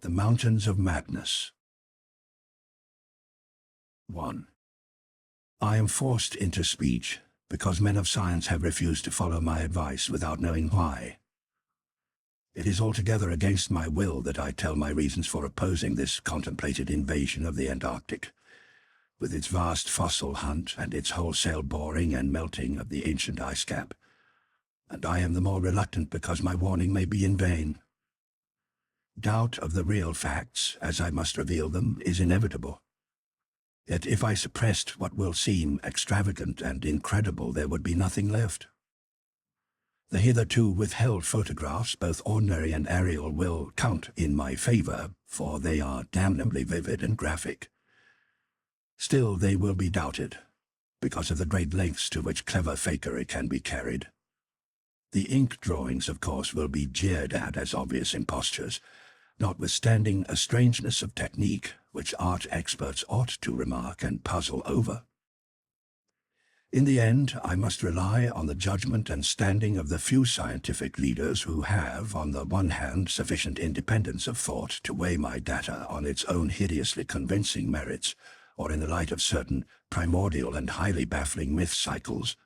The Mountains of Madness. 1. I am forced into speech because men of science have refused to follow my advice without knowing why. It is altogether against my will that I tell my reasons for opposing this contemplated invasion of the Antarctic, with its vast fossil hunt and its wholesale boring and melting of the ancient ice cap. And I am the more reluctant because my warning may be in vain. Doubt of the real facts, as I must reveal them, is inevitable. Yet if I suppressed what will seem extravagant and incredible, there would be nothing left. The hitherto withheld photographs, both ordinary and aerial, will count in my favor, for they are damnably vivid and graphic. Still, they will be doubted, because of the great lengths to which clever fakery can be carried. The ink drawings, of course, will be jeered at as obvious impostures, notwithstanding a strangeness of technique which art experts ought to remark and puzzle over. In the end, I must rely on the judgment and standing of the few scientific leaders who have, on the one hand, sufficient independence of thought to weigh my data on its own hideously convincing merits, or in the light of certain primordial and highly baffling myth cycles,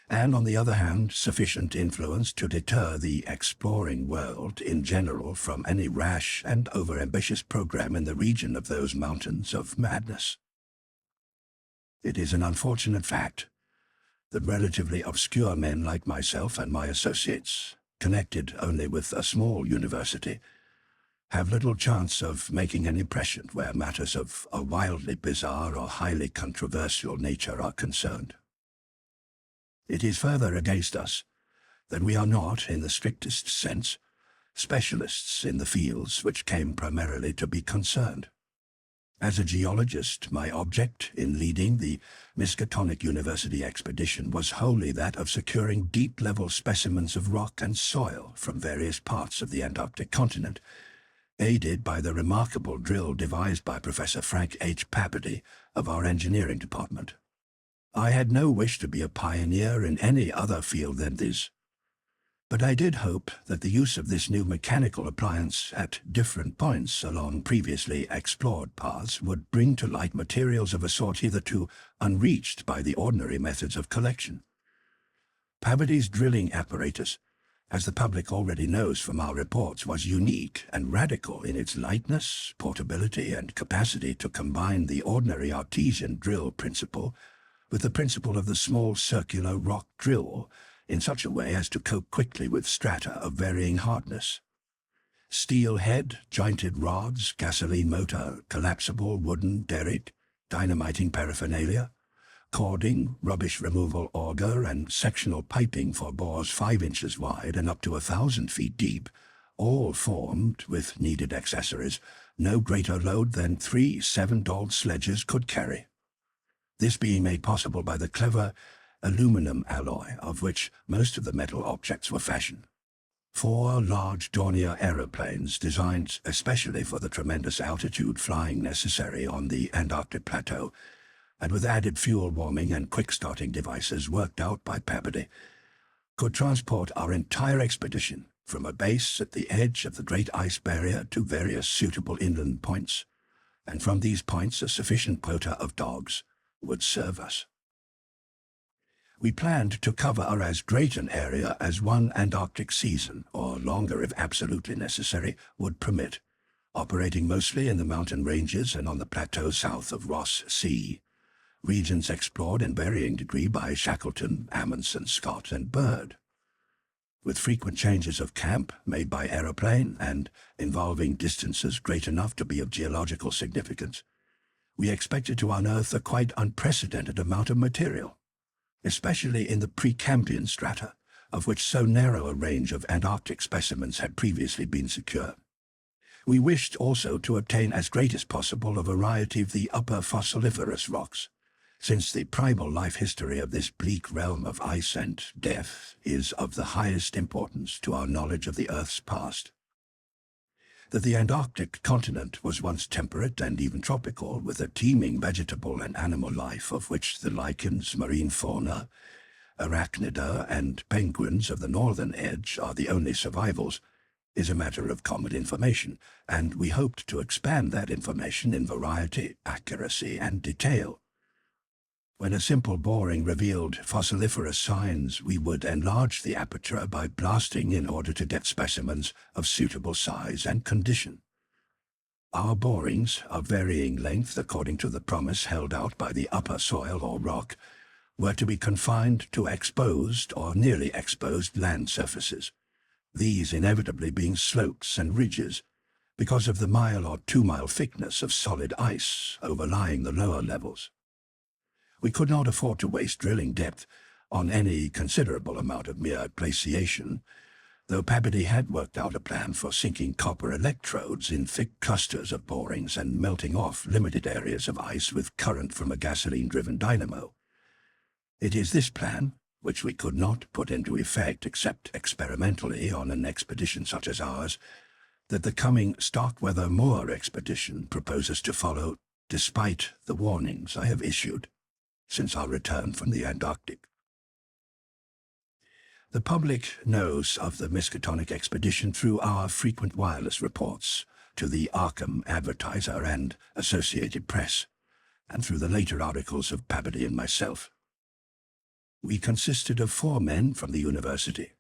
and on the other hand, sufficient influence to deter the exploring world in general from any rash and overambitious program in the region of those mountains of madness. It is an unfortunate fact that relatively obscure men like myself and my associates, connected only with a small university, have little chance of making an impression where matters of a wildly bizarre or highly controversial nature are concerned. It is further against us that we are not, in the strictest sense, specialists in the fields which came primarily to be concerned. As a geologist, my object in leading the Miskatonic University expedition was wholly that of securing deep-level specimens of rock and soil from various parts of the Antarctic continent, aided by the remarkable drill devised by Professor Frank H. Papady of our engineering department. I had no wish to be a pioneer in any other field than this, but I did hope that the use of this new mechanical appliance at different points along previously explored paths would bring to light materials of a sort hitherto unreached by the ordinary methods of collection. Pabady's drilling apparatus, as the public already knows from our reports, was unique and radical in its lightness, portability, and capacity to combine the ordinary artesian drill principle with the principle of the small circular rock drill in such a way as to cope quickly with strata of varying hardness. Steel head, jointed rods, gasoline motor, collapsible wooden derrick, dynamiting paraphernalia, cording, rubbish removal auger, and sectional piping for bores 5 inches wide and up to 1,000 feet deep, all formed, with needed accessories, no greater load than 3 7-doled sledges could carry. This being made possible by the clever aluminum alloy of which most of the metal objects were fashioned. 4 large Dornier aeroplanes designed especially for the tremendous altitude flying necessary on the Antarctic plateau, and with added fuel warming and quick-starting devices worked out by Papady, could transport our entire expedition from a base at the edge of the Great Ice Barrier to various suitable inland points, and from these points a sufficient quota of dogs would serve us. We planned to cover as great an area as one Antarctic season, or longer if absolutely necessary, would permit, operating mostly in the mountain ranges and on the plateau south of Ross Sea, regions explored in varying degree by Shackleton, Amundsen, Scott, and Bird, with frequent changes of camp made by aeroplane and involving distances great enough to be of geological significance. We expected to unearth a quite unprecedented amount of material, especially in the Precambrian strata, of which so narrow a range of Antarctic specimens had previously been secured. We wished also to obtain as great as possible a variety of the upper fossiliferous rocks, since the primal life history of this bleak realm of ice and death is of the highest importance to our knowledge of the Earth's past. That the Antarctic continent was once temperate and even tropical, with a teeming vegetable and animal life of which the lichens, marine fauna, arachnida, and penguins of the northern edge are the only survivals, is a matter of common information, and we hoped to expand that information in variety, accuracy, and detail. When a simple boring revealed fossiliferous signs, we would enlarge the aperture by blasting in order to get specimens of suitable size and condition. Our borings, of varying length according to the promise held out by the upper soil or rock, were to be confined to exposed or nearly exposed land surfaces, these inevitably being slopes and ridges, because of the 1 or 2 mile thickness of solid ice overlying the lower levels. We could not afford to waste drilling depth on any considerable amount of mere glaciation, though Peabody had worked out a plan for sinking copper electrodes in thick clusters of borings and melting off limited areas of ice with current from a gasoline-driven dynamo. It is this plan, which we could not put into effect except experimentally on an expedition such as ours, that the coming Starkweather Moor expedition proposes to follow, despite the warnings I have issued since our return from the Antarctic. The public knows of the Miskatonic expedition through our frequent wireless reports to the Arkham Advertiser and Associated Press, and through the later articles of Peabody and myself. We consisted of 4 men from the university: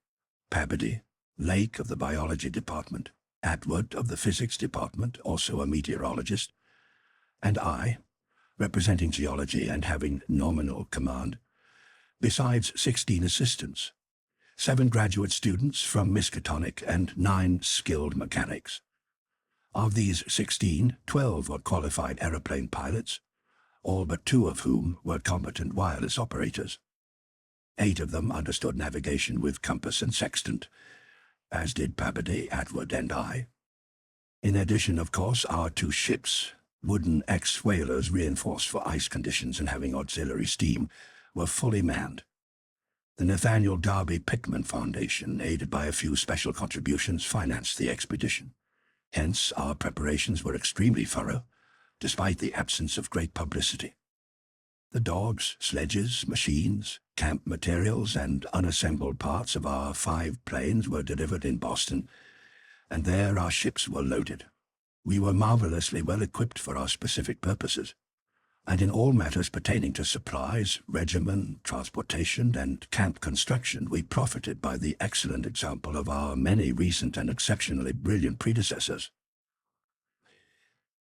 Peabody, Lake of the biology department, Atwood of the physics department, also a meteorologist, and I, representing geology and having nominal command, besides 16 assistants, 7 graduate students from Miskatonic and 9 skilled mechanics. Of these 16, 12 were qualified aeroplane pilots, all but 2 of whom were competent wireless operators. 8 of them understood navigation with compass and sextant, as did Peabody, Atwood, and I. In addition, of course, our 2 ships, wooden ex-whalers reinforced for ice conditions and having auxiliary steam, were fully manned. The Nathaniel Darby Pittman Foundation, aided by a few special contributions, financed the expedition. Hence, our preparations were extremely thorough, despite the absence of great publicity. The dogs, sledges, machines, camp materials, and unassembled parts of our 5 planes were delivered in Boston, and there our ships were loaded. We were marvelously well equipped for our specific purposes, and in all matters pertaining to supplies, regimen, transportation, and camp construction, we profited by the excellent example of our many recent and exceptionally brilliant predecessors.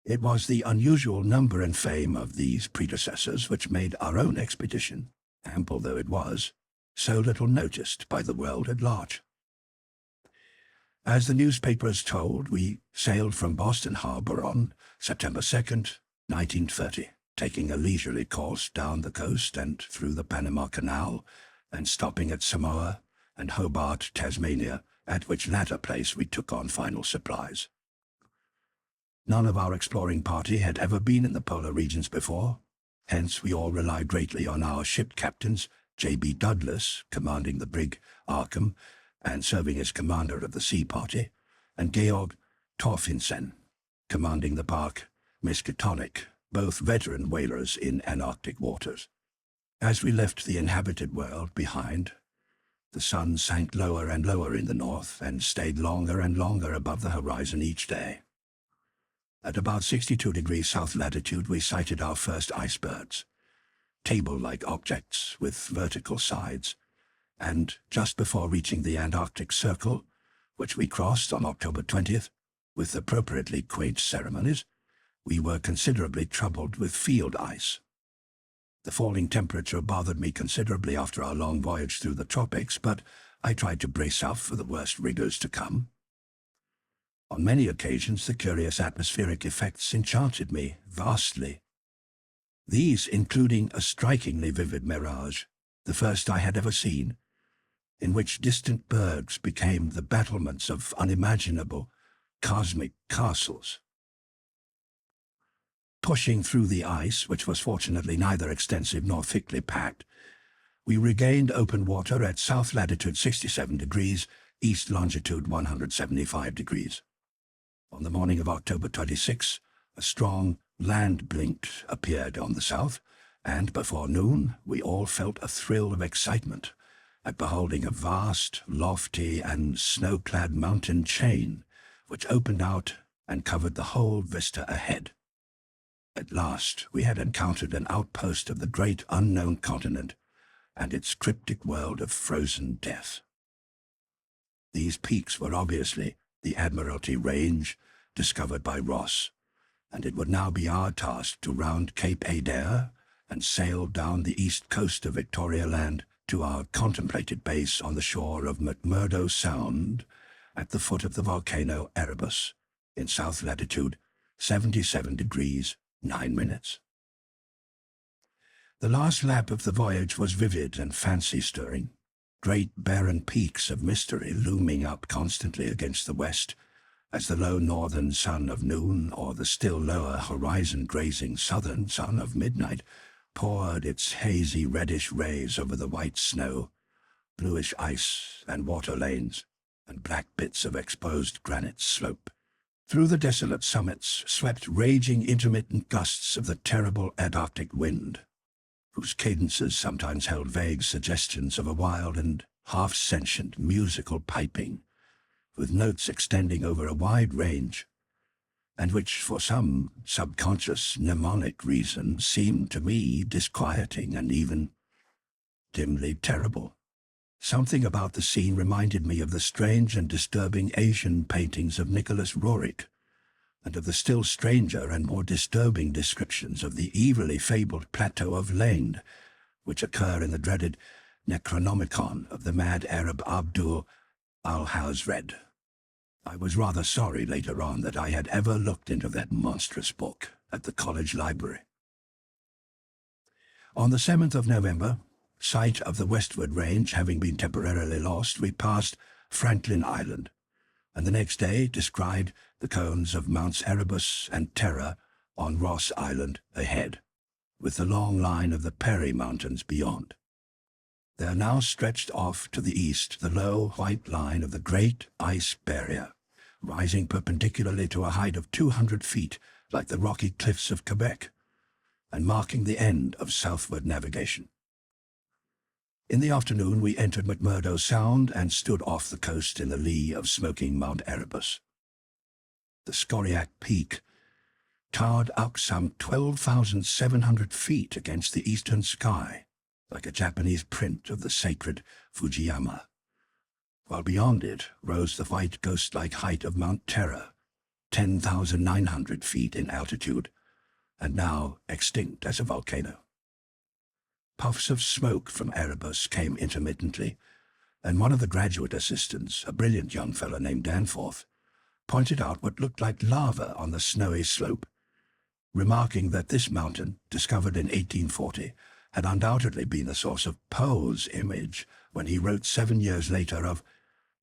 It was the unusual number and fame of these predecessors which made our own expedition, ample though it was, so little noticed by the world at large. As the newspapers told, we sailed from Boston Harbor on September 2nd, 1930, taking a leisurely course down the coast and through the Panama Canal, and stopping at Samoa and Hobart, Tasmania, at which latter place we took on final supplies. None of our exploring party had ever been in the polar regions before, hence we all relied greatly on our ship captains, J.B. Douglas, commanding the brig Arkham, and serving as commander of the sea party, and Georg Torfinsen, commanding the bark Miskatonic, both veteran whalers in Antarctic waters. As we left the inhabited world behind, the sun sank lower and lower in the north and stayed longer and longer above the horizon each day. At about 62 degrees south latitude we sighted our first icebergs, table-like objects with vertical sides, and just before reaching the Antarctic Circle, which we crossed on October 20th, with appropriately quaint ceremonies, we were considerably troubled with field ice. The falling temperature bothered me considerably after our long voyage through the tropics, but I tried to brace up for the worst rigors to come. On many occasions the curious atmospheric effects enchanted me vastly. These including a strikingly vivid mirage, the first I had ever seen, in which distant bergs became the battlements of unimaginable cosmic castles. Pushing through the ice, which was fortunately neither extensive nor thickly packed, we regained open water at south latitude 67 degrees, east longitude 175 degrees. On the morning of October 26, a strong land blink appeared on the south, and before noon we all felt a thrill of excitement at beholding a vast, lofty, and snow-clad mountain chain which opened out and covered the whole vista ahead. At last we had encountered an outpost of the great unknown continent and its cryptic world of frozen death. These peaks were obviously the Admiralty Range, discovered by Ross, and it would now be our task to round Cape Adair and sail down the east coast of Victoria Land to our contemplated base on the shore of McMurdo Sound at the foot of the volcano Erebus in south latitude 77 degrees 9 minutes. The last lap of the voyage was vivid and fancy-stirring, great barren peaks of mystery looming up constantly against the west as the low northern sun of noon or the still lower horizon-grazing southern sun of midnight poured its hazy reddish rays over the white snow, bluish ice and water lanes, and black bits of exposed granite slope. Through the desolate summits swept raging intermittent gusts of the terrible Antarctic wind, whose cadences sometimes held vague suggestions of a wild and half-sentient musical piping, with notes extending over a wide range, and which, for some subconscious mnemonic reason, seemed to me disquieting and even dimly terrible. Something about the scene reminded me of the strange and disturbing Asian paintings of Nicholas Roerich, and of the still stranger and more disturbing descriptions of the evilly fabled plateau of Lane, which occur in the dreaded Necronomicon of the mad Arab Abdul al-Hazred. I was rather sorry later on that I had ever looked into that monstrous book at the college library. On the 7th of November, sight of the westward range having been temporarily lost, we passed Franklin Island, and the next day descried the cones of Mounts Erebus and Terror on Ross Island ahead, with the long line of the Perry Mountains beyond. There now stretched off to the east the low white line of the Great Ice Barrier, rising perpendicularly to a height of 200 feet like the rocky cliffs of Quebec, and marking the end of southward navigation. In the afternoon we entered McMurdo Sound and stood off the coast in the lee of smoking Mount Erebus. The scoriac peak towered up some 12,700 feet against the eastern sky, like a Japanese print of the sacred Fujiyama, while beyond it rose the white ghost-like height of Mount Terror, 10,900 feet in altitude, and now extinct as a volcano. Puffs of smoke from Erebus came intermittently, and one of the graduate assistants, a brilliant young fellow named Danforth, pointed out what looked like lava on the snowy slope, remarking that this mountain, discovered in 1840, had undoubtedly been the source of Poe's image when he wrote 7 years later of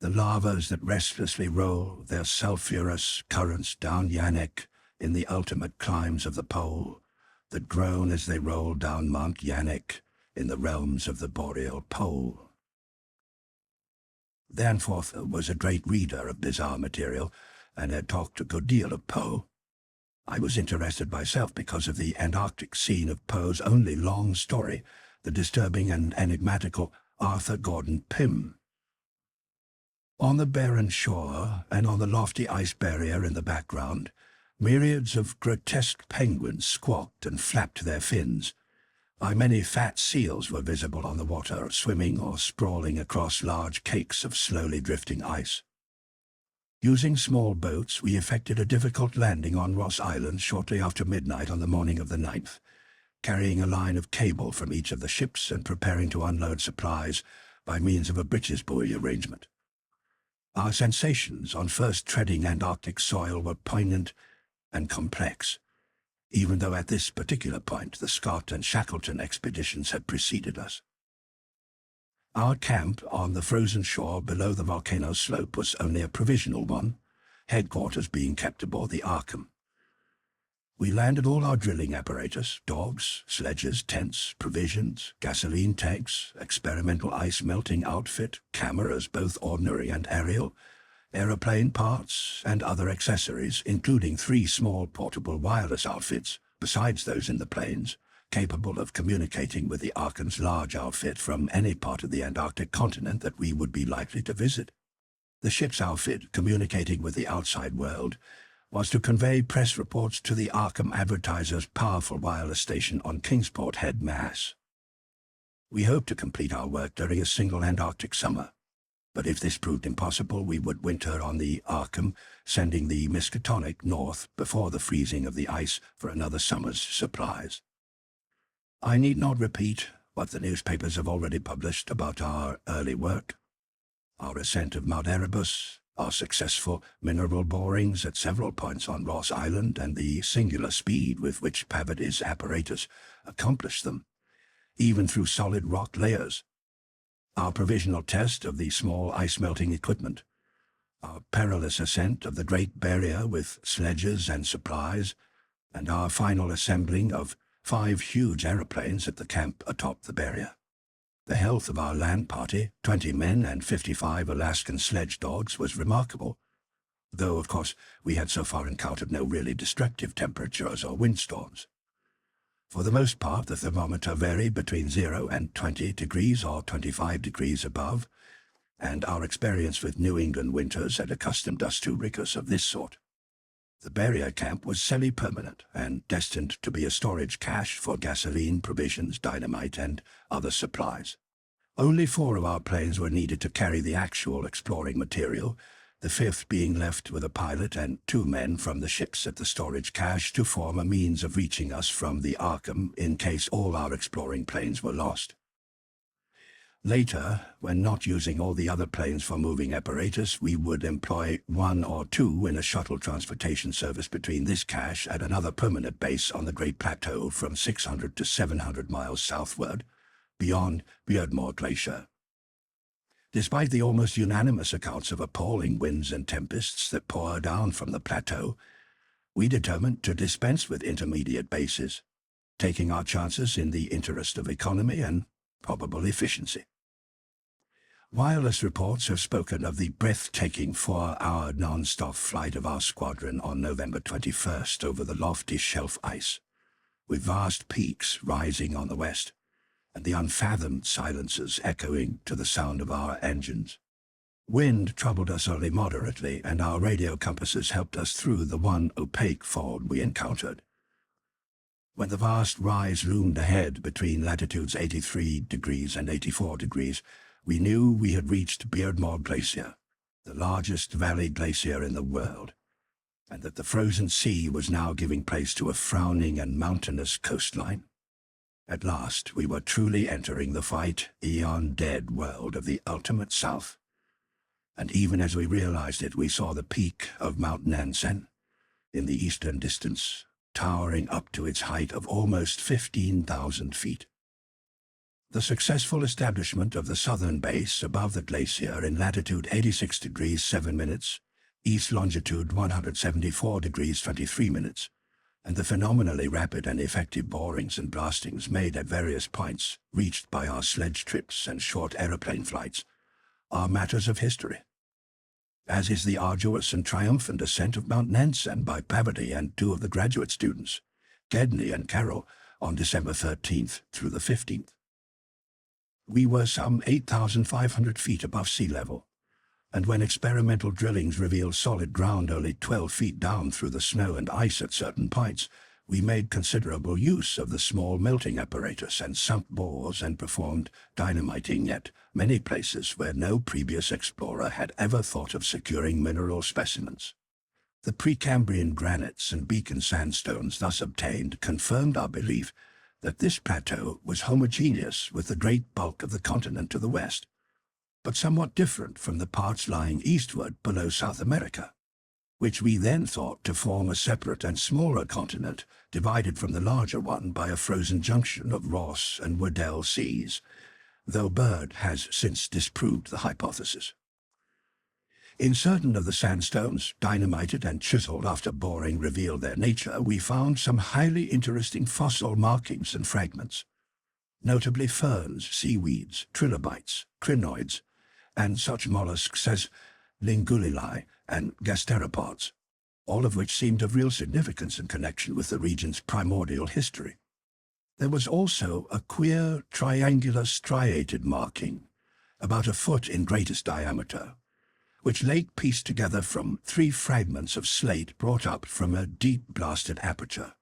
the lavas that restlessly roll their sulphurous currents down Yanek in the ultimate climes of the pole, that groan as they roll down Mount Yanek in the realms of the boreal pole. Danforth was a great reader of bizarre material and had talked a good deal of Poe. I was interested myself because of the Antarctic scene of Poe's only long story, the disturbing and enigmatical Arthur Gordon Pym. On the barren shore and on the lofty ice barrier in the background, myriads of grotesque penguins squawked and flapped their fins, while many fat seals were visible on the water, swimming or sprawling across large cakes of slowly drifting ice. Using small boats, we effected a difficult landing on Ross Island shortly after midnight on the morning of the 9th, carrying a line of cable from each of the ships and preparing to unload supplies by means of a breeches buoy arrangement. Our sensations on first treading Antarctic soil were poignant and complex, even though at this particular point the Scott and Shackleton expeditions had preceded us. Our camp on the frozen shore below the volcano slope was only a provisional one, headquarters being kept aboard the Arkham. We landed all our drilling apparatus, dogs, sledges, tents, provisions, gasoline tanks, experimental ice-melting outfit, cameras, both ordinary and aerial, aeroplane parts, and other accessories, including 3 small portable wireless outfits, besides those in the planes, capable of communicating with the Arkham's large outfit from any part of the Antarctic continent that we would be likely to visit. The ship's outfit, communicating with the outside world, was to convey press reports to the Arkham Advertiser's powerful wireless station on Kingsport Head, Mass. We hoped to complete our work during a single Antarctic summer, but if this proved impossible, we would winter on the Arkham, sending the Miskatonic north before the freezing of the ice for another summer's supplies. I need not repeat what the newspapers have already published about our early work. Our ascent of Mount Erebus, our successful mineral borings at several points on Ross Island, and the singular speed with which Pavity's apparatus accomplished them, even through solid rock layers. Our provisional test of the small ice-melting equipment, our perilous ascent of the Great Barrier with sledges and supplies, and our final assembling of 5 huge aeroplanes at the camp atop the barrier. The health of our land party, 20 men and 55 Alaskan sledge dogs, was remarkable, though, of course, we had so far encountered no really destructive temperatures or windstorms. For the most part, the thermometer varied between 0 and 20 degrees or 25 degrees above, and our experience with New England winters had accustomed us to rigors of this sort. The barrier camp was semi-permanent and destined to be a storage cache for gasoline, provisions, dynamite, and other supplies. Only 4 of our planes were needed to carry the actual exploring material, the 5th being left with a pilot and 2 men from the ships at the storage cache to form a means of reaching us from the Arkham in case all our exploring planes were lost. Later, when not using all the other planes for moving apparatus, we would employ 1 or 2 in a shuttle transportation service between this cache and another permanent base on the Great Plateau from 600 to 700 miles southward, beyond Beardmore Glacier. Despite the almost unanimous accounts of appalling winds and tempests that pour down from the plateau, we determined to dispense with intermediate bases, taking our chances in the interest of economy and probable efficiency. Wireless reports have spoken of the breathtaking 4-hour non-stop flight of our squadron on November 21st over the lofty shelf ice, with vast peaks rising on the west, and the unfathomed silences echoing to the sound of our engines. Wind troubled us only moderately, and our radio compasses helped us through the one opaque fog we encountered. When the vast rise loomed ahead between latitudes 83 degrees and 84 degrees, we knew we had reached Beardmore Glacier, the largest valley glacier in the world, and that the frozen sea was now giving place to a frowning and mountainous coastline. At last, we were truly entering the fight, eon-dead world of the ultimate south. And even as we realized it, we saw the peak of Mount Nansen in the eastern distance, towering up to its height of almost 15,000 feet. The successful establishment of the southern base above the glacier in latitude 86 degrees 7 minutes, east longitude 174 degrees 23 minutes, and the phenomenally rapid and effective borings and blastings made at various points reached by our sledge trips and short aeroplane flights, are matters of history, as is the arduous and triumphant ascent of Mount Nansen by Pavity and 2 of the graduate students, Gedney and Carroll, on December 13th through the 15th. We were some 8,500 feet above sea level, and when experimental drillings revealed solid ground only 12 feet down through the snow and ice at certain points, we made considerable use of the small melting apparatus and sunk bores and performed dynamiting at many places where no previous explorer had ever thought of securing mineral specimens. The Precambrian granites and beacon sandstones thus obtained confirmed our belief that this plateau was homogeneous with the great bulk of the continent to the west, but somewhat different from the parts lying eastward below South America, which we then thought to form a separate and smaller continent divided from the larger one by a frozen junction of Ross and Weddell seas, though Bird has since disproved the hypothesis. In certain of the sandstones, dynamited and chiseled after boring revealed their nature, we found some highly interesting fossil markings and fragments, notably ferns, seaweeds, trilobites, crinoids, and such mollusks as lingulillae and gasteropods, all of which seemed of real significance in connection with the region's primordial history. There was also a queer triangular striated marking, about a foot in greatest diameter, which Lake pieced together from 3 fragments of slate brought up from a deep blasted aperture.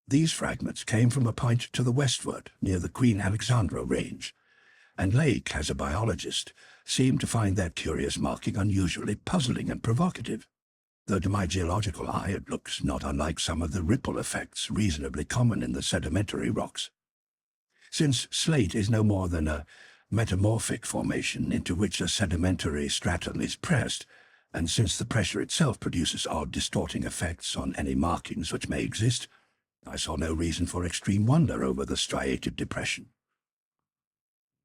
These fragments came from a point to the westward, near the Queen Alexandra Range, and Lake, as a biologist, seemed to find that curious marking unusually puzzling and provocative, though to my geological eye it looks not unlike some of the ripple effects reasonably common in the sedimentary rocks. Since slate is no more than a metamorphic formation into which a sedimentary stratum is pressed, and since the pressure itself produces odd distorting effects on any markings which may exist, I saw no reason for extreme wonder over the striated depression.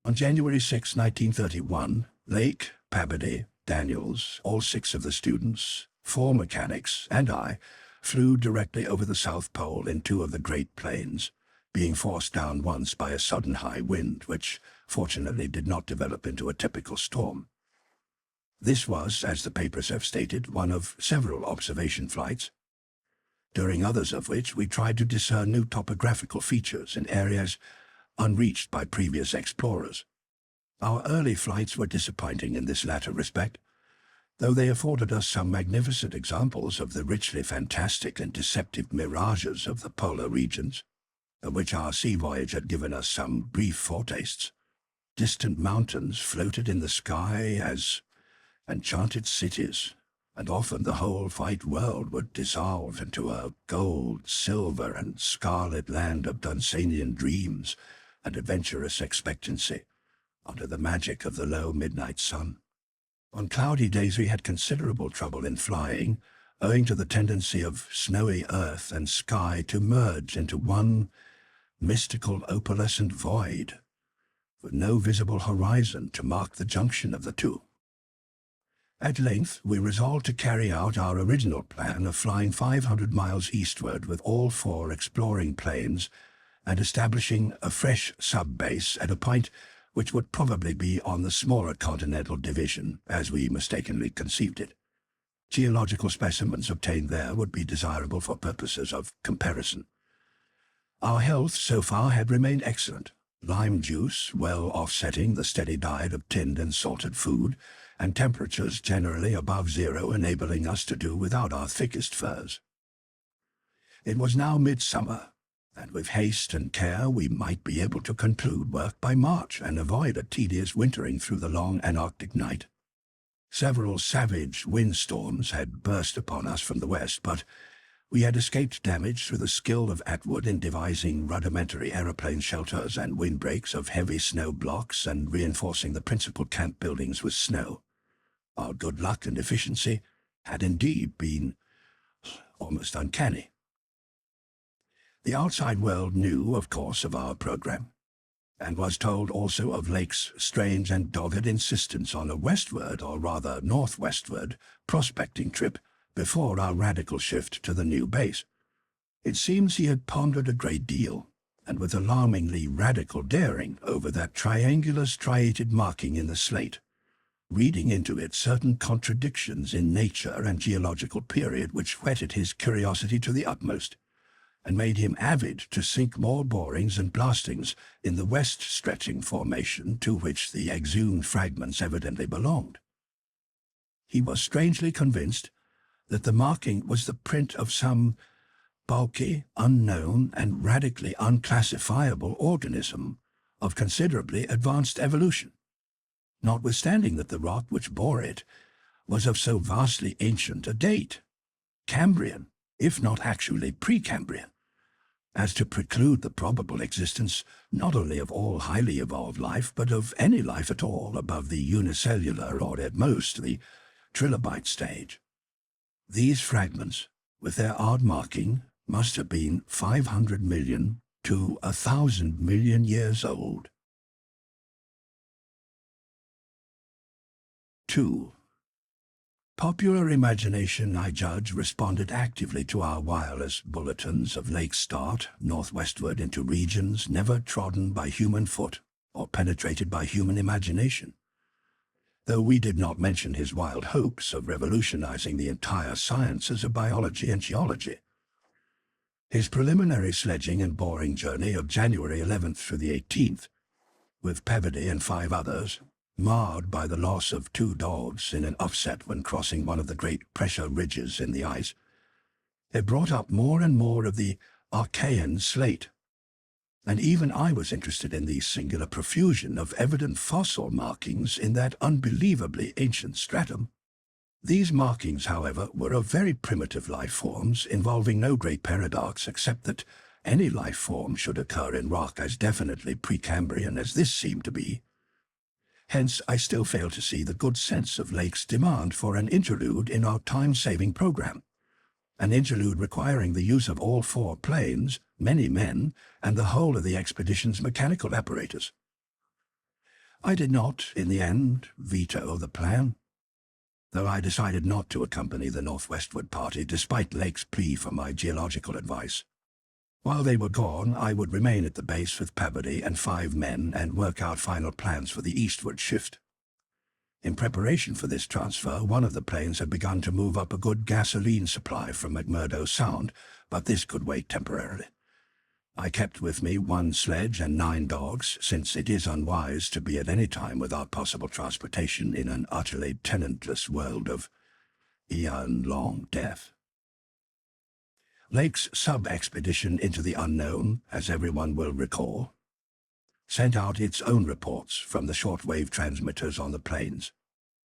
On January 6, 1931, Lake, Pabody, Daniels, all 6 of the students, 4 mechanics, and I flew directly over the South Pole in 2 of the Great Plains, being forced down once by a sudden high wind, which fortunately did not develop into a typical storm. This was, as the papers have stated, one of several observation flights, during others of which we tried to discern new topographical features in areas unreached by previous explorers. Our early flights were disappointing in this latter respect, though they afforded us some magnificent examples of the richly fantastic and deceptive mirages of the polar regions, of which our sea voyage had given us some brief foretastes. Distant mountains floated in the sky as enchanted cities, and often the whole white world would dissolve into a gold, silver, and scarlet land of Dunsanian dreams and adventurous expectancy, under the magic of the low midnight sun. On cloudy days we had considerable trouble in flying, owing to the tendency of snowy earth and sky to merge into one mystical opalescent void, with no visible horizon to mark the junction of the two. At length, we resolved to carry out our original plan of flying 500 miles eastward with all 4 exploring planes and establishing a fresh sub-base at a point which would probably be on the smaller continental division, as we mistakenly conceived it. Geological specimens obtained there would be desirable for purposes of comparison. Our health so far had remained excellent, lime juice well offsetting the steady diet of tinned and salted food, and temperatures generally above 0 enabling us to do without our thickest furs. It was now midsummer, and with haste and care we might be able to conclude work by March and avoid a tedious wintering through the long Antarctic night. Several savage windstorms had burst upon us from the west, but we had escaped damage through the skill of Atwood in devising rudimentary aeroplane shelters and windbreaks of heavy snow blocks and reinforcing the principal camp buildings with snow. Our good luck and efficiency had indeed been almost uncanny. The outside world knew, of course, of our program, and was told also of Lake's strange and dogged insistence on a westward, or rather northwestward, prospecting trip before our radical shift to the new base. It seems he had pondered a great deal, and with alarmingly radical daring, over that triangular striated marking in the slate, reading into it certain contradictions in nature and geological period which whetted his curiosity to the utmost, and made him avid to sink more borings and blastings in the west-stretching formation to which the exhumed fragments evidently belonged. He was strangely convinced that the marking was the print of some bulky, unknown, and radically unclassifiable organism of considerably advanced evolution, notwithstanding that the rock which bore it was of so vastly ancient a date, Cambrian, if not actually Precambrian, as to preclude the probable existence not only of all highly evolved life, but of any life at all above the unicellular or at most the trilobite stage. These fragments, with their odd marking, must have been 500 million to 1,000 million years old. 2. Popular imagination, I judge, responded actively to our wireless bulletins of Lake's start northwestward into regions never trodden by human foot or penetrated by human imagination, though we did not mention his wild hopes of revolutionizing the entire sciences of biology and geology. His preliminary sledging and boring journey of January 11th through the 18th, with Peabody and 5 others, marred by the loss of 2 dogs in an upset when crossing one of the great pressure ridges in the ice, it brought up more and more of the Archean slate. And even I was interested in the singular profusion of evident fossil markings in that unbelievably ancient stratum. These markings, however, were of very primitive life forms, involving no great paradox except that any life form should occur in rock as definitely Precambrian as this seemed to be. Hence, I still fail to see the good sense of Lake's demand for an interlude in our time-saving program. An interlude requiring the use of all 4 planes, many men, and the whole of the expedition's mechanical apparatus. I did not, in the end, veto the plan, though I decided not to accompany the northwestward party despite Lake's plea for my geological advice. While they were gone, I would remain at the base with Peabody and 5 men and work out final plans for the eastward shift. In preparation for this transfer, one of the planes had begun to move up a good gasoline supply from McMurdo Sound, but this could wait temporarily. I kept with me 1 sledge and 9 dogs, since it is unwise to be at any time without possible transportation in an utterly tenantless world of eon-long death. Lake's sub-expedition into the unknown, as everyone will recall, sent out its own reports from the shortwave transmitters on the plains,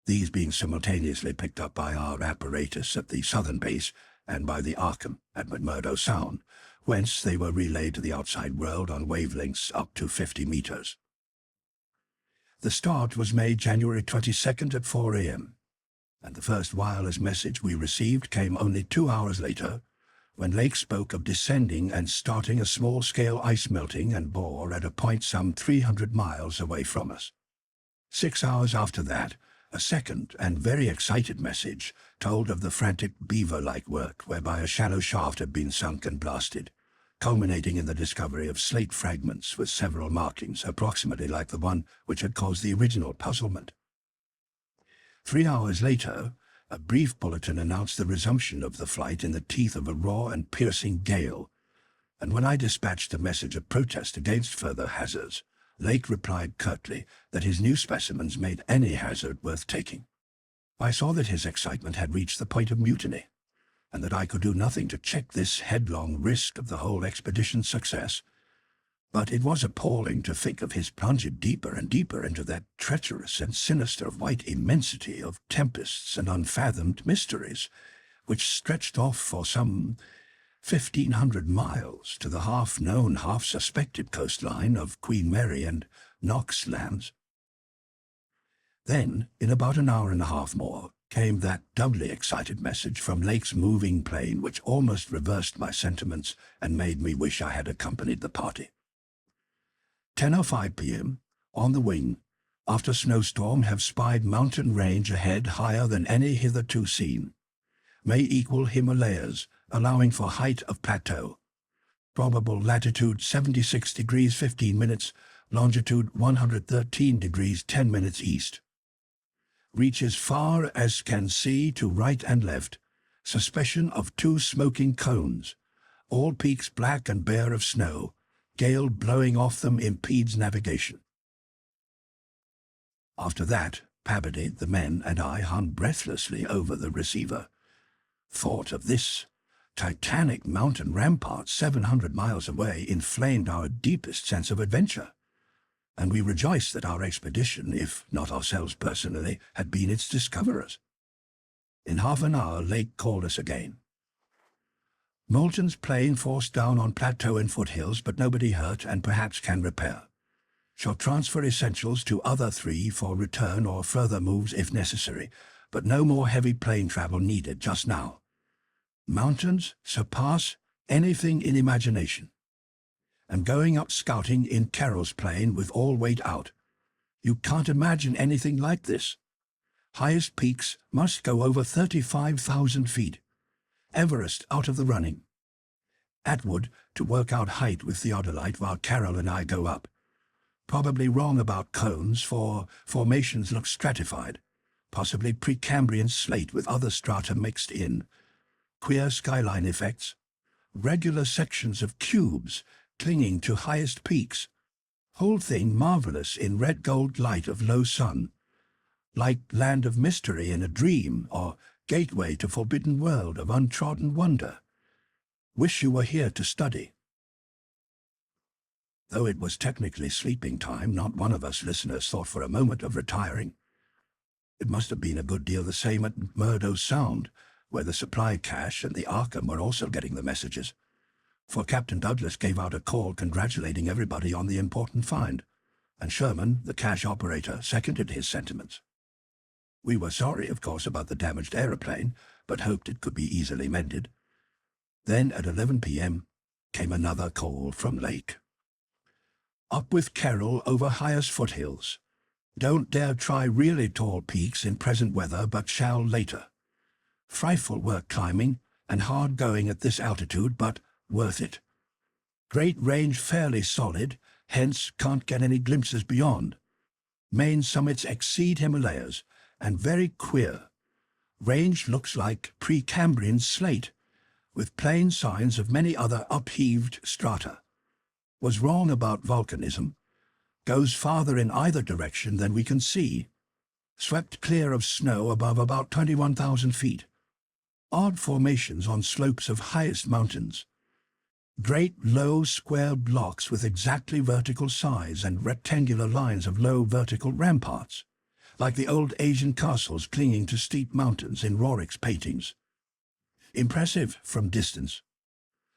these being simultaneously picked up by our apparatus at the southern base and by the Arkham at McMurdo Sound, whence they were relayed to the outside world on wavelengths up to 50 meters. The start was made January 22nd at 4 a.m., and the first wireless message we received came only 2 hours later, when Lake spoke of descending and starting a small-scale ice melting and bore at a point some 300 miles away from us. 6 hours after that, a second and very excited message told of the frantic beaver-like work whereby a shallow shaft had been sunk and blasted, culminating in the discovery of slate fragments with several markings approximately like the one which had caused the original puzzlement. 3 hours later, a brief bulletin announced the resumption of the flight in the teeth of a raw and piercing gale, and when I dispatched a message of protest against further hazards, Lake replied curtly that his new specimens made any hazard worth taking. I saw that his excitement had reached the point of mutiny, and that I could do nothing to check this headlong risk of the whole expedition's success. But it was appalling to think of his plunging deeper and deeper into that treacherous and sinister white immensity of tempests and unfathomed mysteries, which stretched off for some 1,500 miles to the half-known, half-suspected coastline of Queen Mary and Knox lands. Then, in about an hour and a half more, came that doubly excited message from Lake's moving plane which almost reversed my sentiments and made me wish I had accompanied the party. 10:05 p.m., on the wing, after snowstorm have spied mountain range ahead higher than any hitherto seen. May equal Himalayas, allowing for height of plateau. Probable latitude 76 degrees 15 minutes, longitude 113 degrees 10 minutes east. Reaches far as can see to right and left. Suspicion of 2 smoking cones. All peaks black and bare of snow. Gale blowing off them impedes navigation. After that, Peabody, the men, and I hung breathlessly over the receiver. Thought of this titanic mountain rampart 700 miles away inflamed our deepest sense of adventure, and we rejoiced that our expedition, if not ourselves personally, had been its discoverers. In half an hour, Lake called us again. Moulton's plane forced down on plateau and foothills, but nobody hurt and perhaps can repair. Shall transfer essentials to other 3 for return or further moves if necessary, but no more heavy plane travel needed just now. Mountains surpass anything in imagination. I'm going up scouting in Carroll's plane with all weight out. You can't imagine anything like this. Highest peaks must go over 35,000 feet. Everest out of the running. Atwood to work out height with theodolite while Carroll and I go up. Probably wrong about cones, for formations look stratified. Possibly Precambrian slate with other strata mixed in. Queer skyline effects. regular sections of cubes clinging to highest peaks. Whole thing marvelous in red gold light of low sun, like land of mystery in a dream or gateway to forbidden world of untrodden wonder. Wish you were here to study. Though it was technically sleeping time, not one of us listeners thought for a moment of retiring. It must have been a good deal the same at McMurdo Sound, where the supply cache and the Arkham were also getting the messages, for Captain Douglas gave out a call congratulating everybody on the important find, and Sherman, the cache operator, seconded his sentiments. We were sorry, of course, about the damaged aeroplane, but hoped it could be easily mended. Then at 11 p.m. came another call from Lake. Up with Carroll over highest foothills. Don't dare try really tall peaks in present weather, but shall later. Frightful work climbing, and hard going at this altitude, but worth it. Great range fairly solid, hence can't get any glimpses beyond. Main summits exceed Himalayas, and very queer. Range looks like Precambrian slate, with plain signs of many other upheaved strata. Was wrong about volcanism. Goes farther in either direction than we can see. Swept clear of snow above about 21,000 feet. Odd formations on slopes of highest mountains. Great low square blocks with exactly vertical size and rectangular lines of low vertical ramparts, like the old Asian castles clinging to steep mountains in Rorik's paintings. Impressive from distance.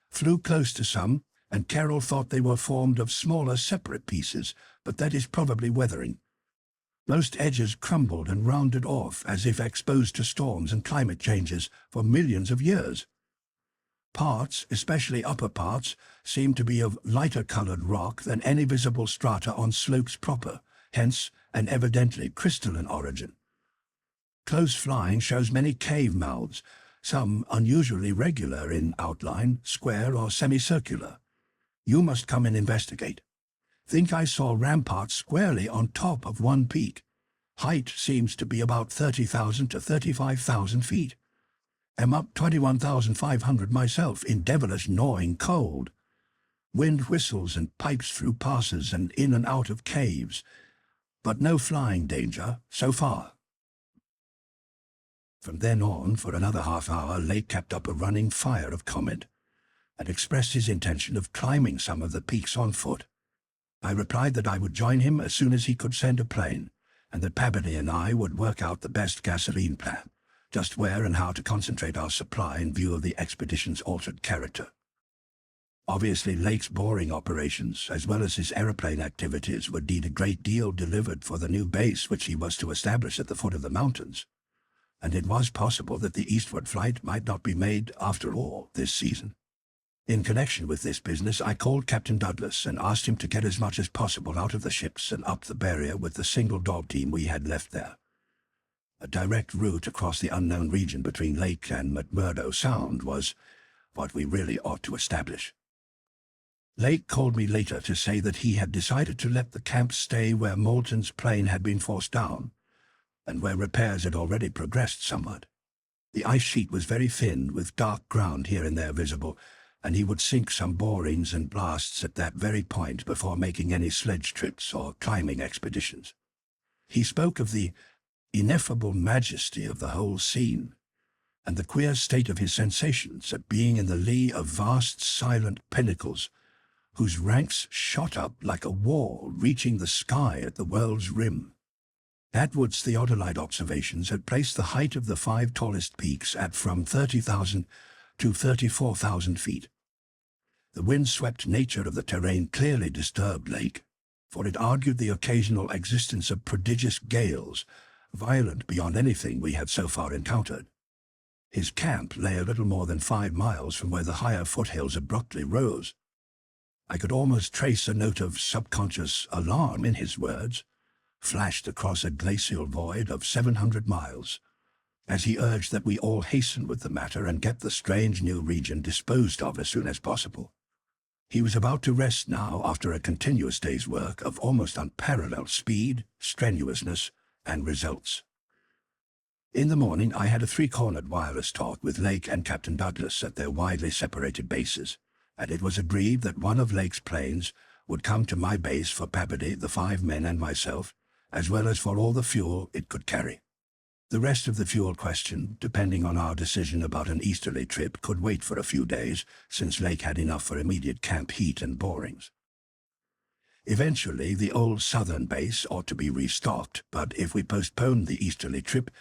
Flew close to some, and Carroll thought they were formed of smaller separate pieces, but that is probably weathering. Most edges crumbled and rounded off as if exposed to storms and climate changes for millions of years. Parts, especially upper parts, seemed to be of lighter-colored rock than any visible strata on slopes proper, hence an evidently crystalline origin. Close flying shows many cave mouths, some unusually regular in outline, square or semicircular. You must come and investigate. Think I saw ramparts squarely on top of one peak. Height seems to be about 30,000 to 35,000 feet. Am up 21,500 myself in devilish gnawing cold. Wind whistles and pipes through passes and in and out of caves, but no flying danger so far. From then on, for another half hour, Lake kept up a running fire of comment, and expressed his intention of climbing some of the peaks on foot. I replied that I would join him as soon as he could send a plane, and that Pabberty and I would work out the best gasoline plan, just where and how to concentrate our supply in view of the expedition's altered character. Obviously, Lake's boring operations, as well as his aeroplane activities, would need a great deal delivered for the new base which he was to establish at the foot of the mountains, and it was possible that the eastward flight might not be made after all this season. In connection with this business, I called Captain Douglas and asked him to get as much as possible out of the ships and up the barrier with the single dog team we had left there. A direct route across the unknown region between Lake and McMurdo Sound was what we really ought to establish. Lake called me later to say that he had decided to let the camp stay where Moulton's plane had been forced down, and where repairs had already progressed somewhat. The ice sheet was very thin, with dark ground here and there visible, and he would sink some borings and blasts at that very point before making any sledge trips or climbing expeditions. He spoke of the ineffable majesty of the whole scene, and the queer state of his sensations at being in the lee of vast silent pinnacles, whose ranks shot up like a wall reaching the sky at the world's rim. Atwood's theodolite observations had placed the height of the 5 tallest peaks at from 30,000 to 34,000 feet. The wind-swept nature of the terrain clearly disturbed Lake, for it argued the occasional existence of prodigious gales, violent beyond anything we had so far encountered. His camp lay a little more than 5 miles from where the higher foothills abruptly rose. I could almost trace a note of subconscious alarm in his words, flashed across a glacial void of 700 miles, as he urged that we all hasten with the matter and get the strange new region disposed of as soon as possible. He was about to rest now after a continuous day's work of almost unparalleled speed, strenuousness, and results. In the morning, I had a three-cornered wireless talk with Lake and Captain Douglas at their widely separated bases, and it was agreed that one of Lake's planes would come to my base for Pabody, the 5 men and myself, as well as for all the fuel it could carry. The rest of the fuel question, depending on our decision about an easterly trip, could wait for a few days, since Lake had enough for immediate camp heat and borings. Eventually, the old southern base ought to be restocked, but if we postponed the easterly trip,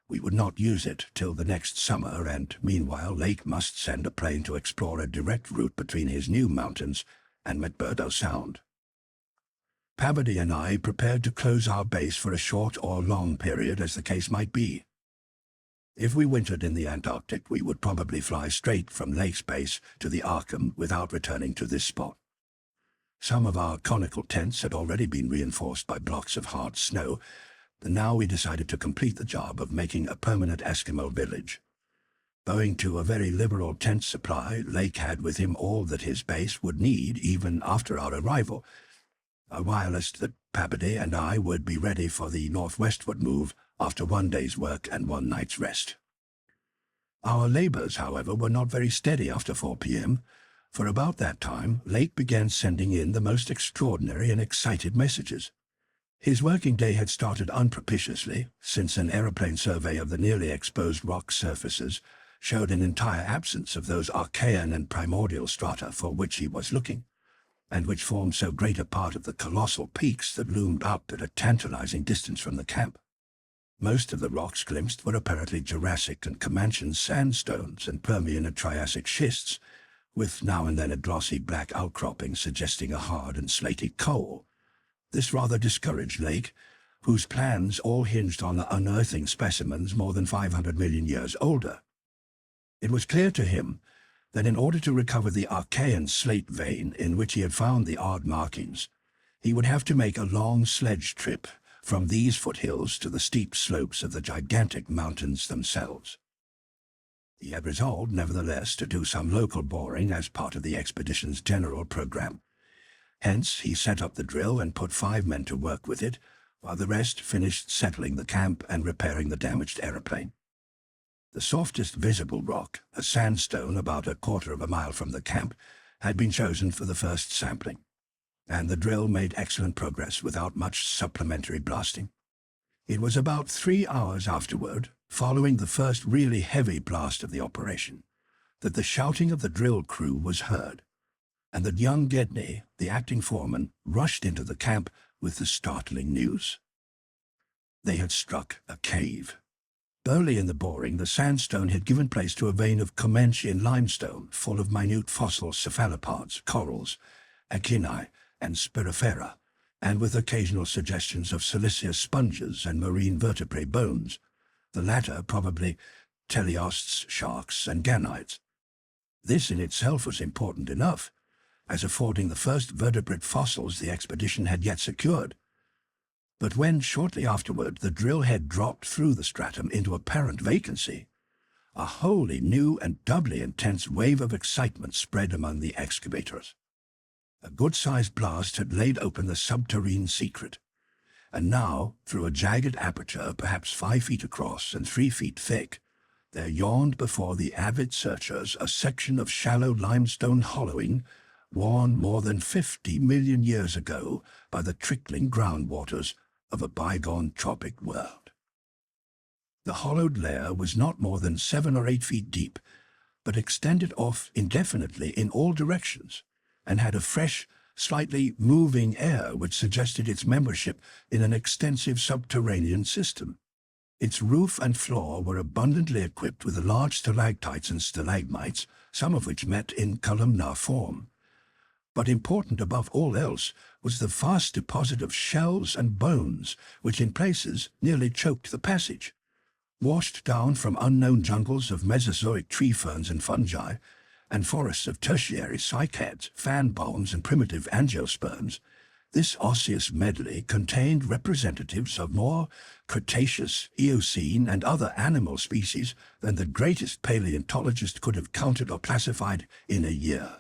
we would not use it till the next summer, and meanwhile Lake must send a plane to explore a direct route between his new mountains and McMurdo Sound. Pabody and I prepared to close our base for a short or long period, as the case might be. If we wintered in the Antarctic, we would probably fly straight from Lake's base to the Arkham without returning to this spot. Some of our conical tents had already been reinforced by blocks of hard snow, and now we decided to complete the job of making a permanent Eskimo village. Owing to a very liberal tent supply, Lake had with him all that his base would need even after our arrival, a wireless that Pabody and I would be ready for the northwestward move after 1 day's work and 1 night's rest. Our labors, however, were not very steady after 4 p.m., for about that time Lake began sending in the most extraordinary and excited messages. His working day had started unpropitiously, since an aeroplane survey of the nearly exposed rock surfaces showed an entire absence of those Archean and primordial strata for which he was looking, and which formed so great a part of the colossal peaks that loomed up at a tantalizing distance from the camp. Most of the rocks glimpsed were apparently Jurassic and Comanchian sandstones and Permian and Triassic schists, with now and then a glossy black outcropping suggesting a hard and slaty coal. This rather discouraged Lake, whose plans all hinged on unearthing specimens more than 500 million years older. It was clear to him that in order to recover the Archean slate vein in which he had found the odd markings, he would have to make a long sledge trip from these foothills to the steep slopes of the gigantic mountains themselves. He had resolved, nevertheless, to do some local boring as part of the expedition's general program. Hence, he set up the drill and put 5 men to work with it, while the rest finished settling the camp and repairing the damaged aeroplane. The softest visible rock, a sandstone about 1/4 of a mile from the camp, had been chosen for the first sampling, and the drill made excellent progress without much supplementary blasting. It was about 3 hours afterward, following the first really heavy blast of the operation, that the shouting of the drill crew was heard, and that young Gedney, the acting foreman, rushed into the camp with the startling news. They had struck a cave. Early in the boring, the sandstone had given place to a vein of Comanchian limestone full of minute fossil cephalopods, corals, echini, and spirifera, and with occasional suggestions of siliceous sponges and marine vertebrate bones, the latter probably teleosts, sharks, and ganoids. This in itself was important enough, as affording the first vertebrate fossils the expedition had yet secured. But when, shortly afterward, the drill head dropped through the stratum into apparent vacancy, a wholly new and doubly intense wave of excitement spread among the excavators. A good-sized blast had laid open the subterrane secret, and now, through a jagged aperture perhaps 5 feet across and 3 feet thick, there yawned before the avid searchers a section of shallow limestone hollowing, worn more than 50 million years ago by the trickling groundwaters of a bygone tropic world. The hollowed layer was not more than 7 or 8 feet deep, but extended off indefinitely in all directions, and had a fresh, slightly moving air which suggested its membership in an extensive subterranean system. Its roof and floor were abundantly equipped with large stalactites and stalagmites, some of which met in columnar form. But important above all else was the vast deposit of shells and bones, which in places nearly choked the passage. Washed down from unknown jungles of Mesozoic tree ferns and fungi, and forests of tertiary cycads, fan palms, and primitive angiosperms, this osseous medley contained representatives of more Cretaceous, Eocene, and other animal species than the greatest paleontologist could have counted or classified in a year.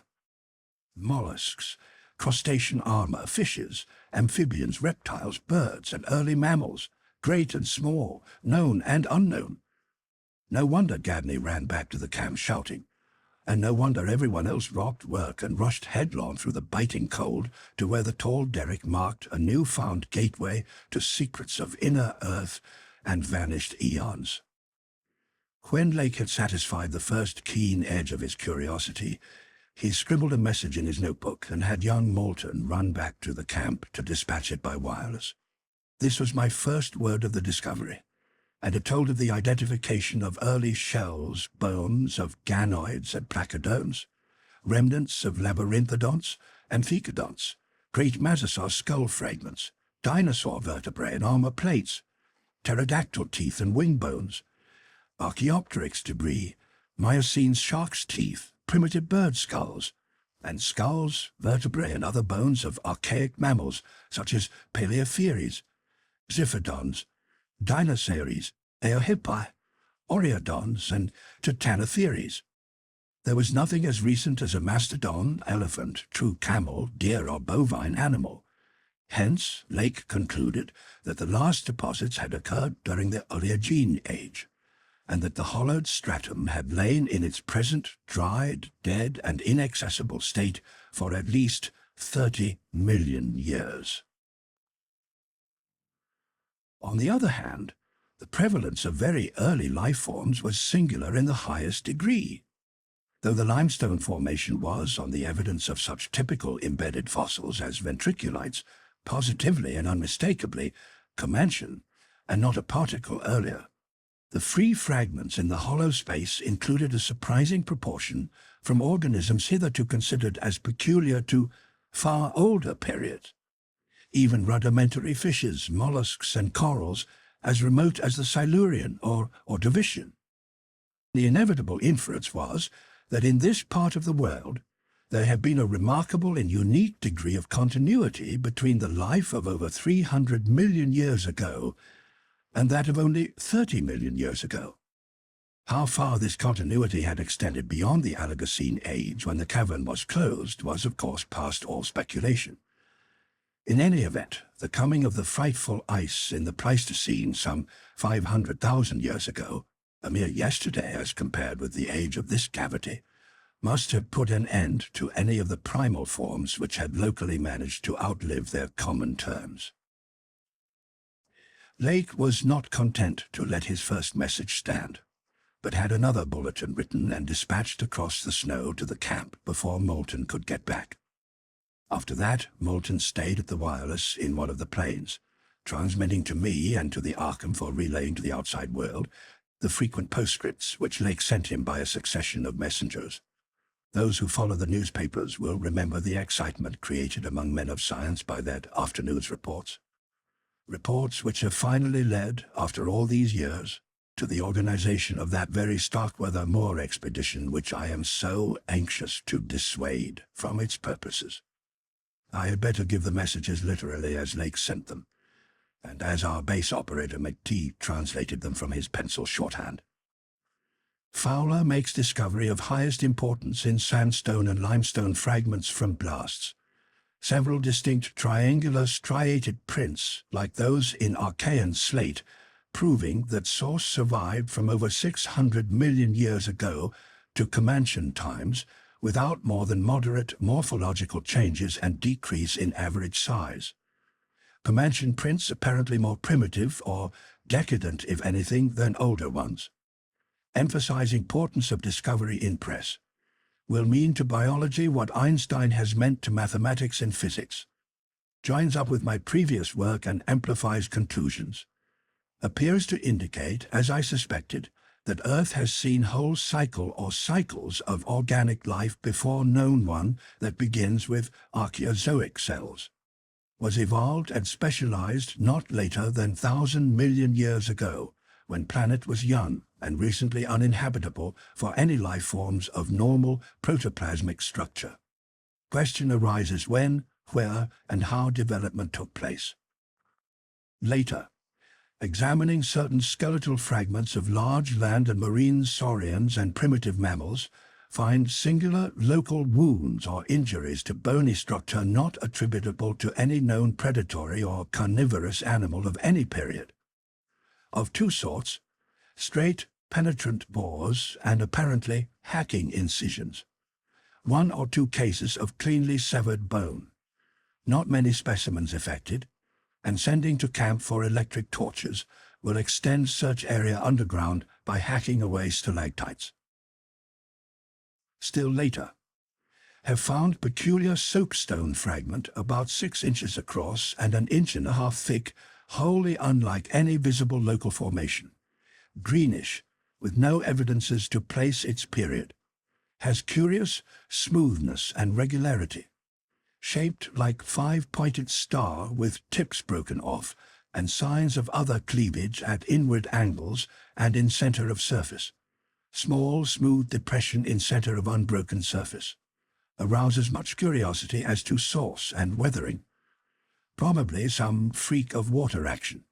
Mollusks, crustacean armor, fishes, amphibians, reptiles, birds, and early mammals, great and small, known and unknown, No wonder Gabney ran back to the camp shouting, and no wonder everyone else dropped work and rushed headlong through the biting cold to where the tall derrick marked a new-found gateway to secrets of inner earth and vanished eons. When Lake had satisfied the first keen edge of his curiosity, he scribbled a message in his notebook and had young Moulton run back to the camp to dispatch it by wireless. This was my first word of the discovery, and it told of the identification of early shells, bones of ganoids and placoderms, remnants of labyrinthodonts and thecodonts, great masosaur skull fragments, dinosaur vertebrae and armor plates, pterodactyl teeth and wing bones, Archaeopteryx debris, Miocene shark's teeth, primitive bird skulls, and skulls, vertebrae, and other bones of archaic mammals such as Paleotheres, Ziphodons, Dinosaures, Eohippi, Oreodons, and Titanotheres. There was nothing as recent as a mastodon, elephant, true camel, deer, or bovine animal. Hence, Lake concluded that the last deposits had occurred during the Oleogene age, and that the hollowed stratum had lain in its present dried, dead, and inaccessible state for at least 30 million years. On the other hand, the prevalence of very early life forms was singular in the highest degree. Though the limestone formation was, on the evidence of such typical embedded fossils as ventriculites, positively and unmistakably Comanchian, and not a particle earlier, the free fragments in the hollow space included a surprising proportion from organisms hitherto considered as peculiar to far older periods. Even rudimentary fishes, mollusks, and corals as remote as the Silurian or Ordovician. The inevitable inference was that in this part of the world there had been a remarkable and unique degree of continuity between the life of over 300 million years ago and that of only 30 million years ago. How far this continuity had extended beyond the Oligocene age when the cavern was closed was, of course, past all speculation. In any event, the coming of the frightful ice in the Pleistocene some 500,000 years ago, a mere yesterday as compared with the age of this cavity, must have put an end to any of the primal forms which had locally managed to outlive their common terms. Lake was not content to let his first message stand, but had another bulletin written and dispatched across the snow to the camp before Moulton could get back. After that, Moulton stayed at the wireless in one of the planes, transmitting to me and to the Arkham for relaying to the outside world the frequent postscripts which Lake sent him by a succession of messengers. Those who follow the newspapers will remember the excitement created among men of science by that afternoon's reports. Reports which have finally led, after all these years, to the organization of that very Starkweather Moor expedition which I am so anxious to dissuade from its purposes. I had better give the messages literally as Lake sent them, and as our base operator McTee translated them from his pencil shorthand. Fowler makes discovery of highest importance in sandstone and limestone fragments from blasts. Several distinct triangular striated prints, like those in Archean slate, proving that source survived from over 600 million years ago to Comanchian times without more than moderate morphological changes and decrease in average size. Comanchian prints apparently more primitive or decadent, if anything, than older ones. Emphasize importance of discovery in press will mean to biology what Einstein has meant to mathematics and physics. Joins up with my previous work and amplifies conclusions. Appears to indicate, as I suspected, that Earth has seen whole cycle or cycles of organic life before known one that begins with Archaeozoic cells, was evolved and specialized not later than 1,000 million years ago, when planet was young and recently uninhabitable for any life forms of normal protoplasmic structure. Question arises when, where, and how development took place. Later, examining certain skeletal fragments of large land and marine saurians and primitive mammals, find singular local wounds or injuries to bony structure not attributable to any known predatory or carnivorous animal of any period. Of two sorts, straight, penetrant bores, and apparently hacking incisions. 1 or 2 cases of cleanly severed bone. Not many specimens affected, and sending to camp for electric torches will extend search area underground by hacking away stalactites. Still later, have found peculiar soapstone fragment about 6 inches across and 1.5 inches thick, wholly unlike any visible local formation. Greenish, with no evidences to place its period. Has curious smoothness and regularity. Shaped like 5-pointed star with tips broken off and signs of other cleavage at inward angles and in center of surface. Small, smooth depression in center of unbroken surface. Arouses much curiosity as to source and weathering. Probably some freak of water action.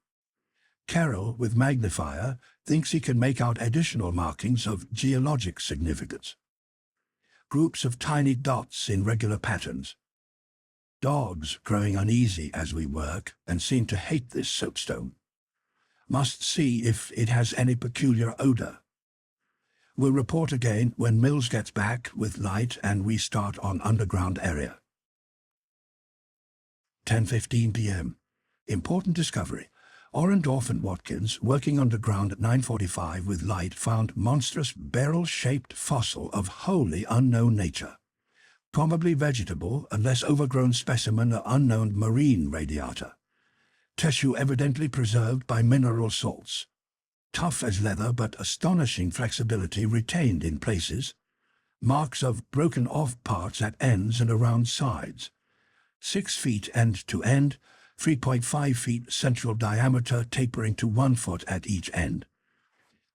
Carroll, with magnifier, thinks he can make out additional markings of geologic significance. Groups of tiny dots in regular patterns. Dogs growing uneasy as we work and seem to hate this soapstone. Must see if it has any peculiar odor. We'll report again when Mills gets back with light and we start on underground area. 10:15 p.m. Important discovery. Orendorff and Watkins, working underground at 9:45 with light, found monstrous barrel-shaped fossil of wholly unknown nature. Probably vegetable unless overgrown specimen or unknown marine radiata. Tissue evidently preserved by mineral salts. Tough as leather but astonishing flexibility retained in places. Marks of broken off parts at ends and around sides. 6 feet end to end, 3.5 feet central diameter tapering to 1 foot at each end.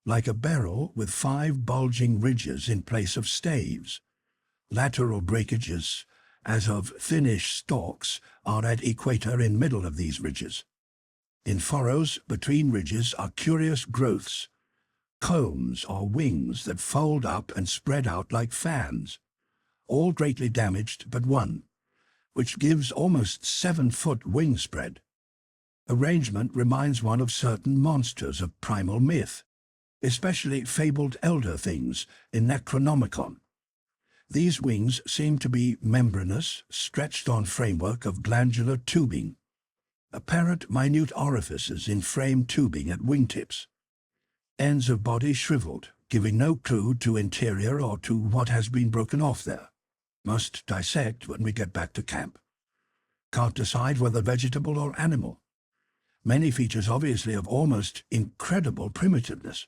Like a barrel with 5 bulging ridges in place of staves. Lateral breakages, as of thinnish stalks, are at equator in middle of these ridges. In furrows between ridges are curious growths, combs or wings that fold up and spread out like fans, all greatly damaged but one, which gives almost 7-foot wing spread. Arrangement reminds one of certain monsters of primal myth, especially fabled elder things in Necronomicon. These wings seem to be membranous, stretched on framework of glandular tubing. Apparent minute orifices in frame tubing at wingtips. Ends of body shriveled, giving no clue to interior or to what has been broken off there. Must dissect when we get back to camp. Can't decide whether vegetable or animal. Many features obviously of almost incredible primitiveness.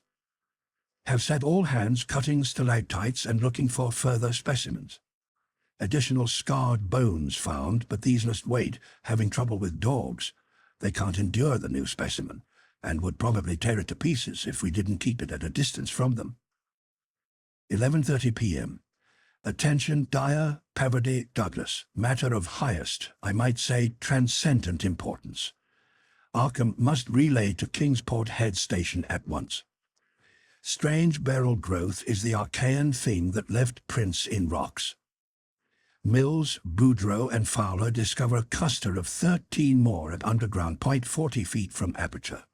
Have set all hands cutting stalactites and looking for further specimens. Additional scarred bones found, but these must wait, having trouble with dogs. They can't endure the new specimen, and would probably tear it to pieces if we didn't keep it at a distance from them. 11:30 p.m. Attention Dyer, Peverdy, Douglas. Matter of highest, I might say transcendent importance. Arkham must relay to Kingsport Head Station at once. Strange barrel growth is the archaean thing that left prints in rocks. Mills, Boudreau, and Fowler discover a cluster of 13 more at underground point 40 feet from aperture.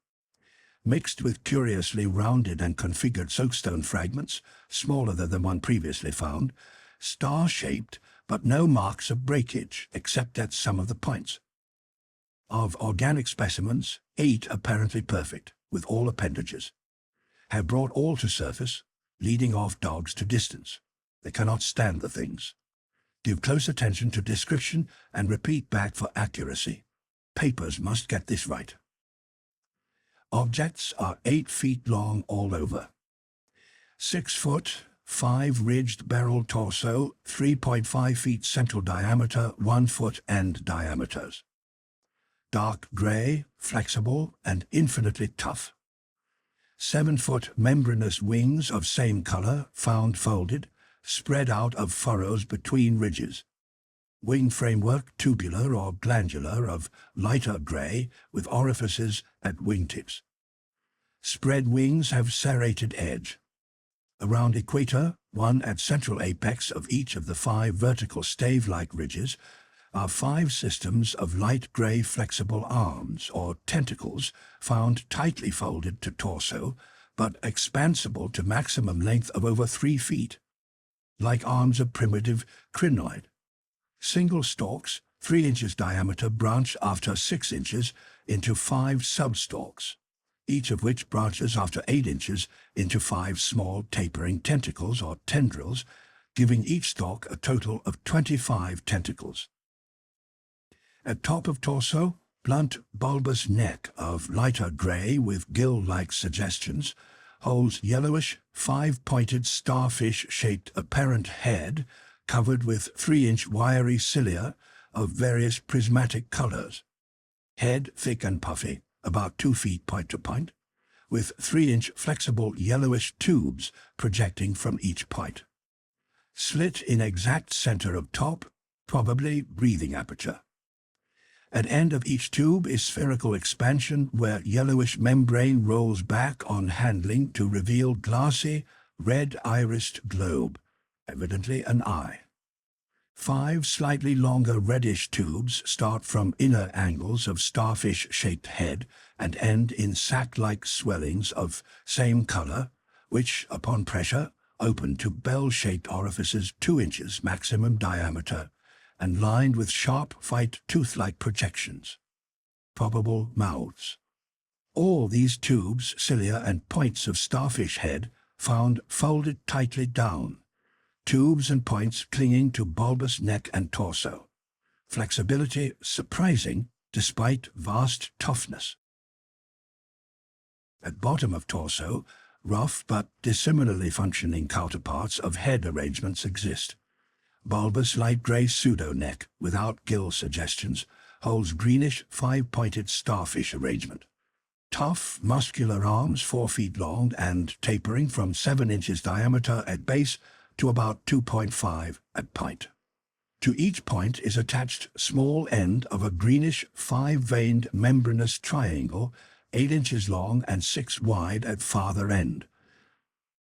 Mixed with curiously rounded and configured soapstone fragments, smaller than the one previously found, star-shaped, but no marks of breakage except at some of the points. Of organic specimens, 8 apparently perfect, with all appendages. Have brought all to surface, leading off dogs to distance. They cannot stand the things. Give close attention to description and repeat back for accuracy. Papers must get this right. Objects are 8 feet long all over. 6 foot, 5 ridged barrel torso, 3.5 feet central diameter, 1 foot end diameters. Dark gray, flexible, and infinitely tough. 7-foot membranous wings of same color, found folded, spread out of furrows between ridges. Wing framework tubular or glandular of lighter gray with orifices at wingtips. Spread wings have serrated edge. Around equator, one at central apex of each of the 5 vertical stave-like ridges, are 5 systems of light gray flexible arms or tentacles found tightly folded to torso, but expansible to maximum length of over 3 feet, like arms of primitive crinoid. Single stalks, 3 inches diameter, branch after 6 inches into 5 substalks, each of which branches after 8 inches into 5 small tapering tentacles or tendrils, giving each stalk a total of 25 tentacles. At top of torso, blunt bulbous neck of lighter grey with gill-like suggestions, holds yellowish, 5-pointed starfish-shaped apparent head covered with 3-inch wiry cilia of various prismatic colours. Head thick and puffy, about 2 feet point to point, with 3-inch flexible yellowish tubes projecting from each point. Slit in exact centre of top, probably breathing aperture. At end of each tube is spherical expansion where yellowish membrane rolls back on handling to reveal glassy, red-irised globe, evidently an eye. 5 slightly longer reddish tubes start from inner angles of starfish-shaped head and end in sac-like swellings of same colour, which, upon pressure, open to bell-shaped orifices 2 inches maximum diameter and lined with sharp, white, tooth-like projections. Probable mouths. All these tubes, cilia and points of starfish head found folded tightly down, tubes and points clinging to bulbous neck and torso. Flexibility surprising despite vast toughness. At bottom of torso, rough but dissimilarly functioning counterparts of head arrangements exist. Bulbous light grey pseudo-neck without gill suggestions holds greenish 5-pointed starfish arrangement. Tough, muscular arms 4 feet long and tapering from 7 inches diameter at base to about 2.5 at point. To each point is attached small end of a greenish 5-veined membranous triangle 8 inches long and 6 wide at farther end.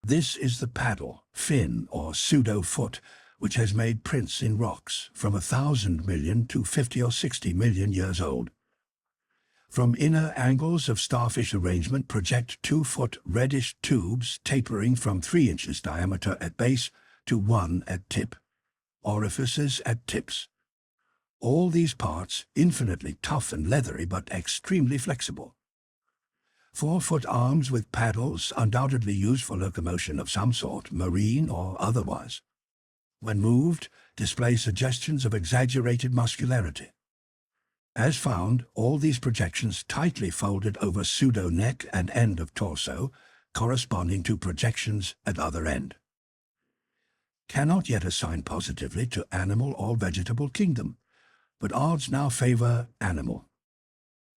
This is the paddle, fin or pseudo-foot, which has made prints in rocks from 1,000 million to 50 or 60 million years old. From inner angles of starfish arrangement project 2-foot reddish tubes tapering from 3 inches diameter at base to 1 at tip, orifices at tips. All these parts infinitely tough and leathery but extremely flexible. 4-foot arms with paddles undoubtedly used for locomotion of some sort, marine or otherwise. When moved, display suggestions of exaggerated muscularity. As found, all these projections tightly folded over pseudo-neck and end of torso, corresponding to projections at other end. Cannot yet assign positively to animal or vegetable kingdom, but odds now favor animal.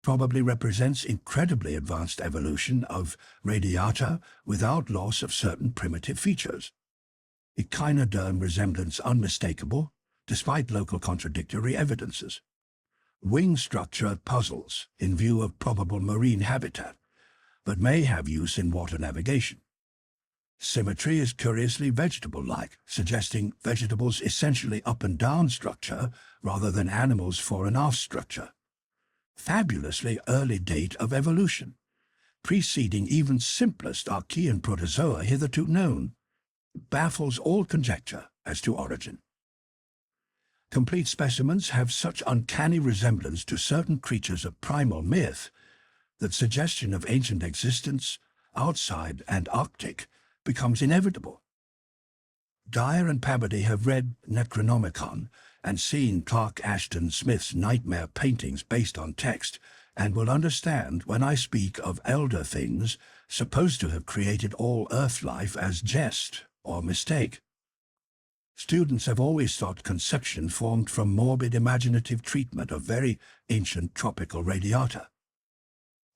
Probably represents incredibly advanced evolution of radiata without loss of certain primitive features. Echinoderm resemblance unmistakable, despite local contradictory evidences. Wing structure puzzles in view of probable marine habitat, but may have use in water navigation. Symmetry is curiously vegetable-like, suggesting vegetables essentially up and down structure rather than animals fore and aft structure. Fabulously early date of evolution, preceding even simplest Archean protozoa hitherto known. Baffles all conjecture as to origin. Complete specimens have such uncanny resemblance to certain creatures of primal myth that suggestion of ancient existence, outside and Arctic, becomes inevitable. Dyer and Pabody have read Necronomicon and seen Clark Ashton Smith's nightmare paintings based on text, and will understand when I speak of elder things supposed to have created all earth life as jest or mistake. Students have always thought conception formed from morbid imaginative treatment of very ancient tropical radiata.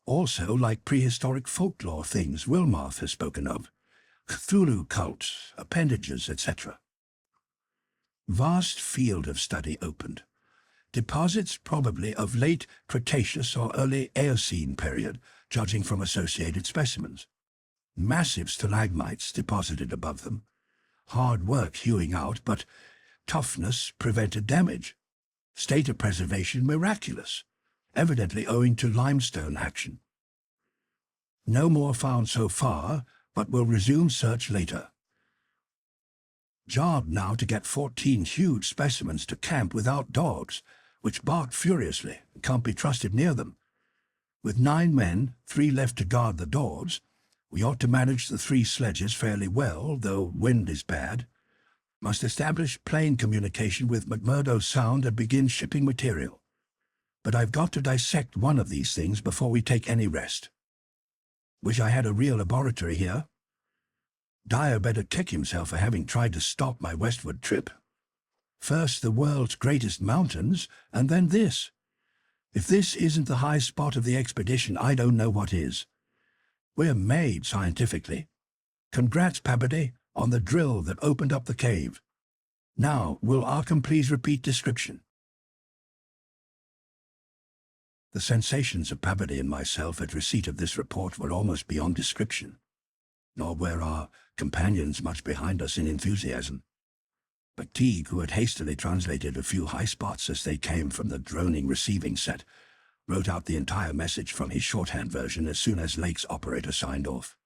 Also, like prehistoric folklore things Wilmarth has spoken of, Cthulhu cults, appendages, etc. Vast field of study opened. Deposits probably of late Cretaceous or early Eocene period, judging from associated specimens. Massive stalagmites deposited above them. Hard work hewing out, but toughness prevented damage. State of preservation miraculous, evidently owing to limestone action. No more found so far, but will resume search later. Job now to get 14 huge specimens to camp without dogs, which bark furiously and can't be trusted near them. With 9 men, 3 left to guard the doors, we ought to manage the 3 sledges fairly well, though wind is bad. Must establish plane communication with McMurdo Sound and begin shipping material. But I've got to dissect one of these things before we take any rest. Wish I had a real laboratory here. Dyer better kick himself for having tried to stop my westward trip. First the world's greatest mountains, and then this. If this isn't the high spot of the expedition, I don't know what is. We're made scientifically. Congrats, Pabody, on the drill that opened up the cave. Now, will Arkham please repeat description? The sensations of Pabody and myself at receipt of this report were almost beyond description. Nor were our companions much behind us in enthusiasm. But Teague, who had hastily translated a few high spots as they came from the droning receiving set, wrote out the entire message from his shorthand version as soon as Lake's operator signed off.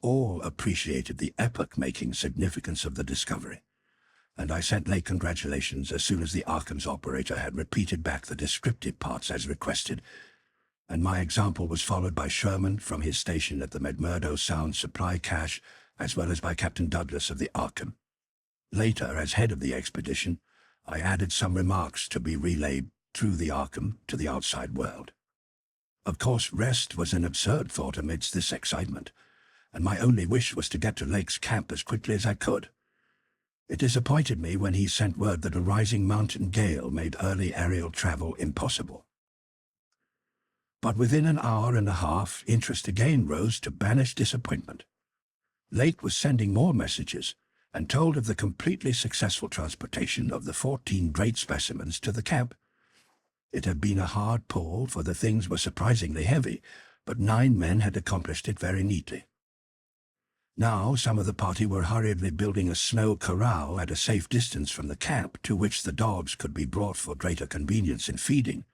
All appreciated the epoch-making significance of the discovery, and I sent Lake congratulations as soon as the Arkham's operator had repeated back the descriptive parts as requested, and my example was followed by Sherman from his station at the McMurdo Sound supply cache, as well as by Captain Douglas of the Arkham. Later, as head of the expedition, I added some remarks to be relayed through the Arkham to the outside world. Of course, rest was an absurd thought amidst this excitement, and my only wish was to get to Lake's camp as quickly as I could. It disappointed me when he sent word that a rising mountain gale made early aerial travel impossible. But within an hour and a half, interest again rose to banish disappointment. Lake was sending more messages, and told of the completely successful transportation of the 14 great specimens to the camp. It had been a hard pull, for the things were surprisingly heavy, but 9 men had accomplished it very neatly. Now some of the party were hurriedly building a snow corral at a safe distance from the camp, to which the dogs could be brought for greater convenience in feeding.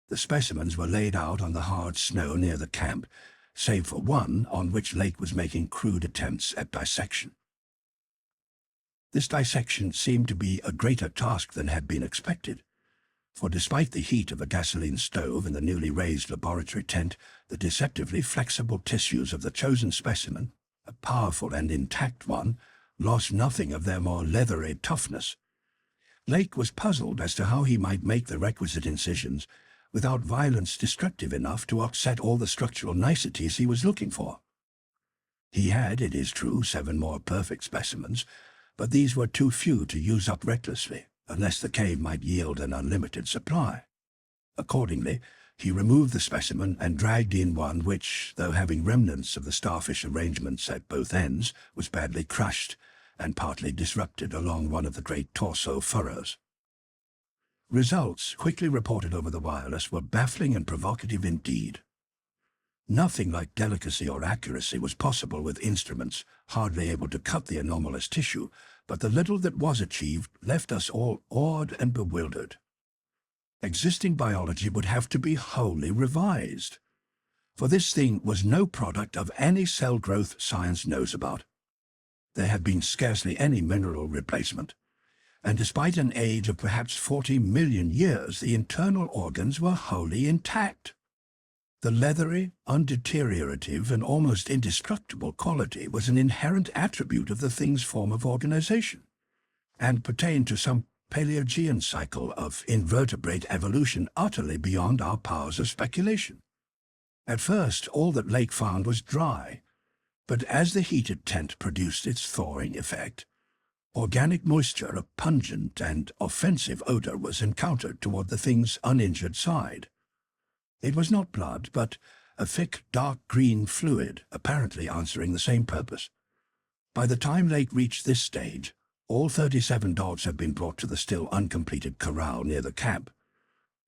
The specimens were laid out on the hard snow near the camp, save for one on which Lake was making crude attempts at dissection. This dissection seemed to be a greater task than had been expected, for despite the heat of a gasoline stove in the newly raised laboratory tent, the deceptively flexible tissues of the chosen specimen, a powerful and intact one, lost nothing of their more leathery toughness. Lake was puzzled as to how he might make the requisite incisions without violence destructive enough to upset all the structural niceties he was looking for. He had, it is true, 7 more perfect specimens, but these were too few to use up recklessly, unless the cave might yield an unlimited supply. Accordingly, he removed the specimen and dragged in one which, though having remnants of the starfish arrangements at both ends, was badly crushed and partly disrupted along one of the great torso furrows. Results, quickly reported over the wireless, were baffling and provocative indeed. Nothing like delicacy or accuracy was possible with instruments hardly able to cut the anomalous tissue, but the little that was achieved left us all awed and bewildered. Existing biology would have to be wholly revised, for this thing was no product of any cell growth science knows about. There had been scarcely any mineral replacement, and despite an age of perhaps 40 million years, the internal organs were wholly intact. The leathery, undeteriorative, and almost indestructible quality was an inherent attribute of the thing's form of organization, and pertained to some Paleogean cycle of invertebrate evolution utterly beyond our powers of speculation. At first, all that Lake found was dry, but as the heated tent produced its thawing effect, organic moisture of pungent and offensive odor was encountered toward the thing's uninjured side. It was not blood, but a thick, dark green fluid, apparently answering the same purpose. By the time Lake reached this stage, all 37 dogs had been brought to the still uncompleted corral near the camp,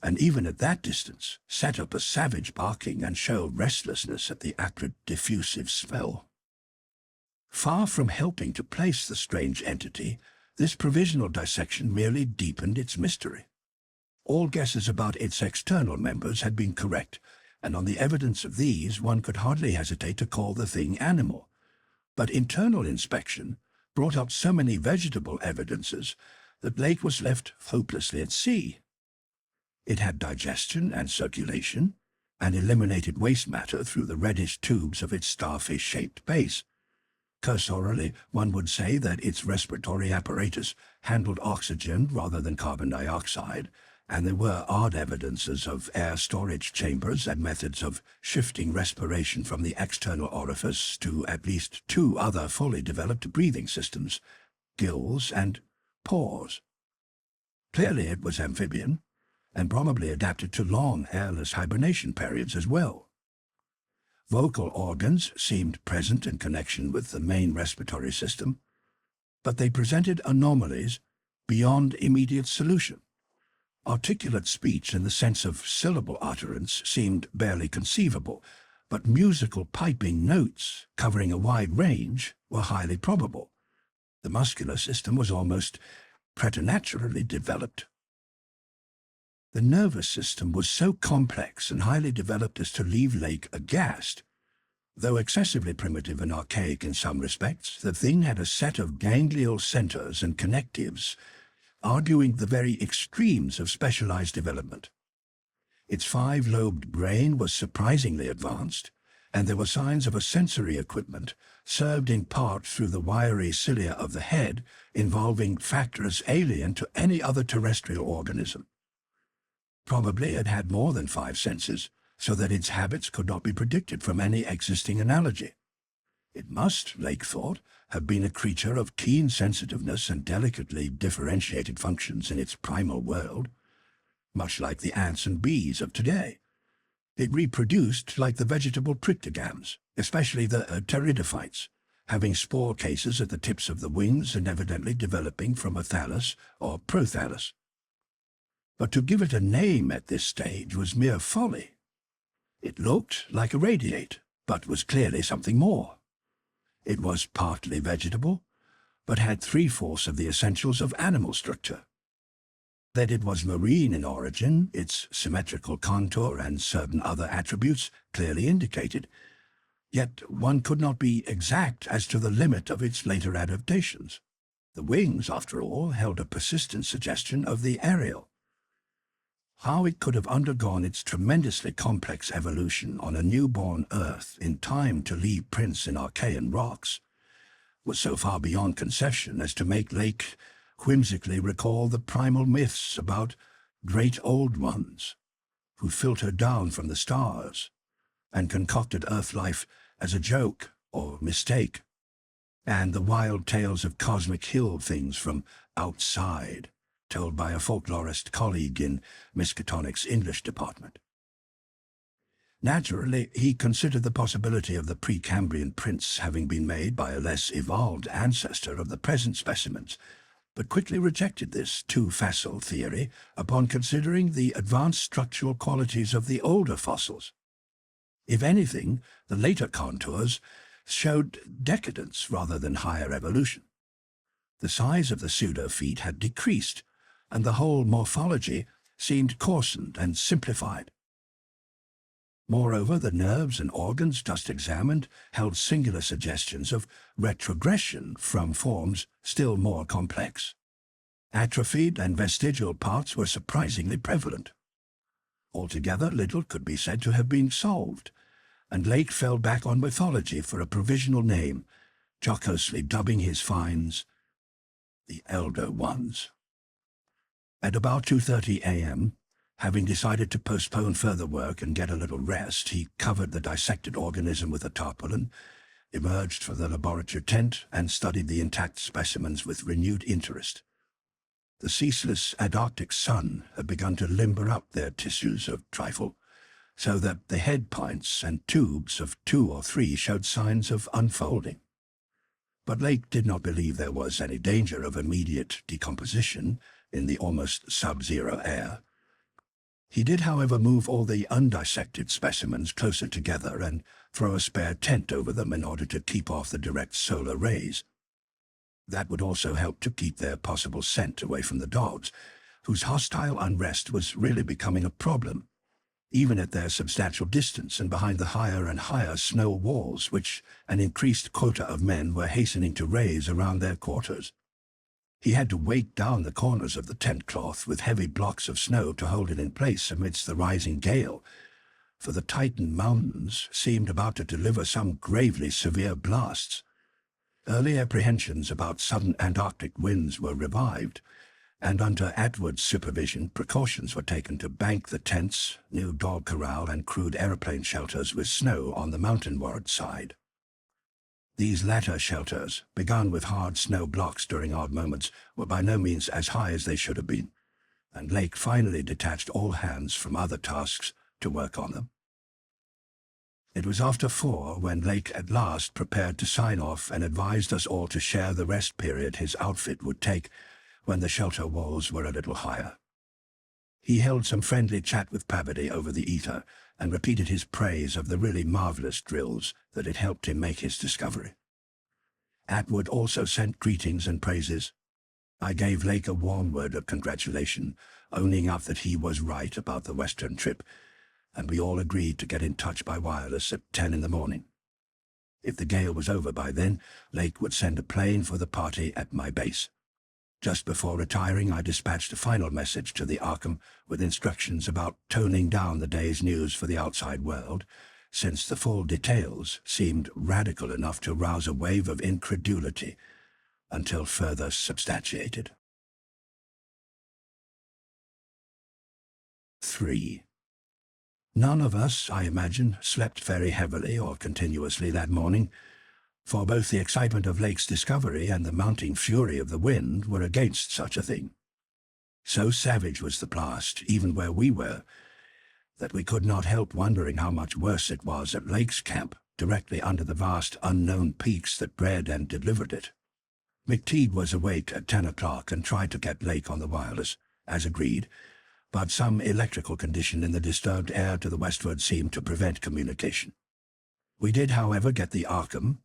and even at that distance set up a savage barking and showed restlessness at the acrid, diffusive smell. Far from helping to place the strange entity, this provisional dissection merely deepened its mystery. All guesses about its external members had been correct, and on the evidence of these one could hardly hesitate to call the thing animal. But internal inspection brought up so many vegetable evidences that Lake was left hopelessly at sea. It had digestion and circulation, and eliminated waste matter through the reddish tubes of its starfish-shaped base. Cursorily, one would say that its respiratory apparatus handled oxygen rather than carbon dioxide, and there were odd evidences of air storage chambers and methods of shifting respiration from the external orifice to at least two other fully developed breathing systems, gills and pores. Clearly it was amphibian, and probably adapted to long airless hibernation periods as well. Vocal organs seemed present in connection with the main respiratory system, but they presented anomalies beyond immediate solution. Articulate speech in the sense of syllable utterance seemed barely conceivable, but musical piping notes covering a wide range were highly probable. The muscular system was almost preternaturally developed. The nervous system was so complex and highly developed as to leave Lake aghast. Though excessively primitive and archaic in some respects, the thing had a set of ganglial centers and connectives, arguing the very extremes of specialized development. Its five-lobed brain was surprisingly advanced, and there were signs of a sensory equipment, served in part through the wiry cilia of the head, involving factors alien to any other terrestrial organism. Probably it had more than five senses, so that its habits could not be predicted from any existing analogy. It must, Lake thought, have been a creature of keen sensitiveness and delicately differentiated functions in its primal world, much like the ants and bees of today. It reproduced like the vegetable ptychogams, especially the pteridophytes, having spore cases at the tips of the wings and evidently developing from a thallus or prothallus. But to give it a name at this stage was mere folly. It looked like a radiate, but was clearly something more. It was partly vegetable, but had three-fourths of the essentials of animal structure. That it was marine in origin, its symmetrical contour and certain other attributes clearly indicated, yet one could not be exact as to the limit of its later adaptations. The wings, after all, held a persistent suggestion of the aerial. How it could have undergone its tremendously complex evolution on a newborn Earth in time to leave prints in Archean rocks was so far beyond conception as to make Lake whimsically recall the primal myths about great old ones who filtered down from the stars and concocted Earth life as a joke or mistake, and the wild tales of cosmic hill things from outside, told by a folklorist colleague in Miskatonic's English department. Naturally, he considered the possibility of the Precambrian prints having been made by a less evolved ancestor of the present specimens, but quickly rejected this too facile theory upon considering the advanced structural qualities of the older fossils. If anything, the later contours showed decadence rather than higher evolution. The size of the pseudo-feet had decreased, and the whole morphology seemed coarsened and simplified. Moreover, the nerves and organs thus examined held singular suggestions of retrogression from forms still more complex. Atrophied and vestigial parts were surprisingly prevalent. Altogether, little could be said to have been solved, and Lake fell back on mythology for a provisional name, jocosely dubbing his finds the Elder Ones. At about 2:30 a.m., having decided to postpone further work and get a little rest, he covered the dissected organism with a tarpaulin, emerged from the laboratory tent, and studied the intact specimens with renewed interest. The ceaseless Antarctic sun had begun to limber up their tissues a trifle, so that the head points and tubes of 2 or 3 showed signs of unfolding. But Lake did not believe there was any danger of immediate decomposition in the almost sub-zero air. He did, however, move all the undissected specimens closer together and throw a spare tent over them in order to keep off the direct solar rays. That would also help to keep their possible scent away from the dogs, whose hostile unrest was really becoming a problem. even at their substantial distance and behind the higher and higher snow walls which an increased quota of men were hastening to raise around their quarters. He had to weight down the corners of the tent cloth with heavy blocks of snow to hold it in place amidst the rising gale, for the Titan mountains seemed about to deliver some gravely severe blasts. Early apprehensions about sudden Antarctic winds were revived, and under Atwood's supervision precautions were taken to bank the tents, new dog corral and crude aeroplane shelters with snow on the mountainward side. These latter shelters, begun with hard snow blocks during odd moments, were by no means as high as they should have been, and Lake finally detached all hands from other tasks to work on them. It was after 4 when Lake at last prepared to sign off and advised us all to share the rest period his outfit would take when the shelter walls were a little higher. He held some friendly chat with Pavity over the ether and repeated his praise of the really marvelous drills that had helped him make his discovery. Atwood also sent greetings and praises. I gave Lake a warm word of congratulation, owning up that he was right about the western trip, and we all agreed to get in touch by wireless at 10 in the morning. If the gale was over by then, Lake would send a plane for the party at my base. Just before retiring, I dispatched a final message to the Arkham with instructions about toning down the day's news for the outside world, since the full details seemed radical enough to rouse a wave of incredulity until further substantiated. 3. None of us, I imagine, slept very heavily or continuously that morning, for both the excitement of Lake's discovery and the mounting fury of the wind were against such a thing. So savage was the blast, even where we were, that we could not help wondering how much worse it was at Lake's camp, directly under the vast unknown peaks that bred and delivered it. McTeague was awake at 10 o'clock and tried to get Lake on the wireless, as agreed, but some electrical condition in the disturbed air to the westward seemed to prevent communication. We did, however, get the Arkham,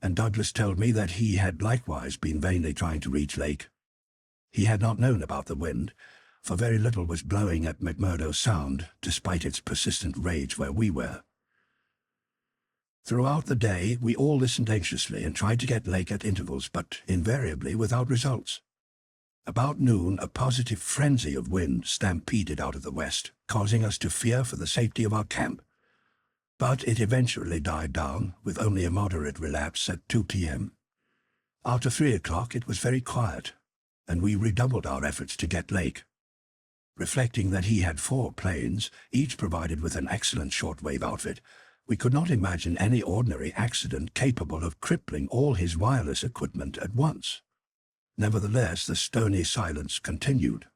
and Douglas told me that he had likewise been vainly trying to reach Lake. He had not known about the wind, for very little was blowing at McMurdo Sound, despite its persistent rage where we were. Throughout the day, we all listened anxiously and tried to get Lake at intervals, but invariably without results. About noon, a positive frenzy of wind stampeded out of the west, causing us to fear for the safety of our camp. But it eventually died down, with only a moderate relapse at 2 p.m. After 3 o'clock it was very quiet, and we redoubled our efforts to get Lake. Reflecting that he had 4 planes, each provided with an excellent shortwave outfit, we could not imagine any ordinary accident capable of crippling all his wireless equipment at once. Nevertheless, the stony silence continued,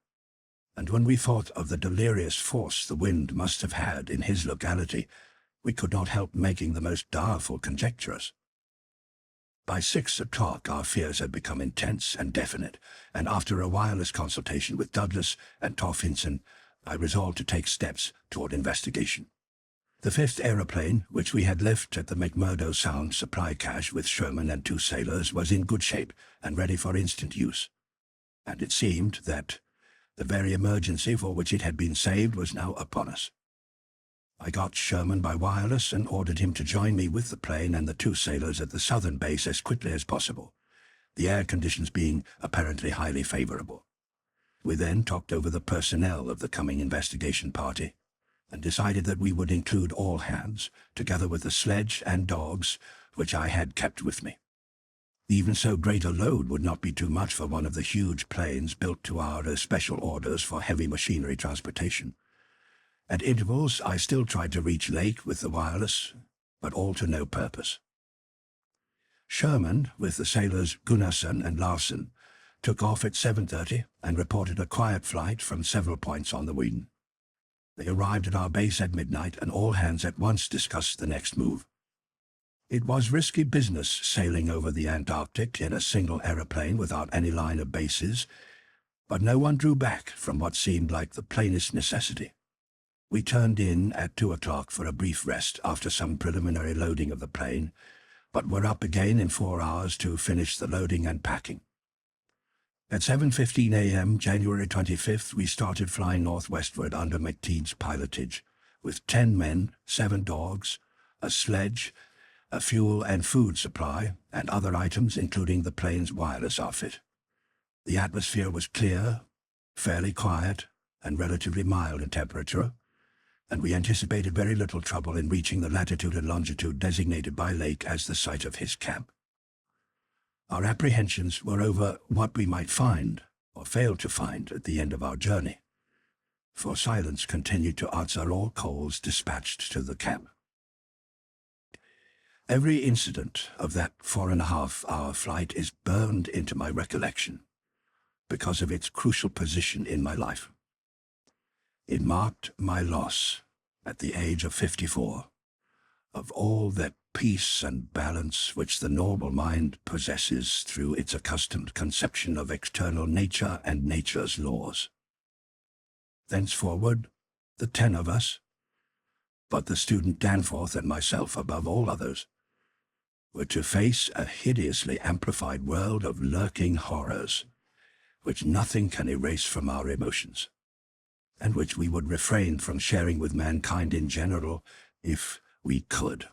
and when we thought of the delirious force the wind must have had in his locality, we could not help making the most direful conjectures. By 6 o'clock our fears had become intense and definite, and after a wireless consultation with Douglas and Torfinson, I resolved to take steps toward investigation. The 5th aeroplane, which we had left at the McMurdo Sound supply cache with Sherman and 2 sailors, was in good shape and ready for instant use, and it seemed that the very emergency for which it had been saved was now upon us. I got Sherman by wireless and ordered him to join me with the plane and the 2 sailors at the southern base as quickly as possible, the air conditions being apparently highly favorable. We then talked over the personnel of the coming investigation party, and decided that we would include all hands, together with the sledge and dogs, which I had kept with me. Even so great a load would not be too much for one of the huge planes built to our special orders for heavy machinery transportation. At intervals, I still tried to reach Lake with the wireless, but all to no purpose. Sherman, with the sailors Gunnarsson and Larsen, took off at 7:30 and reported a quiet flight from several points on the wing. They arrived at our base at midnight, and all hands at once discussed the next move. It was risky business sailing over the Antarctic in a single aeroplane without any line of bases, but no one drew back from what seemed like the plainest necessity. We turned in at 2 o'clock for a brief rest after some preliminary loading of the plane, but were up again in 4 hours to finish the loading and packing. At 7:15 a.m., January 25th, we started flying northwestward under McTeague's pilotage, with 10 men, 7 dogs, a sledge, a fuel and food supply, and other items including the plane's wireless outfit. The atmosphere was clear, fairly quiet, and relatively mild in temperature, and we anticipated very little trouble in reaching the latitude and longitude designated by Lake as the site of his camp. Our apprehensions were over what we might find, or fail to find, at the end of our journey, for silence continued to answer all calls dispatched to the camp. Every incident of that 4.5-hour flight is burned into my recollection because of its crucial position in my life. It marked my loss, at the age of 54, of all that peace and balance which the normal mind possesses through its accustomed conception of external nature and nature's laws. Thenceforward, the 10 of us, but the student Danforth and myself above all others, were to face a hideously amplified world of lurking horrors, which nothing can erase from our emotions, and which we would refrain from sharing with mankind in general if we could.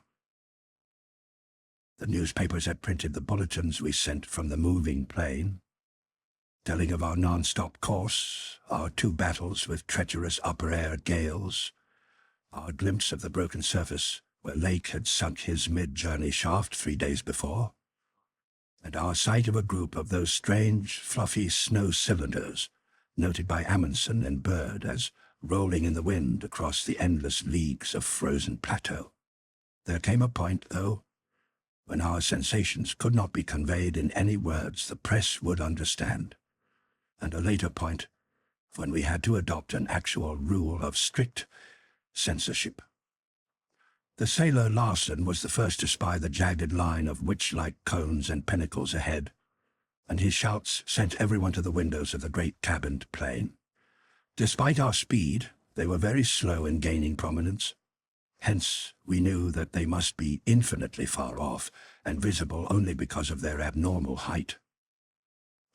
The newspapers had printed the bulletins we sent from the moving plane, telling of our non-stop course, our 2 battles with treacherous upper-air gales, our glimpse of the broken surface where Lake had sunk his mid-journey shaft 3 days before, and our sight of a group of those strange, fluffy snow cylinders noted by Amundsen and Bird as rolling in the wind across the endless leagues of frozen plateau. There came a point, though, when our sensations could not be conveyed in any words the press would understand, and a later point when we had to adopt an actual rule of strict censorship. The sailor Larsen was the first to spy the jagged line of witch-like cones and pinnacles ahead, and his shouts sent everyone to the windows of the great cabined plane. Despite our speed, they were very slow in gaining prominence. Hence, we knew that they must be infinitely far off and visible only because of their abnormal height.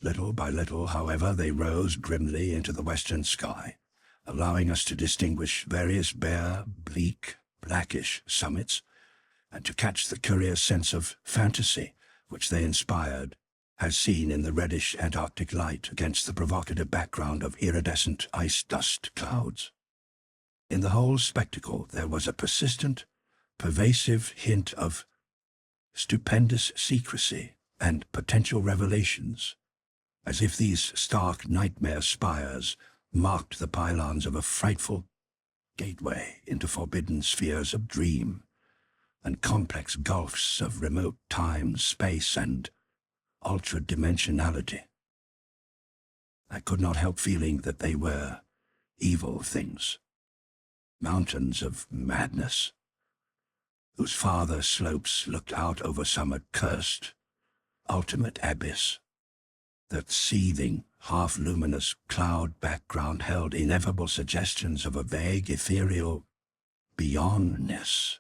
Little by little, however, they rose grimly into the western sky, allowing us to distinguish various bare, bleak, blackish summits, and to catch the curious sense of fantasy which they inspired, as seen in the reddish Antarctic light against the provocative background of iridescent ice dust clouds. In the whole spectacle there was a persistent, pervasive hint of stupendous secrecy and potential revelations, as if these stark nightmare spires marked the pylons of a frightful gateway into forbidden spheres of dream and complex gulfs of remote time, space, and ultra-dimensionality. I could not help feeling that they were evil things, mountains of madness, whose farther slopes looked out over some accursed, ultimate abyss. That seething, half-luminous cloud background held ineffable suggestions of a vague, ethereal beyondness,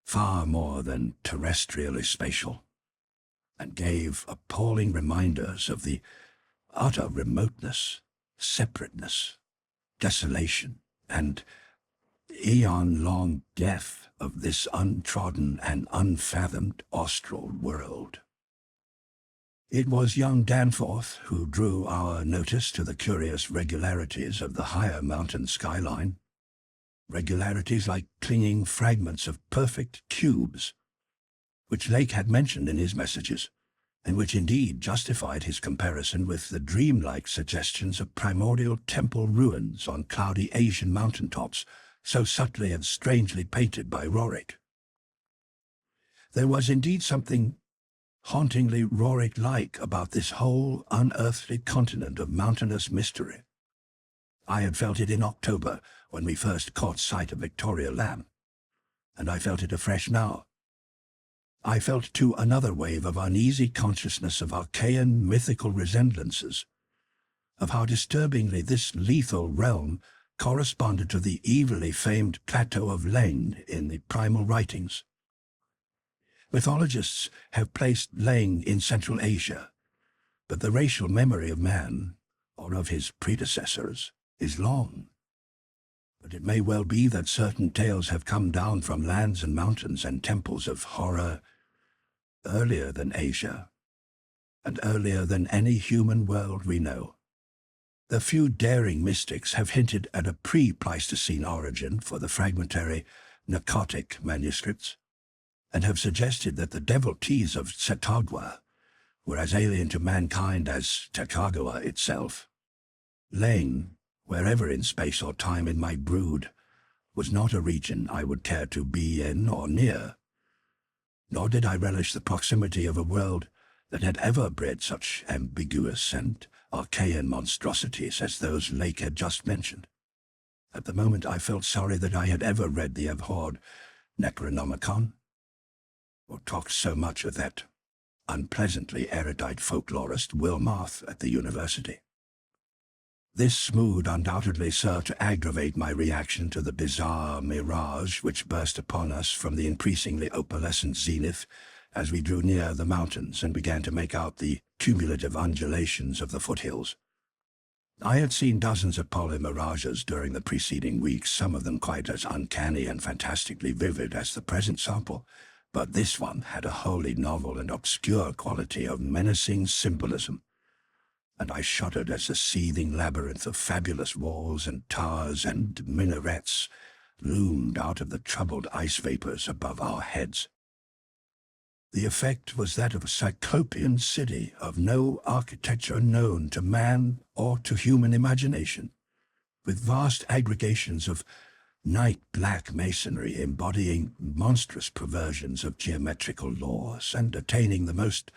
far more than terrestrially spatial, and gave appalling reminders of the utter remoteness, separateness, desolation, and eon-long death of this untrodden and unfathomed austral world. It was young Danforth who drew our notice to the curious regularities of the higher mountain skyline, regularities like clinging fragments of perfect cubes, which Lake had mentioned in his messages, and which indeed justified his comparison with the dreamlike suggestions of primordial temple ruins on cloudy Asian mountaintops, so subtly and strangely painted by Roerich. There was indeed something hauntingly Roerich-like about this whole unearthly continent of mountainous mystery. I had felt it in October when we first caught sight of Victoria Lamb, and I felt it afresh now. I felt too another wave of uneasy consciousness of archaean mythical resemblances, of how disturbingly this lethal realm corresponded to the evilly famed plateau of Leng in the primal writings. Mythologists have placed Leng in Central Asia, but the racial memory of man, or of his predecessors, is long. But it may well be that certain tales have come down from lands and mountains and temples of horror earlier than Asia, and earlier than any human world we know. The few daring mystics have hinted at a pre-Pleistocene origin for the fragmentary Narcotic manuscripts, and have suggested that the devotees of Chautauqua were as alien to mankind as Chautauqua itself. Lane, wherever in space or time it might brood, was not a region I would care to be in or near, nor did I relish the proximity of a world that had ever bred such ambiguous and archaean monstrosities as those Lake had just mentioned. At the moment I felt sorry that I had ever read the abhorred Necronomicon, or talked so much of that unpleasantly erudite folklorist Wilmarth at the university. This mood undoubtedly served to aggravate my reaction to the bizarre mirage which burst upon us from the increasingly opalescent zenith as we drew near the mountains and began to make out the cumulative undulations of the foothills. I had seen dozens of polar mirages during the preceding weeks, some of them quite as uncanny and fantastically vivid as the present sample, but this one had a wholly novel and obscure quality of menacing symbolism, and I shuddered as the seething labyrinth of fabulous walls and towers and minarets loomed out of the troubled ice vapors above our heads. The effect was that of a cyclopean city of no architecture known to man or to human imagination, with vast aggregations of night-black masonry embodying monstrous perversions of geometrical laws and attaining the most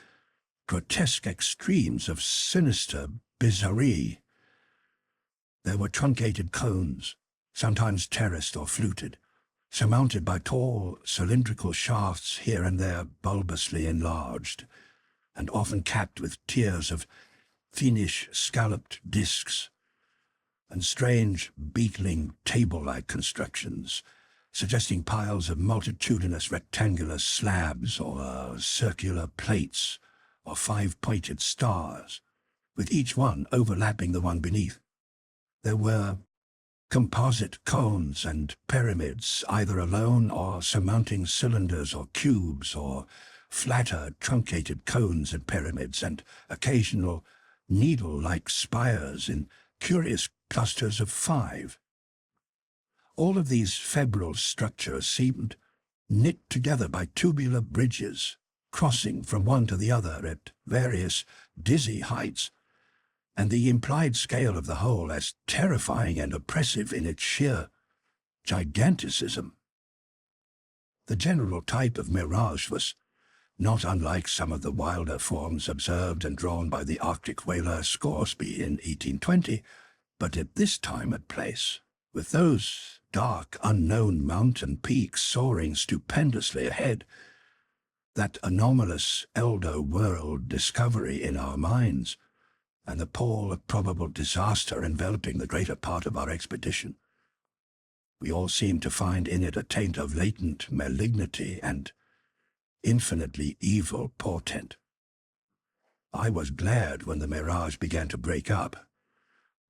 grotesque extremes of sinister bizarrerie. There were truncated cones, sometimes terraced or fluted, surmounted by tall, cylindrical shafts here and there bulbously enlarged, and often capped with tiers of fiendish scalloped discs, and strange, beetling, table-like constructions, suggesting piles of multitudinous rectangular slabs or circular plates or five-pointed stars, with each one overlapping the one beneath. There were composite cones and pyramids, either alone or surmounting cylinders or cubes, or flatter, truncated cones and pyramids, and occasional needle-like spires in curious clusters of 5. All of these febrile structures seemed knit together by tubular bridges, crossing from one to the other at various dizzy heights, and the implied scale of the whole as terrifying and oppressive in its sheer giganticism. The general type of mirage was not unlike some of the wilder forms observed and drawn by the Arctic whaler Scoresby in 1820, but at this time and place, with those dark, unknown mountain peaks soaring stupendously ahead, that anomalous elder world discovery in our minds, and the pall of probable disaster enveloping the greater part of our expedition, we all seemed to find in it a taint of latent malignity and infinitely evil portent. I was glad when the mirage began to break up,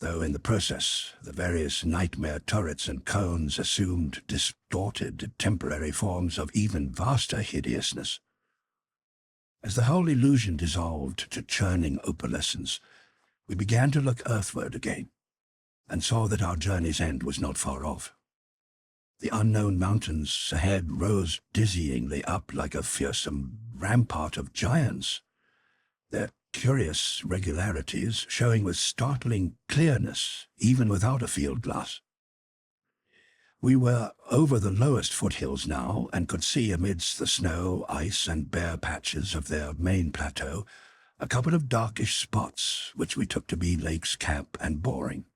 though in the process the various nightmare turrets and cones assumed distorted temporary forms of even vaster hideousness. As the whole illusion dissolved to churning opalescence, we began to look earthward again, and saw that our journey's end was not far off. The unknown mountains ahead rose dizzyingly up like a fearsome rampart of giants, their curious regularities showing with startling clearness even without a field glass. We were over the lowest foothills now, and could see amidst the snow, ice, and bare patches of their main plateau a couple of darkish spots which we took to be Lake's camp and boring.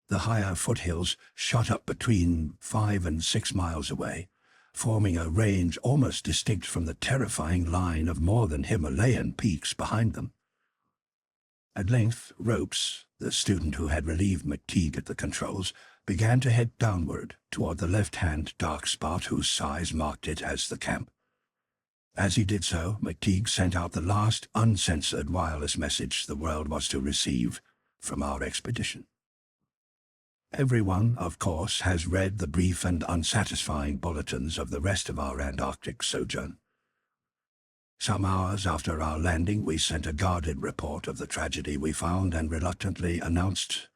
The higher foothills shot up between 5 and 6 miles away, forming a range almost distinct from the terrifying line of more than Himalayan peaks behind them. At length, Ropes, the student who had relieved McTeague at the controls, began to head downward toward the left-hand dark spot whose size marked it as the camp. As he did so, McTeague sent out the last uncensored wireless message the world was to receive from our expedition. Everyone, of course, has read the brief and unsatisfying bulletins of the rest of our Antarctic sojourn. Some hours after our landing, we sent a guarded report of the tragedy we found and reluctantly announced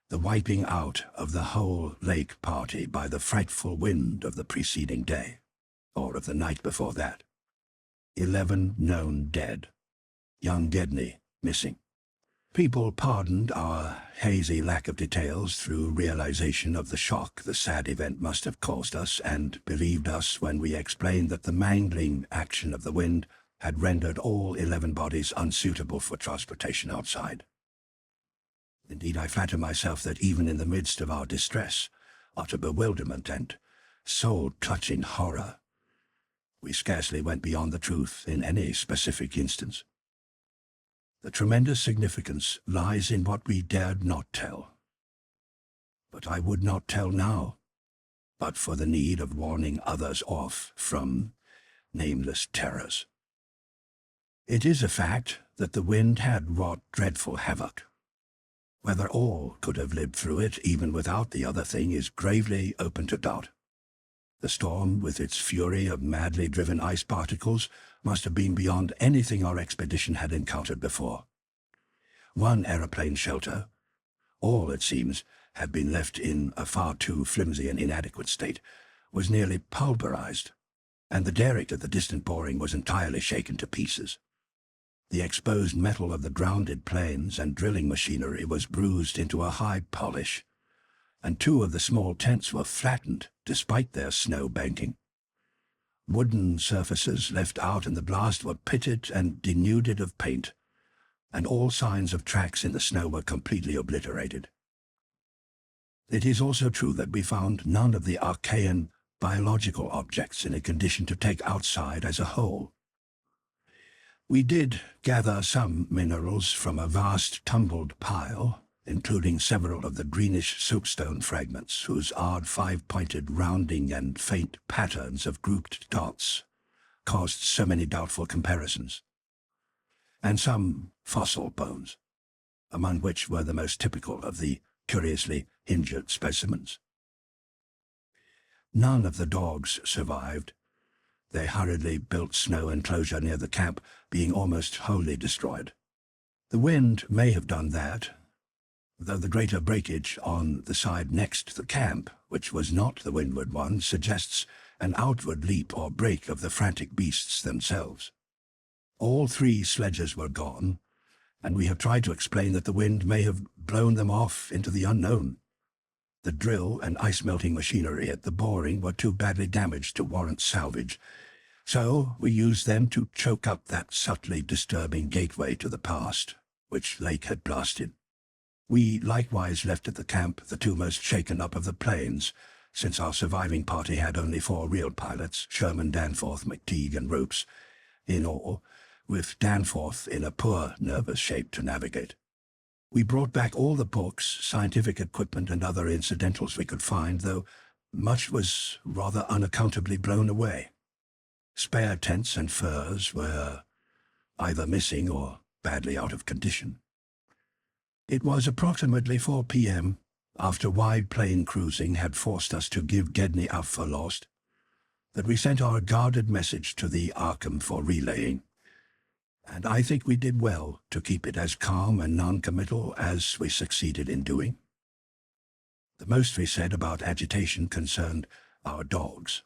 the wiping out of the whole lake party by the frightful wind of the preceding day, or of the night before that. 11 known dead. Young Gedney missing. People pardoned our hazy lack of details through realization of the shock the sad event must have caused us, and believed us when we explained that the mangling action of the wind had rendered all 11 bodies unsuitable for transportation outside. Indeed, I flatter myself that even in the midst of our distress, utter bewilderment, and soul-touching horror, we scarcely went beyond the truth in any specific instance. The tremendous significance lies in what we dared not tell. But I would not tell now, but for the need of warning others off from nameless terrors. It is a fact that the wind had wrought dreadful havoc. Whether all could have lived through it, even without the other thing, is gravely open to doubt. The storm, with its fury of madly driven ice particles, must have been beyond anything our expedition had encountered before. One aeroplane shelter, all, it seems, had been left in a far too flimsy and inadequate state, was nearly pulverized, and the derrick at the distant boring was entirely shaken to pieces. The exposed metal of the grounded planes and drilling machinery was bruised into a high polish, and 2 of the small tents were flattened despite their snow banking. Wooden surfaces left out in the blast were pitted and denuded of paint, and all signs of tracks in the snow were completely obliterated. It is also true that we found none of the archaean biological objects in a condition to take outside as a whole. We did gather some minerals from a vast tumbled pile, including several of the greenish soapstone fragments whose odd 5-pointed rounding and faint patterns of grouped dots caused so many doubtful comparisons, and some fossil bones, among which were the most typical of the curiously injured specimens. None of the dogs survived. They hurriedly built snow enclosure near the camp, being almost wholly destroyed. The wind may have done that, though the greater breakage on the side next to the camp, which was not the windward one, suggests an outward leap or break of the frantic beasts themselves. All 3 sledges were gone, and we have tried to explain that the wind may have blown them off into the unknown. The drill and ice-melting machinery at the boring were too badly damaged to warrant salvage, so we used them to choke up that subtly disturbing gateway to the past, which Lake had blasted. We likewise left at the camp the 2 most shaken up of the planes, since our surviving party had only 4 real pilots, Sherman, Danforth, McTeague, and Ropes, in all, with Danforth in a poor, nervous shape to navigate. We brought back all the books, scientific equipment, and other incidentals we could find, though much was rather unaccountably blown away. Spare tents and furs were either missing or badly out of condition. It was approximately 4 p.m., after wide-plain cruising had forced us to give Gedney up for lost, that we sent our guarded message to the Arkham for relaying, and I think we did well to keep it as calm and non-committal as we succeeded in doing. The most we said about agitation concerned our dogs,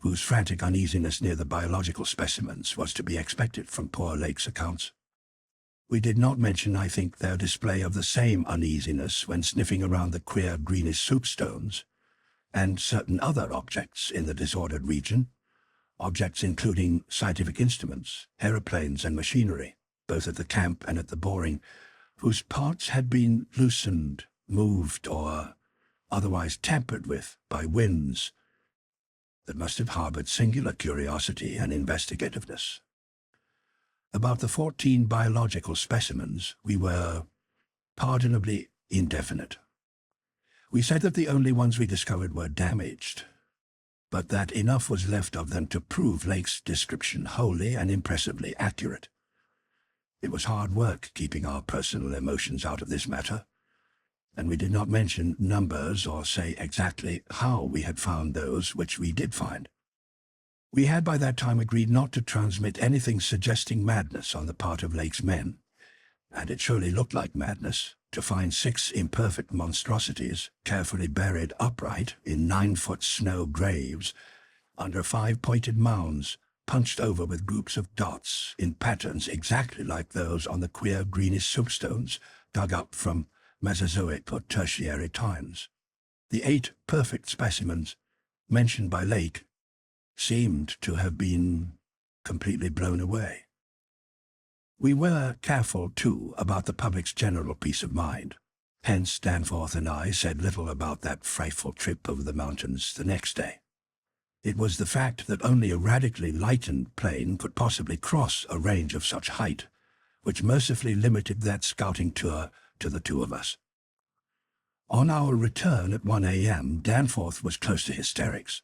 whose frantic uneasiness near the biological specimens was to be expected from poor Lake's accounts. We did not mention, I think, their display of the same uneasiness when sniffing around the queer greenish soapstones, and certain other objects in the disordered region, objects including scientific instruments, aeroplanes, and machinery, both at the camp and at the boring, whose parts had been loosened, moved, or otherwise tampered with by winds that must have harbored singular curiosity and investigativeness. About the 14 biological specimens, we were pardonably indefinite. We said that the only ones we discovered were damaged, but that enough was left of them to prove Lake's description wholly and impressively accurate. It was hard work keeping our personal emotions out of this matter, and we did not mention numbers or say exactly how we had found those which we did find. We had by that time agreed not to transmit anything suggesting madness on the part of Lake's men, and it surely looked like madness to find 6 imperfect monstrosities carefully buried upright in 9-foot snow graves under 5 pointed mounds punched over with groups of dots in patterns exactly like those on the queer greenish soapstones dug up from Mesozoic or Tertiary times. The 8 perfect specimens mentioned by Lake seemed to have been completely blown away. We were careful, too, about the public's general peace of mind. Hence, Danforth and I said little about that frightful trip over the mountains the next day. It was the fact that only a radically lightened plane could possibly cross a range of such height, which mercifully limited that scouting tour to the 2 of us. On our return at 1 a.m., Danforth was close to hysterics,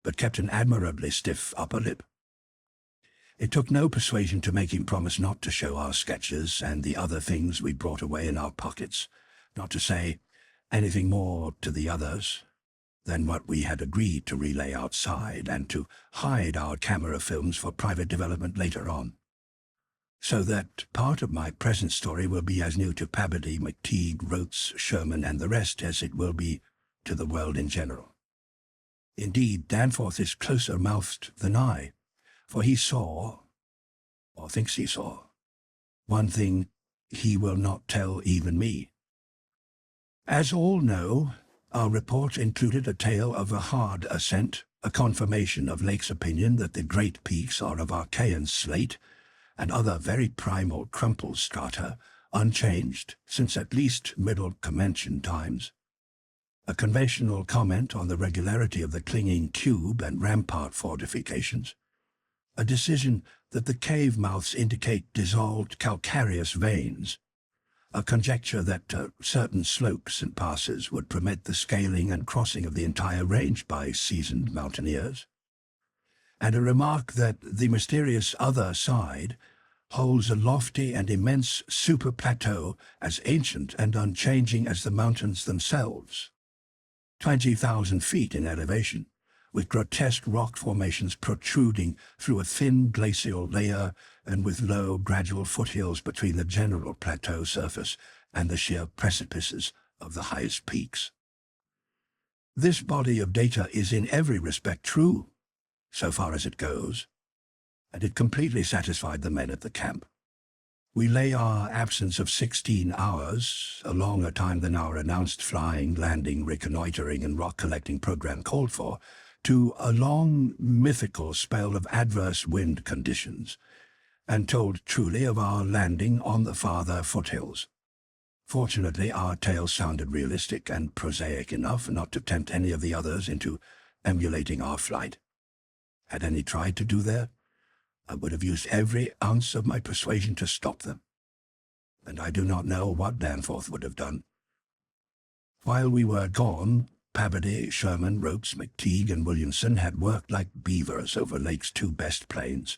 but kept an admirably stiff upper lip. It took no persuasion to make him promise not to show our sketches and the other things we brought away in our pockets, not to say anything more to the others than what we had agreed to relay outside, and to hide our camera films for private development later on. So that part of my present story will be as new to Pabody, McTeague, Rhodes, Sherman, and the rest as it will be to the world in general. Indeed, Danforth is closer-mouthed than I, for he saw, or thinks he saw, one thing he will not tell even me. As all know, our report included a tale of a hard ascent, a confirmation of Lake's opinion that the great peaks are of Archean slate, and other very primal crumpled strata, unchanged since at least Middle Comanchean times. A conventional comment on the regularity of the clinging cube and rampart fortifications. A decision that the cave mouths indicate dissolved calcareous veins. A conjecture that certain slopes and passes would permit the scaling and crossing of the entire range by seasoned mountaineers. And a remark that the mysterious other side holds a lofty and immense super-plateau as ancient and unchanging as the mountains themselves. 20,000 feet in elevation, with grotesque rock formations protruding through a thin glacial layer and with low, gradual foothills between the general plateau surface and the sheer precipices of the highest peaks. This body of data is in every respect true, so far as it goes, and it completely satisfied the men at the camp. We lay our absence of 16 hours, a longer time than our announced flying, landing, reconnoitering, and rock-collecting program called for, to a long, mythical spell of adverse wind conditions, and told truly of our landing on the farther foothills. Fortunately, our tale sounded realistic and prosaic enough not to tempt any of the others into emulating our flight. Had any tried to do that, I would have used every ounce of my persuasion to stop them, and I do not know what Danforth would have done. While we were gone, Pabody, Sherman, Rhodes, McTeague, and Williamson had worked like beavers over Lake's 2 best planes,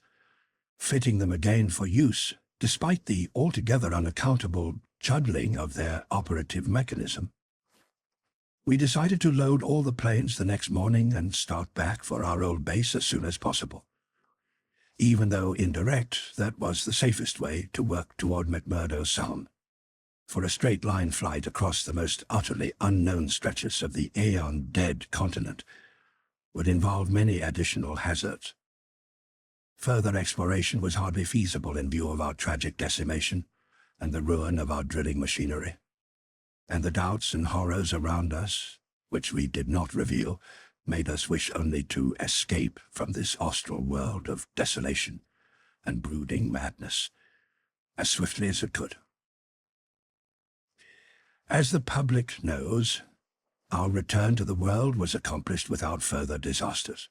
fitting them again for use, despite the altogether unaccountable juggling of their operative mechanism. We decided to load all the planes the next morning and start back for our old base as soon as possible. Even though indirect, that was the safest way to work toward McMurdo Sound. For a straight-line flight across the most utterly unknown stretches of the aeon-dead continent would involve many additional hazards. Further exploration was hardly feasible in view of our tragic decimation and the ruin of our drilling machinery, and the doubts and horrors around us, which we did not reveal, made us wish only to escape from this austral world of desolation and brooding madness as swiftly as it could. As the public knows, our return to the world was accomplished without further disasters.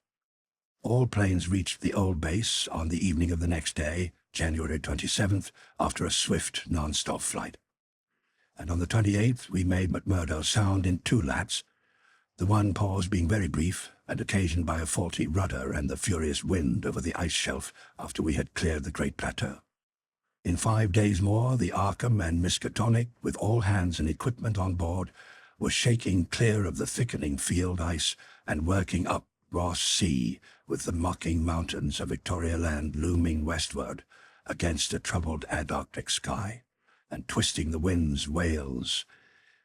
All planes reached the old base on the evening of the next day, January 27th, after a swift, non-stop flight. And on the 28th, we made McMurdo Sound in 2 laps, the one pause being very brief and occasioned by a faulty rudder and the furious wind over the ice shelf after we had cleared the great plateau. In 5 days more, the Arkham and Miskatonic, with all hands and equipment on board, were shaking clear of the thickening field ice and working up Ross Sea with the mocking mountains of Victoria Land looming westward against a troubled Antarctic sky, and twisting the wind's wails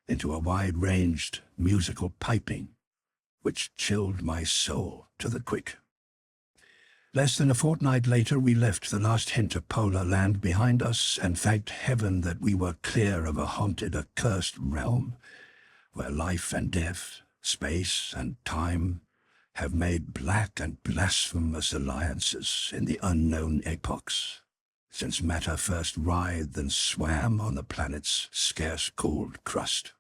into a wide-ranged musical piping which chilled my soul to the quick. Less than a fortnight later, we left the last hint of polar land behind us and thanked heaven that we were clear of a haunted, accursed realm where life and death, space and time have made black and blasphemous alliances in the unknown epochs, since matter first writhed and swam on the planet's scarce-cooled crust.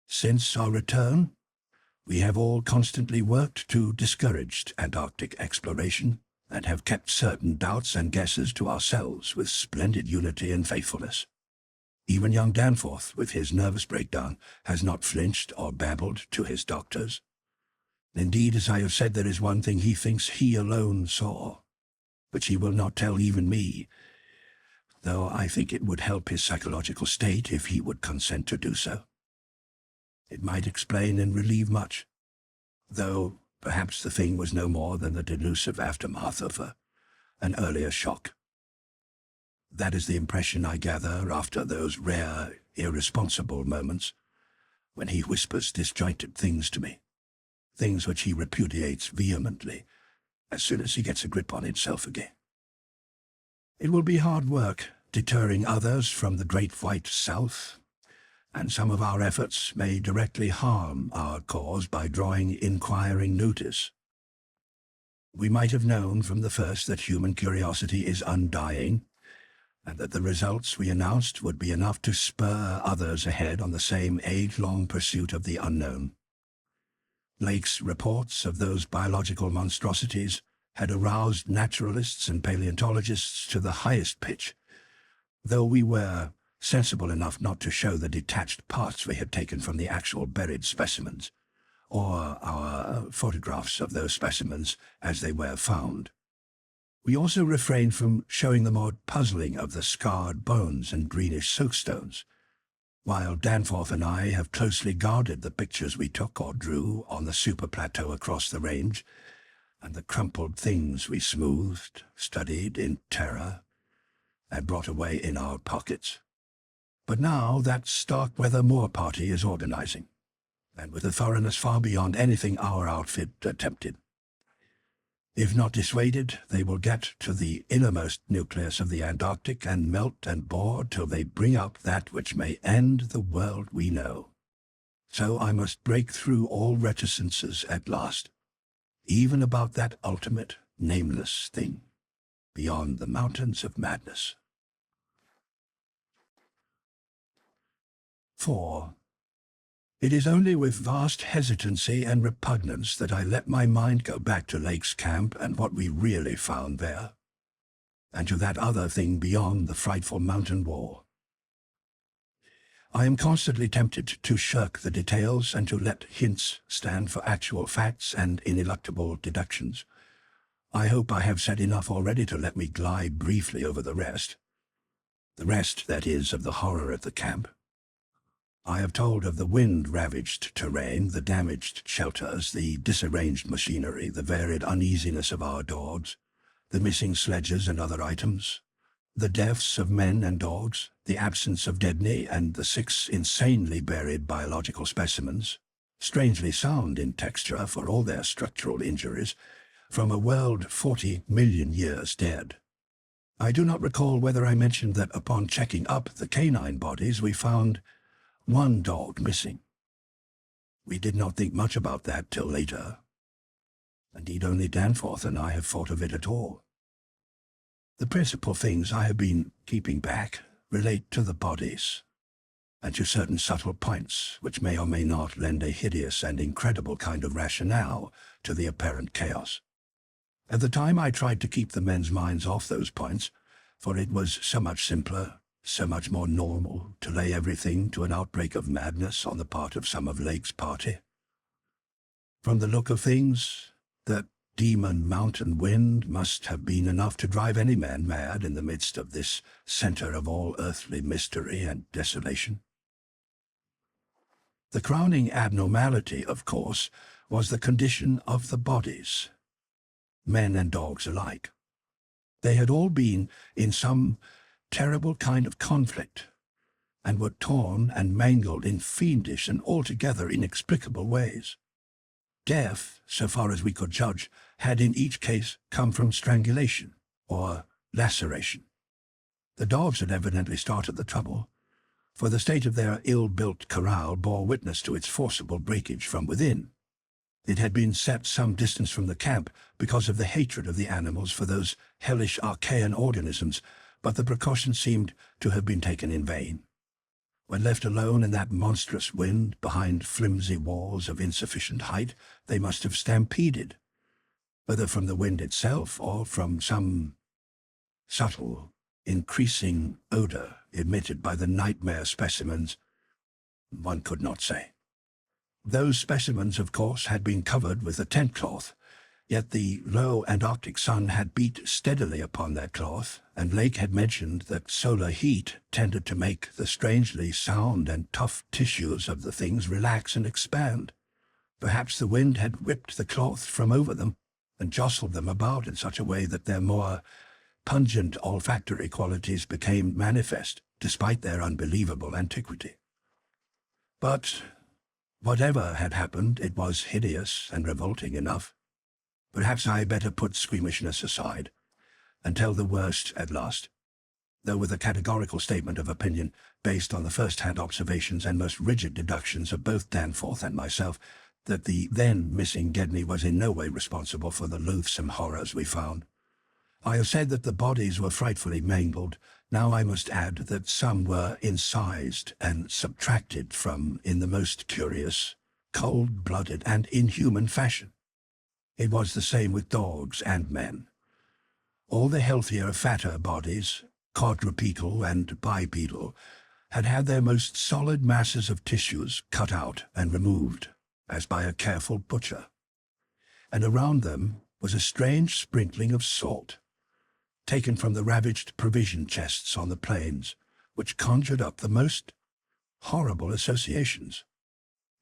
Since our return, we have all constantly worked to discourage Antarctic exploration and have kept certain doubts and guesses to ourselves with splendid unity and faithfulness. Even young Danforth, with his nervous breakdown, has not flinched or babbled to his doctors. Indeed, as I have said, there is one thing he thinks he alone saw, which he will not tell even me, though I think it would help his psychological state if he would consent to do so. It might explain and relieve much, though perhaps the thing was no more than the delusive aftermath of an earlier shock. That is the impression I gather after those rare, irresponsible moments when he whispers disjointed things to me, things which he repudiates vehemently as soon as he gets a grip on himself again. It will be hard work deterring others from the great white South, and some of our efforts may directly harm our cause by drawing inquiring notice. We might have known from the first that human curiosity is undying, and that the results we announced would be enough to spur others ahead on the same age-long pursuit of the unknown. Lake's reports of those biological monstrosities had aroused naturalists and paleontologists to the highest pitch, though we were sensible enough not to show the detached parts we had taken from the actual buried specimens, or our photographs of those specimens as they were found. We also refrained from showing the more puzzling of the scarred bones and greenish soakstones, while Danforth and I have closely guarded the pictures we took or drew on the super plateau across the range, and the crumpled things we smoothed, studied in terror, and brought away in our pockets. But now that Starkweather Moor party is organizing, and with a thoroughness far beyond anything our outfit attempted. If not dissuaded, they will get to the innermost nucleus of the Antarctic and melt and bore till they bring up that which may end the world we know. So I must break through all reticences at last, even about that ultimate, nameless thing, beyond the mountains of madness. 4. It is only with vast hesitancy and repugnance that I let my mind go back to Lake's camp and what we really found there, and to that other thing beyond the frightful mountain wall. I am constantly tempted to shirk the details and to let hints stand for actual facts and ineluctable deductions. I hope I have said enough already to let me glide briefly over the rest. The rest, that is, of the horror at the camp. I have told of the wind-ravaged terrain, the damaged shelters, the disarranged machinery, the varied uneasiness of our dogs, the missing sledges and other items, the deaths of men and dogs, the absence of Debney and the 6 insanely buried biological specimens, strangely sound in texture for all their structural injuries, from a world 40 million years dead. I do not recall whether I mentioned that upon checking up the canine bodies we found 1 dog missing. We did not think much about that till later. Indeed, only Danforth and I have thought of it at all. The principal things I have been keeping back relate to the bodies, and to certain subtle points which may or may not lend a hideous and incredible kind of rationale to the apparent chaos. At the time I tried to keep the men's minds off those points, for it was so much simpler, so much more normal to lay everything to an outbreak of madness on the part of some of Lake's party. From the look of things, that demon mountain wind must have been enough to drive any man mad in the midst of this center of all earthly mystery and desolation. The crowning abnormality, of course, was the condition of the bodies, men and dogs alike. They had all been in some terrible kind of conflict, and were torn and mangled in fiendish and altogether inexplicable ways. Death, so far as we could judge, had in each case come from strangulation or laceration. The dogs had evidently started the trouble, for the state of their ill-built corral bore witness to its forcible breakage from within. It had been set some distance from the camp because of the hatred of the animals for those hellish archaean organisms, but the precaution seemed to have been taken in vain. When left alone in that monstrous wind behind flimsy walls of insufficient height, they must have stampeded, whether from the wind itself or from some subtle, increasing odor emitted by the nightmare specimens. One could not say. Those specimens, of course, had been covered with a tent cloth, yet the low Antarctic sun had beat steadily upon that cloth, and Lake had mentioned that solar heat tended to make the strangely sound and tough tissues of the things relax and expand. Perhaps the wind had whipped the cloth from over them and jostled them about in such a way that their more pungent olfactory qualities became manifest, despite their unbelievable antiquity. But whatever had happened, it was hideous and revolting enough. Perhaps I better put squeamishness aside and tell the worst at last, though with a categorical statement of opinion based on the first-hand observations and most rigid deductions of both Danforth and myself, that the then missing Gedney was in no way responsible for the loathsome horrors we found. I have said that the bodies were frightfully mangled. Now I must add that some were incised and subtracted from in the most curious, cold-blooded and inhuman fashion. It was the same with dogs and men. All the healthier, fatter bodies, quadrupedal and bipedal, had had their most solid masses of tissues cut out and removed, as by a careful butcher. And around them was a strange sprinkling of salt, taken from the ravaged provision chests on the plains, which conjured up the most horrible associations.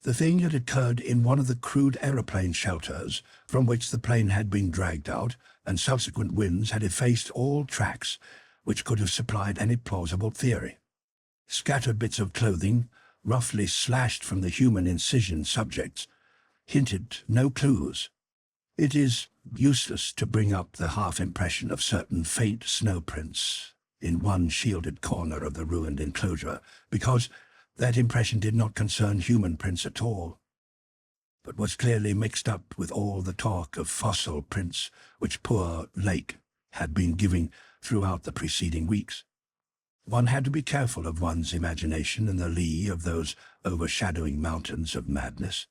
The thing had occurred in one of the crude aeroplane shelters from which the plane had been dragged out, and subsequent winds had effaced all tracks which could have supplied any plausible theory. Scattered bits of clothing, roughly slashed from the human incision subjects, hinted no clues. It is useless to bring up the half-impression of certain faint snow prints in one shielded corner of the ruined enclosure, because that impression did not concern human prints at all, but was clearly mixed up with all the talk of fossil prints which poor Lake had been giving throughout the preceding weeks. One had to be careful of one's imagination in the lee of those overshadowing mountains of madness.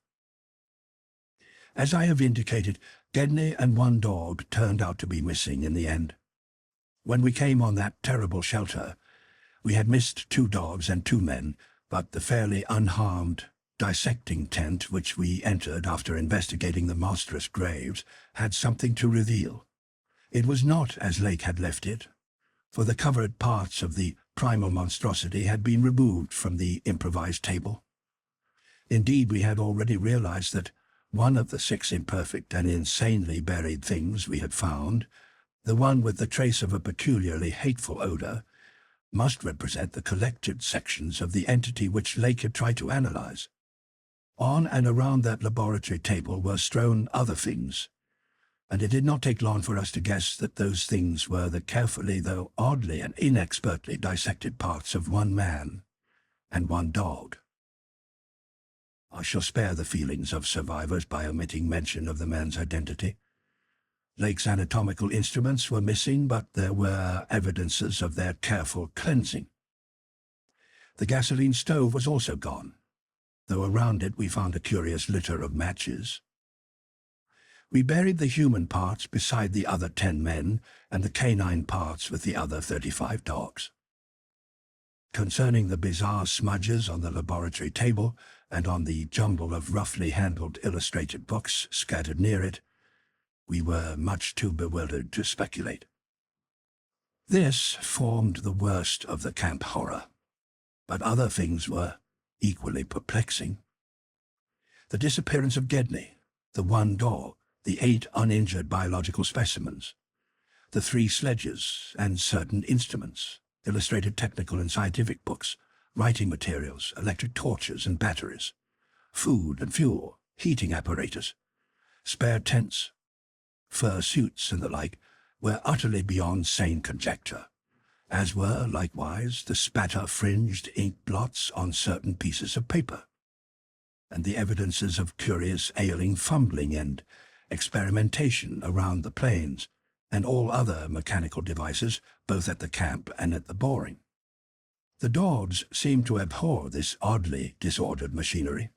As I have indicated, Gedney and one dog turned out to be missing in the end. When we came on that terrible shelter, we had missed 2 dogs and 2 men, but the fairly unharmed dissecting tent which we entered after investigating the monstrous graves had something to reveal. It was not as Lake had left it, for the covered parts of the primal monstrosity had been removed from the improvised table. Indeed, we had already realized that one of the 6 imperfect and insanely buried things we had found, the one with the trace of a peculiarly hateful odor, must represent the collected sections of the entity which Lake had tried to analyze. On and around that laboratory table were strewn other things, and it did not take long for us to guess that those things were the carefully, though oddly and inexpertly dissected parts of one man and one dog. I shall spare the feelings of survivors by omitting mention of the man's identity. Lake's anatomical instruments were missing, but there were evidences of their careful cleansing. The gasoline stove was also gone, though around it we found a curious litter of matches. We buried the human parts beside the other 10 men, and the canine parts with the other 35 dogs. Concerning the bizarre smudges on the laboratory table and on the jumble of roughly handled illustrated books scattered near it, we were much too bewildered to speculate. This formed the worst of the camp horror, but other things were equally perplexing. The disappearance of Gedney, the one dog, the 8 uninjured biological specimens, the 3 sledges and certain instruments, illustrated technical and scientific books, writing materials, electric torches and batteries, food and fuel, heating apparatus, spare tents, fur suits and the like, were utterly beyond sane conjecture, as were, likewise, the spatter-fringed ink blots on certain pieces of paper, and the evidences of curious ailing fumbling and experimentation around the planes, and all other mechanical devices, both at the camp and at the boring. The dogs seemed to abhor this oddly disordered machinery.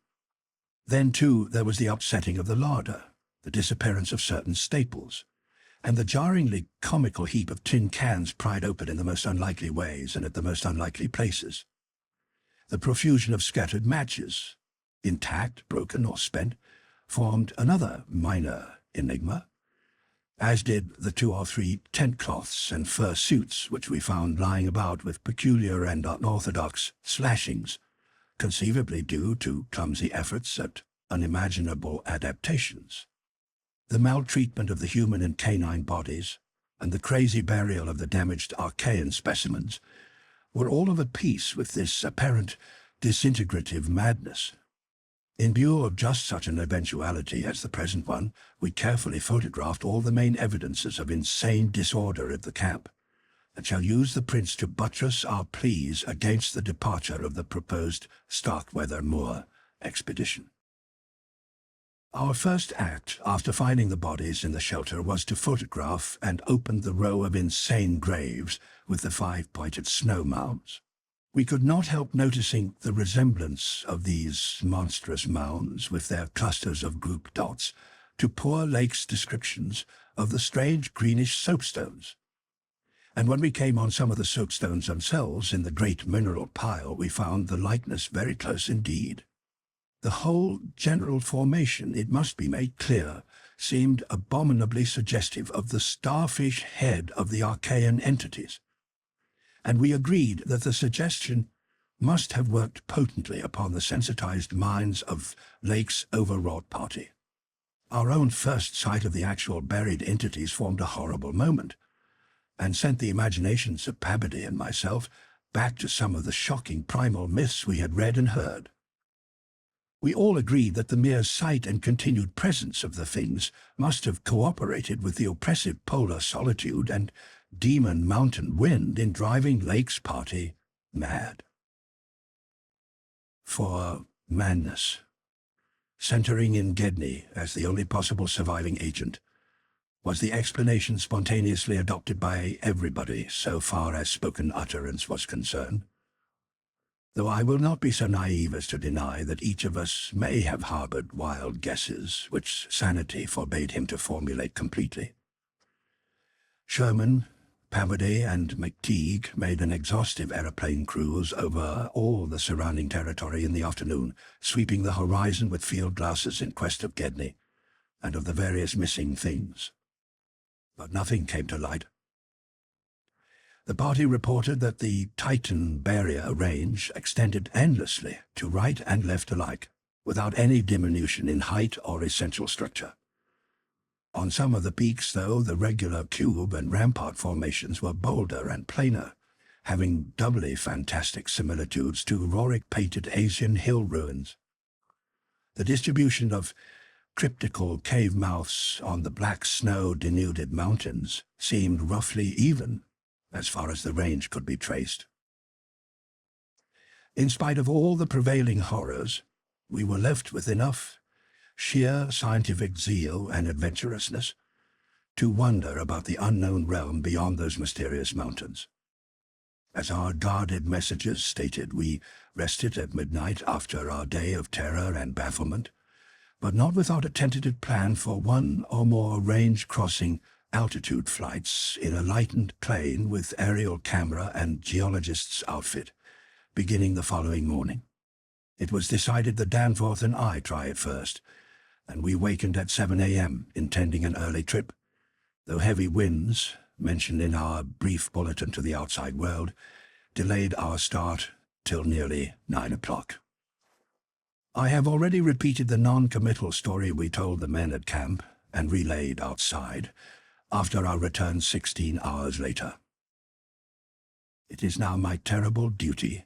Then, too, there was the upsetting of the larder, the disappearance of certain staples, and the jarringly comical heap of tin cans pried open in the most unlikely ways and at the most unlikely places. The profusion of scattered matches, intact, broken, or spent, formed another minor enigma, as did the 2 or 3 tent cloths and fur suits which we found lying about with peculiar and unorthodox slashings, conceivably due to clumsy efforts at unimaginable adaptations. The maltreatment of the human and canine bodies, and the crazy burial of the damaged Archaean specimens, were all of a piece with this apparent disintegrative madness. In view of just such an eventuality as the present one, we carefully photographed all the main evidences of insane disorder at the camp, and shall use the prints to buttress our pleas against the departure of the proposed Starkweather Moor expedition. Our first act, after finding the bodies in the shelter, was to photograph and open the row of insane graves with the 5-pointed snow mounds. We could not help noticing the resemblance of these monstrous mounds, with their clusters of group dots, to poor Lake's descriptions of the strange greenish soapstones. And when we came on some of the soapstones themselves in the great mineral pile, we found the likeness very close indeed. The whole general formation, it must be made clear, seemed abominably suggestive of the starfish head of the Archaean entities, and we agreed that the suggestion must have worked potently upon the sensitized minds of Lake's overwrought party. Our own first sight of the actual buried entities formed a horrible moment, and sent the imaginations of Pabody and myself back to some of the shocking primal myths we had read and heard. We all agreed that the mere sight and continued presence of the things must have cooperated with the oppressive polar solitude and demon mountain wind in driving Lake's party mad. For madness, centering in Gedney as the only possible surviving agent, was the explanation spontaneously adopted by everybody so far as spoken utterance was concerned. Though I will not be so naive as to deny that each of us may have harbored wild guesses which sanity forbade him to formulate completely. Sherman, Pabody, and McTeague made an exhaustive aeroplane cruise over all the surrounding territory in the afternoon, sweeping the horizon with field glasses in quest of Gedney and of the various missing things. But nothing came to light. The party reported that the Titan Barrier Range extended endlessly to right and left alike, without any diminution in height or essential structure. On some of the peaks, though, the regular cube and rampart formations were bolder and plainer, having doubly fantastic similitudes to Roric-painted Asian hill ruins. The distribution of cryptical cave mouths on the black snow-denuded mountains seemed roughly even, as far as the range could be traced. In spite of all the prevailing horrors, we were left with enough sheer scientific zeal and adventurousness to wonder about the unknown realm beyond those mysterious mountains. As our guarded messages stated, we rested at midnight after our day of terror and bafflement, but not without a tentative plan for one or more range-crossing altitude flights in a lightened plane with aerial camera and geologist's outfit, beginning the following morning. It was decided that Danforth and I try it first, and we wakened at 7 a.m., intending an early trip, though heavy winds, mentioned in our brief bulletin to the outside world, delayed our start till nearly 9 o'clock. I have already repeated the non-committal story we told the men at camp and relayed outside after our return 16 hours later. It is now my terrible duty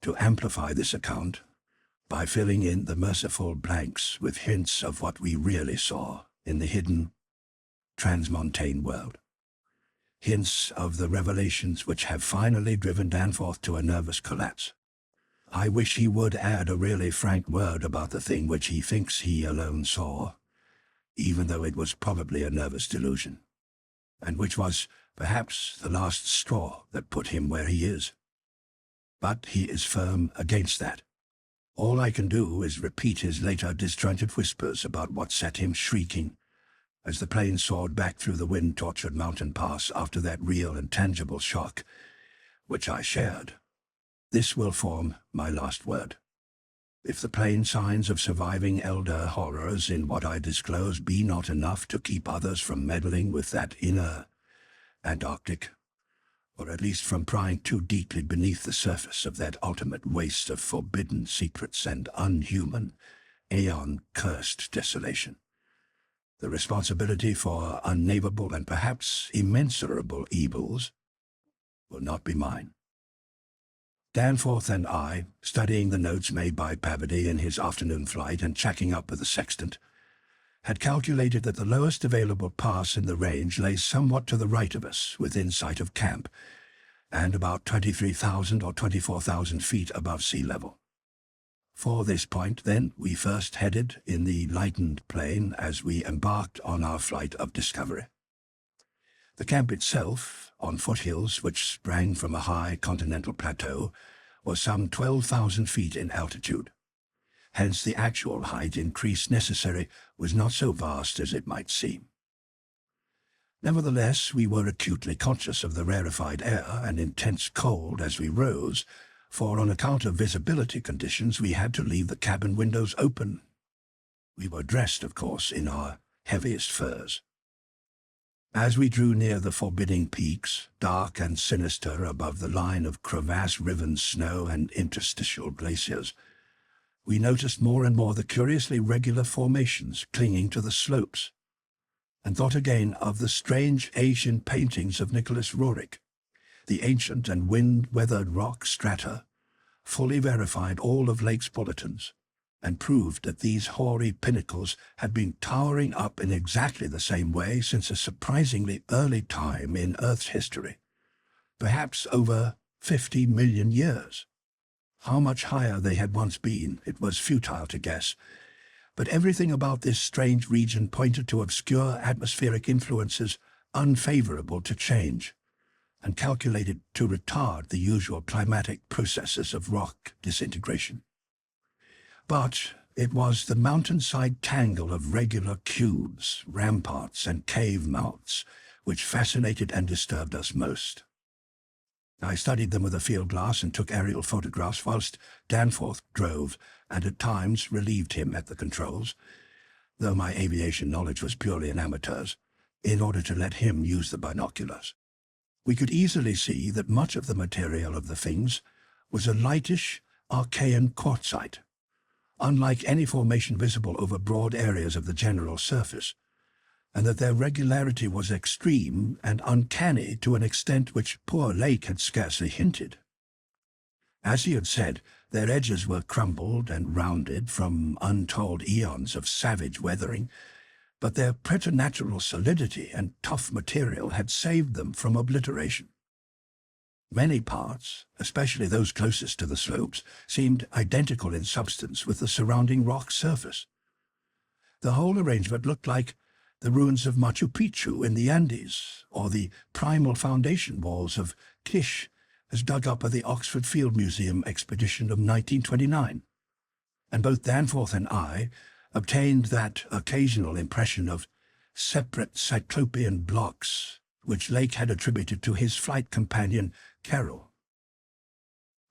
to amplify this account by filling in the merciful blanks with hints of what we really saw in the hidden transmontane world. Hints of the revelations which have finally driven Danforth to a nervous collapse. I wish he would add a really frank word about the thing which he thinks he alone saw, even though it was probably a nervous delusion, and which was perhaps the last straw that put him where he is. But he is firm against that. All I can do is repeat his later disjointed whispers about what set him shrieking as the plane soared back through the wind-tortured mountain pass after that real and tangible shock, which I shared. This will form my last word. If the plain signs of surviving elder horrors in what I disclose be not enough to keep others from meddling with that inner Antarctic, or at least from prying too deeply beneath the surface of that ultimate waste of forbidden secrets and unhuman, aeon-cursed desolation, the responsibility for unnamable and perhaps immensurable evils will not be mine. Danforth and I, studying the notes made by Pavody in his afternoon flight and checking up with the sextant, had calculated that the lowest available pass in the range lay somewhat to the right of us, within sight of camp, and about 23,000 or 24,000 feet above sea level. For this point, then, we first headed in the lightened plane as we embarked on our flight of discovery. The camp itself, on foothills which sprang from a high continental plateau, was some 12,000 feet in altitude. Hence the actual height increase necessary was not so vast as it might seem. Nevertheless, we were acutely conscious of the rarefied air and intense cold as we rose, for on account of visibility conditions we had to leave the cabin windows open. We were dressed, of course, in our heaviest furs. As we drew near the forbidding peaks, dark and sinister above the line of crevasse-riven snow and interstitial glaciers, we noticed more and more the curiously regular formations clinging to the slopes, and thought again of the strange Asian paintings of Nicholas Roerich. The ancient and wind-weathered rock strata fully verified all of Lake's bulletins, and proved that these hoary pinnacles had been towering up in exactly the same way since a surprisingly early time in Earth's history, perhaps over 50 million years. How much higher they had once been, it was futile to guess, but everything about this strange region pointed to obscure atmospheric influences unfavorable to change, and calculated to retard the usual climatic processes of rock disintegration. But it was the mountainside tangle of regular cubes, ramparts, and cave mouths which fascinated and disturbed us most. I studied them with a field glass and took aerial photographs whilst Danforth drove and at times relieved him at the controls, though my aviation knowledge was purely an amateur's, in order to let him use the binoculars. We could easily see that much of the material of the things was a lightish, Archean quartzite, unlike any formation visible over broad areas of the general surface, and that their regularity was extreme and uncanny to an extent which poor Lake had scarcely hinted. As he had said, their edges were crumbled and rounded from untold eons of savage weathering, but their preternatural solidity and tough material had saved them from obliteration. Many parts, especially those closest to the slopes, seemed identical in substance with the surrounding rock surface. The whole arrangement looked like the ruins of Machu Picchu in the Andes, or the primal foundation walls of Kish as dug up by the Oxford Field Museum expedition of 1929. And both Danforth and I obtained that occasional impression of separate cyclopean blocks which Lake had attributed to his flight companion, Carroll.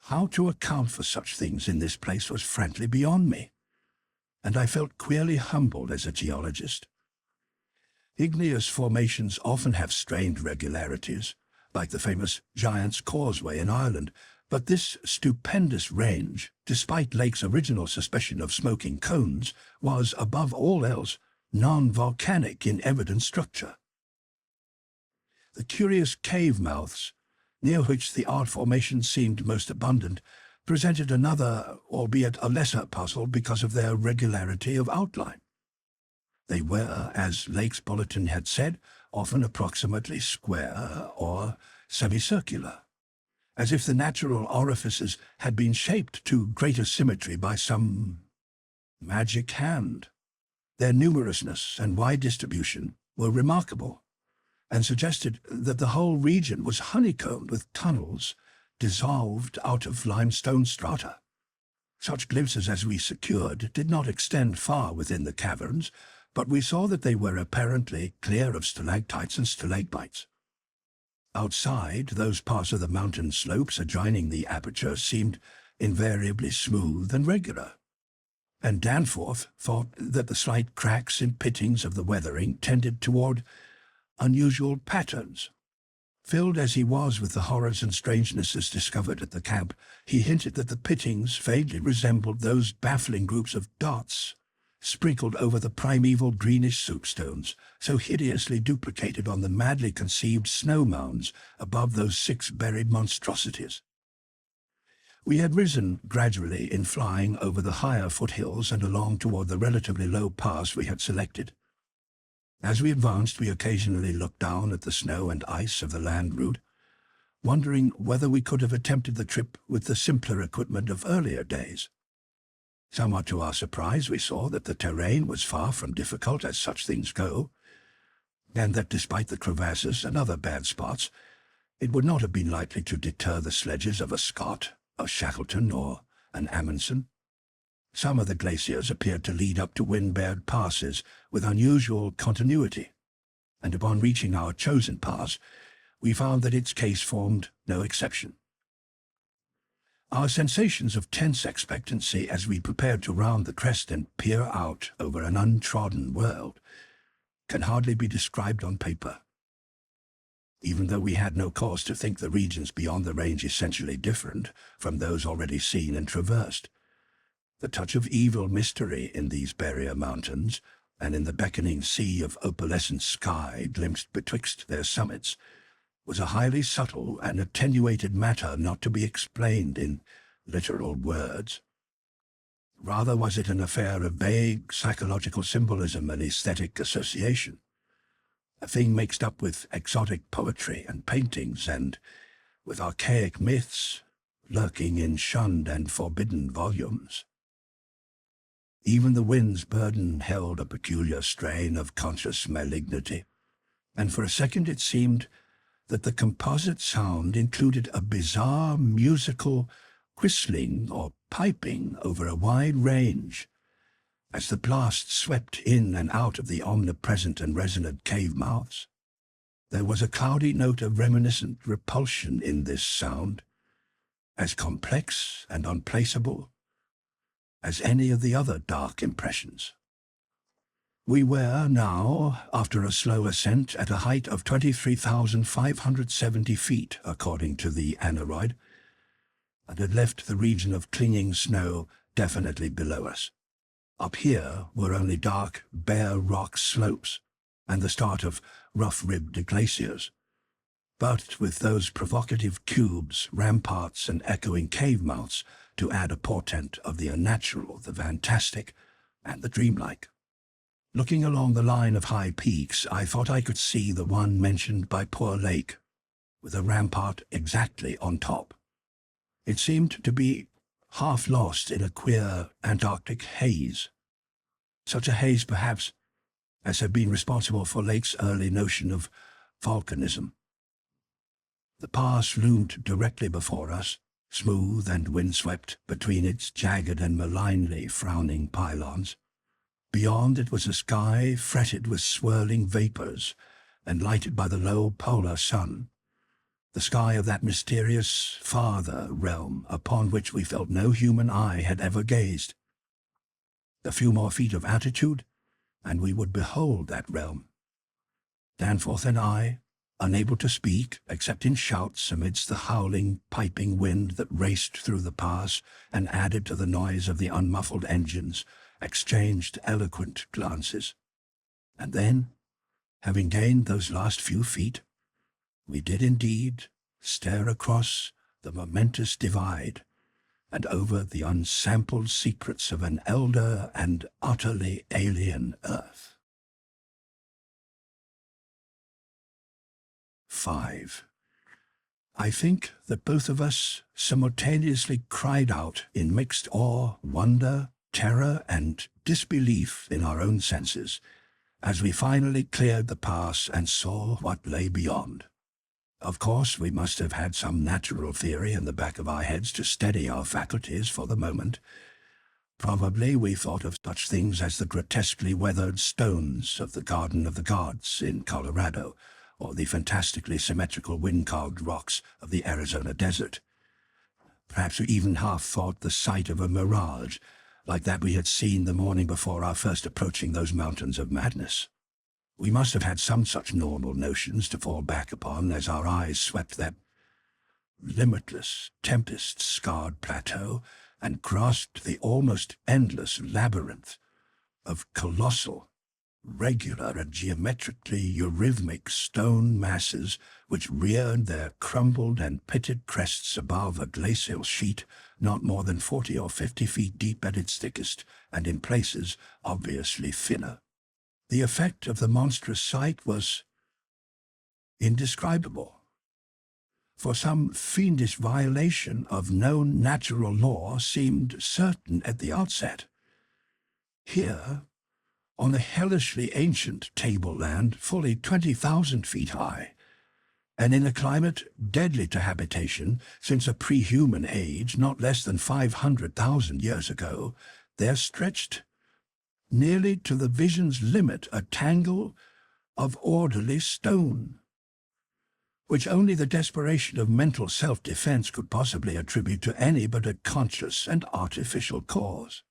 How to account for such things in this place was frankly beyond me, and I felt queerly humbled as a geologist. Igneous formations often have strange regularities, like the famous Giant's Causeway in Ireland, but this stupendous range, despite Lake's original suspicion of smoking cones, was, above all else, non-volcanic in evident structure. The curious cave mouths, near which the art formations seemed most abundant, presented another, albeit a lesser puzzle because of their regularity of outline. They were, as Lake's bulletin had said, often approximately square or semicircular, as if the natural orifices had been shaped to greater symmetry by some magic hand. Their numerousness and wide distribution were remarkable, and suggested that the whole region was honeycombed with tunnels dissolved out of limestone strata. Such glimpses as we secured did not extend far within the caverns, but we saw that they were apparently clear of stalactites and stalagmites. Outside, those parts of the mountain slopes adjoining the aperture seemed invariably smooth and regular, and Danforth thought that the slight cracks and pittings of the weathering tended toward unusual patterns. Filled as he was with the horrors and strangenesses discovered at the camp, he hinted that the pittings vaguely resembled those baffling groups of dots sprinkled over the primeval greenish soapstones, so hideously duplicated on the madly conceived snow mounds above those 6 buried monstrosities. We had risen gradually in flying over the higher foothills and along toward the relatively low pass we had selected. As we advanced, we occasionally looked down at the snow and ice of the land route, wondering whether we could have attempted the trip with the simpler equipment of earlier days. Somewhat to our surprise, we saw that the terrain was far from difficult as such things go, and that despite the crevasses and other bad spots, it would not have been likely to deter the sledges of a Scott, a Shackleton, or an Amundsen. Some of the glaciers appeared to lead up to wind-bared passes with unusual continuity, and upon reaching our chosen pass, we found that its case formed no exception. Our sensations of tense expectancy as we prepared to round the crest and peer out over an untrodden world can hardly be described on paper. Even though we had no cause to think the regions beyond the range essentially different from those already seen and traversed, the touch of evil mystery in these barrier mountains, and in the beckoning sea of opalescent sky glimpsed betwixt their summits, was a highly subtle and attenuated matter not to be explained in literal words. Rather was it an affair of vague psychological symbolism and aesthetic association, a thing mixed up with exotic poetry and paintings and with archaic myths lurking in shunned and forbidden volumes. Even the wind's burden held a peculiar strain of conscious malignity, and for a second it seemed that the composite sound included a bizarre musical whistling or piping over a wide range, as the blast swept in and out of the omnipresent and resonant cave mouths. There was a cloudy note of reminiscent repulsion in this sound, as complex and unplaceable as any of the other dark impressions. We were now, after a slow ascent, at a height of 23,570 feet, according to the aneroid, and had left the region of clinging snow definitely below us. Up here were only dark, bare rock slopes, and the start of rough-ribbed glaciers, but with those provocative cubes, ramparts, and echoing cave mouths to add a portent of the unnatural, the fantastic, and the dreamlike. Looking along the line of high peaks, I thought I could see the one mentioned by poor Lake, with a rampart exactly on top. It seemed to be half lost in a queer Antarctic haze. Such a haze, perhaps, as had been responsible for Lake's early notion of volcanism. The pass loomed directly before us, smooth and windswept between its jagged and malignly frowning pylons. Beyond it was a sky fretted with swirling vapors and lighted by the low polar sun, the sky of that mysterious farther realm upon which we felt no human eye had ever gazed. A few more feet of altitude, and we would behold that realm. Danforth and I, unable to speak except in shouts amidst the howling, piping wind that raced through the pass and added to the noise of the unmuffled engines, exchanged eloquent glances. And then, having gained those last few feet, we did indeed stare across the momentous divide and over the unsampled secrets of an elder and utterly alien Earth. 5. I think that both of us simultaneously cried out in mixed awe, wonder, terror, and disbelief in our own senses, as we finally cleared the pass and saw what lay beyond. Of course, we must have had some natural theory in the back of our heads to steady our faculties for the moment. Probably we thought of such things as the grotesquely weathered stones of the Garden of the Gods in Colorado, or the fantastically symmetrical wind-carved rocks of the Arizona desert. Perhaps we even half thought the sight of a mirage, like that we had seen the morning before our first approaching those mountains of madness. We must have had some such normal notions to fall back upon as our eyes swept that limitless, tempest-scarred plateau and grasped the almost endless labyrinth of colossal, regular and geometrically eurythmic stone masses which reared their crumbled and pitted crests above a glacial sheet not more than 40 or 50 feet deep at its thickest, and in places obviously thinner. The effect of the monstrous sight was indescribable. For some fiendish violation of known natural law seemed certain at the outset. Here, on a hellishly ancient tableland fully 20,000 feet high, and in a climate deadly to habitation since a pre-human age not less than 500,000 years ago, there stretched nearly to the vision's limit a tangle of orderly stone, which only the desperation of mental self-defense could possibly attribute to any but a conscious and artificial cause.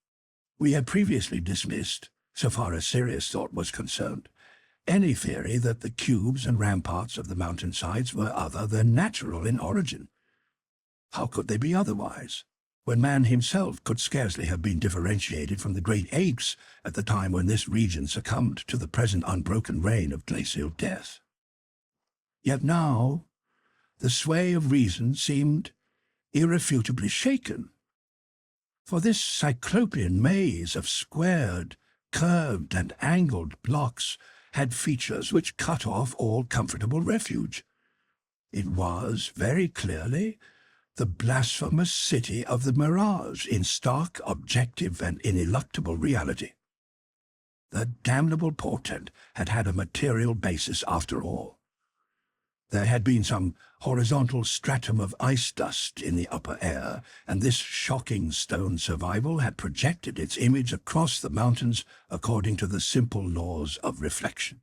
We had previously dismissed, so far as serious thought was concerned, any theory that the cubes and ramparts of the mountainsides were other than natural in origin. How could they be otherwise, when man himself could scarcely have been differentiated from the great apes at the time when this region succumbed to the present unbroken reign of glacial death? Yet now, the sway of reason seemed irrefutably shaken, for this cyclopean maze of squared, curved, and angled blocks had features which cut off all comfortable refuge. It was, very clearly, the blasphemous city of the mirage in stark, objective, and ineluctable reality. The damnable portent had had a material basis after all. There had been some horizontal stratum of ice dust in the upper air, and this shocking stone survival had projected its image across the mountains according to the simple laws of reflection.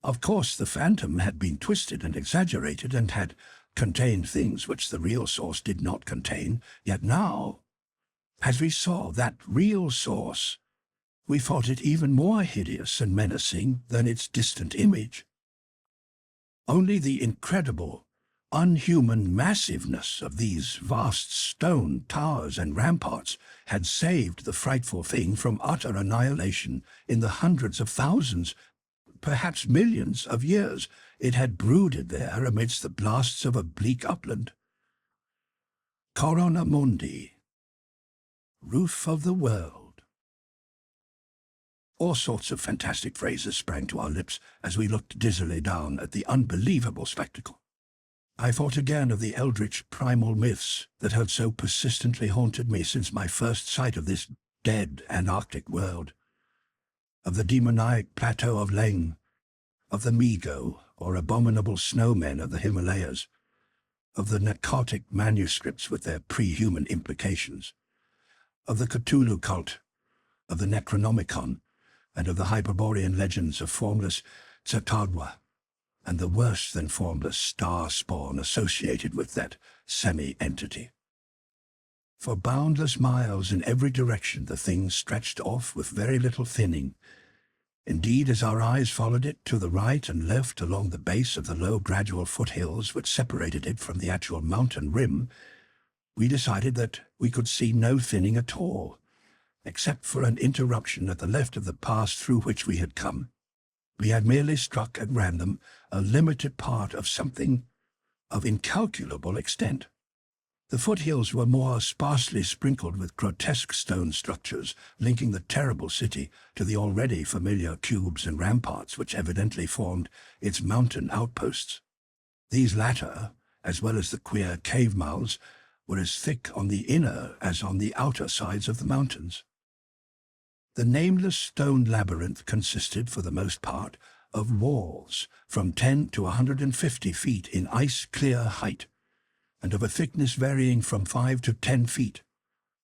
Of course, the phantom had been twisted and exaggerated and had contained things which the real source did not contain, yet now, as we saw that real source, we thought it even more hideous and menacing than its distant image. Only the incredible, unhuman massiveness of these vast stone towers and ramparts had saved the frightful thing from utter annihilation in the hundreds of thousands, perhaps millions of years it had brooded there amidst the blasts of a bleak upland. Corona Mundi, roof of the world. All sorts of fantastic phrases sprang to our lips as we looked dizzily down at the unbelievable spectacle. I thought again of the eldritch primal myths that had so persistently haunted me since my first sight of this dead Antarctic world, of the demoniac plateau of Leng, of the Migo, or abominable snowmen of the Himalayas, of the narcotic manuscripts with their pre-human implications, of the Cthulhu cult, of the Necronomicon, and of the Hyperborean legends of formless Tzatadwa, and the worse-than-formless star spawn associated with that semi-entity. For boundless miles in every direction the thing stretched off with very little thinning. Indeed, as our eyes followed it to the right and left along the base of the low gradual foothills which separated it from the actual mountain rim, we decided that we could see no thinning at all, except for an interruption at the left of the pass through which we had come. We had merely struck at random a limited part of something of incalculable extent. The foothills were more sparsely sprinkled with grotesque stone structures, linking the terrible city to the already familiar cubes and ramparts which evidently formed its mountain outposts. These latter, as well as the queer cave mouths, were as thick on the inner as on the outer sides of the mountains. The nameless stone labyrinth consisted, for the most part, of walls from 10 to 150 feet in ice-clear height, and of a thickness varying from 5 to 10 feet.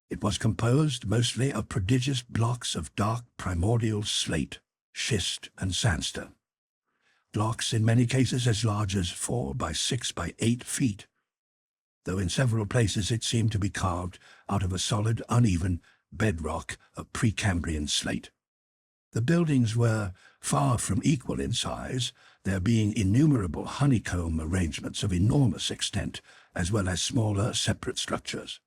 It was composed mostly of prodigious blocks of dark primordial slate, schist, and sandstone. Blocks in many cases as large as 4 by 6 by 8 feet, though in several places it seemed to be carved out of a solid, uneven bedrock of Precambrian slate. The buildings were far from equal in size, there being innumerable honeycomb arrangements of enormous extent, as well as smaller separate structures.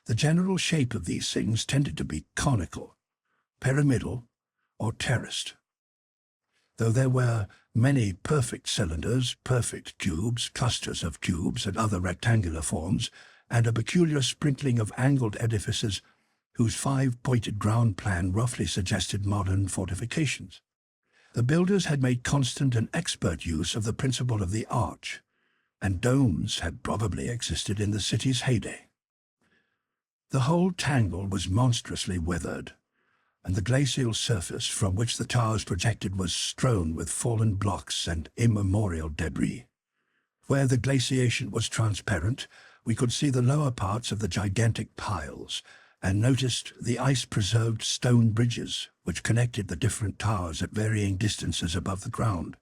The general shape of these things tended to be conical, pyramidal, or terraced, though there were many perfect cylinders, perfect cubes, clusters of cubes and other rectangular forms, and a peculiar sprinkling of angled edifices whose five-pointed ground plan roughly suggested modern fortifications. The builders had made constant and expert use of the principle of the arch, and domes had probably existed in the city's heyday. The whole tangle was monstrously weathered, and the glacial surface from which the towers projected was strewn with fallen blocks and immemorial debris. Where the glaciation was transparent, we could see the lower parts of the gigantic piles, and noticed the ice-preserved stone bridges which connected the different towers at varying distances above the ground.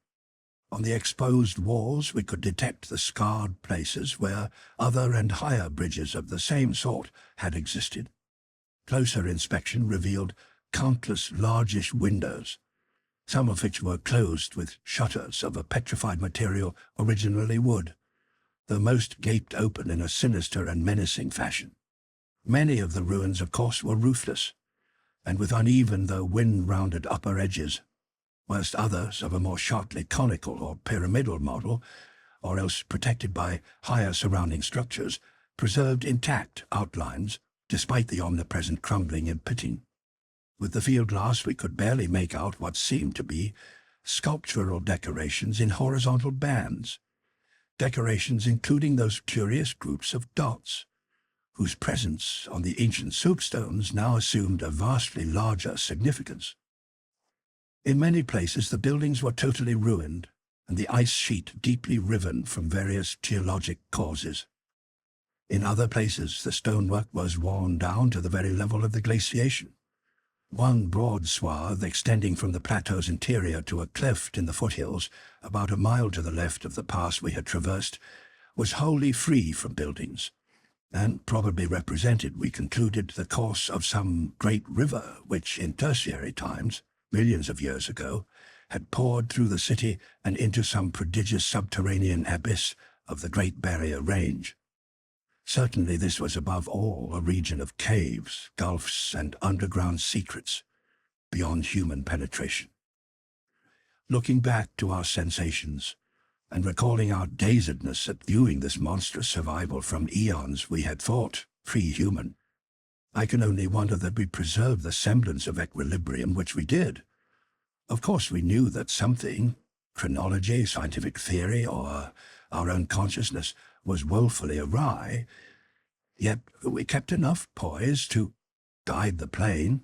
On the exposed walls we could detect the scarred places where other and higher bridges of the same sort had existed. Closer inspection revealed countless largish windows, some of which were closed with shutters of a petrified material, originally wood, though most gaped open in a sinister and menacing fashion. Many of the ruins, of course, were roofless, and with uneven though wind-rounded upper edges, whilst others of a more sharply conical or pyramidal model, or else protected by higher surrounding structures, preserved intact outlines despite the omnipresent crumbling and pitting. With the field glass we could barely make out what seemed to be sculptural decorations in horizontal bands, decorations including those curious groups of dots, whose presence on the ancient soapstones now assumed a vastly larger significance. In many places the buildings were totally ruined, and the ice sheet deeply riven from various geologic causes. In other places the stonework was worn down to the very level of the glaciation. One broad swath extending from the plateau's interior to a cleft in the foothills, about a mile to the left of the pass we had traversed, was wholly free from buildings, and probably represented, we concluded, the course of some great river which, in tertiary times, millions of years ago, had poured through the city and into some prodigious subterranean abyss of the Great Barrier Range. Certainly this was above all a region of caves, gulfs, and underground secrets, beyond human penetration. Looking back to our sensations, and recalling our dazedness at viewing this monstrous survival from eons we had thought pre-human, I can only wonder that we preserved the semblance of equilibrium which we did. Of course we knew that something, chronology, scientific theory, or our own consciousness, was woefully awry, yet we kept enough poise to guide the plane,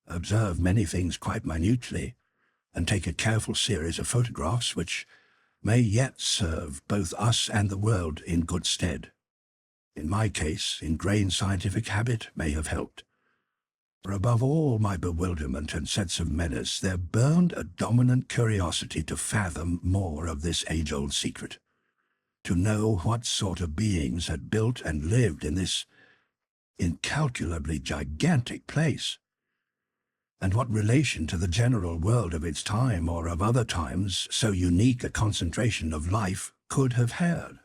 observe many things quite minutely, and take a careful series of photographs which may yet serve both us and the world in good stead. In my case, ingrained scientific habit may have helped. For above all my bewilderment and sense of menace, there burned a dominant curiosity to fathom more of this age-old secret, to know what sort of beings had built and lived in this incalculably gigantic place. And what relation to the general world of its time or of other times so unique a concentration of life could have had?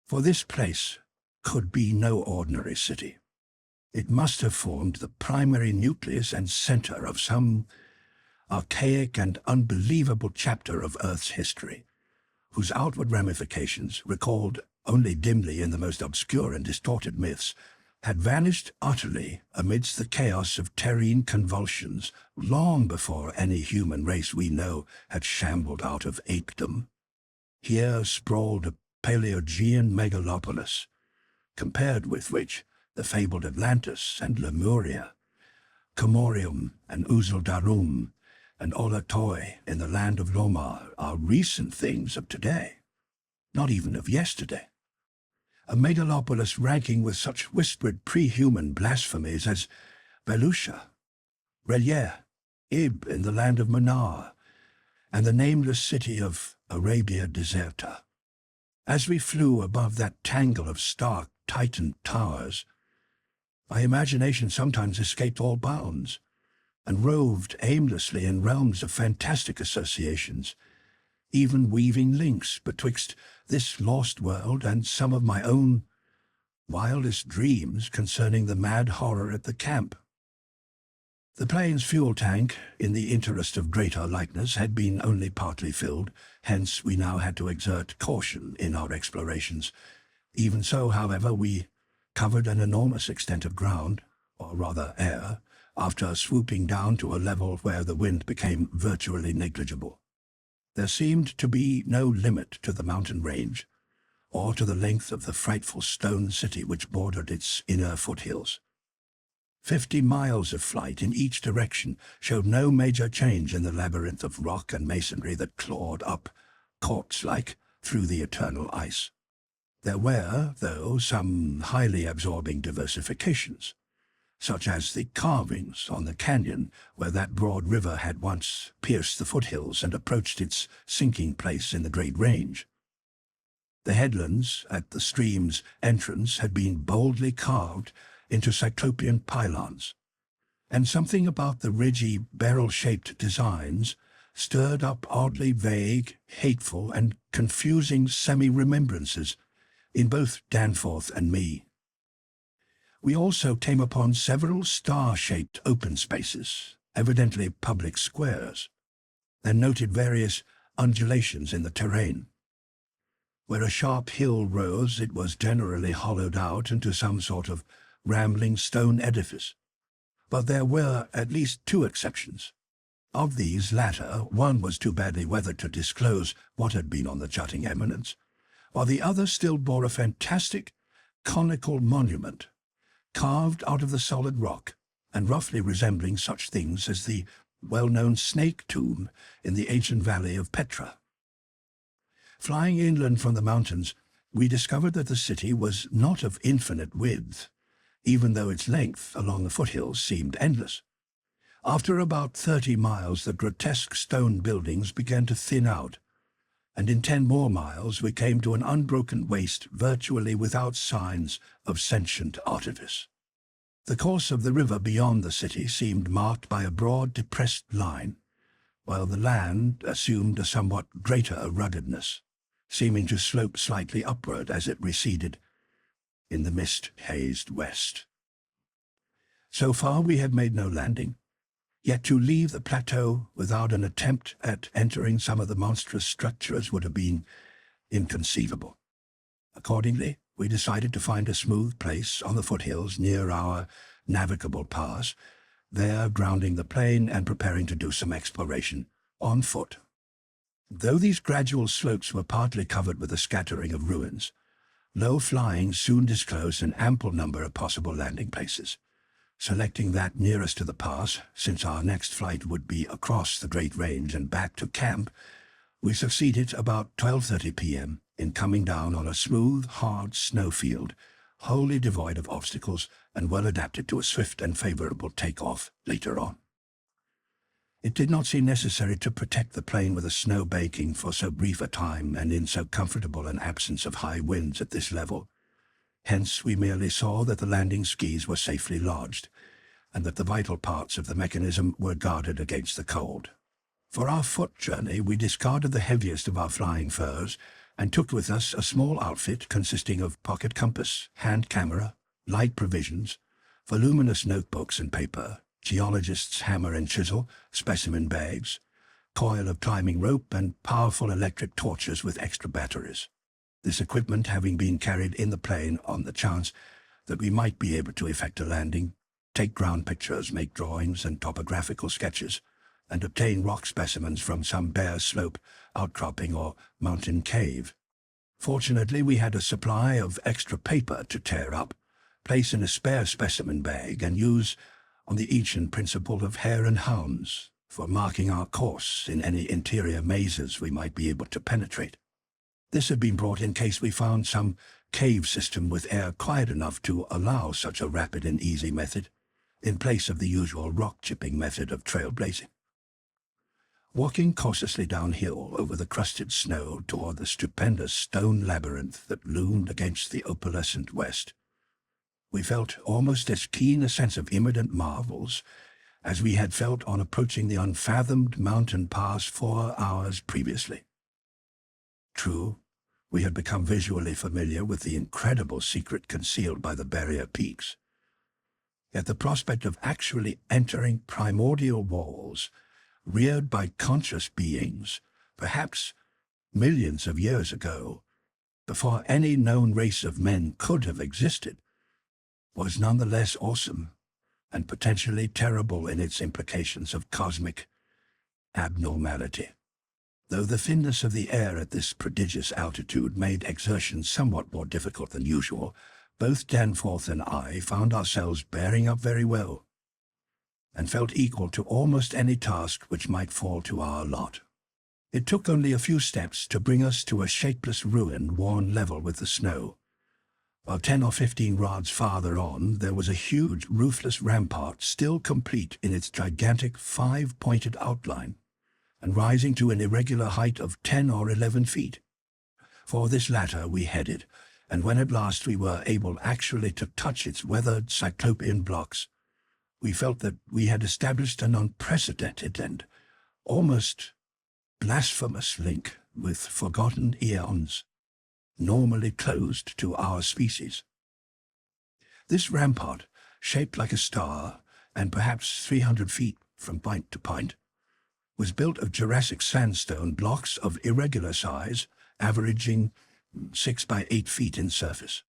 For this place could be no ordinary city. It must have formed the primary nucleus and center of some archaic and unbelievable chapter of Earth's history, whose outward ramifications, recalled only dimly in the most obscure and distorted myths, had vanished utterly amidst the chaos of terrene convulsions long before any human race we know had shambled out of apedom. Here sprawled a Paleogean megalopolis, compared with which the fabled Atlantis and Lemuria, Comorium and Uzuldarum, and Olatoi in the land of Lomar are recent things of today, not even of yesterday. A megalopolis ranking with such whispered pre-human blasphemies as Belusha, Relier, Ib in the land of Manar, and the nameless city of Arabia Deserta. As we flew above that tangle of stark Titan towers, my imagination sometimes escaped all bounds, and roved aimlessly in realms of fantastic associations, even weaving links betwixt this lost world and some of my own wildest dreams concerning the mad horror at the camp. The plane's fuel tank, in the interest of greater likeness, had been only partly filled, hence we now had to exert caution in our explorations. Even so, however, we covered an enormous extent of ground, or rather air, after swooping down to a level where the wind became virtually negligible. There seemed to be no limit to the mountain range, or to the length of the frightful stone city which bordered its inner foothills. 50 miles of flight in each direction showed no major change in the labyrinth of rock and masonry that clawed up, corpse-like, through the eternal ice. There were, though, some highly absorbing diversifications, such as the carvings on the canyon where that broad river had once pierced the foothills and approached its sinking place in the Great Range. The headlands at the stream's entrance had been boldly carved into cyclopean pylons, and something about the ridgy, barrel-shaped designs stirred up oddly vague, hateful, and confusing semi-remembrances in both Danforth and me. We also came upon several star-shaped open spaces, evidently public squares, and noted various undulations in the terrain. Where a sharp hill rose, it was generally hollowed out into some sort of rambling stone edifice. But there were at least 2 exceptions. Of these latter, one was too badly weathered to disclose what had been on the jutting eminence, while the other still bore a fantastic, conical monument, carved out of the solid rock, and roughly resembling such things as the well-known snake tomb in the ancient valley of Petra. Flying inland from the mountains, we discovered that the city was not of infinite width, even though its length along the foothills seemed endless. After about 30 miles, the grotesque stone buildings began to thin out, and in 10 more miles we came to an unbroken waste virtually without signs of sentient artifice. The course of the river beyond the city seemed marked by a broad, depressed line, while the land assumed a somewhat greater ruggedness, seeming to slope slightly upward as it receded in the mist-hazed west. So far we had made no landing, yet to leave the plateau without an attempt at entering some of the monstrous structures would have been inconceivable. Accordingly, we decided to find a smooth place on the foothills near our navigable pass, there grounding the plane and preparing to do some exploration on foot. Though these gradual slopes were partly covered with a scattering of ruins, low flying soon disclosed an ample number of possible landing places. Selecting that nearest to the pass, since our next flight would be across the Great Range and back to camp, we succeeded about 12:30 p.m. in coming down on a smooth, hard snowfield, wholly devoid of obstacles and well adapted to a swift and favorable take-off later on. It did not seem necessary to protect the plane with a snow baking for so brief a time and in so comfortable an absence of high winds at this level. Hence we merely saw that the landing skis were safely lodged, and that the vital parts of the mechanism were guarded against the cold. For our foot journey, we discarded the heaviest of our flying furs and took with us a small outfit consisting of pocket compass, hand camera, light provisions, voluminous notebooks and paper, geologist's hammer and chisel, specimen bags, coil of climbing rope, and powerful electric torches with extra batteries. This equipment having been carried in the plane on the chance that we might be able to effect a landing, take ground pictures, make drawings and topographical sketches, and obtain rock specimens from some bare slope, outcropping, or mountain cave. Fortunately, we had a supply of extra paper to tear up, place in a spare specimen bag, and use on the ancient principle of hare and hounds for marking our course in any interior mazes we might be able to penetrate. This had been brought in case we found some cave system with air quiet enough to allow such a rapid and easy method, in place of the usual rock-chipping method of trailblazing. Walking cautiously downhill over the crusted snow toward the stupendous stone labyrinth that loomed against the opalescent west, we felt almost as keen a sense of imminent marvels as we had felt on approaching the unfathomed mountain pass 4 hours previously. True, we had become visually familiar with the incredible secret concealed by the barrier peaks. Yet the prospect of actually entering primordial walls, reared by conscious beings, perhaps millions of years ago, before any known race of men could have existed, was nonetheless awesome and potentially terrible in its implications of cosmic abnormality. Though the thinness of the air at this prodigious altitude made exertion somewhat more difficult than usual, both Danforth and I found ourselves bearing up very well, and felt equal to almost any task which might fall to our lot. It took only a few steps to bring us to a shapeless ruin worn level with the snow, while 10 or 15 rods farther on there was a huge roofless rampart still complete in its gigantic 5-pointed outline, and rising to an irregular height of 10 or 11 feet. For this latter we headed, and when at last we were able actually to touch its weathered cyclopean blocks, we felt that we had established an unprecedented and almost blasphemous link with forgotten eons, normally closed to our species. This rampart, shaped like a star, and perhaps 300 feet from point to point, was built of Jurassic sandstone blocks of irregular size, averaging 6 by 8 feet in surface.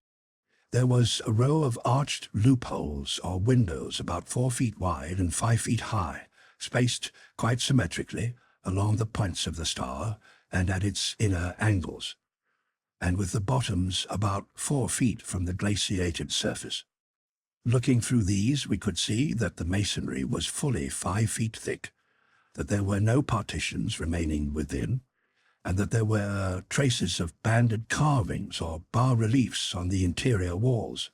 There was a row of arched loopholes or windows about 4 feet wide and 5 feet high, spaced quite symmetrically along the points of the star and at its inner angles, and with the bottoms about 4 feet from the glaciated surface. Looking through these, we could see that the masonry was fully 5 feet thick, that there were no partitions remaining within, and that there were traces of banded carvings or bas-reliefs on the interior walls.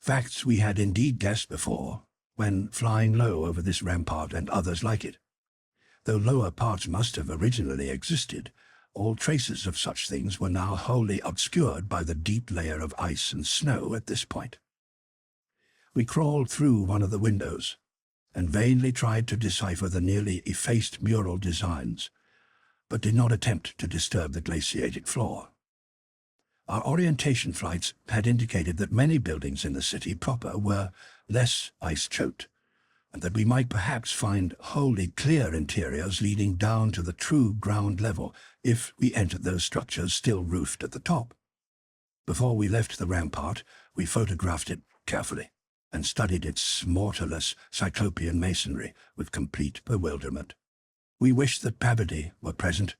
Facts we had indeed guessed before, when flying low over this rampart and others like it. Though lower parts must have originally existed, all traces of such things were now wholly obscured by the deep layer of ice and snow at this point. We crawled through one of the windows, and vainly tried to decipher the nearly effaced mural designs, but did not attempt to disturb the glaciated floor. Our orientation flights had indicated that many buildings in the city proper were less ice-choked, and that we might perhaps find wholly clear interiors leading down to the true ground level if we entered those structures still roofed at the top. Before we left the rampart, we photographed it carefully and studied its mortarless cyclopean masonry with complete bewilderment. We wished that Pabody were present,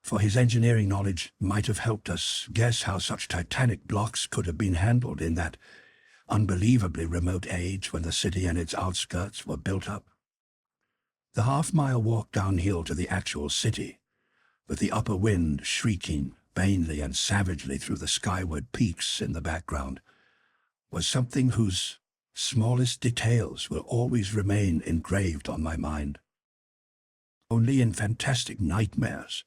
for his engineering knowledge might have helped us guess how such titanic blocks could have been handled in that unbelievably remote age when the city and its outskirts were built up. The half-mile walk downhill to the actual city, with the upper wind shrieking vainly and savagely through the skyward peaks in the background, was something whose smallest details will always remain engraved on my mind. Only in fantastic nightmares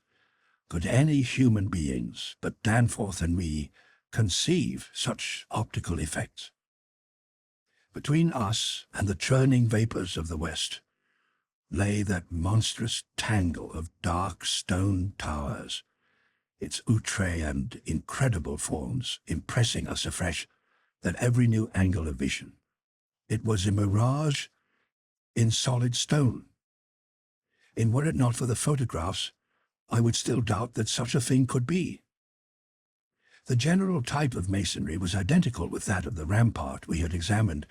could any human beings but Danforth and me conceive such optical effects. Between us and the churning vapors of the west lay that monstrous tangle of dark stone towers, its outre and incredible forms impressing us afresh at every new angle of vision. It was a mirage in solid stone. And were it not for the photographs, I would still doubt that such a thing could be. The general type of masonry was identical with that of the rampart we had examined,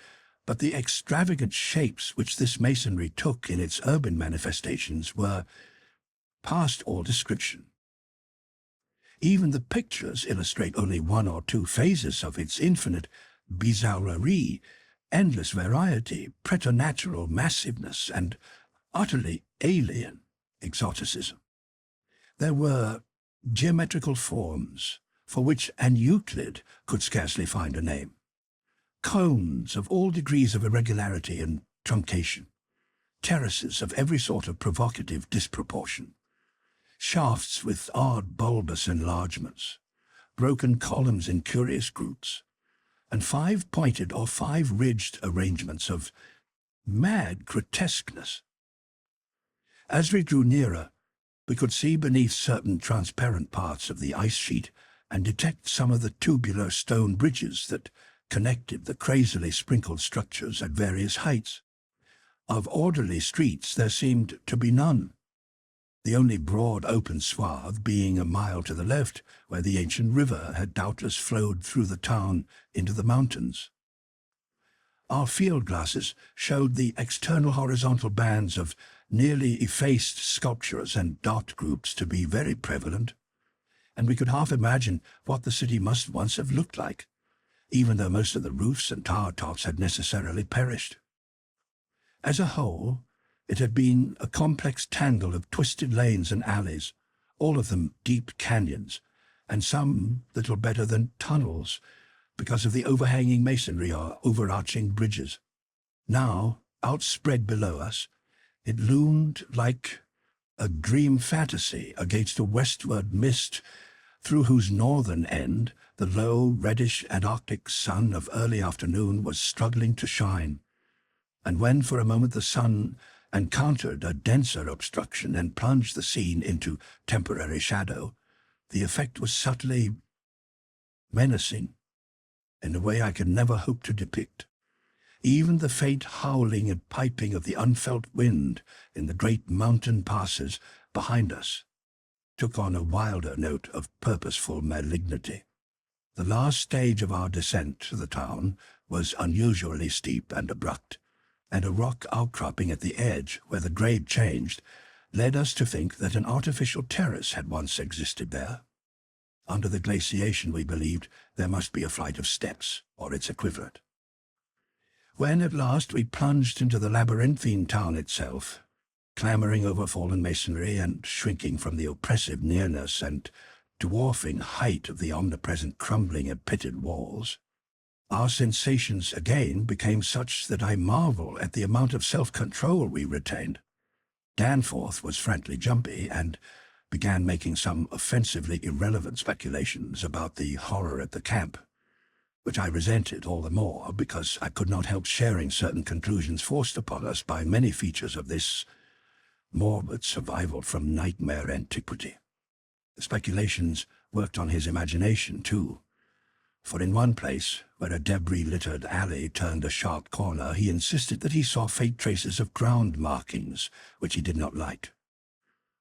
but the extravagant shapes which this masonry took in its urban manifestations were past all description. Even the pictures illustrate only one or two phases of its infinite bizarrerie, endless variety, preternatural massiveness, and utterly alien exoticism. There were geometrical forms for which an Euclid could scarcely find a name, cones of all degrees of irregularity and truncation, terraces of every sort of provocative disproportion, shafts with odd bulbous enlargements, broken columns in curious groups, and five-pointed or five-ridged arrangements of mad grotesqueness. As we drew nearer, we could see beneath certain transparent parts of the ice sheet and detect some of the tubular stone bridges that connected the crazily sprinkled structures at various heights. Of orderly streets there seemed to be none, the only broad open swath being a mile to the left, where the ancient river had doubtless flowed through the town into the mountains. Our field glasses showed the external horizontal bands of nearly effaced sculptures and dot groups to be very prevalent, and we could half imagine what the city must once have looked like, even though most of the roofs and tower tops had necessarily perished. As a whole, it had been a complex tangle of twisted lanes and alleys, all of them deep canyons, and some little better than tunnels, because of the overhanging masonry or overarching bridges. Now, outspread below us, it loomed like a dream fantasy against a westward mist through whose northern end the low, reddish Antarctic sun of early afternoon was struggling to shine. And when for a moment the sun encountered a denser obstruction and plunged the scene into temporary shadow, the effect was subtly menacing in a way I could never hope to depict. Even the faint howling and piping of the unfelt wind in the great mountain passes behind us took on a wilder note of purposeful malignity. The last stage of our descent to the town was unusually steep and abrupt, and a rock outcropping at the edge where the grade changed led us to think that an artificial terrace had once existed there. Under the glaciation, we believed, there must be a flight of steps, or its equivalent. When at last we plunged into the labyrinthine town itself, clambering over fallen masonry and shrinking from the oppressive nearness and dwarfing height of the omnipresent crumbling and pitted walls, our sensations again became such that I marvel at the amount of self-control we retained. Danforth was frankly jumpy and began making some offensively irrelevant speculations about the horror at the camp, which I resented all the more because I could not help sharing certain conclusions forced upon us by many features of this morbid survival from nightmare antiquity. The speculations worked on his imagination, too, for in one place, where a debris-littered alley turned a sharp corner, he insisted that he saw faint traces of ground markings, which he did not like.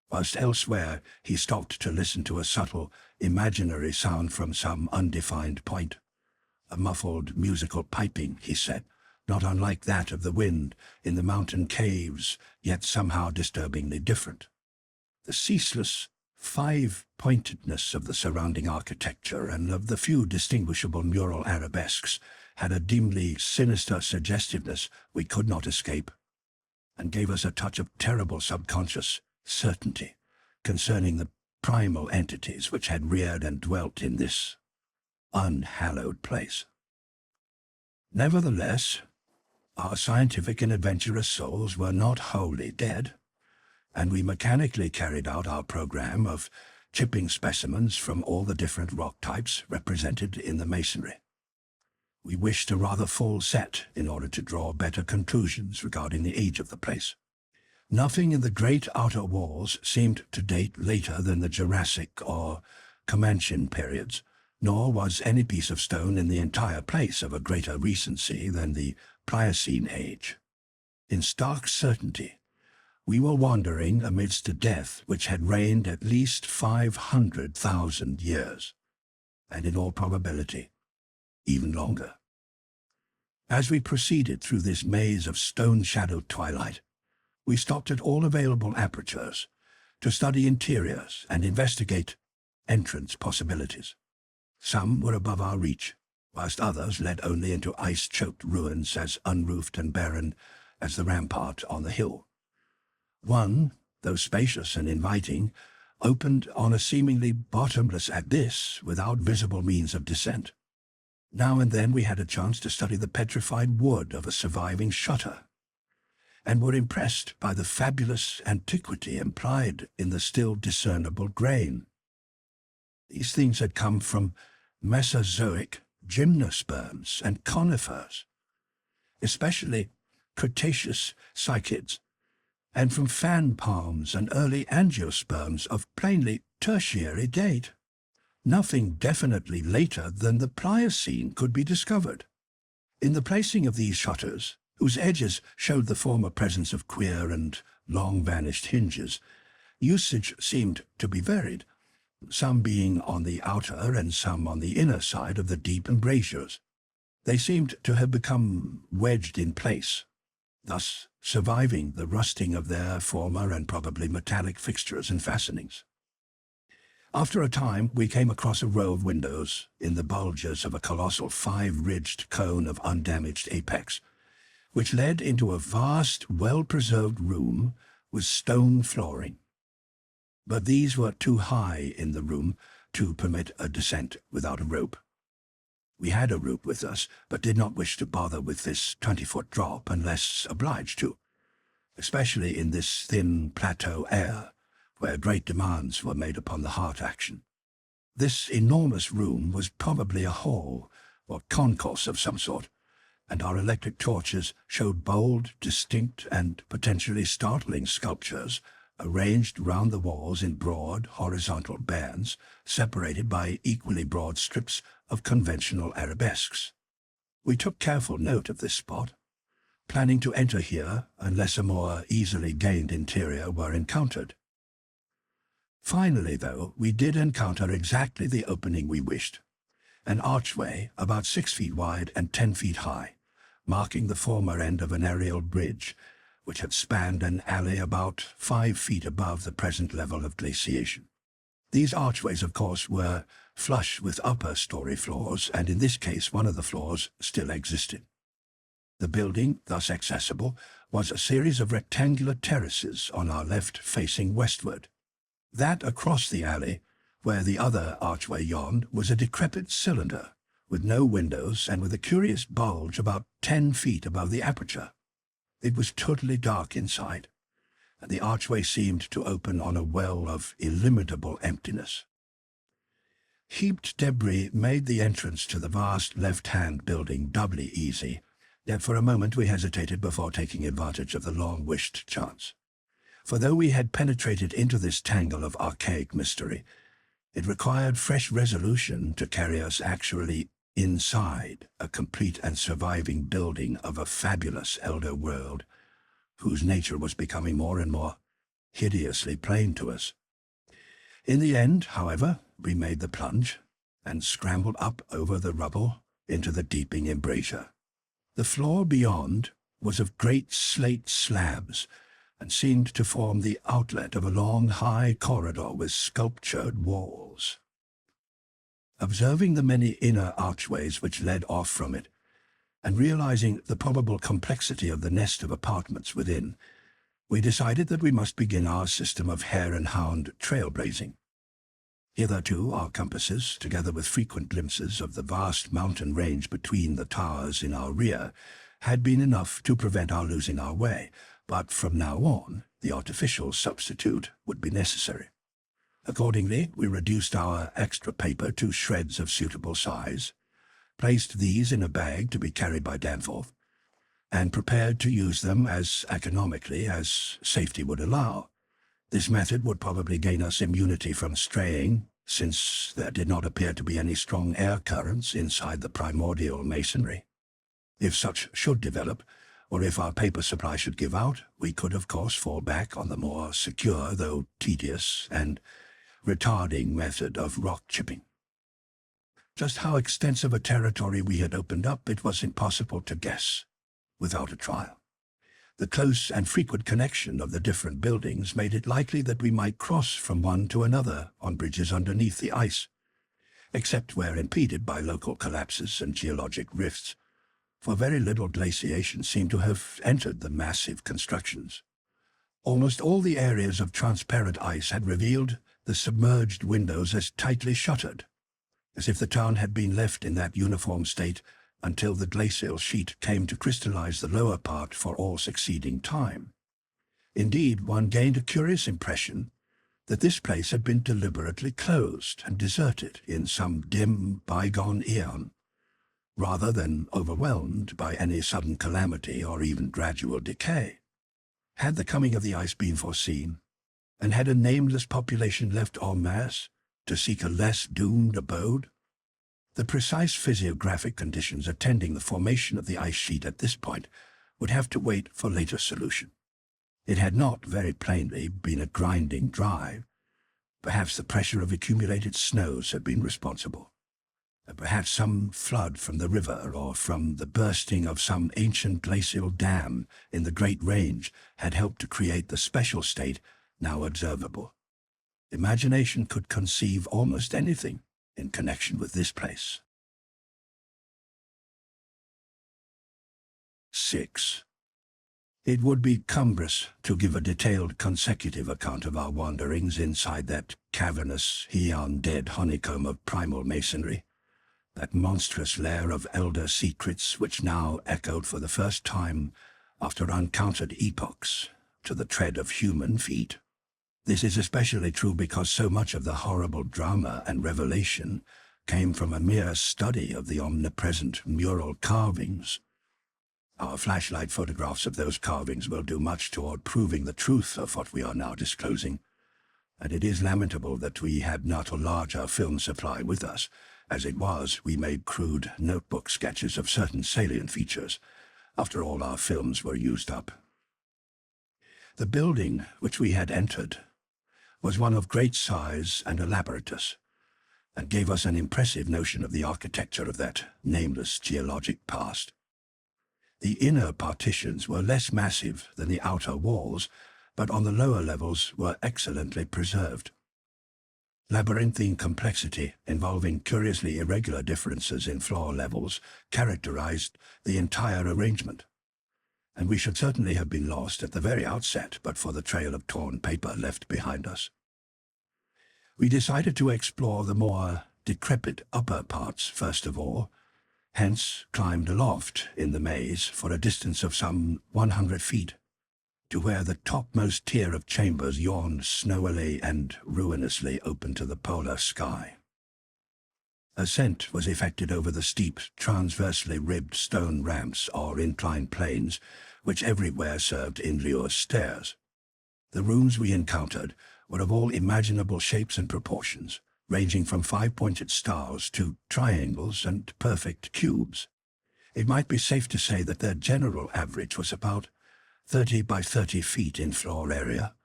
Whilst elsewhere he stopped to listen to a subtle, imaginary sound from some undefined point. A muffled musical piping, he said, not unlike that of the wind in the mountain caves, yet somehow disturbingly different. The ceaseless five-pointedness of the surrounding architecture and of the few distinguishable mural arabesques had a dimly sinister suggestiveness we could not escape, and gave us a touch of terrible subconscious certainty concerning the primal entities which had reared and dwelt in this unhallowed place. Nevertheless, our scientific and adventurous souls were not wholly dead, and we mechanically carried out our program of chipping specimens from all the different rock types represented in the masonry. We wished a rather full set in order to draw better conclusions regarding the age of the place. Nothing in the great outer walls seemed to date later than the Jurassic or Comanchian periods, nor was any piece of stone in the entire place of a greater recency than the Pliocene age. In stark certainty, we were wandering amidst a death which had reigned at least 500,000 years, and in all probability, even longer. As we proceeded through this maze of stone-shadowed twilight, we stopped at all available apertures to study interiors and investigate entrance possibilities. Some were above our reach, whilst others led only into ice-choked ruins as unroofed and barren as the rampart on the hill. One, though spacious and inviting, opened on a seemingly bottomless abyss without visible means of descent. Now and then we had a chance to study the petrified wood of a surviving shutter, and were impressed by the fabulous antiquity implied in the still discernible grain. These things had come from Mesozoic gymnosperms and conifers, especially Cretaceous cycads, and from fan palms and early angiosperms of plainly tertiary date. Nothing definitely later than the Pliocene could be discovered. In the placing of these shutters, whose edges showed the former presence of queer and long-vanished hinges, usage seemed to be varied, some being on the outer and some on the inner side of the deep embrasures. They seemed to have become wedged in place, thus surviving the rusting of their former and probably metallic fixtures and fastenings. After a time, we came across a row of windows in the bulges of a colossal 5-ridged cone of undamaged apex, which led into a vast, well-preserved room with stone flooring. But these were too high in the room to permit a descent without a rope. We had a rope with us, but did not wish to bother with this 20-foot drop unless obliged to, especially in this thin plateau air, where great demands were made upon the heart action. This enormous room was probably a hall or concourse of some sort, and our electric torches showed bold, distinct, and potentially startling sculptures arranged round the walls in broad, horizontal bands, separated by equally broad strips of conventional arabesques. We took careful note of this spot, planning to enter here unless a more easily gained interior were encountered. Finally, though, we did encounter exactly the opening we wished, an archway about 6 feet wide and 10 feet high, marking the former end of an aerial bridge, which had spanned an alley about 5 feet above the present level of glaciation. These archways, of course, were flush with upper-story floors, and in this case one of the floors still existed. The building, thus accessible, was a series of rectangular terraces on our left facing westward. That across the alley, where the other archway yawned, was a decrepit cylinder, with no windows and with a curious bulge about 10 feet above the aperture. It was totally dark inside, and the archway seemed to open on a well of illimitable emptiness. Heaped debris made the entrance to the vast left-hand building doubly easy, yet for a moment we hesitated before taking advantage of the long-wished chance. For though we had penetrated into this tangle of archaic mystery, it required fresh resolution to carry us actually inside a complete and surviving building of a fabulous elder world, whose nature was becoming more and more hideously plain to us. In the end, however, we made the plunge and scrambled up over the rubble into the deepening embrasure. The floor beyond was of great slate slabs, and seemed to form the outlet of a long, high corridor with sculptured walls. Observing the many inner archways which led off from it, and realizing the probable complexity of the nest of apartments within, we decided that we must begin our system of hare and hound trailblazing. Hitherto our compasses, together with frequent glimpses of the vast mountain range between the towers in our rear, had been enough to prevent our losing our way, but from now on the artificial substitute would be necessary. Accordingly, we reduced our extra paper to shreds of suitable size, placed these in a bag to be carried by Danforth, and prepared to use them as economically as safety would allow. This method would probably gain us immunity from straying, since there did not appear to be any strong air currents inside the primordial masonry. If such should develop, or if our paper supply should give out, we could of course fall back on the more secure, though tedious and retarding method of rock chipping. Just how extensive a territory we had opened up it was impossible to guess without a trial. The close and frequent connection of the different buildings made it likely that we might cross from one to another on bridges underneath the ice, except where impeded by local collapses and geologic rifts, for very little glaciation seemed to have entered the massive constructions. Almost all the areas of transparent ice had revealed the submerged windows as tightly shuttered, as if the town had been left in that uniform state until the glacial sheet came to crystallize the lower part for all succeeding time. Indeed, one gained a curious impression that this place had been deliberately closed and deserted in some dim, bygone eon, rather than overwhelmed by any sudden calamity or even gradual decay. Had the coming of the ice been foreseen, and had a nameless population left en masse to seek a less doomed abode? The precise physiographic conditions attending the formation of the ice sheet at this point would have to wait for later solution. It had not, very plainly, been a grinding dry. Perhaps the pressure of accumulated snows had been responsible. Perhaps some flood from the river or from the bursting of some ancient glacial dam in the Great Range had helped to create the special state now observable. Imagination could conceive almost anything in connection with this place. 6. It would be cumbrous to give a detailed consecutive account of our wanderings inside that cavernous, aeon-dead honeycomb of primal masonry, that monstrous lair of elder secrets which now echoed for the first time after uncounted epochs to the tread of human feet. This is especially true because so much of the horrible drama and revelation came from a mere study of the omnipresent mural carvings. Our flashlight photographs of those carvings will do much toward proving the truth of what we are now disclosing, and it is lamentable that we had not a larger film supply with us. As it was, we made crude notebook sketches of certain salient features. After all, our films were used up. The building which we had entered was one of great size and elaborateness, and gave us an impressive notion of the architecture of that nameless geologic past. The inner partitions were less massive than the outer walls, but on the lower levels were excellently preserved. Labyrinthine complexity, involving curiously irregular differences in floor levels, characterized the entire arrangement, and we should certainly have been lost at the very outset but for the trail of torn paper left behind us. We decided to explore the more decrepit upper parts first of all, hence climbed aloft in the maze for a distance of some 100 feet, to where the topmost tier of chambers yawned snowily and ruinously open to the polar sky. Ascent was effected over the steep, transversely ribbed stone ramps or inclined planes, which everywhere served in lieu of stairs. The rooms we encountered were of all imaginable shapes and proportions, ranging from five-pointed stars to triangles and perfect cubes. It might be safe to say that their general average was about 30 by 30 feet in floor area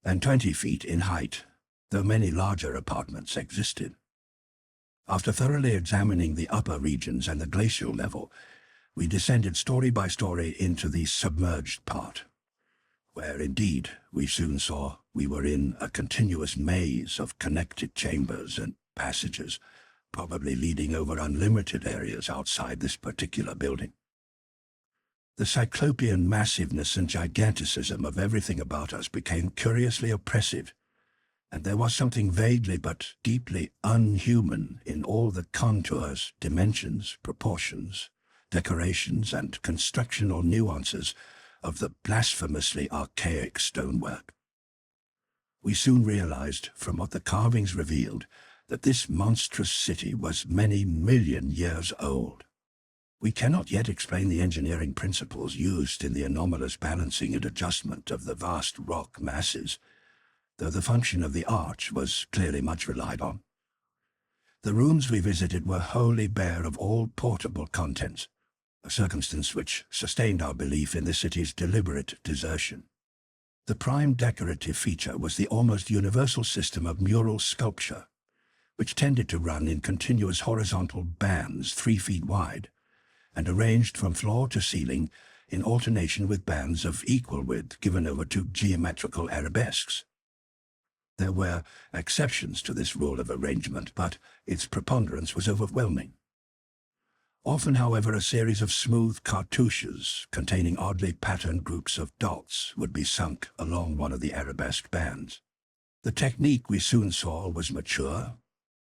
and 20 feet in height, though many larger apartments existed. After thoroughly examining the upper regions and the glacial level, we descended story by story into the submerged part, where indeed we soon saw we were in a continuous maze of connected chambers and passages, probably leading over unlimited areas outside this particular building. The cyclopean massiveness and giganticism of everything about us became curiously oppressive, and there was something vaguely but deeply unhuman in all the contours, dimensions, proportions, decorations, and constructional nuances of the blasphemously archaic stonework. We soon realized, from what the carvings revealed, that this monstrous city was many million years old. We cannot yet explain the engineering principles used in the anomalous balancing and adjustment of the vast rock masses, though the function of the arch was clearly much relied on. The rooms we visited were wholly bare of all portable contents, a circumstance which sustained our belief in the city's deliberate desertion. The prime decorative feature was the almost universal system of mural sculpture, which tended to run in continuous horizontal bands 3 feet wide, and arranged from floor to ceiling in alternation with bands of equal width given over to geometrical arabesques. There were exceptions to this rule of arrangement, but its preponderance was overwhelming. Often, however, a series of smooth cartouches containing oddly patterned groups of dots would be sunk along one of the arabesque bands. The technique we soon saw was mature,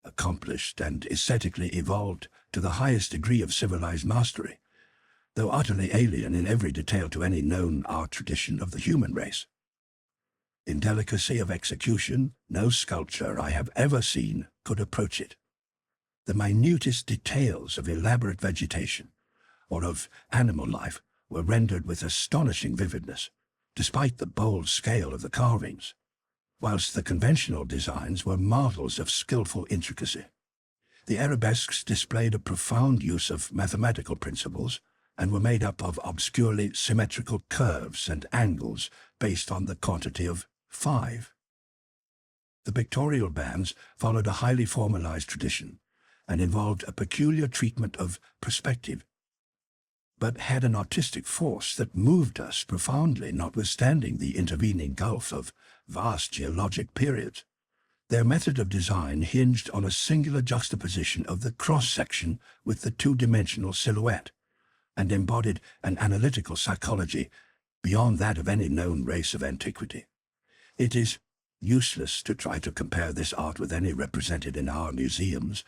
accomplished, and aesthetically evolved to the highest degree of civilized mastery, though utterly alien in every detail to any known art tradition of the human race. In delicacy of execution, no sculpture I have ever seen could approach it. The minutest details of elaborate vegetation, or of animal life, were rendered with astonishing vividness, despite the bold scale of the carvings, whilst the conventional designs were marvels of skillful intricacy. The arabesques displayed a profound use of mathematical principles, and were made up of obscurely symmetrical curves and angles based on the quantity of 5. The pictorial bands followed a highly formalized tradition, and involved a peculiar treatment of perspective, but had an artistic force that moved us profoundly, notwithstanding the intervening gulf of vast geologic periods. Their method of design hinged on a singular juxtaposition of the cross-section with the two-dimensional silhouette, and embodied an analytical psychology beyond that of any known race of antiquity. It is useless to try to compare this art with any represented in our museums.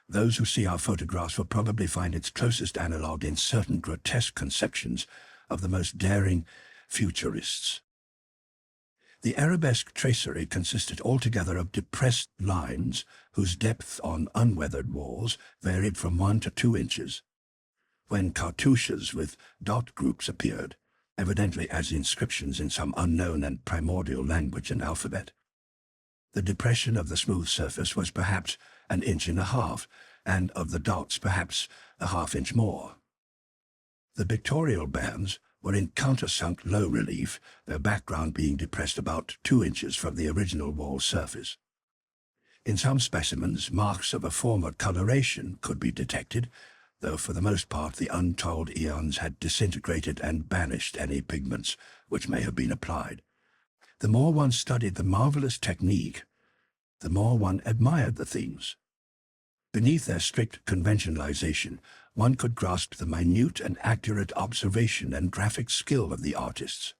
Those who see our photographs will probably find its closest analogue in certain grotesque conceptions of the most daring futurists. The arabesque tracery consisted altogether of depressed lines whose depth on unweathered walls varied from 1 to 2 inches. When cartouches with dot groups appeared, evidently as inscriptions in some unknown and primordial language and alphabet, the depression of the smooth surface was perhaps 1.5 inches, and of the dots perhaps 1/2 inch more. The pictorial bands were in countersunk low relief, their background being depressed about 2 inches from the original wall surface. In some specimens, marks of a former coloration could be detected, though for the most part the untold eons had disintegrated and banished any pigments which may have been applied. The more one studied the marvelous technique, the more one admired the things. Beneath their strict conventionalization, one could grasp the minute and accurate observation and graphic skill of the artists.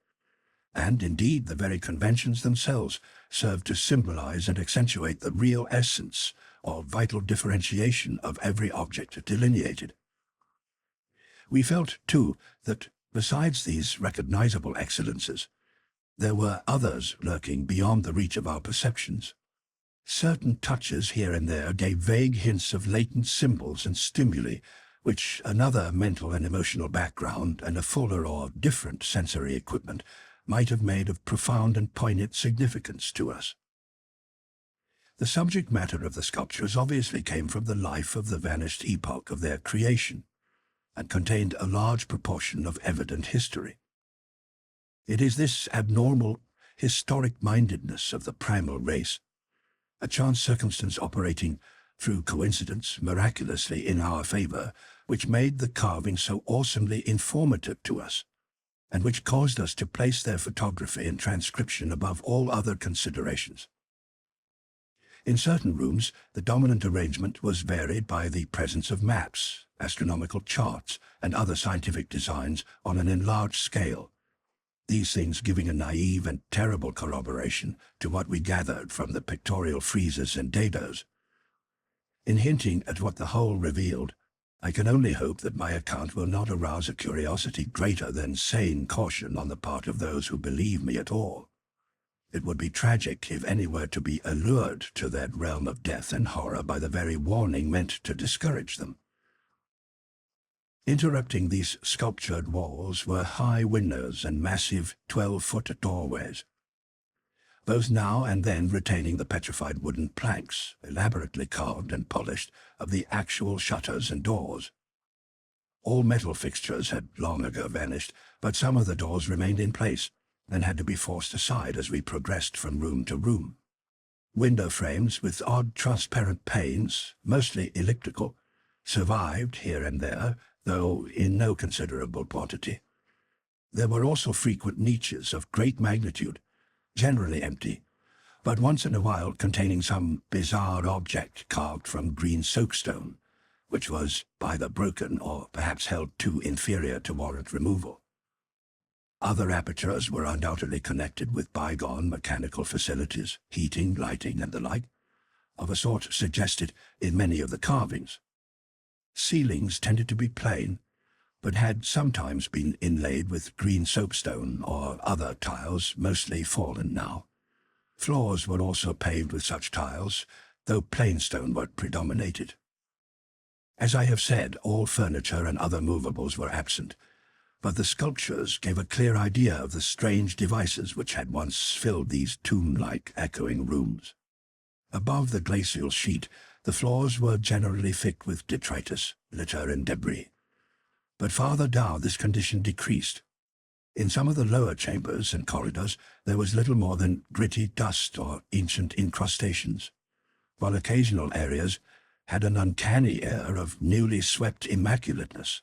And indeed, the very conventions themselves served to symbolize and accentuate the real essence or vital differentiation of every object delineated. We felt, too, that besides these recognizable excellences, there were others lurking beyond the reach of our perceptions. Certain touches here and there gave vague hints of latent symbols and stimuli, which another mental and emotional background and a fuller or different sensory equipment might have made of profound and poignant significance to us. The subject matter of the sculptures obviously came from the life of the vanished epoch of their creation, and contained a large proportion of evident history. It is this abnormal, historic-mindedness of the primal race, a chance circumstance operating through coincidence miraculously in our favor, which made the carving so awesomely informative to us, and which caused us to place their photography and transcription above all other considerations. In certain rooms, the dominant arrangement was varied by the presence of maps, astronomical charts, and other scientific designs on an enlarged scale, these things giving a naive and terrible corroboration to what we gathered from the pictorial friezes and dados. In hinting at what the whole revealed, I can only hope that my account will not arouse a curiosity greater than sane caution on the part of those who believe me at all. It would be tragic if any were to be allured to that realm of death and horror by the very warning meant to discourage them. Interrupting these sculptured walls were high windows and massive 12-foot doorways, both now and then retaining the petrified wooden planks, elaborately carved and polished, of the actual shutters and doors. All metal fixtures had long ago vanished, but some of the doors remained in place and had to be forced aside as we progressed from room to room. Window frames with odd transparent panes, mostly elliptical, survived here and there, though in no considerable quantity. There were also frequent niches of great magnitude, generally empty, but once in a while containing some bizarre object carved from green soapstone, which was either broken or perhaps held too inferior to warrant removal. Other apertures were undoubtedly connected with bygone mechanical facilities, heating, lighting, and the like, of a sort suggested in many of the carvings. Ceilings tended to be plain, but had sometimes been inlaid with green soapstone or other tiles, mostly fallen now. Floors were also paved with such tiles, though plain stone what predominated. As I have said, all furniture and other movables were absent, but the sculptures gave a clear idea of the strange devices which had once filled these tomb-like echoing rooms. Above the glacial sheet, the floors were generally thick with detritus, litter, and debris. But farther down this condition decreased. In some of the lower chambers and corridors there was little more than gritty dust or ancient incrustations, while occasional areas had an uncanny air of newly swept immaculateness.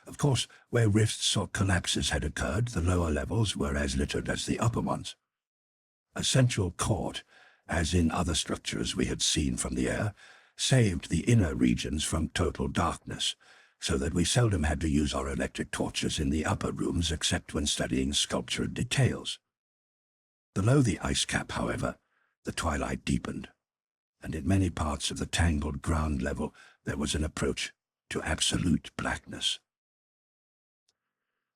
Of course, where rifts or collapses had occurred, the lower levels were as littered as the upper ones. A central court, as in other structures we had seen from the air, saved the inner regions from total darkness, so that we seldom had to use our electric torches in the upper rooms except when studying sculptured details. Below the ice cap, however, the twilight deepened, and in many parts of the tangled ground level there was an approach to absolute blackness.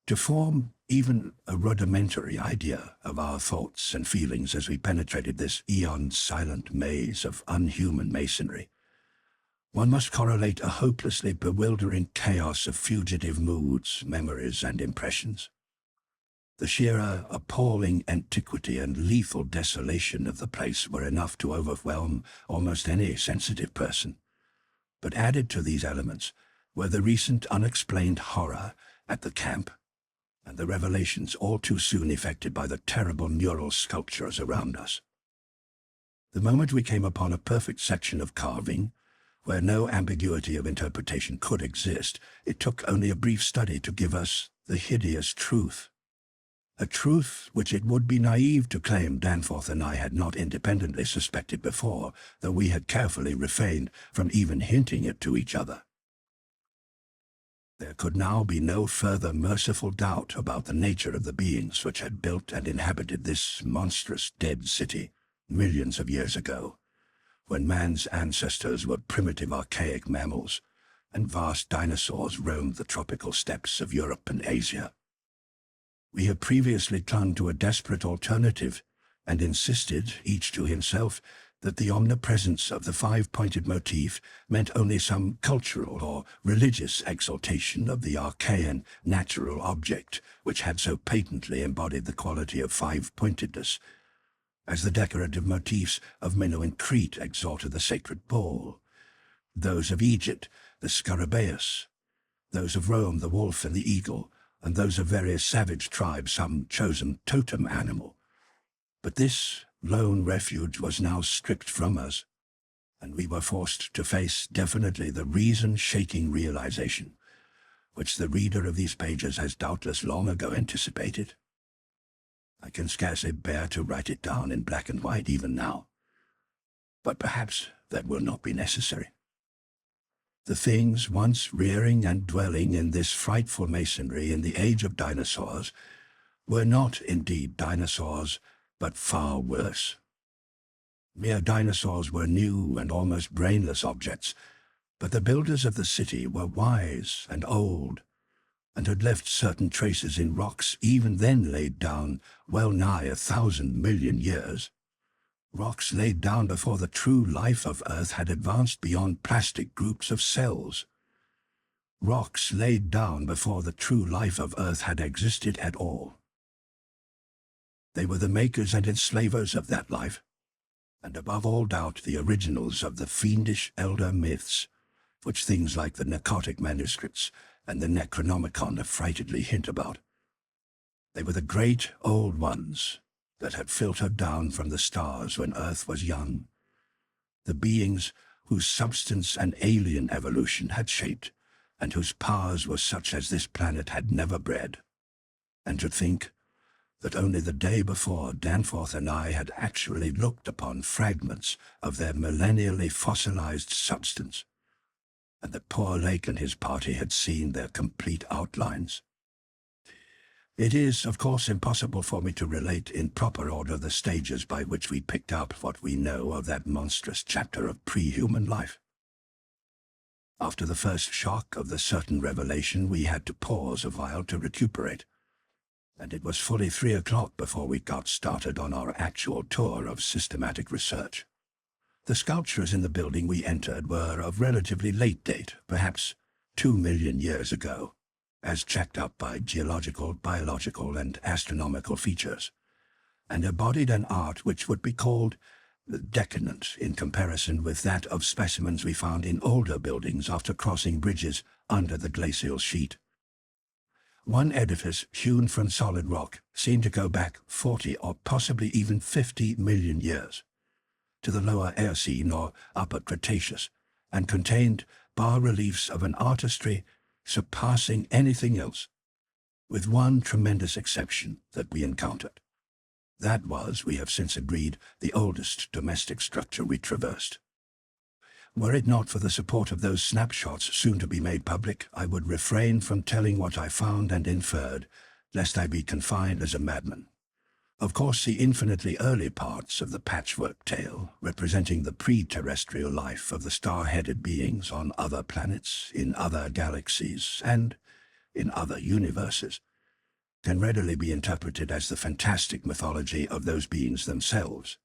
To form even a rudimentary idea of our thoughts and feelings as we penetrated this eon-silent maze of unhuman masonry, one must correlate a hopelessly bewildering chaos of fugitive moods, memories, and impressions. The sheer appalling antiquity and lethal desolation of the place were enough to overwhelm almost any sensitive person. But added to these elements were the recent unexplained horror at the camp, and the revelations all too soon effected by the terrible mural sculptures around us. The moment we came upon a perfect section of carving, where no ambiguity of interpretation could exist, it took only a brief study to give us the hideous truth. A truth which it would be naive to claim Danforth and I had not independently suspected before, though we had carefully refrained from even hinting it to each other. There could now be no further merciful doubt about the nature of the beings which had built and inhabited this monstrous dead city millions of years ago, when man's ancestors were primitive archaic mammals, and vast dinosaurs roamed the tropical steppes of Europe and Asia. We had previously clung to a desperate alternative, and insisted, each to himself, that the omnipresence of the five-pointed motif meant only some cultural or religious exaltation of the archaean natural object which had so patently embodied the quality of five-pointedness, as the decorative motifs of Minoan Crete exalted the sacred bull, those of Egypt the scarabæus, those of Rome the wolf and the eagle, and those of various savage tribes some chosen totem animal. But this lone refuge was now stripped from us, and we were forced to face definitely the reason-shaking realization, which the reader of these pages has doubtless long ago anticipated. I can scarcely bear to write it down in black and white even now, but perhaps that will not be necessary. The things once rearing and dwelling in this frightful masonry in the age of dinosaurs were not indeed dinosaurs, but far worse. Mere dinosaurs were new and almost brainless objects, but the builders of the city were wise and old, and had left certain traces in rocks even then laid down well nigh 1,000 million years. Rocks laid down before the true life of Earth had advanced beyond plastic groups of cells. Rocks laid down before the true life of Earth had existed at all. They were the makers and enslavers of that life, and above all doubt the originals of the fiendish elder myths, which things like the narcotic manuscripts and the Necronomicon affrightedly hint about. They were the great old ones that had filtered down from the stars when Earth was young, the beings whose substance an alien evolution had shaped, and whose powers were such as this planet had never bred. And to think that only the day before Danforth and I had actually looked upon fragments of their millennially fossilized substance, and that poor Lake and his party had seen their complete outlines. It is, of course, impossible for me to relate in proper order the stages by which we picked up what we know of that monstrous chapter of pre-human life. After the first shock of the certain revelation, we had to pause a while to recuperate, and it was fully 3 o'clock before we got started on our actual tour of systematic research. The sculptures in the building we entered were of relatively late date, perhaps 2 million years ago, as checked up by geological, biological, and astronomical features, and embodied an art which would be called decadent in comparison with that of specimens we found in older buildings after crossing bridges under the glacial sheet. One edifice, hewn from solid rock, seemed to go back 40 or possibly even 50 million years, to the lower Eocene or upper Cretaceous, and contained bas-reliefs of an artistry surpassing anything else, with one tremendous exception that we encountered. That was, we have since agreed, the oldest domestic structure we traversed. Were it not for the support of those snapshots soon to be made public, I would refrain from telling what I found and inferred, lest I be confined as a madman. Of course, the infinitely early parts of the patchwork tale, representing the pre-terrestrial life of the star-headed beings on other planets, in other galaxies, and in other universes, can readily be interpreted as the fantastic mythology of those beings themselves.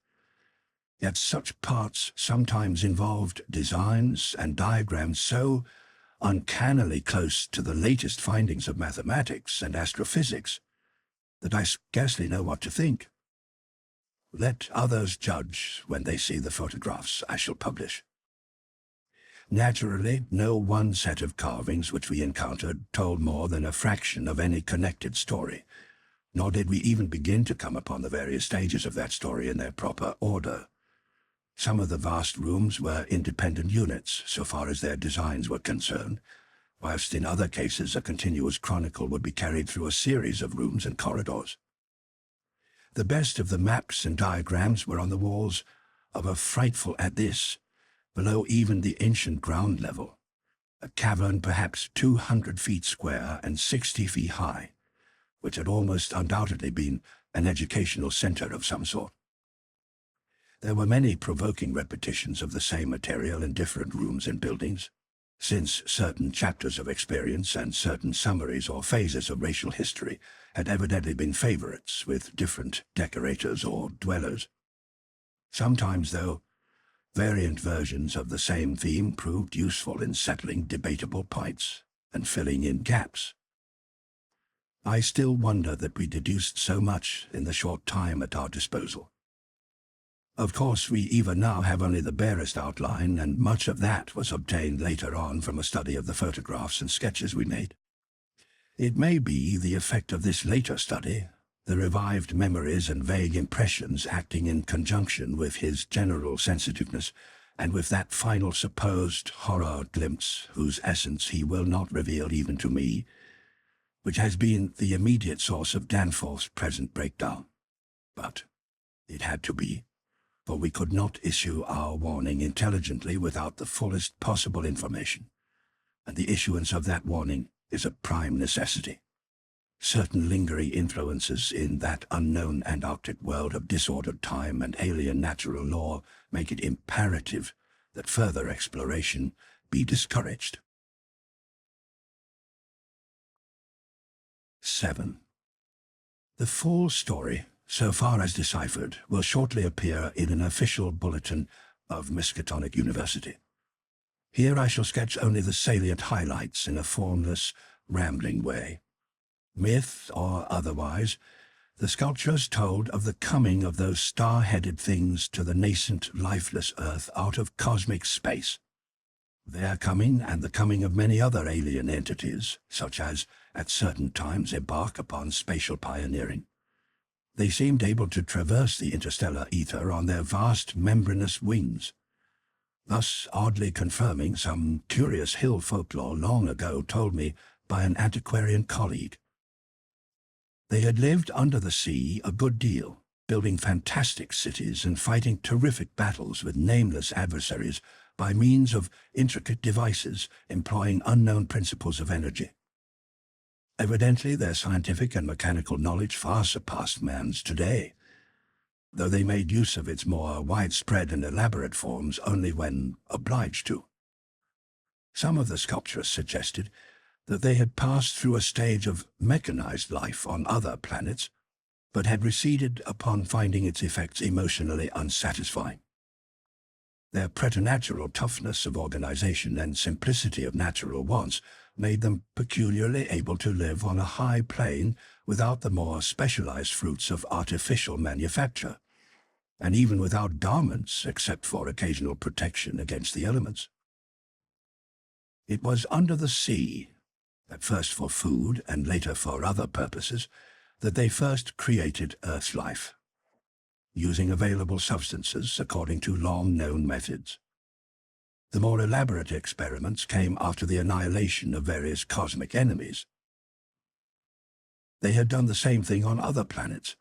Yet such parts sometimes involved designs and diagrams so uncannily close to the latest findings of mathematics and astrophysics that I scarcely know what to think. Let others judge when they see the photographs I shall publish. Naturally, no one set of carvings which we encountered told more than a fraction of any connected story, nor did we even begin to come upon the various stages of that story in their proper order. Some of the vast rooms were independent units, so far as their designs were concerned, whilst in other cases a continuous chronicle would be carried through a series of rooms and corridors. The best of the maps and diagrams were on the walls of a frightful abyss, below even the ancient ground level, a cavern perhaps 200 feet square and 60 feet high, which had almost undoubtedly been an educational center of some sort. There were many provoking repetitions of the same material in different rooms and buildings, since certain chapters of experience and certain summaries or phases of racial history had evidently been favorites with different decorators or dwellers. Sometimes, though, variant versions of the same theme proved useful in settling debatable points and filling in gaps. I still wonder that we deduced so much in the short time at our disposal. Of course, we even now have only the barest outline, and much of that was obtained later on from a study of the photographs and sketches we made. It may be the effect of this later study, the revived memories and vague impressions acting in conjunction with his general sensitiveness, and with that final supposed horror glimpse, whose essence he will not reveal even to me, which has been the immediate source of Danforth's present breakdown. But it had to be, for we could not issue our warning intelligently without the fullest possible information, and the issuance of that warning is a prime necessity. Certain lingering influences in that unknown Antarctic world of disordered time and alien natural law make it imperative that further exploration be discouraged. 7. The full story, so far as deciphered, will shortly appear in an official bulletin of Miskatonic University. Here I shall sketch only the salient highlights in a formless, rambling way. Myth or otherwise, the sculptures told of the coming of those star-headed things to the nascent, lifeless Earth out of cosmic space. Their coming and the coming of many other alien entities, such as, at certain times, embark upon spatial pioneering. They seemed able to traverse the interstellar ether on their vast membranous wings, thus oddly confirming some curious hill folklore long ago told me by an antiquarian colleague. They had lived under the sea a good deal, building fantastic cities and fighting terrific battles with nameless adversaries by means of intricate devices employing unknown principles of energy. Evidently, their scientific and mechanical knowledge far surpassed man's today, though they made use of its more widespread and elaborate forms only when obliged to. Some of the sculptures suggested that they had passed through a stage of mechanized life on other planets, but had receded upon finding its effects emotionally unsatisfying. Their preternatural toughness of organization and simplicity of natural wants made them peculiarly able to live on a high plane without the more specialized fruits of artificial manufacture, and even without garments except for occasional protection against the elements. It was under the sea, at first for food and later for other purposes, that they first created Earth's life, using available substances according to long-known methods. The more elaborate experiments came after the annihilation of various cosmic enemies. They had done the same thing on other planets,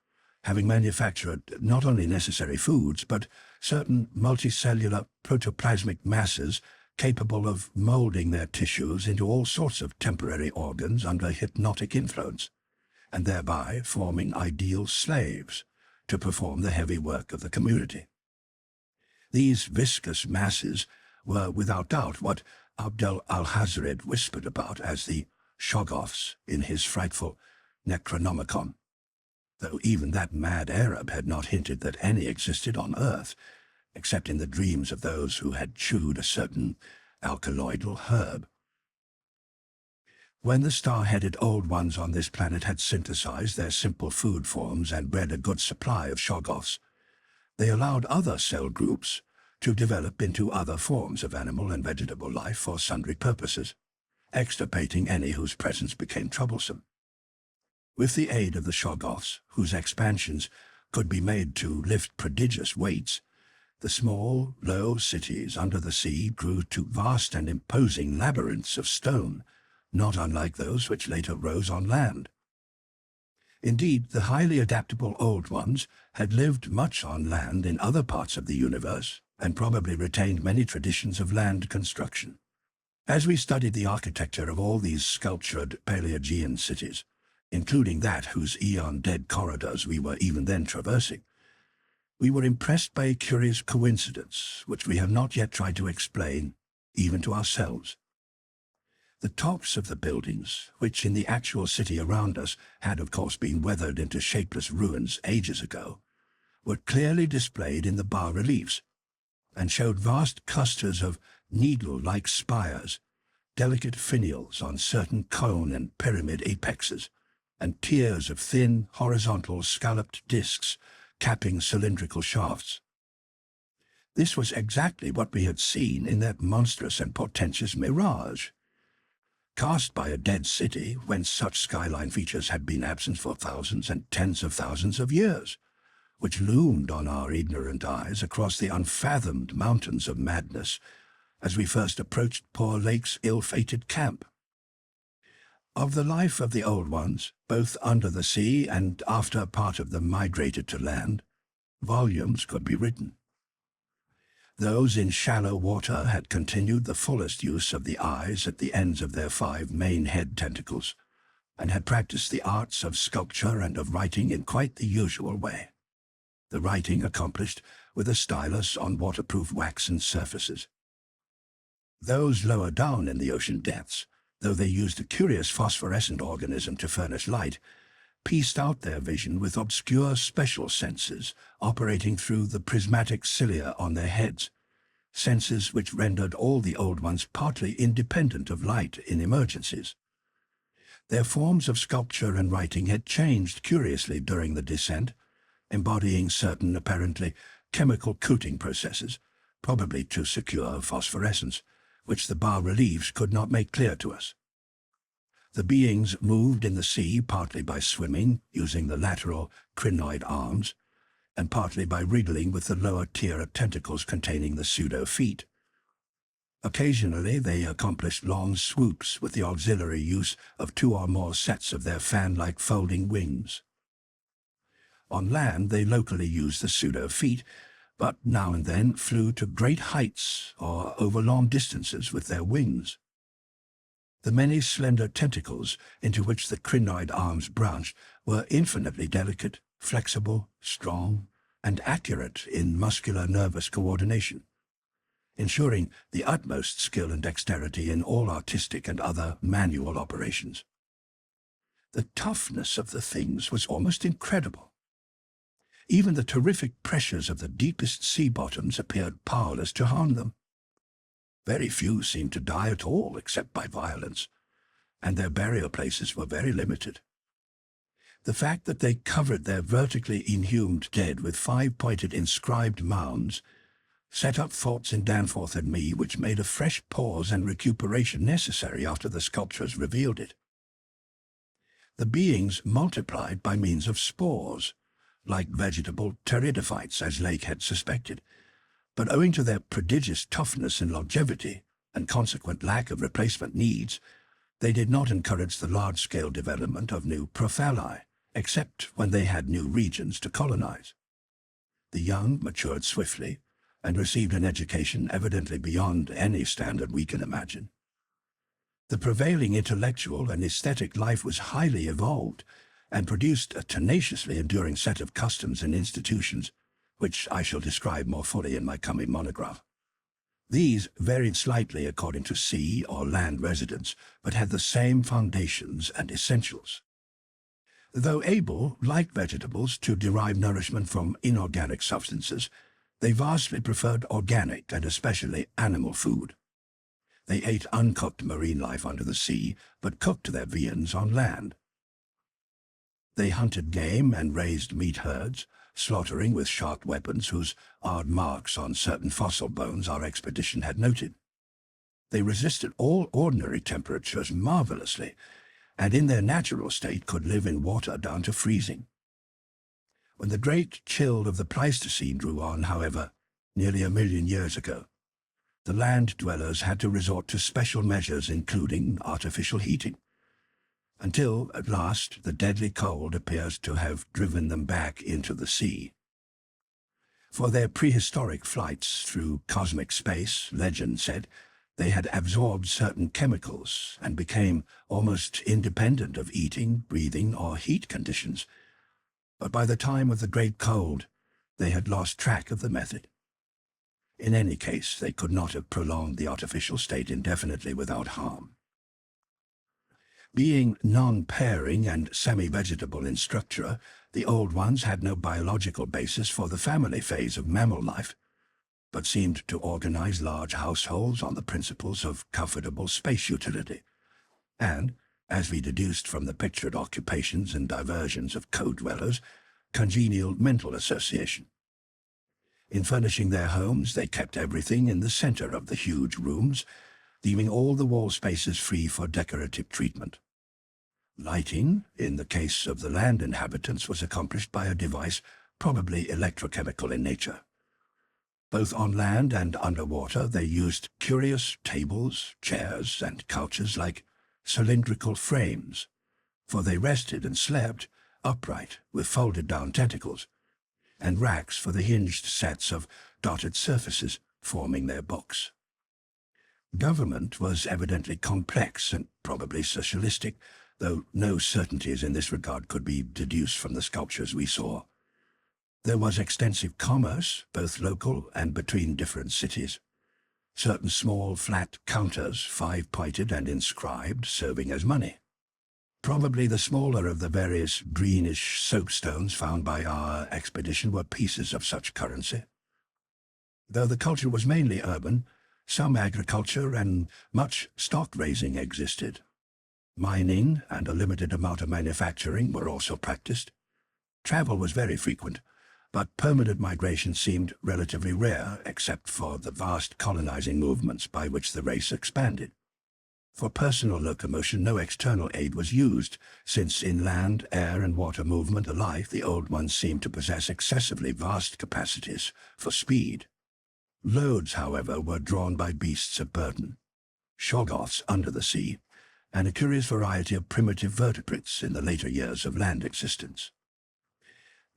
having manufactured not only necessary foods, but certain multicellular protoplasmic masses capable of molding their tissues into all sorts of temporary organs under hypnotic influence, and thereby forming ideal slaves to perform the heavy work of the community. These viscous masses were without doubt what Abdel al-Hazred whispered about as the Shoggoths in his frightful Necronomicon, though even that mad Arab had not hinted that any existed on Earth, except in the dreams of those who had chewed a certain alkaloidal herb. When the star-headed Old Ones on this planet had synthesized their simple food forms and bred a good supply of Shoggoths, they allowed other cell groups to develop into other forms of animal and vegetable life for sundry purposes, extirpating any whose presence became troublesome. With the aid of the Shoggoths, whose expansions could be made to lift prodigious weights, the small, low cities under the sea grew to vast and imposing labyrinths of stone, not unlike those which later rose on land. Indeed, the highly adaptable Old Ones had lived much on land in other parts of the universe, and probably retained many traditions of land construction. As we studied the architecture of all these sculptured Paleogean cities, including that whose eon-dead corridors we were even then traversing, we were impressed by a curious coincidence which we have not yet tried to explain, even to ourselves. The tops of the buildings, which in the actual city around us had of course been weathered into shapeless ruins ages ago, were clearly displayed in the bas-reliefs, and showed vast clusters of needle-like spires, delicate finials on certain cone and pyramid apexes, and tiers of thin, horizontal, scalloped discs capping cylindrical shafts. This was exactly what we had seen in that monstrous and portentous mirage, cast by a dead city whence such skyline features had been absent for thousands and tens of thousands of years, which loomed on our ignorant eyes across the unfathomed mountains of madness as we first approached poor Lake's ill-fated camp. Of the life of the Old Ones, both under the sea and after part of them migrated to land, volumes could be written. Those in shallow water had continued the fullest use of the eyes at the ends of their 5 main head tentacles, and had practiced the arts of sculpture and of writing in quite the usual way, the writing accomplished with a stylus on waterproof waxen surfaces. Those lower down in the ocean depths though they used a curious phosphorescent organism to furnish light, pieced out their vision with obscure special senses operating through the prismatic cilia on their heads, senses which rendered all the old ones partly independent of light in emergencies. Their forms of sculpture and writing had changed curiously during the descent, embodying certain apparently chemical coating processes, probably to secure phosphorescence, which the bas-reliefs could not make clear to us. The beings moved in the sea partly by swimming, using the lateral crinoid arms, and partly by wriggling with the lower tier of tentacles containing the pseudo-feet. Occasionally they accomplished long swoops with the auxiliary use of 2 or more sets of their fan-like folding wings. On land they locally used the pseudo-feet, but now and then flew to great heights or over long distances with their wings. The many slender tentacles into which the crinoid arms branched were infinitely delicate, flexible, strong, and accurate in muscular nervous coordination, ensuring the utmost skill and dexterity in all artistic and other manual operations. The toughness of the things was almost incredible. Even the terrific pressures of the deepest sea bottoms appeared powerless to harm them. Very few seemed to die at all except by violence, and their burial places were very limited. The fact that they covered their vertically inhumed dead with 5-pointed inscribed mounds set up thoughts in Danforth and me which made a fresh pause and recuperation necessary after the sculptures revealed it. The beings multiplied by means of spores, like vegetable pteridophytes, as Lake had suspected, but owing to their prodigious toughness and longevity, and consequent lack of replacement needs, they did not encourage the large-scale development of new prophali, except when they had new regions to colonize. The young matured swiftly, and received an education evidently beyond any standard we can imagine. The prevailing intellectual and aesthetic life was highly evolved, and produced a tenaciously enduring set of customs and institutions, which I shall describe more fully in my coming monograph. These varied slightly according to sea or land residence, but had the same foundations and essentials. Though able, like vegetables, to derive nourishment from inorganic substances, they vastly preferred organic and especially animal food. They ate uncooked marine life under the sea, but cooked their viands on land. They hunted game and raised meat herds, slaughtering with sharp weapons whose odd marks on certain fossil bones our expedition had noted. They resisted all ordinary temperatures marvelously, and in their natural state could live in water down to freezing. When the great chill of the Pleistocene drew on, however, nearly 1 million years ago, the land dwellers had to resort to special measures including artificial heating, until, at last, the deadly cold appears to have driven them back into the sea. For their prehistoric flights through cosmic space, legend said, they had absorbed certain chemicals and became almost independent of eating, breathing, or heat conditions. But by the time of the Great Cold, they had lost track of the method. In any case, they could not have prolonged the artificial state indefinitely without harm. Being non-pairing and semi-vegetable in structure, the Old Ones had no biological basis for the family phase of mammal life, but seemed to organize large households on the principles of comfortable space utility, and, as we deduced from the pictured occupations and diversions of cove-dwellers, congenial mental association. In furnishing their homes, they kept everything in the center of the huge rooms, leaving all the wall spaces free for decorative treatment. Lighting, in the case of the land inhabitants, was accomplished by a device probably electrochemical in nature. Both on land and underwater they used curious tables, chairs, and couches like cylindrical frames, for they rested and slept upright with folded-down tentacles, and racks for the hinged sets of dotted surfaces forming their books. Government was evidently complex and probably socialistic, though no certainties in this regard could be deduced from the sculptures we saw. There was extensive commerce, both local and between different cities. certain small flat counters, five-pointed and inscribed, serving as money. Probably the smaller of the various greenish soapstones found by our expedition were pieces of such currency. Though the culture was mainly urban, some agriculture and much stock-raising existed. Mining and a limited amount of manufacturing were also practiced. Travel was very frequent, but permanent migration seemed relatively rare except for the vast colonizing movements by which the race expanded. For personal locomotion, no external aid was used, since in land, air and water movement alike the Old Ones seemed to possess excessively vast capacities for speed. Loads, however, were drawn by beasts of burden, Shoggoths under the sea, and a curious variety of primitive vertebrates in the later years of land existence.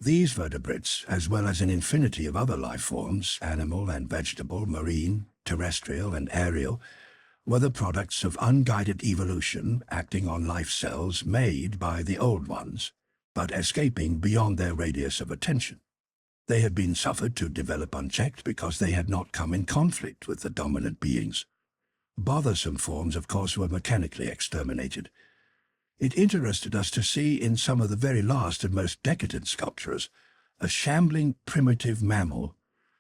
These vertebrates, as well as an infinity of other life forms, animal and vegetable, marine, terrestrial and aerial, were the products of unguided evolution acting on life cells made by the Old Ones, but escaping beyond their radius of attention. They had been suffered to develop unchecked because they had not come in conflict with the dominant beings. Bothersome forms, of course, were mechanically exterminated. It interested us to see in some of the very last and most decadent sculptures a shambling primitive mammal,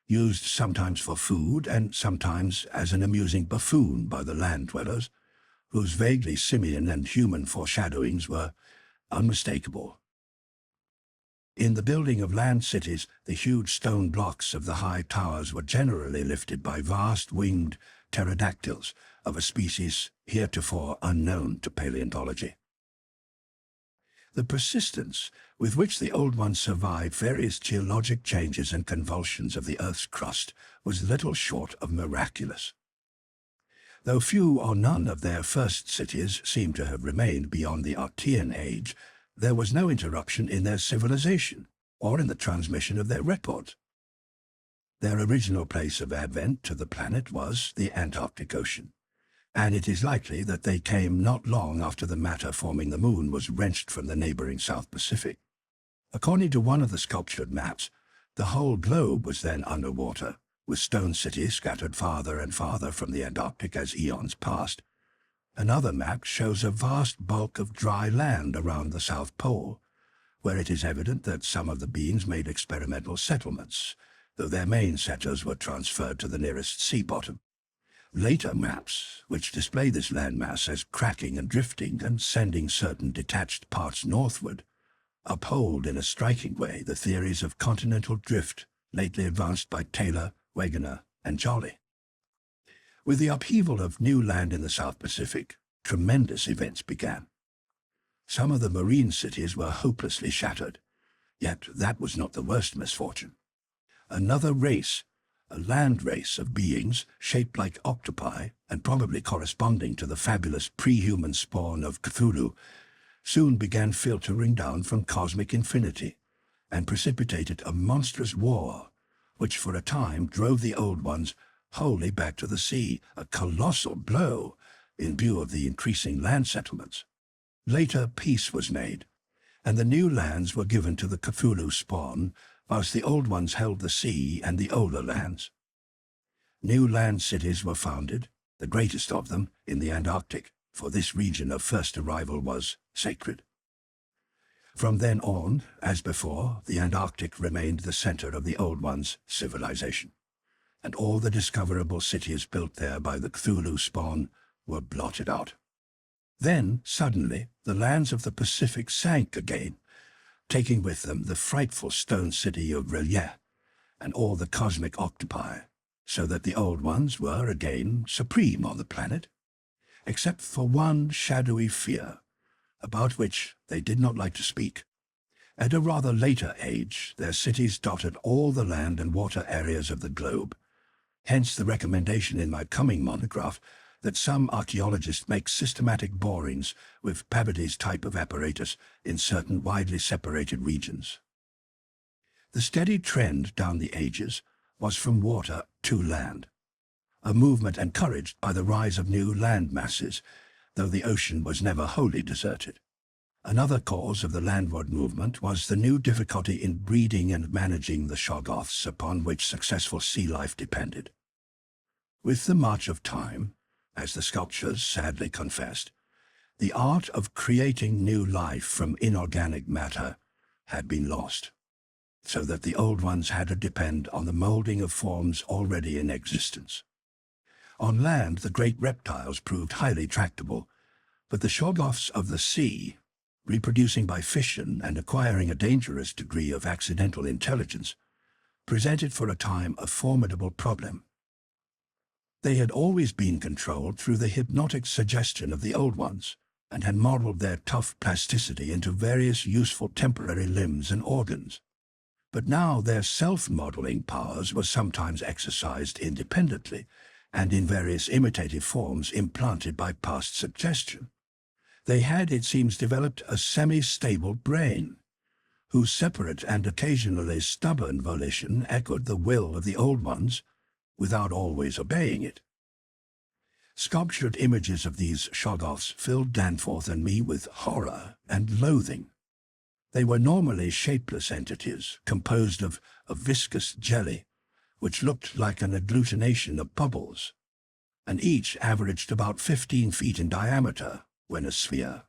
used sometimes for food and sometimes as an amusing buffoon by the land dwellers, whose vaguely simian and human foreshadowings were unmistakable. In the building of land cities, the huge stone blocks of the high towers were generally lifted by vast winged pterodactyls of a species heretofore unknown to paleontology. The persistence with which the Old Ones survived various geologic changes and convulsions of the Earth's crust was little short of miraculous. Though few or none of their first cities seem to have remained beyond the Archean age, there was no interruption in their civilization or in the transmission of their records. Their original place of advent to the planet was the Antarctic Ocean, and it is likely that they came not long after the matter forming the moon was wrenched from the neighboring South Pacific. According to one of the sculptured maps, the whole globe was then underwater, with stone cities scattered farther and farther from the Antarctic as eons passed. Another map shows a vast bulk of dry land around the South Pole, where it is evident that some of the beings made experimental settlements, though their main centers were transferred to the nearest sea bottom. Later maps, which display this landmass as cracking and drifting and sending certain detached parts northward, uphold in a striking way the theories of continental drift lately advanced by Taylor, Wegener, and Jolly. With the upheaval of new land in the South Pacific, tremendous events began. Some of the marine cities were hopelessly shattered, yet that was not the worst misfortune. Another race, a land race of beings shaped like octopi and probably corresponding to the fabulous pre-human spawn of Cthulhu, soon began filtering down from cosmic infinity and precipitated a monstrous war, which for a time drove the Old Ones wholly back to the sea, a colossal blow in view of the increasing land settlements. Later peace was made, and the new lands were given to the Cthulhu spawn, whilst the Old Ones held the sea and the older lands. New land cities were founded, the greatest of them in the Antarctic, for this region of first arrival was sacred. From then on, as before, the Antarctic remained the center of the Old Ones' civilization, and all the discoverable cities built there by the Cthulhu spawn were blotted out. Then, suddenly, the lands of the Pacific sank again, taking with them the frightful stone city of R'lyeh and all the cosmic octopi, so that the Old Ones were again supreme on the planet, except for one shadowy fear, about which they did not like to speak. At a rather later age, their cities dotted all the land and water areas of the globe. Hence the recommendation in my coming monograph that some archaeologists make systematic borings with Pavity's type of apparatus in certain widely separated regions. The steady trend down the ages was from water to land, a movement encouraged by the rise of new land masses, though the ocean was never wholly deserted. Another cause of the landward movement was the new difficulty in breeding and managing the Shoggoths upon which successful sea life depended. With the march of time, as the sculptures sadly confessed, the art of creating new life from inorganic matter had been lost, so that the old ones had to depend on the moulding of forms already in existence. On land, the great reptiles proved highly tractable, but the Shoggoths of the sea, reproducing by fission and acquiring a dangerous degree of accidental intelligence, presented for a time a formidable problem. They had always been controlled through the hypnotic suggestion of the old ones, and had modeled their tough plasticity into various useful temporary limbs and organs. But now their self-modeling powers were sometimes exercised independently, and in various imitative forms implanted by past suggestion. They had, it seems, developed a semi-stable brain, whose separate and occasionally stubborn volition echoed the will of the old ones, without always obeying it. Sculptured images of these Shoggoths filled Danforth and me with horror and loathing. They were normally shapeless entities, composed of a viscous jelly, which looked like an agglutination of bubbles, and each averaged about 15 feet in diameter when a sphere.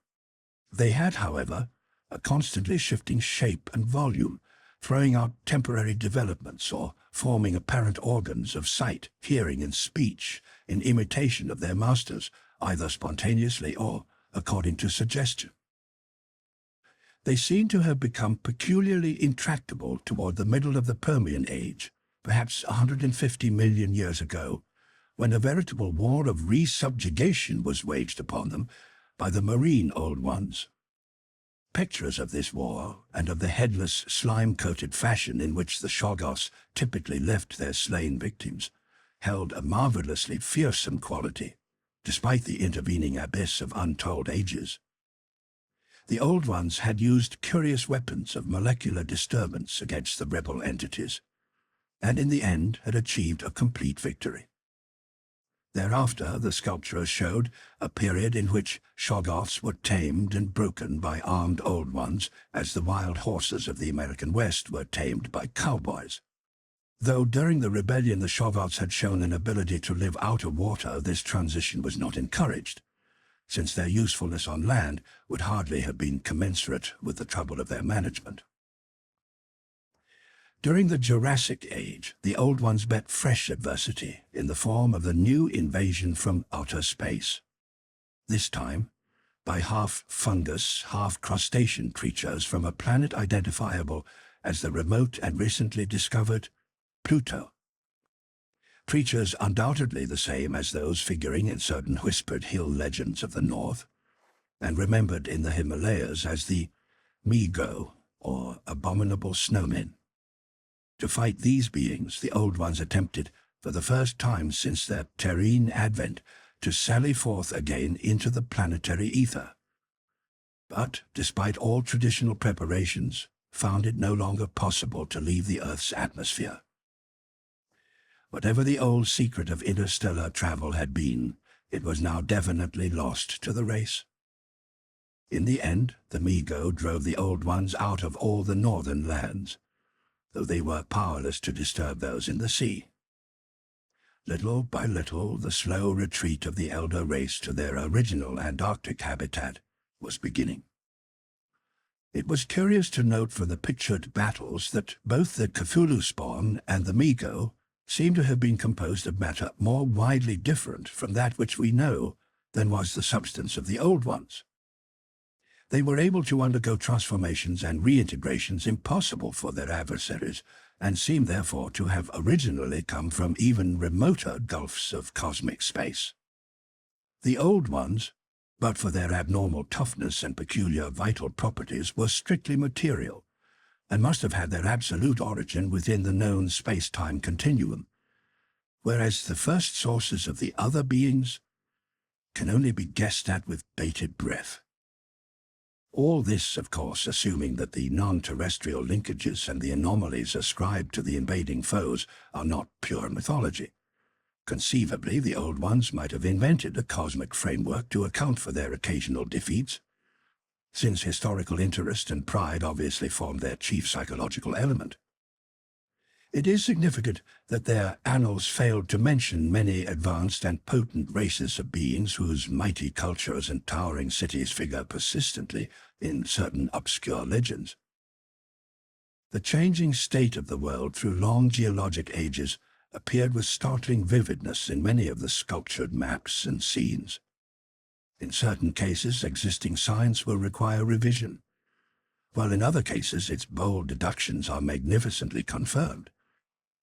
They had, however, a constantly shifting shape and volume, throwing out temporary developments or forming apparent organs of sight, hearing, and speech in imitation of their masters, either spontaneously or according to suggestion. They seem to have become peculiarly intractable toward the middle of the Permian Age, perhaps 150 million years ago, when a veritable war of resubjugation was waged upon them by the marine old ones. Pictures of this war, and of the headless, slime-coated fashion in which the Shoggoths typically left their slain victims, held a marvelously fearsome quality, despite the intervening abyss of untold ages. The old ones had used curious weapons of molecular disturbance against the rebel entities, and in the end had achieved a complete victory. Thereafter, the sculptures showed a period in which Shoggoths were tamed and broken by armed old ones, as the wild horses of the American West were tamed by cowboys. Though during the rebellion the Shoggoths had shown an ability to live out of water, this transition was not encouraged, since their usefulness on land would hardly have been commensurate with the trouble of their management. During the Jurassic Age, the old ones met fresh adversity in the form of the new invasion from outer space. This time, by half fungus, half crustacean creatures from a planet identifiable as the remote and recently discovered Pluto. Creatures undoubtedly the same as those figuring in certain whispered hill legends of the north, and remembered in the Himalayas as the Mi-Go, or abominable snowmen. To fight these beings, the old ones attempted, for the first time since their terrene advent, to sally forth again into the planetary ether. But, despite all traditional preparations, found it no longer possible to leave the Earth's atmosphere. Whatever the old secret of interstellar travel had been, it was now definitely lost to the race. In the end, the Mi-Go drove the old ones out of all the northern lands, though they were powerless to disturb those in the sea. Little by little, the slow retreat of the elder race to their original Antarctic habitat was beginning. It was curious to note from the pictured battles that both the Cthulhu spawn and the Mi-Go seem to have been composed of matter more widely different from that which we know than was the substance of the old ones. They were able to undergo transformations and reintegrations impossible for their adversaries, and seem therefore to have originally come from even remoter gulfs of cosmic space. The old ones, but for their abnormal toughness and peculiar vital properties, were strictly material, and must have had their absolute origin within the known space-time continuum, whereas the first sources of the other beings can only be guessed at with bated breath. All this, of course, assuming that the non-terrestrial linkages and the anomalies ascribed to the invading foes are not pure mythology. Conceivably, the old ones might have invented a cosmic framework to account for their occasional defeats, since historical interest and pride obviously formed their chief psychological element. It is significant that their annals failed to mention many advanced and potent races of beings whose mighty cultures and towering cities figure persistently in certain obscure legends. The changing state of the world through long geologic ages appeared with startling vividness in many of the sculptured maps and scenes. In certain cases, existing science will require revision, while in other cases its bold deductions are magnificently confirmed.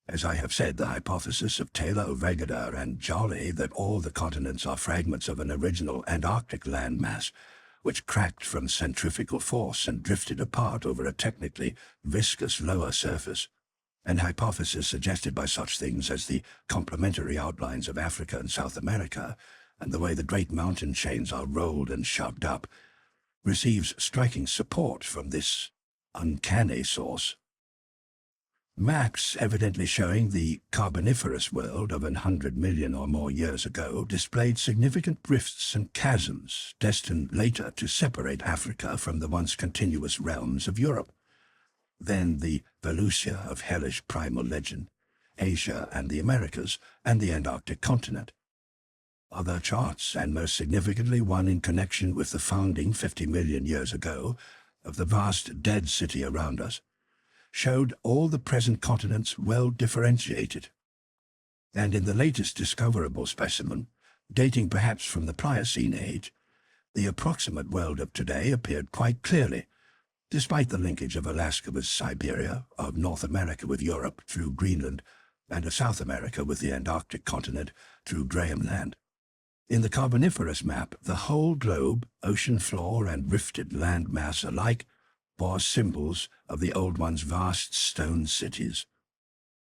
As I have said, the hypothesis of Taylor, Wegener, and Joly that all the continents are fragments of an original Antarctic landmass, which cracked from centrifugal force and drifted apart over a technically viscous lower surface, an hypothesis suggested by such things as the complementary outlines of Africa and South America, and the way the great mountain chains are rolled and shoved up, receives striking support from this uncanny source. Maps evidently showing the Carboniferous world of 100 million or more years ago displayed significant rifts and chasms destined later to separate Africa from the once continuous realms of Europe. Then the Volusia of hellish primal legend, Asia and the Americas, and the Antarctic continent. Other charts, and most significantly one in connection with the founding 50 million years ago of the vast dead city around us, showed all the present continents well differentiated. And in the latest discoverable specimen, dating perhaps from the Pliocene age, the approximate world of today appeared quite clearly, despite the linkage of Alaska with Siberia, of North America with Europe through Greenland, and of South America with the Antarctic continent through Graham Land. In the Carboniferous map, the whole globe, ocean floor and rifted land mass alike, bore symbols of the Old One's vast stone cities.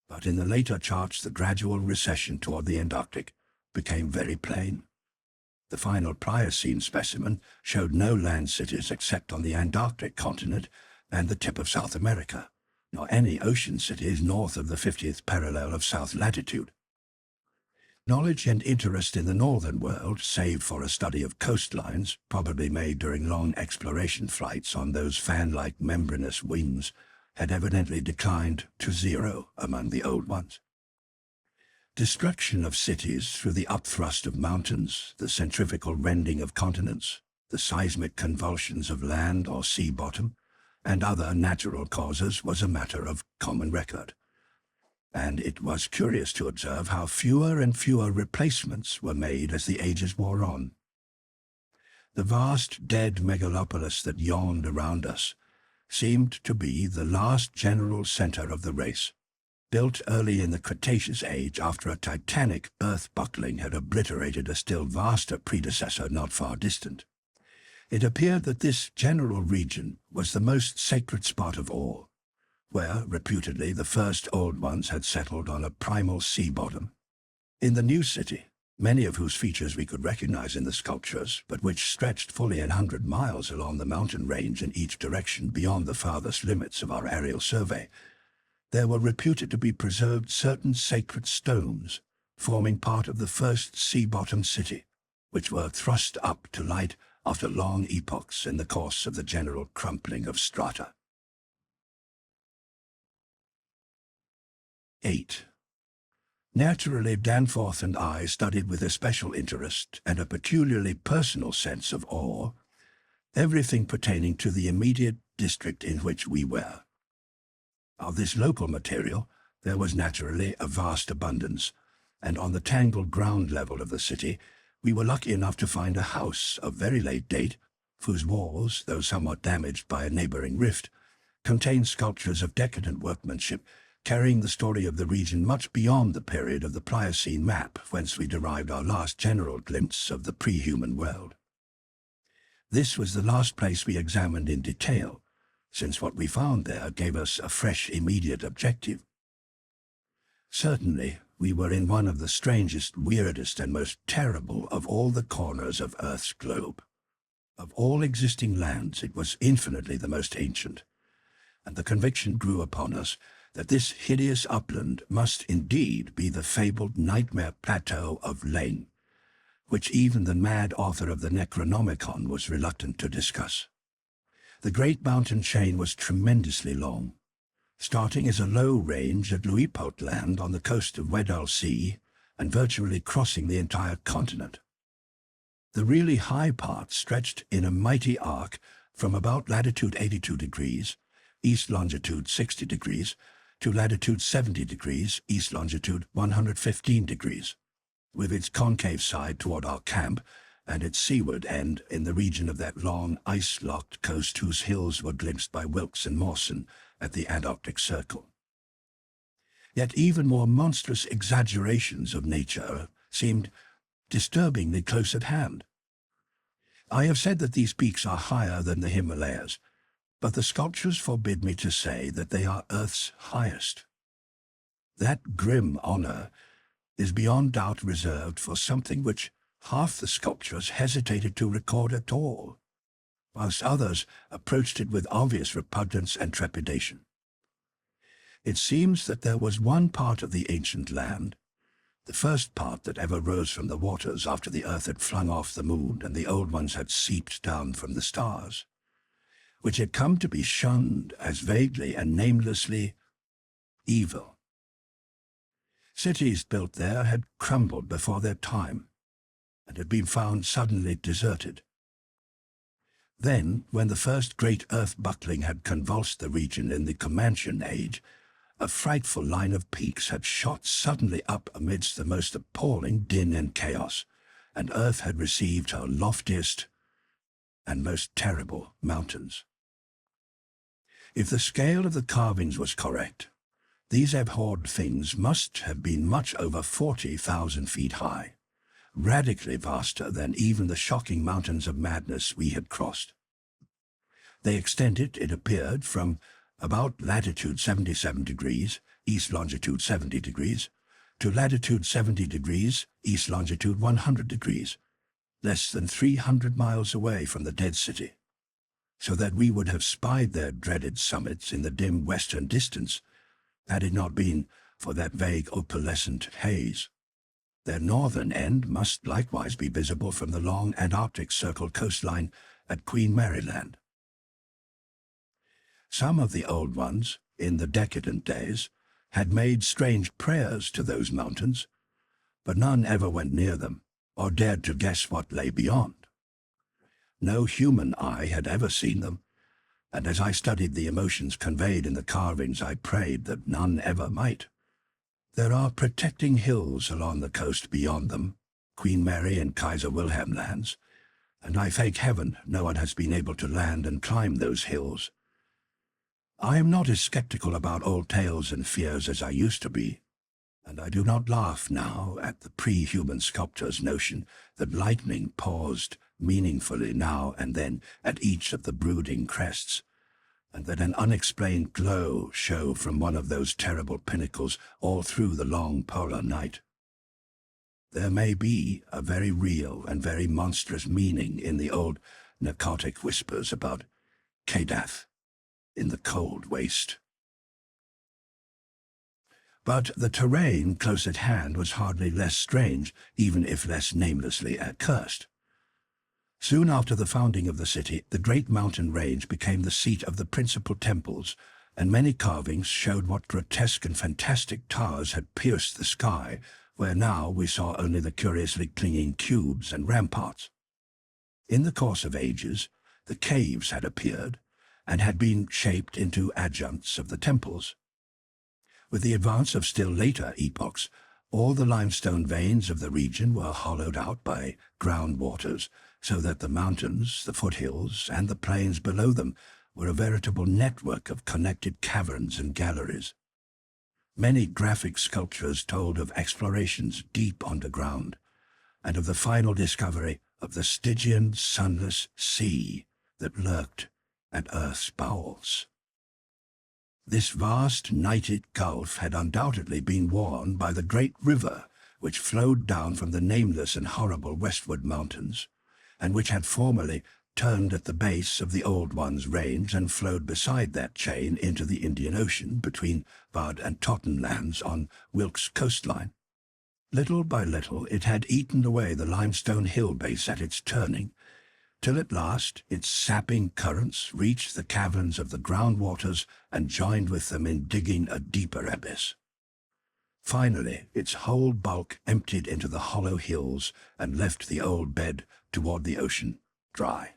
But in the later charts, the gradual recession toward the Antarctic became very plain. The final Pliocene specimen showed no land cities except on the Antarctic continent and the tip of South America, nor any ocean cities north of the 50th parallel of south latitude. Knowledge and interest in the northern world, save for a study of coastlines, probably made during long exploration flights on those fan-like membranous wings, had evidently declined to zero among the Old Ones. Destruction of cities through the upthrust of mountains, the centrifugal rending of continents, the seismic convulsions of land or sea bottom, and other natural causes was a matter of common record. And it was curious to observe how fewer and fewer replacements were made as the ages wore on. The vast dead megalopolis that yawned around us seemed to be the last general center of the race, built early in the Cretaceous age after a titanic earth-buckling had obliterated a still vaster predecessor not far distant. It appeared that this general region was the most sacred spot of all, where, reputedly, the first Old Ones had settled on a primal sea bottom. In the new city, many of whose features we could recognize in the sculptures, but which stretched fully 100 miles along the mountain range in each direction beyond the farthest limits of our aerial survey, there were reputed to be preserved certain sacred stones, forming part of the first sea-bottom city, which were thrust up to light after long epochs in the course of the general crumpling of strata. 8. Naturally, Danforth and I studied with especial interest and a peculiarly personal sense of awe everything pertaining to the immediate district in which we were. Of this local material there was naturally a vast abundance, and on the tangled ground level of the city we were lucky enough to find a house of very late date, whose walls, though somewhat damaged by a neighboring rift, contained sculptures of decadent workmanship carrying the story of the region much beyond the period of the Pliocene map, whence we derived our last general glimpse of the pre-human world. This was the last place we examined in detail, since what we found there gave us a fresh immediate objective. Certainly, we were in one of the strangest, weirdest, and most terrible of all the corners of Earth's globe. Of all existing lands, it was infinitely the most ancient, and the conviction grew upon us that this hideous upland must indeed be the fabled nightmare plateau of Lane, which even the mad author of the Necronomicon was reluctant to discuss. The great mountain chain was tremendously long, starting as a low range at Luipot Land on the coast of Weddell Sea and virtually crossing the entire continent. The really high part stretched in a mighty arc from about latitude 82 degrees, east longitude 60 degrees, to latitude 70 degrees, east longitude 115 degrees, with its concave side toward our camp and its seaward end in the region of that long, ice-locked coast whose hills were glimpsed by Wilkes and Mawson at the Antarctic Circle. Yet even more monstrous exaggerations of nature seemed disturbingly close at hand. I have said that these peaks are higher than the Himalayas, but the sculptures forbid me to say that they are Earth's highest. That grim honor is beyond doubt reserved for something which half the sculptures hesitated to record at all, whilst others approached it with obvious repugnance and trepidation. It seems that there was one part of the ancient land, the first part that ever rose from the waters after the earth had flung off the moon and the old ones had seeped down from the stars, which had come to be shunned as vaguely and namelessly evil. Cities built there had crumbled before their time, and had been found suddenly deserted. Then, when the first great earth-buckling had convulsed the region in the Comanchean age, a frightful line of peaks had shot suddenly up amidst the most appalling din and chaos, and Earth had received her loftiest and most terrible mountains. If the scale of the carvings was correct, these abhorred things must have been much over 40,000 feet high, radically vaster than even the shocking mountains of madness we had crossed. They extended, it appeared, from about latitude 77 degrees, east longitude 70 degrees, to latitude 70 degrees, east longitude 100 degrees, less than 300 miles away from the dead city, so that we would have spied their dreaded summits in the dim western distance, had it not been for that vague opalescent haze. Their northern end must likewise be visible from the long Antarctic Circle coastline at Queen Mary Land. Some of the old ones, in the decadent days, had made strange prayers to those mountains, but none ever went near them, or dared to guess what lay beyond. No human eye had ever seen them, and as I studied the emotions conveyed in the carvings, I prayed that none ever might. There are protecting hills along the coast beyond them, Queen Mary and Kaiser Wilhelm lands, and I thank heaven no one has been able to land and climb those hills. I am not as skeptical about old tales and fears as I used to be, and I do not laugh now at the pre-human sculptor's notion that lightning paused meaningfully now and then at each of the brooding crests, and that an unexplained glow showed from one of those terrible pinnacles all through the long polar night. There may be a very real and very monstrous meaning in the old narcotic whispers about Kadath in the cold waste. But the terrain close at hand was hardly less strange, even if less namelessly accursed. Soon after the founding of the city, the great mountain range became the seat of the principal temples, and many carvings showed what grotesque and fantastic towers had pierced the sky, where now we saw only the curiously clinging cubes and ramparts. In the course of ages, the caves had appeared, and had been shaped into adjuncts of the temples. With the advance of still later epochs, all the limestone veins of the region were hollowed out by groundwaters, so that the mountains, the foothills, and the plains below them were a veritable network of connected caverns and galleries. Many graphic sculptures told of explorations deep underground, and of the final discovery of the Stygian sunless sea that lurked at Earth's bowels. This vast nighted gulf had undoubtedly been worn by the great river which flowed down from the nameless and horrible westward mountains, and which had formerly turned at the base of the Old One's range and flowed beside that chain into the Indian Ocean between Bud and Totten lands on Wilkes' coastline. Little by little it had eaten away the limestone hill base at its turning, till at last its sapping currents reached the caverns of the groundwaters and joined with them in digging a deeper abyss. Finally, its whole bulk emptied into the hollow hills and left the old bed toward the ocean dry.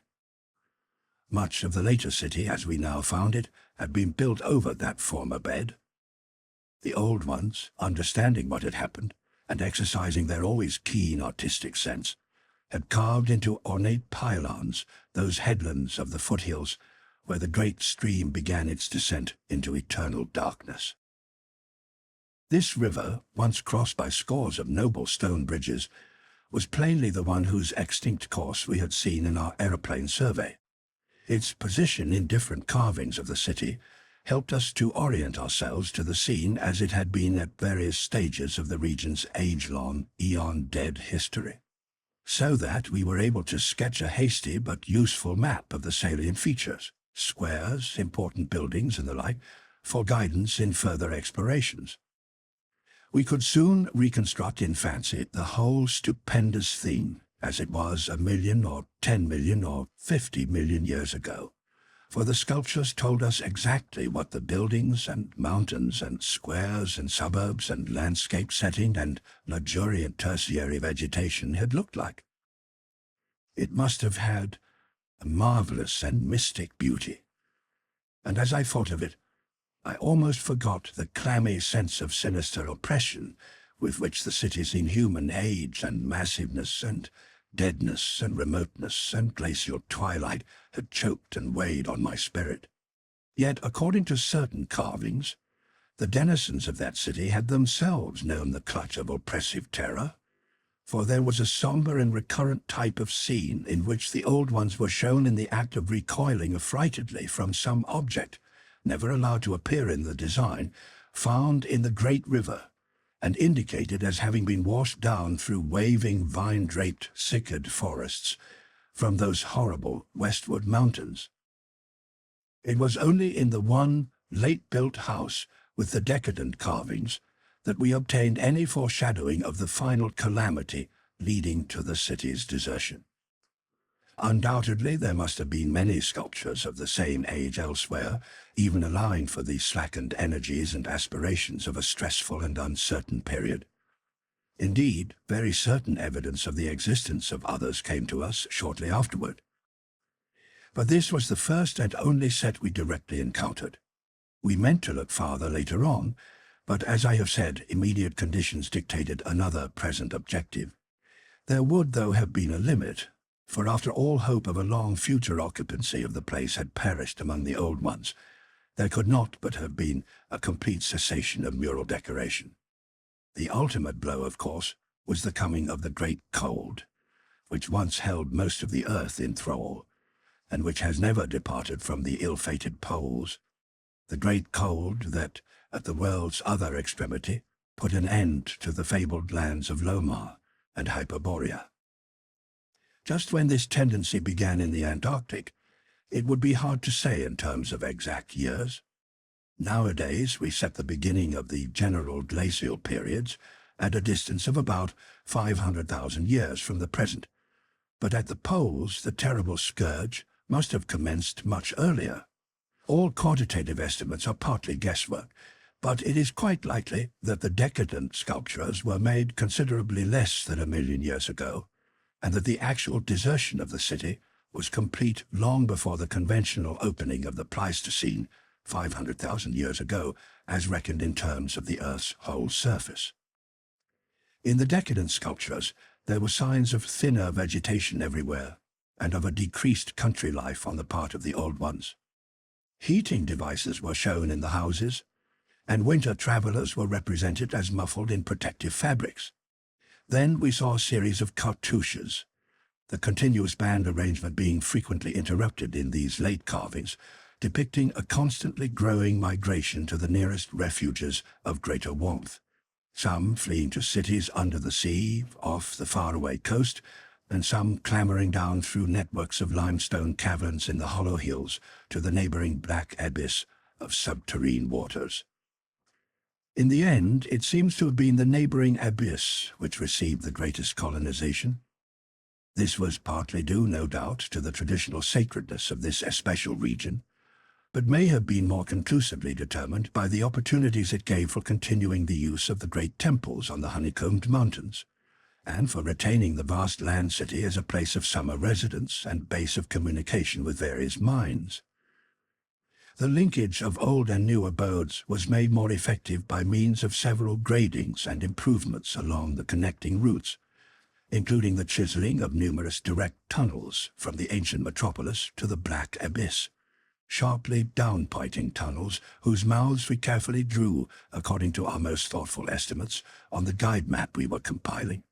Much of the later city, as we now found it, had been built over that former bed. The old ones, understanding what had happened, and exercising their always keen artistic sense, had carved into ornate pylons those headlands of the foothills where the great stream began its descent into eternal darkness. This river, once crossed by scores of noble stone bridges, was plainly the one whose extinct course we had seen in our aeroplane survey. Its position in different carvings of the city helped us to orient ourselves to the scene as it had been at various stages of the region's age-long, eon-dead history, so that we were able to sketch a hasty but useful map of the salient features, squares, important buildings, and the like, for guidance in further explorations. We could soon reconstruct in fancy the whole stupendous thing as it was 1,000,000 or 10,000,000 or 50,000,000 years ago, for the sculptures told us exactly what the buildings and mountains and squares and suburbs and landscape setting and luxuriant tertiary vegetation had looked like. It must have had a marvelous and mystic beauty, and as I thought of it, I almost forgot the clammy sense of sinister oppression with which the city's inhuman age and massiveness and deadness and remoteness and glacial twilight had choked and weighed on my spirit. Yet, according to certain carvings, the denizens of that city had themselves known the clutch of oppressive terror, for there was a somber and recurrent type of scene in which the old ones were shown in the act of recoiling affrightedly from some object, never allowed to appear in the design, found in the great river, and indicated as having been washed down through waving vine-draped cicad forests from those horrible westward mountains. It was only in the one late-built house with the decadent carvings that we obtained any foreshadowing of the final calamity leading to the city's desertion. Undoubtedly, there must have been many sculptures of the same age elsewhere, even allowing for the slackened energies and aspirations of a stressful and uncertain period. Indeed, very certain evidence of the existence of others came to us shortly afterward. But this was the first and only set we directly encountered. We meant to look farther later on, but as I have said, immediate conditions dictated another present objective. There would, though, have been a limit, for after all hope of a long future occupancy of the place had perished among the old ones, there could not but have been a complete cessation of mural decoration. The ultimate blow, of course, was the coming of the great cold, which once held most of the earth in thrall, and which has never departed from the ill-fated poles. The great cold that, at the world's other extremity, put an end to the fabled lands of Lomar and Hyperborea. Just when this tendency began in the Antarctic, it would be hard to say in terms of exact years. Nowadays, we set the beginning of the general glacial periods at a distance of about 500,000 years from the present, but at the poles the terrible scourge must have commenced much earlier. All quantitative estimates are partly guesswork, but it is quite likely that the decadent sculptures were made considerably less than 1,000,000 years ago, and that the actual desertion of the city was complete long before the conventional opening of the Pleistocene 500,000 years ago, as reckoned in terms of the Earth's whole surface. In the decadent sculptures, there were signs of thinner vegetation everywhere, and of a decreased country life on the part of the old ones. Heating devices were shown in the houses, and winter travelers were represented as muffled in protective fabrics. Then we saw a series of cartouches, the continuous band arrangement being frequently interrupted in these late carvings, depicting a constantly growing migration to the nearest refuges of greater warmth, some fleeing to cities under the sea, off the faraway coast, and some clambering down through networks of limestone caverns in the hollow hills to the neighboring black abyss of subterrane waters. In the end, it seems to have been the neighboring abyss which received the greatest colonization. This was partly due, no doubt, to the traditional sacredness of this especial region, but may have been more conclusively determined by the opportunities it gave for continuing the use of the great temples on the honeycombed mountains, and for retaining the vast land city as a place of summer residence and base of communication with various minds. The linkage of old and new abodes was made more effective by means of several gradings and improvements along the connecting routes, including the chiseling of numerous direct tunnels from the ancient metropolis to the Black Abyss, sharply down-pointing tunnels whose mouths we carefully drew, according to our most thoughtful estimates, on the guide map we were compiling.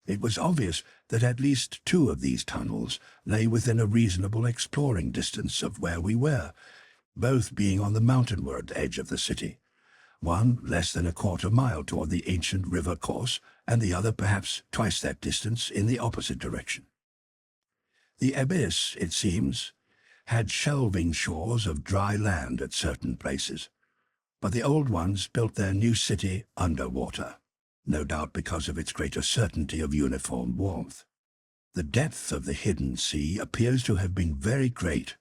It was obvious that at least 2 of these tunnels lay within a reasonable exploring distance of where we were, both being on the mountainward edge of the city, one less than a quarter-mile toward the ancient river course, and the other perhaps twice that distance in the opposite direction. The abyss, it seems, had shelving shores of dry land at certain places, but the old ones built their new city underwater, no doubt because of its greater certainty of uniform warmth. The depth of the hidden sea appears to have been very great,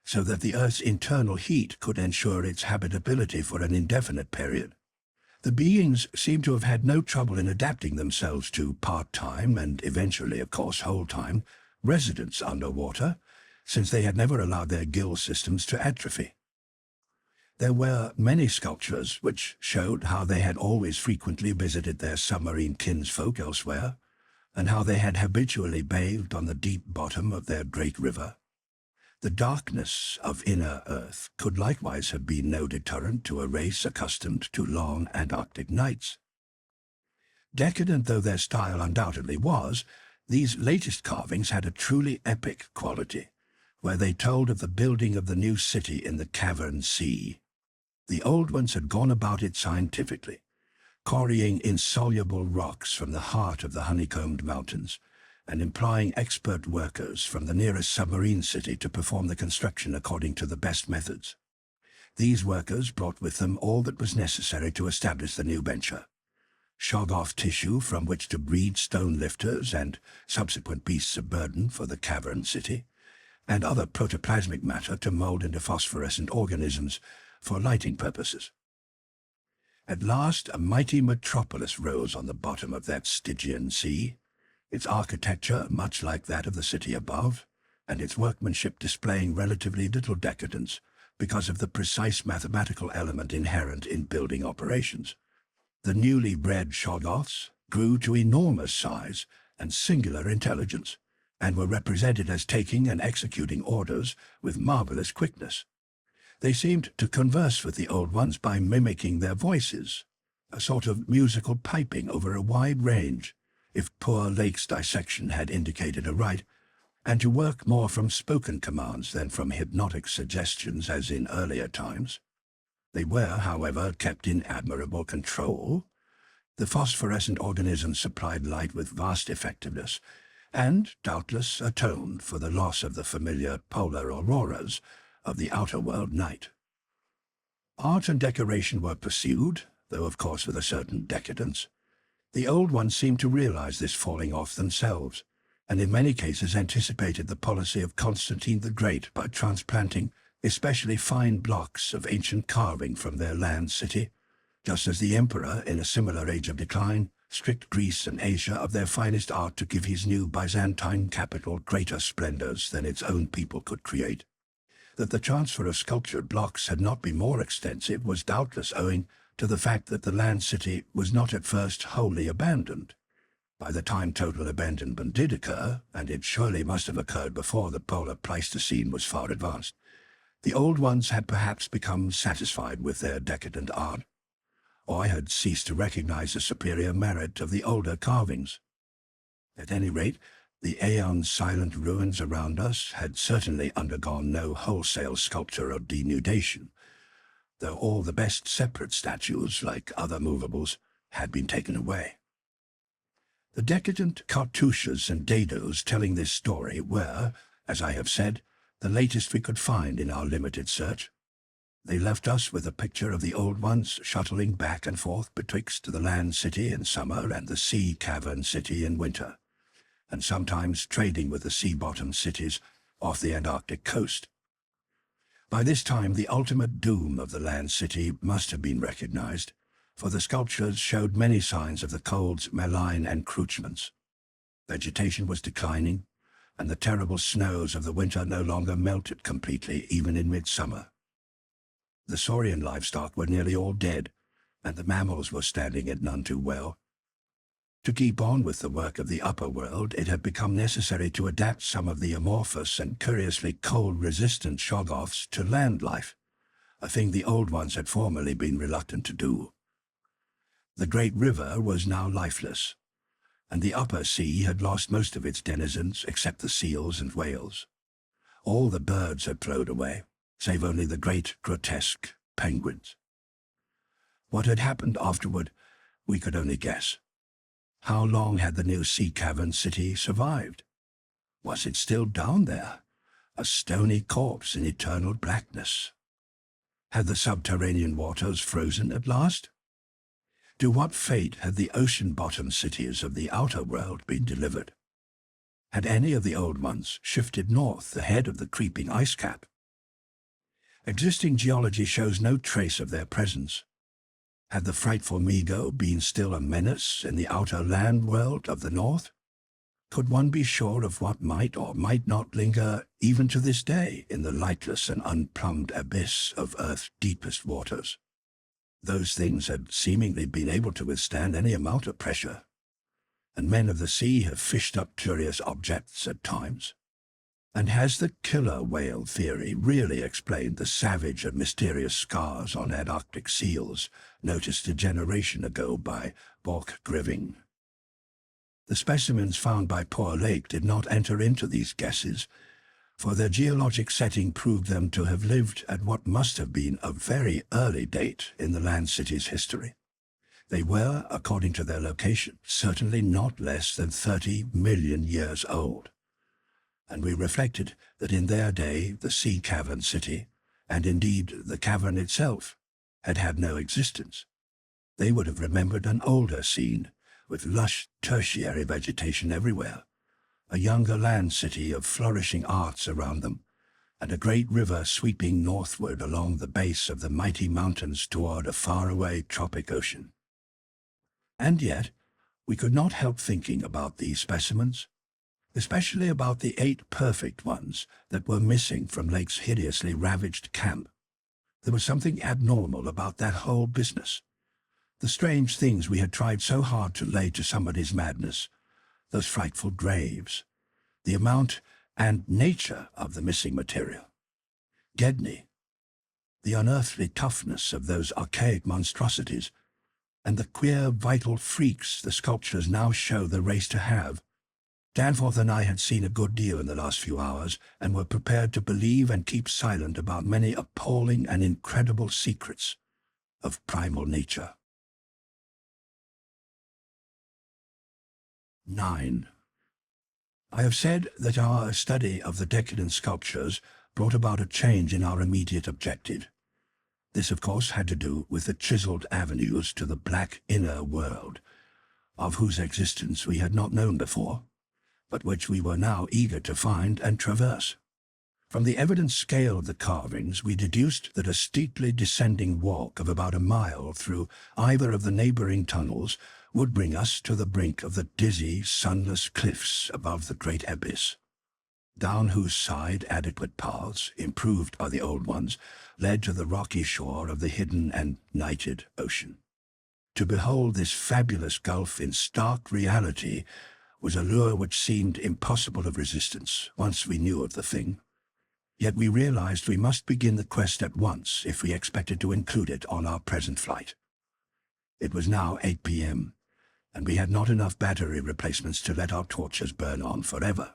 so that the Earth's internal heat could ensure its habitability for an indefinite period. The beings seem to have had no trouble in adapting themselves to part-time and eventually, of course, whole-time residence underwater, since they had never allowed their gill systems to atrophy. There were many sculptures which showed how they had always frequently visited their submarine kinsfolk elsewhere, and how they had habitually bathed on the deep bottom of their great river. The darkness of inner Earth could likewise have been no deterrent to a race accustomed to long Antarctic nights. Decadent though their style undoubtedly was, these latest carvings had a truly epic quality, where they told of the building of the new city in the cavern sea. The old ones had gone about it scientifically, quarrying insoluble rocks from the heart of the honeycombed mountains, and employing expert workers from the nearest submarine city to perform the construction according to the best methods. These workers brought with them all that was necessary to establish the new venture: Shoggoth tissue from which to breed stone lifters and subsequent beasts of burden for the cavern city, and other protoplasmic matter to mold into phosphorescent organisms for lighting purposes. At last a mighty metropolis rose on the bottom of that Stygian sea, its architecture much like that of the city above, and its workmanship displaying relatively little decadence because of the precise mathematical element inherent in building operations. The newly bred Shoggoths grew to enormous size and singular intelligence, and were represented as taking and executing orders with marvelous quickness. They seemed to converse with the old ones by mimicking their voices, a sort of musical piping over a wide range, if poor Lake's dissection had indicated aright, and to work more from spoken commands than from hypnotic suggestions as in earlier times. They were, however, kept in admirable control. The phosphorescent organisms supplied light with vast effectiveness, and doubtless atoned for the loss of the familiar polar auroras of the outer world night. Art and decoration were pursued, though of course with a certain decadence. The old ones seemed to realize this falling off themselves, and in many cases anticipated the policy of Constantine the Great by transplanting especially fine blocks of ancient carving from their land city, just as the emperor, in a similar age of decline, stripped Greece and Asia of their finest art to give his new Byzantine capital greater splendors than its own people could create. That the transfer of sculptured blocks had not been more extensive was doubtless owing to the fact that the land city was not at first wholly abandoned. By the time total abandonment did occur, and it surely must have occurred before the polar Pleistocene was far advanced, the old ones had perhaps become satisfied with their decadent art, or had ceased to recognize the superior merit of the older carvings. At any rate, the aeon-silent ruins around us had certainly undergone no wholesale sculptural denudation, though all the best separate statues, like other movables, had been taken away. The decadent cartouches and dados telling this story were, as I have said, the latest we could find in our limited search. They left us with a picture of the old ones shuttling back and forth betwixt the land city in summer and the sea cavern city in winter, and sometimes trading with the sea-bottom cities off the Antarctic coast. By this time, the ultimate doom of the land city must have been recognized, for the sculptures showed many signs of the cold's malign encroachments. Vegetation was declining, and the terrible snows of the winter no longer melted completely, even in midsummer. The saurian livestock were nearly all dead, and the mammals were standing it none too well. To keep on with the work of the upper world, it had become necessary to adapt some of the amorphous and curiously cold-resistant Shoggoths to land life, a thing the old ones had formerly been reluctant to do. The great river was now lifeless, and the upper sea had lost most of its denizens except the seals and whales. All the birds had flowed away, save only the great, grotesque penguins. What had happened afterward, we could only guess. How long had the new sea cavern city survived? Was it still down there, a stony corpse in eternal blackness? Had the subterranean waters frozen at last? To what fate had the ocean-bottom cities of the outer world been delivered? Had any of the old ones shifted north ahead of the creeping ice cap? Existing geology shows no trace of their presence. Had the frightful Migo been still a menace in the outer land world of the north? Could one be sure of what might or might not linger even to this day in the lightless and unplumbed abyss of Earth's deepest waters? Those things had seemingly been able to withstand any amount of pressure, and men of the sea have fished up curious objects at times. And has the killer whale theory really explained the savage and mysterious scars on Antarctic seals noticed a generation ago by Borchgrevink? The specimens found by Poor Lake did not enter into these guesses, for their geologic setting proved them to have lived at what must have been a very early date in the land city's history. They were, according to their location, certainly not less than 30 million years old. And we reflected that in their day the sea cavern city, and indeed the cavern itself, had had no existence. They would have remembered an older scene, with lush tertiary vegetation everywhere, a younger land city of flourishing arts around them, and a great river sweeping northward along the base of the mighty mountains toward a faraway tropic ocean. And yet, we could not help thinking about these specimens, especially about the 8 perfect ones that were missing from Lake's hideously ravaged camp. There was something abnormal about that whole business. The strange things we had tried so hard to lay to somebody's madness, those frightful graves, the amount and nature of the missing material, Gedney, the unearthly toughness of those archaic monstrosities, and the queer vital freaks the sculptures now show the race to have. Danforth and I had seen a good deal in the last few hours, and were prepared to believe and keep silent about many appalling and incredible secrets of primal nature. 9. I have said that our study of the decadent sculptures brought about a change in our immediate objective. This, of course, had to do with the chiseled avenues to the black inner world, of whose existence we had not known before, but which we were now eager to find and traverse. From the evident scale of the carvings, we deduced that a steeply descending walk of about a mile through either of the neighboring tunnels would bring us to the brink of the dizzy, sunless cliffs above the great abyss, down whose side adequate paths, improved by the old ones, led to the rocky shore of the hidden and nighted ocean. To behold this fabulous gulf in stark reality was a lure which seemed impossible of resistance once we knew of the thing. Yet we realized we must begin the quest at once if we expected to include it on our present flight. It was now 8 p.m., and we had not enough battery replacements to let our torches burn on forever.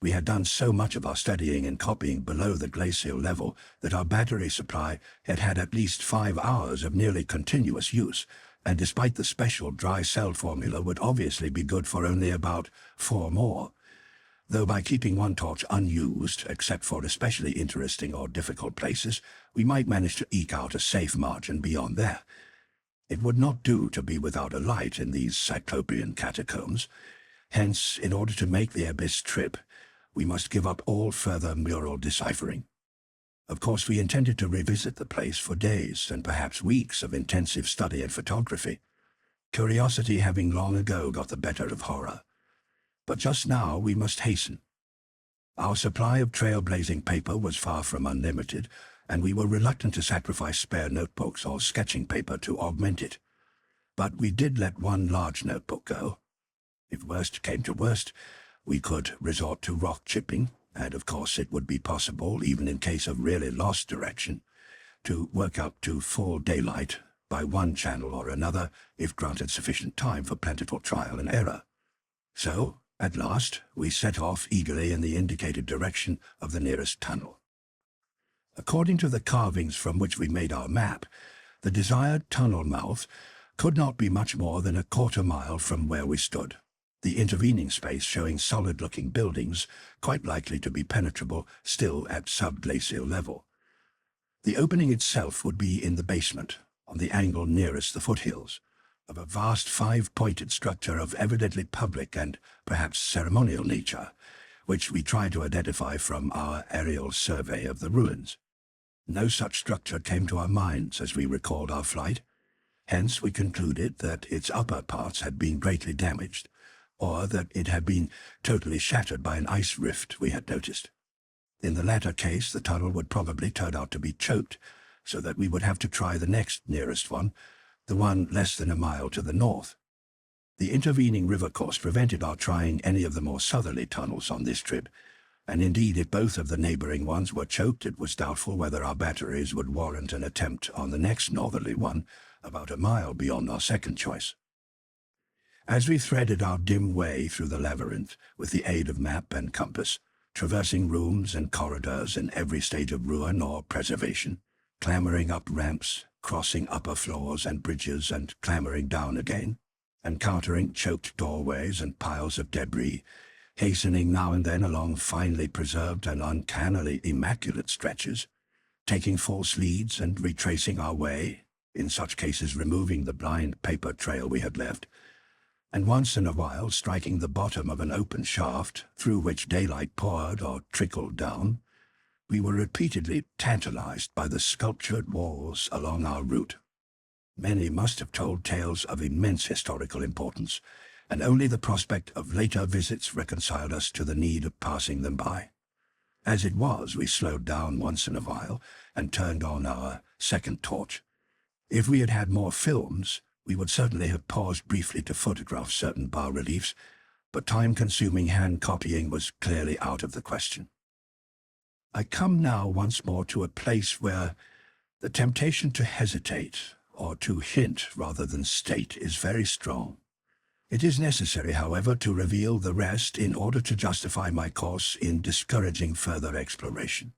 We had done so much of our studying and copying below the glacial level that our battery supply had had at least 5 hours of nearly continuous use, and despite the special dry cell formula would obviously be good for only about 4 more, though by keeping one torch unused, except for especially interesting or difficult places, we might manage to eke out a safe margin beyond there. It would not do to be without a light in these cyclopean catacombs, Hence, in order to make the abyss trip, we must give up all further mural deciphering. Of course, we intended to revisit the place for days and perhaps weeks of intensive study and photography, curiosity having long ago got the better of horror. But just now we must hasten. Our supply of trailblazing paper was far from unlimited, and we were reluctant to sacrifice spare notebooks or sketching paper to augment it. But we did let one large notebook go. If worst came to worst, we could resort to rock chipping, and of course it would be possible, even in case of really lost direction, to work up to full daylight by one channel or another if granted sufficient time for plentiful trial and error. So, at last, we set off eagerly in the indicated direction of the nearest tunnel. According to the carvings from which we made our map, the desired tunnel mouth could not be much more than a quarter-mile from where we stood, the intervening space showing solid-looking buildings, quite likely to be penetrable still at subglacial level. The opening itself would be in the basement, on the angle nearest the foothills, of a vast five-pointed structure of evidently public and perhaps ceremonial nature, which we tried to identify from our aerial survey of the ruins. No such structure came to our minds as we recalled our flight. Hence we concluded that its upper parts had been greatly damaged, or that it had been totally shattered by an ice rift we had noticed. In the latter case, the tunnel would probably turn out to be choked, so that we would have to try the next nearest one, the one less than a mile to the north. The intervening river course prevented our trying any of the more southerly tunnels on this trip, and indeed if both of the neighboring ones were choked, it was doubtful whether our batteries would warrant an attempt on the next northerly one, about a mile beyond our second choice. As we threaded our dim way through the labyrinth with the aid of map and compass, traversing rooms and corridors in every stage of ruin or preservation, clambering up ramps, crossing upper floors and bridges and clambering down again, encountering choked doorways and piles of debris, hastening now and then along finely preserved and uncannily immaculate stretches, taking false leads and retracing our way, in such cases removing the blind paper trail we had left, and once in a while striking the bottom of an open shaft through which daylight poured or trickled down, we were repeatedly tantalized by the sculptured walls along our route. Many must have told tales of immense historical importance, and only the prospect of later visits reconciled us to the need of passing them by. As it was, we slowed down once in a while and turned on our second torch. If we had had more films, we would certainly have paused briefly to photograph certain bas-reliefs, but time-consuming hand-copying was clearly out of the question. I come now once more to a place where the temptation to hesitate, or to hint rather than state, is very strong. It is necessary, however, to reveal the rest in order to justify my course in discouraging further exploration.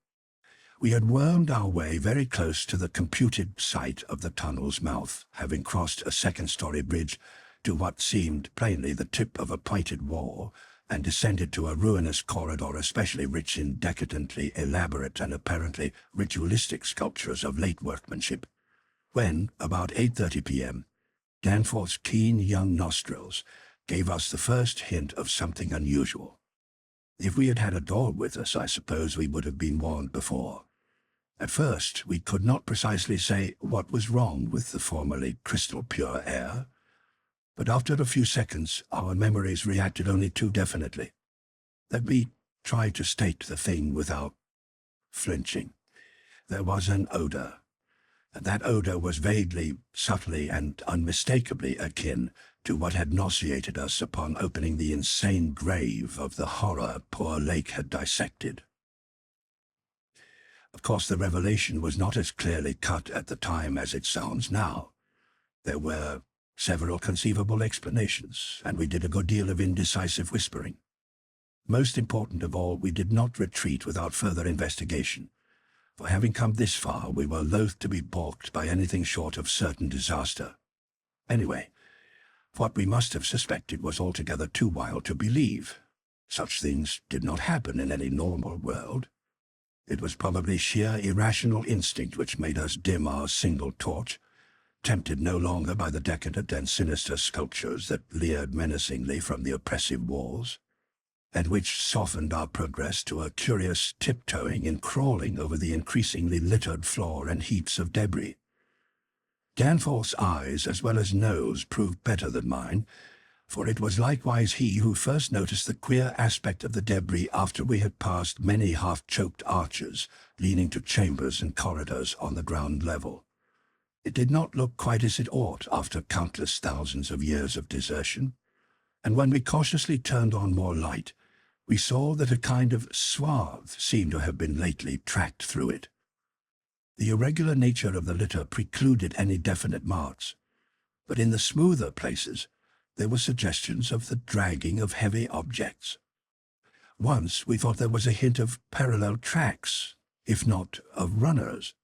We had wormed our way very close to the computed site of the tunnel's mouth, having crossed a second-story bridge to what seemed plainly the tip of a pointed wall, and descended to a ruinous corridor especially rich in decadently elaborate and apparently ritualistic sculptures of late workmanship, when, about 8:30 p.m., Danforth's keen young nostrils gave us the first hint of something unusual. If we had had a dog with us, I suppose we would have been warned before. At first, we could not precisely say what was wrong with the formerly crystal-pure air, but after a few seconds our memories reacted only too definitely. Let me try to state the thing without flinching. There was an odor, and that odor was vaguely, subtly, and unmistakably akin to what had nauseated us upon opening the insane grave of the horror poor Lake had dissected. Of course, the revelation was not as clearly cut at the time as it sounds now. There were several conceivable explanations, and we did a good deal of indecisive whispering. Most important of all, we did not retreat without further investigation, for having come this far, we were loath to be balked by anything short of certain disaster. Anyway, what we must have suspected was altogether too wild to believe. Such things did not happen in any normal world. It was probably sheer irrational instinct which made us dim our single torch, tempted no longer by the decadent and sinister sculptures that leered menacingly from the oppressive walls, and which softened our progress to a curious tiptoeing and crawling over the increasingly littered floor and heaps of debris. Danforth's eyes as well as nose proved better than mine, for it was likewise he who first noticed the queer aspect of the debris after we had passed many half-choked arches leading to chambers and corridors on the ground level. It did not look quite as it ought after countless thousands of years of desertion, and when we cautiously turned on more light, we saw that a kind of swath seemed to have been lately tracked through it. The irregular nature of the litter precluded any definite marks, but in the smoother places there were suggestions of the dragging of heavy objects. Once we thought there was a hint of parallel tracks, if not of runners.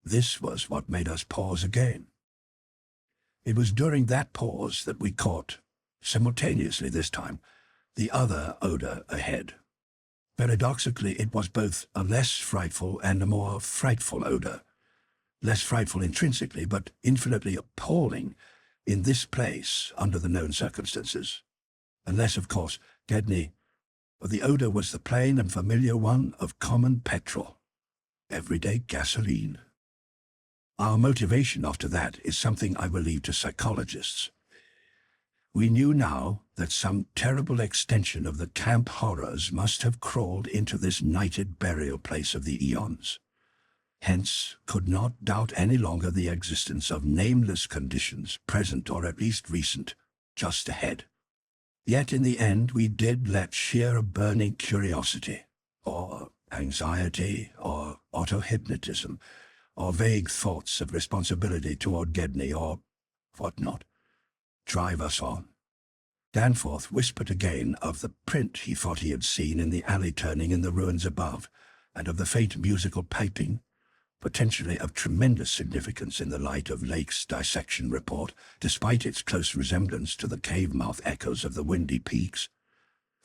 This was what made us pause again. It was during that pause that we caught, simultaneously this time, the other odor ahead. Paradoxically, it was both a less frightful and a more frightful odor. Less frightful intrinsically, but infinitely appalling in this place under the known circumstances. Unless, of course, deadly, for the odor was the plain and familiar one of common petrol, everyday gasoline. Our motivation after that is something I will leave to psychologists. We knew now that some terrible extension of the camp horrors must have crawled into this nighted burial place of the eons. Hence, could not doubt any longer the existence of nameless conditions, present or at least recent, just ahead. Yet in the end we did let sheer burning curiosity, or anxiety, or auto-hypnotism, or vague thoughts of responsibility toward Gedney, or what-not, drive us on. Danforth whispered again of the print he thought he had seen in the alley turning in the ruins above, and of the faint musical piping, potentially of tremendous significance in the light of Lake's dissection report, despite its close resemblance to the cave-mouth echoes of the windy peaks,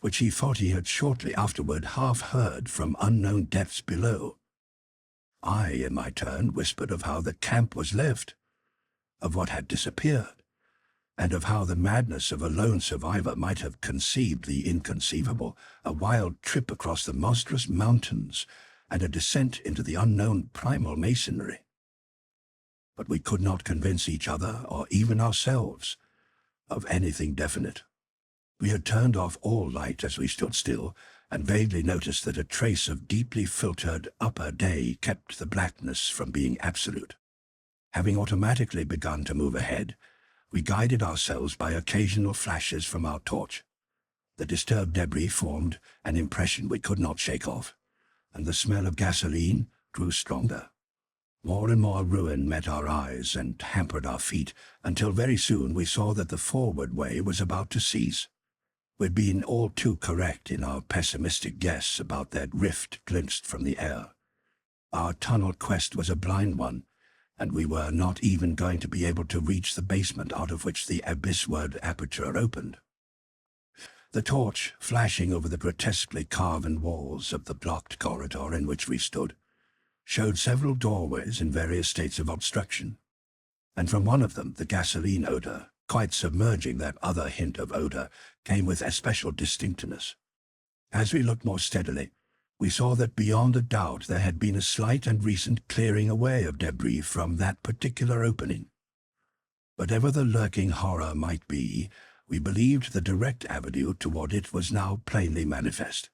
which he thought he had shortly afterward half heard from unknown depths below. I, in my turn, whispered of how the camp was left, of what had disappeared, and of how the madness of a lone survivor might have conceived the inconceivable, a wild trip across the monstrous mountains, and a descent into the unknown primal masonry. But we could not convince each other, or even ourselves, of anything definite. We had turned off all light as we stood still, and vaguely noticed that a trace of deeply filtered upper day kept the blackness from being absolute. Having automatically begun to move ahead, we guided ourselves by occasional flashes from our torch. The disturbed debris formed an impression we could not shake off, and the smell of gasoline grew stronger. More and more ruin met our eyes and hampered our feet, until very soon we saw that the forward way was about to cease. We'd been all too correct in our pessimistic guess about that rift glimpsed from the air. Our tunnel quest was a blind one, and we were not even going to be able to reach the basement out of which the abyssward aperture opened. The torch, flashing over the grotesquely carven walls of the blocked corridor in which we stood, showed several doorways in various states of obstruction, and from one of them the gasoline odor, quite submerging that other hint of odor, came with especial distinctness. As we looked more steadily, we saw that beyond a doubt there had been a slight and recent clearing away of debris from that particular opening. Whatever the lurking horror might be, we believed the direct avenue toward it was now plainly manifest.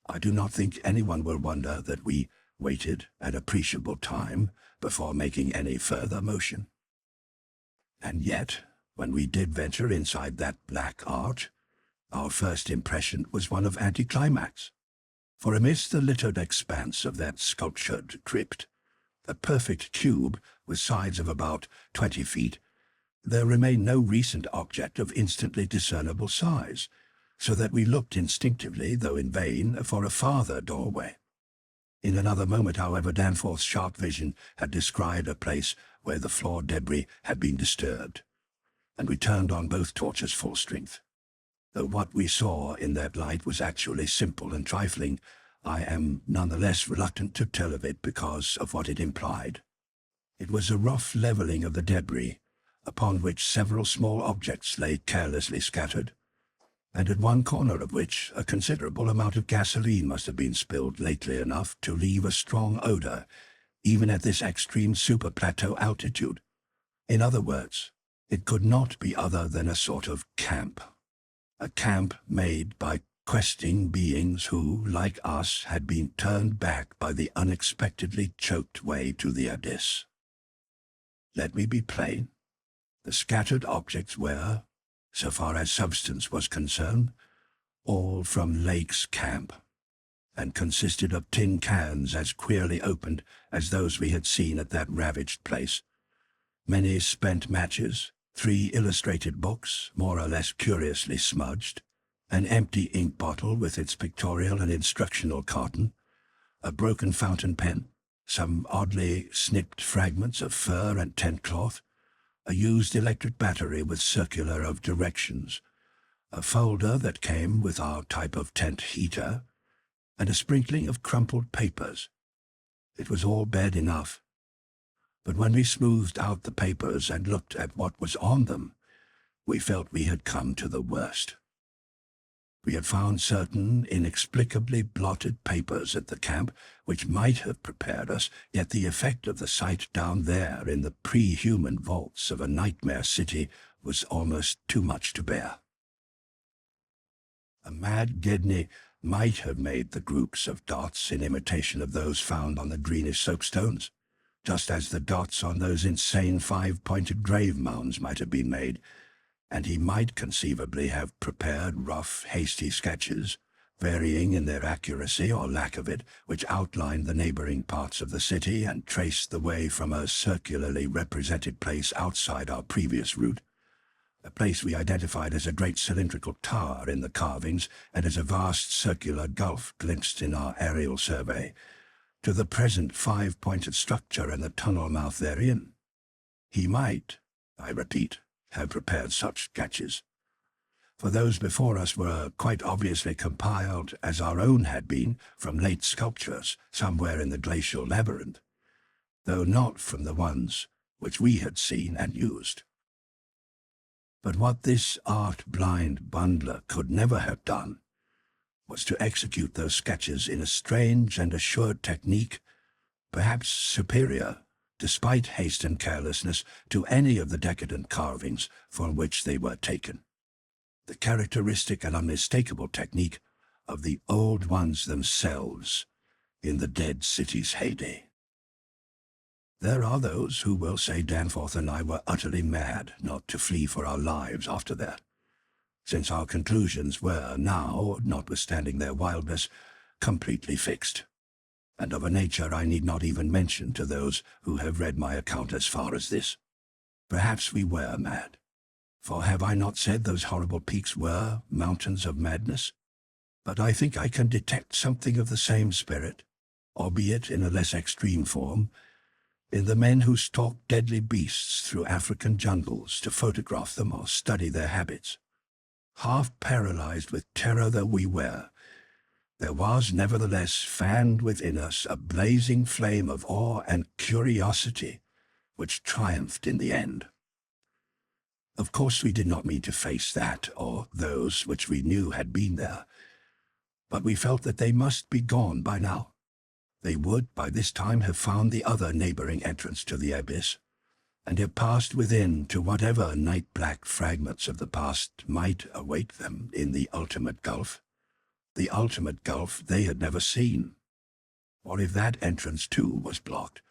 I do not think anyone will wonder that we waited an appreciable time before making any further motion. And yet, when we did venture inside that black arch, our first impression was one of anticlimax. For amidst the littered expanse of that sculptured crypt, a perfect cube with sides of about 20 feet, there remained no recent object of instantly discernible size, so that we looked instinctively, though in vain, for a farther doorway. In another moment, however, Danforth's sharp vision had descried a place where the floor debris had been disturbed, and we turned on both torches full strength. Though what we saw in that light was actually simple and trifling, I am none the less reluctant to tell of it because of what it implied. It was a rough leveling of the debris, upon which several small objects lay carelessly scattered, and at one corner of which a considerable amount of gasoline must have been spilled lately enough to leave a strong odor, even at this extreme superplateau altitude. In other words, it could not be other than a sort of camp. A camp made by questing beings who, like us, had been turned back by the unexpectedly choked way to the abyss. Let me be plain. The scattered objects were, so far as substance was concerned, all from Lake's camp, and consisted of tin cans as queerly opened as those we had seen at that ravaged place, many spent matches, 3 illustrated books, more or less curiously smudged, an empty ink bottle with its pictorial and instructional carton, a broken fountain pen, some oddly snipped fragments of fur and tent cloth, a used electric battery with circular of directions, a folder that came with our type of tent heater, and a sprinkling of crumpled papers. It was all bad enough. But when we smoothed out the papers and looked at what was on them, we felt we had come to the worst. We had found certain inexplicably blotted papers at the camp which might have prepared us, yet the effect of the sight down there in the pre-human vaults of a nightmare city was almost too much to bear. A mad Gedney might have made the groups of dots in imitation of those found on the greenish soapstones, just as the dots on those insane 5-pointed grave mounds might have been made, and he might conceivably have prepared rough, hasty sketches, varying in their accuracy or lack of it, which outlined the neighboring parts of the city and traced the way from a circularly represented place outside our previous route, a place we identified as a great cylindrical tower in the carvings and as a vast circular gulf glimpsed in our aerial survey, to the present 5-pointed structure and the tunnel mouth therein. He might, I repeat, have prepared such sketches, for those before us were quite obviously compiled, as our own had been, from late sculptures somewhere in the glacial labyrinth, though not from the ones which we had seen and used. But what this art-blind bundler could never have done was to execute those sketches in a strange and assured technique, perhaps superior, despite haste and carelessness, to any of the decadent carvings from which they were taken. The characteristic and unmistakable technique of the old ones themselves in the dead city's heyday. There are those who will say Danforth and I were utterly mad not to flee for our lives after that, since our conclusions were now, notwithstanding their wildness, completely fixed, and of a nature I need not even mention to those who have read my account as far as this. Perhaps we were mad, for have I not said those horrible peaks were mountains of madness? But I think I can detect something of the same spirit, albeit in a less extreme form, in the men who stalked deadly beasts through African jungles to photograph them or study their habits. Half paralyzed with terror though we were, there was nevertheless fanned within us a blazing flame of awe and curiosity, which triumphed in the end. Of course we did not mean to face that, or those which we knew had been there, but we felt that they must be gone by now. They would by this time have found the other neighboring entrance to the abyss, and have passed within to whatever night-black fragments of the past might await them in the ultimate gulf they had never seen. Or if that entrance too was blocked,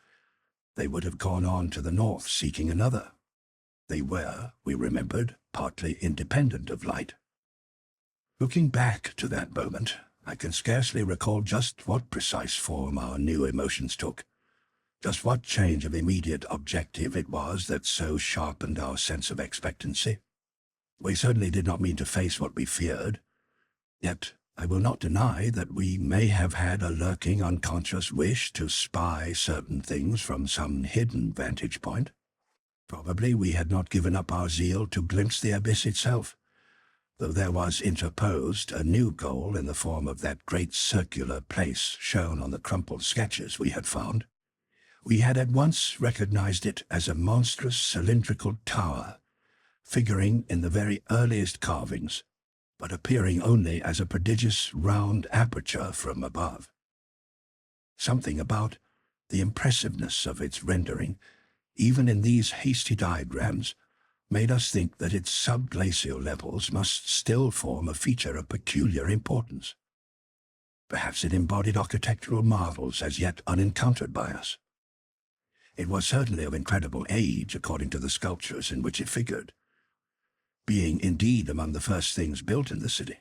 they would have gone on to the north seeking another. They were, we remembered, partly independent of light. Looking back to that moment, I can scarcely recall just what precise form our new emotions took, just what change of immediate objective it was that so sharpened our sense of expectancy. We certainly did not mean to face what we feared, yet I will not deny that we may have had a lurking unconscious wish to spy certain things from some hidden vantage point. Probably we had not given up our zeal to glimpse the abyss itself, though there was interposed a new goal in the form of that great circular place shown on the crumpled sketches we had found. We had at once recognized it as a monstrous cylindrical tower, figuring in the very earliest carvings, but appearing only as a prodigious round aperture from above. Something about the impressiveness of its rendering, even in these hasty diagrams, made us think that its subglacial levels must still form a feature of peculiar importance. Perhaps it embodied architectural marvels as yet unencountered by us. It was certainly of incredible age according to the sculptures in which it figured, being indeed among the first things built in the city.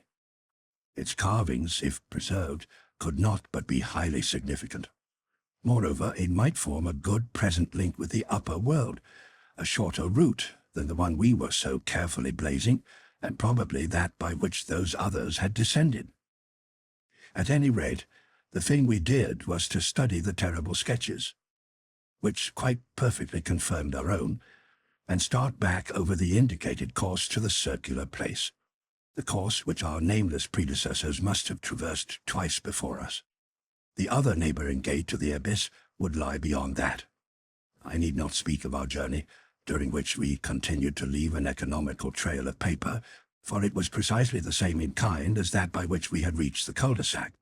Its carvings, if preserved, could not but be highly significant. Moreover, it might form a good present link with the upper world, a shorter route than the one we were so carefully blazing, and probably that by which those others had descended. At any rate, the thing we did was to study the terrible sketches, which quite perfectly confirmed our own, and start back over the indicated course to the circular place, the course which our nameless predecessors must have traversed twice before us. The other neighboring gate to the abyss would lie beyond that. I need not speak of our journey, during which we continued to leave an economical trail of paper, for it was precisely the same in kind as that by which we had reached the cul-de-sac,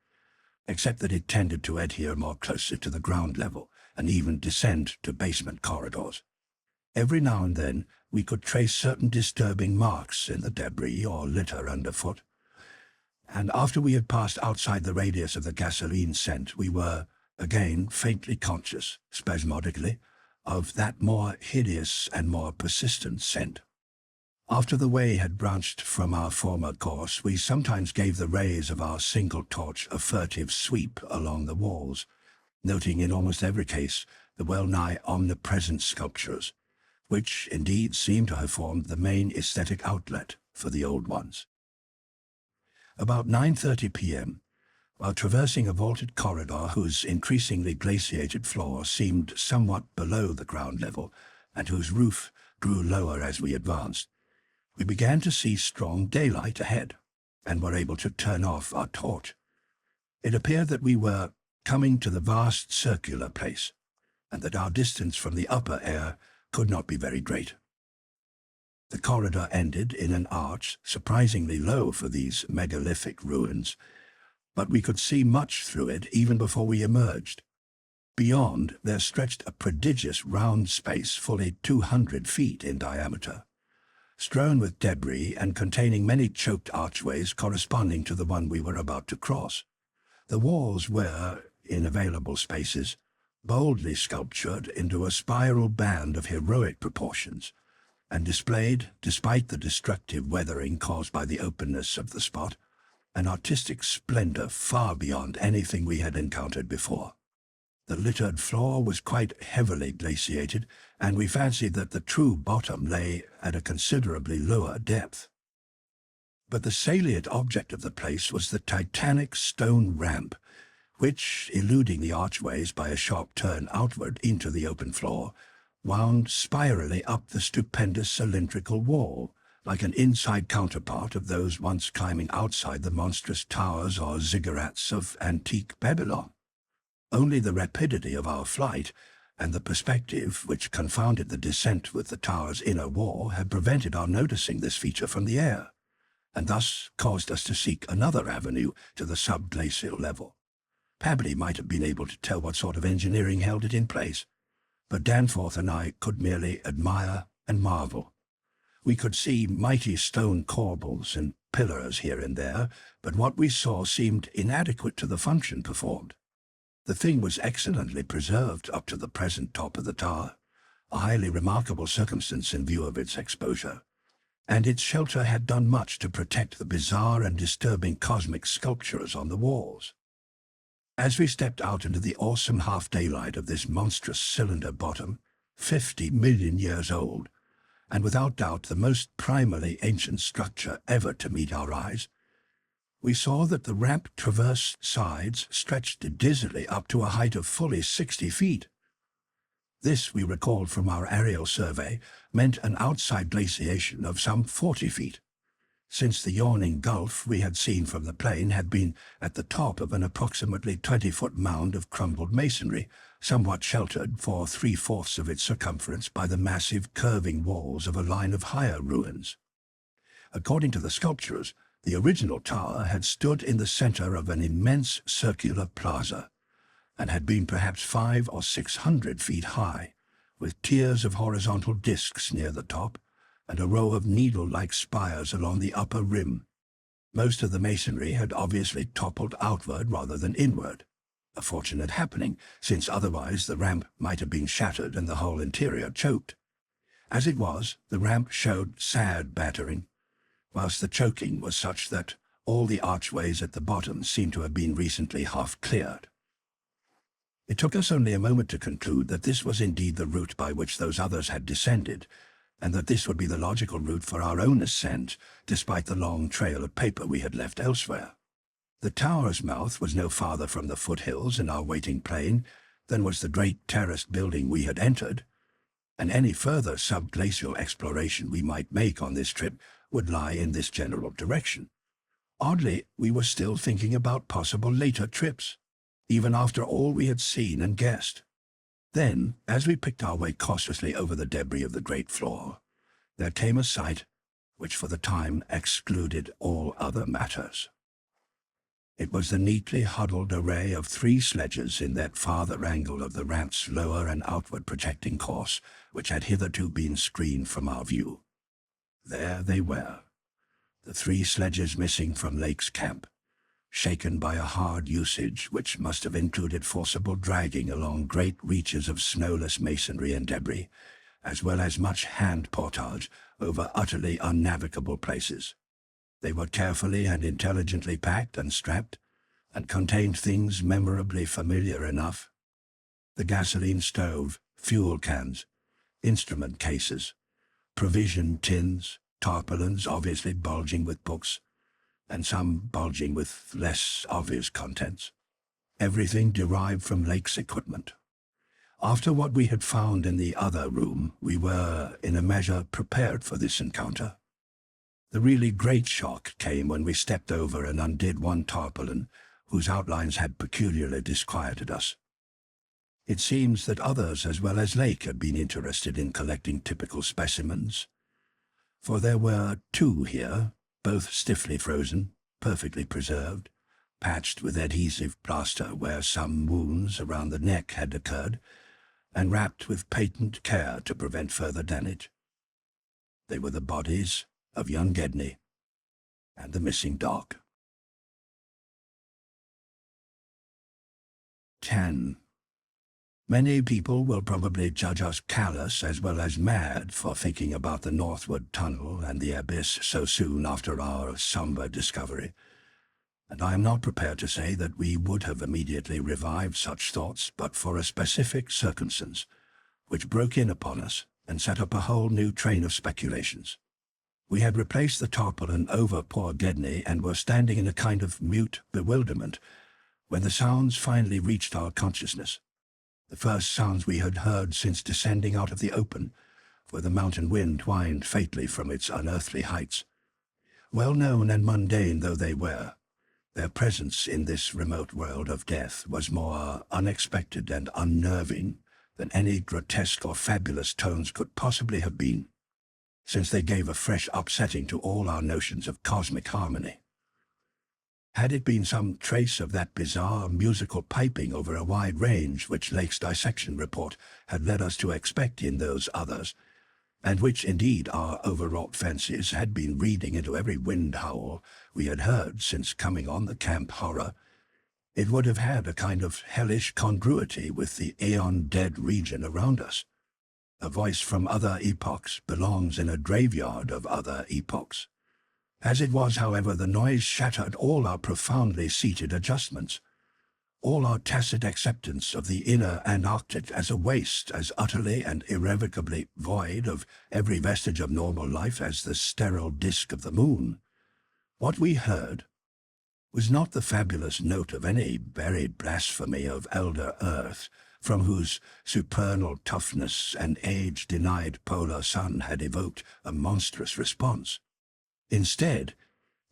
except that it tended to adhere more closely to the ground level and even descend to basement corridors. Every now and then we could trace certain disturbing marks in the debris or litter underfoot, and after we had passed outside the radius of the gasoline scent, we were, again, faintly conscious, spasmodically, of that more hideous and more persistent scent. After the way had branched from our former course, we sometimes gave the rays of our single torch a furtive sweep along the walls, noting in almost every case the well-nigh omnipresent sculptures, which indeed seemed to have formed the main aesthetic outlet for the old ones. About 9:30 p.m., while traversing a vaulted corridor whose increasingly glaciated floor seemed somewhat below the ground level, and whose roof grew lower as we advanced, we began to see strong daylight ahead, and were able to turn off our torch. It appeared that we were coming to the vast circular place, and that our distance from the upper air could not be very great. The corridor ended in an arch surprisingly low for these megalithic ruins, but we could see much through it even before we emerged. Beyond, there stretched a prodigious round space fully 200 feet in diameter, strewn with debris and containing many choked archways corresponding to the one we were about to cross. The walls were, in available spaces, boldly sculptured into a spiral band of heroic proportions, and displayed, despite the destructive weathering caused by the openness of the spot, an artistic splendor far beyond anything we had encountered before. The littered floor was quite heavily glaciated, and we fancied that the true bottom lay at a considerably lower depth. But the salient object of the place was the titanic stone ramp, which, eluding the archways by a sharp turn outward into the open floor, wound spirally up the stupendous cylindrical wall, like an inside counterpart of those once climbing outside the monstrous towers or ziggurats of antique Babylon. Only the rapidity of our flight and the perspective which confounded the descent with the tower's inner wall had prevented our noticing this feature from the air, and thus caused us to seek another avenue to the subglacial level. Pabby might have been able to tell what sort of engineering held it in place, but Danforth and I could merely admire and marvel. We could see mighty stone corbels and pillars here and there, but what we saw seemed inadequate to the function performed. The thing was excellently preserved up to the present top of the tower, a highly remarkable circumstance in view of its exposure, and its shelter had done much to protect the bizarre and disturbing cosmic sculptures on the walls. As we stepped out into the awesome half-daylight of this monstrous cylinder bottom, 50 million years old, and without doubt the most primally ancient structure ever to meet our eyes, we saw that the ramp traverse sides stretched dizzily up to a height of fully 60 feet. This, we recalled from our aerial survey, meant an outside glaciation of some 40 feet. since the yawning gulf we had seen from the plain had been at the top of an approximately 20-foot mound of crumbled masonry, somewhat sheltered for 3/4 of its circumference by the massive curving walls of a line of higher ruins. According to the sculptures, the original tower had stood in the center of an immense circular plaza, and had been perhaps 500 or 600 feet high, with tiers of horizontal discs near the top, and a row of needle-like spires along the upper rim. Most of the masonry had obviously toppled outward rather than inward, a fortunate happening, since otherwise the ramp might have been shattered and the whole interior choked. As it was, the ramp showed sad battering, whilst the choking was such that all the archways at the bottom seemed to have been recently half cleared. It took us only a moment to conclude that this was indeed the route by which those others had descended, and that this would be the logical route for our own ascent, despite the long trail of paper we had left elsewhere. The tower's mouth was no farther from the foothills in our waiting plain than was the great terraced building we had entered, and any further subglacial exploration we might make on this trip would lie in this general direction. Oddly, we were still thinking about possible later trips, even after all we had seen and guessed. Then, as we picked our way cautiously over the debris of the great floor, there came a sight which for the time excluded all other matters. It was the neatly huddled array of 3 sledges in that farther angle of the ramp's lower and outward projecting course, which had hitherto been screened from our view. There they were, the 3 sledges missing from Lake's camp, shaken by a hard usage which must have included forcible dragging along great reaches of snowless masonry and debris, as well as much hand portage over utterly unnavigable places. They were carefully and intelligently packed and strapped, and contained things memorably familiar enough: the gasoline stove, fuel cans, instrument cases, provision tins, tarpaulins obviously bulging with books, and some bulging with less obvious contents. Everything derived from Lake's equipment. After what we had found in the other room, we were, in a measure, prepared for this encounter. The really great shock came when we stepped over and undid one tarpaulin, whose outlines had peculiarly disquieted us. It seems that others as well as Lake had been interested in collecting typical specimens, for there were 2 here, both stiffly frozen, perfectly preserved, patched with adhesive plaster where some wounds around the neck had occurred, and wrapped with patent care to prevent further damage. They were the bodies of young Gedney and the missing dog. 10. Many people will probably judge us callous as well as mad for thinking about the northward tunnel and the abyss so soon after our somber discovery, and I am not prepared to say that we would have immediately revived such thoughts but for a specific circumstance, which broke in upon us and set up a whole new train of speculations. We had replaced the tarpaulin over poor Gedney and were standing in a kind of mute bewilderment when the sounds finally reached our consciousness. The first sounds we had heard since descending out of the open, for the mountain wind whined faintly from its unearthly heights. Well known and mundane though they were, their presence in this remote world of death was more unexpected and unnerving than any grotesque or fabulous tones could possibly have been, since they gave a fresh upsetting to all our notions of cosmic harmony. Had it been some trace of that bizarre musical piping over a wide range which Lake's dissection report had led us to expect in those others, and which indeed our overwrought fancies had been reading into every wind howl we had heard since coming on the camp horror, it would have had a kind of hellish congruity with the aeon-dead region around us. A voice from other epochs belongs in a graveyard of other epochs. As it was, however, the noise shattered all our profoundly seated adjustments, all our tacit acceptance of the inner Antarctic as a waste as utterly and irrevocably void of every vestige of normal life as the sterile disk of the moon. What we heard was not the fabulous note of any buried blasphemy of elder Earth, from whose supernal toughness and age-denied polar sun had evoked a monstrous response. Instead,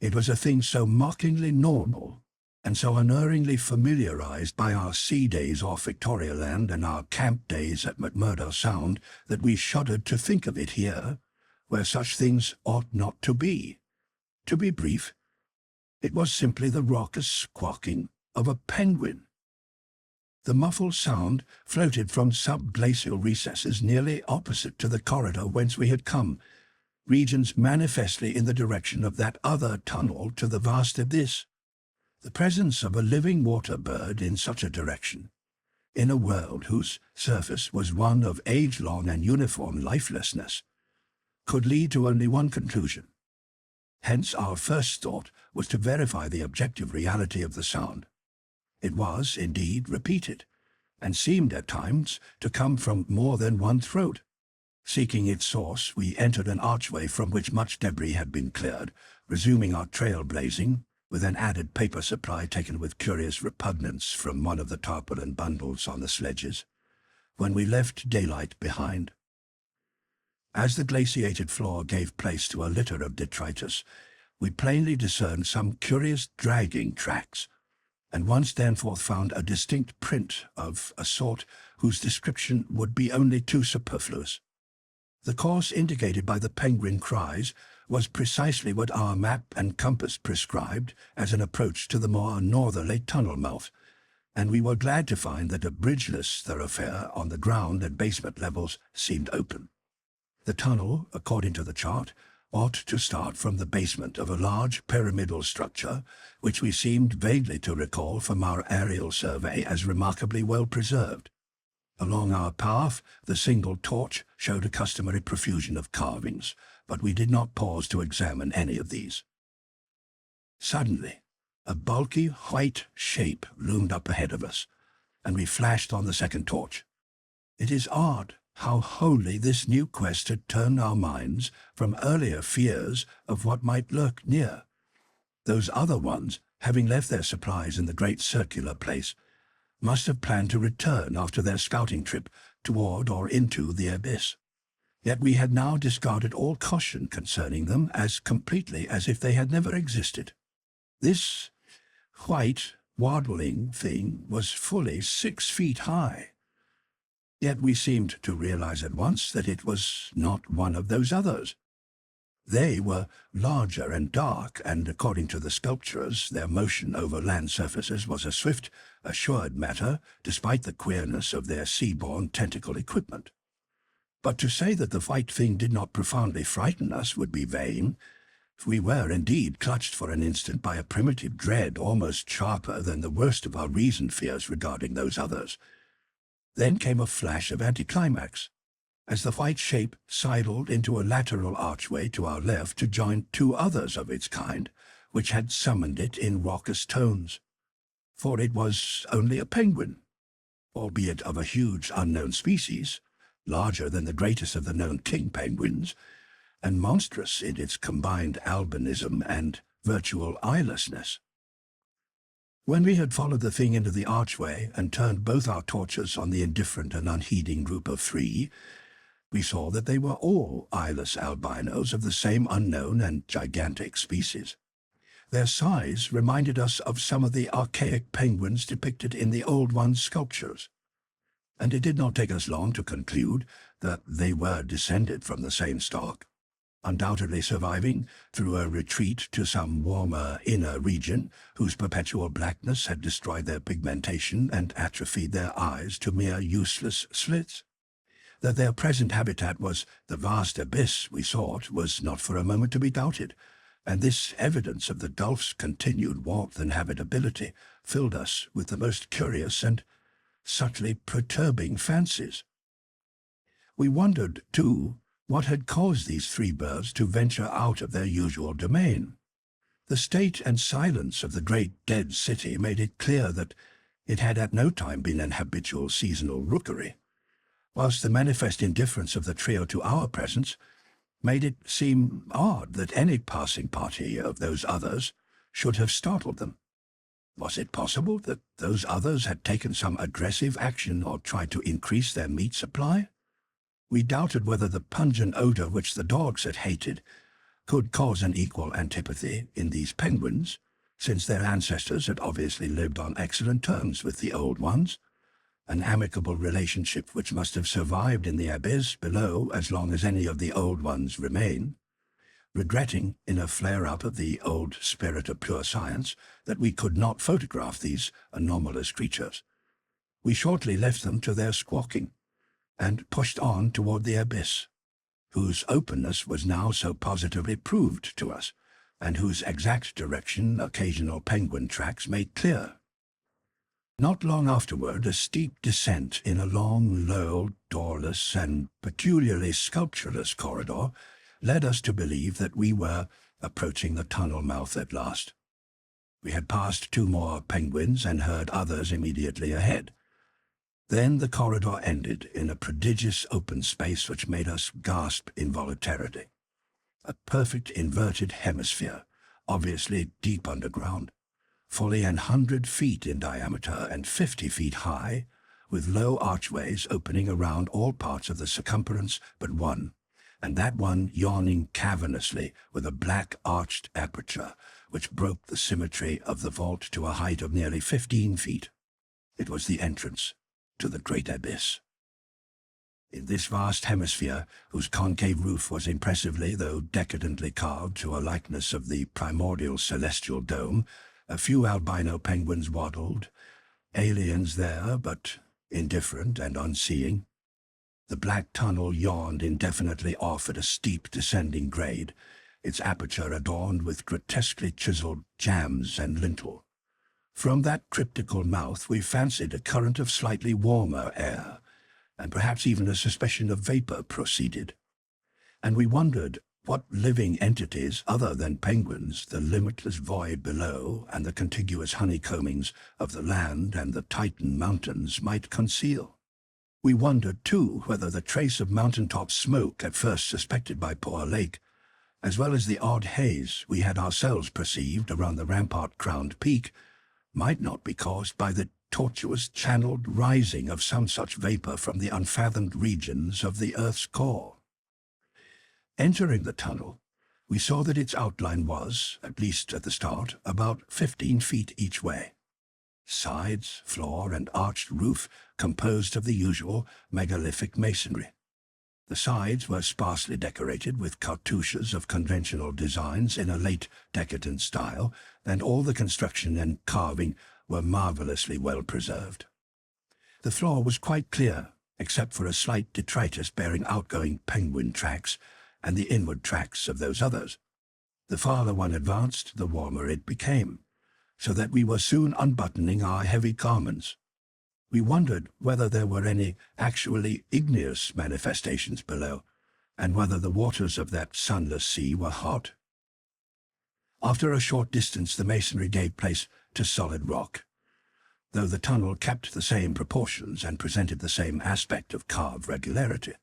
it was a thing so mockingly normal and so unerringly familiarized by our sea days off Victoria Land and our camp days at McMurdo Sound that we shuddered to think of it here, where such things ought not to be. To be brief, it was simply the raucous squawking of a penguin. The muffled sound floated from subglacial recesses nearly opposite to the corridor whence we had come, regions manifestly in the direction of that other tunnel to the vast abyss. The presence of a living water bird in such a direction, in a world whose surface was one of age-long and uniform lifelessness, could lead to only one conclusion. Hence our first thought was to verify the objective reality of the sound. It was, indeed, repeated, and seemed at times to come from more than one throat. Seeking its source, we entered an archway from which much debris had been cleared, resuming our trail blazing, with an added paper supply taken with curious repugnance from one of the tarpaulin bundles on the sledges, when we left daylight behind. As the glaciated floor gave place to a litter of detritus, we plainly discerned some curious dragging tracks, and once Danforth found a distinct print of a sort whose description would be only too superfluous. The course indicated by the penguin cries was precisely what our map and compass prescribed as an approach to the more northerly tunnel mouth, and we were glad to find that a bridgeless thoroughfare on the ground and basement levels seemed open. The tunnel, according to the chart, ought to start from the basement of a large pyramidal structure, which we seemed vaguely to recall from our aerial survey as remarkably well preserved. Along our path, the single torch showed a customary profusion of carvings, but we did not pause to examine any of these. Suddenly, a bulky white shape loomed up ahead of us, and we flashed on the second torch. It is odd how wholly this new quest had turned our minds from earlier fears of what might lurk near. Those other ones, having left their supplies in the great circular place, must have planned to return after their scouting trip toward or into the abyss. Yet we had now discarded all caution concerning them as completely as if they had never existed. This white, waddling thing was fully 6 feet high. Yet we seemed to realize at once that it was not one of those others. They were larger and dark, and according to the sculptures, their motion over land surfaces was a swift, assured matter, despite the queerness of their sea-borne tentacle equipment. But to say that the white thing did not profoundly frighten us would be vain. We were indeed clutched for an instant by a primitive dread almost sharper than the worst of our reasoned fears regarding those others. Then came a flash of anticlimax, as the white shape sidled into a lateral archway to our left to join 2 others of its kind, which had summoned it in raucous tones. For it was only a penguin, albeit of a huge unknown species, larger than the greatest of the known king penguins, and monstrous in its combined albinism and virtual eyelessness. When we had followed the thing into the archway and turned both our torches on the indifferent and unheeding group of 3, we saw that they were all eyeless albinos of the same unknown and gigantic species. Their size reminded us of some of the archaic penguins depicted in the Old One's sculptures, and it did not take us long to conclude that they were descended from the same stock, undoubtedly surviving through a retreat to some warmer inner region whose perpetual blackness had destroyed their pigmentation and atrophied their eyes to mere useless slits. That their present habitat was the vast abyss we sought was not for a moment to be doubted, and this evidence of the gulf's continued warmth and habitability filled us with the most curious and subtly perturbing fancies. We wondered, too, what had caused these 3 birds to venture out of their usual domain. The state and silence of the great dead city made it clear that it had at no time been an habitual seasonal rookery, whilst the manifest indifference of the trio to our presence made it seem odd that any passing party of those others should have startled them. Was it possible that those others had taken some aggressive action or tried to increase their meat supply? We doubted whether the pungent odor which the dogs had hated could cause an equal antipathy in these penguins, since their ancestors had obviously lived on excellent terms with the Old Ones, an amicable relationship which must have survived in the abyss below as long as any of the Old Ones remain. Regretting, in a flare-up of the old spirit of pure science, that we could not photograph these anomalous creatures, we shortly left them to their squawking, and pushed on toward the abyss, whose openness was now so positively proved to us, and whose exact direction occasional penguin tracks made clear. Not long afterward, a steep descent in a long, low, doorless, and peculiarly sculptureless corridor led us to believe that we were approaching the tunnel mouth at last. We had passed 2 more penguins and heard others immediately ahead. Then the corridor ended in a prodigious open space which made us gasp involuntarily. A perfect inverted hemisphere, obviously deep underground, fully 100 feet in diameter and 50 feet high, with low archways opening around all parts of the circumference but one, and that one yawning cavernously with a black arched aperture which broke the symmetry of the vault to a height of nearly 15 feet. It was the entrance to the great abyss. In this vast hemisphere, whose concave roof was impressively though decadently carved to a likeness of the primordial celestial dome, a few albino penguins waddled, aliens there but indifferent and unseeing. The black tunnel yawned indefinitely off at a steep descending grade, its aperture adorned with grotesquely chiseled jambs and lintel. From that cryptical mouth we fancied a current of slightly warmer air, and perhaps even a suspicion of vapor proceeded. And we wondered what living entities other than penguins the limitless void below and the contiguous honeycombings of the land and the Titan mountains might conceal. We wondered, too, whether the trace of mountaintop smoke at first suspected by poor Lake, as well as the odd haze we had ourselves perceived around the rampart-crowned peak, might not be caused by the tortuous channeled rising of some such vapor from the unfathomed regions of the Earth's core. Entering the tunnel, we saw that its outline was, at least at the start, about 15 feet each way. Sides, floor, and arched roof composed of the usual megalithic masonry. The sides were sparsely decorated with cartouches of conventional designs in a late decadent style, and all the construction and carving were marvelously well preserved. The floor was quite clear, except for a slight detritus bearing outgoing penguin tracks and the inward tracks of those others. The farther one advanced, the warmer it became, so that we were soon unbuttoning our heavy garments. We wondered whether there were any actually igneous manifestations below, and whether the waters of that sunless sea were hot. After a short distance the masonry gave place to solid rock, though the tunnel kept the same proportions and presented the same aspect of carved regularity.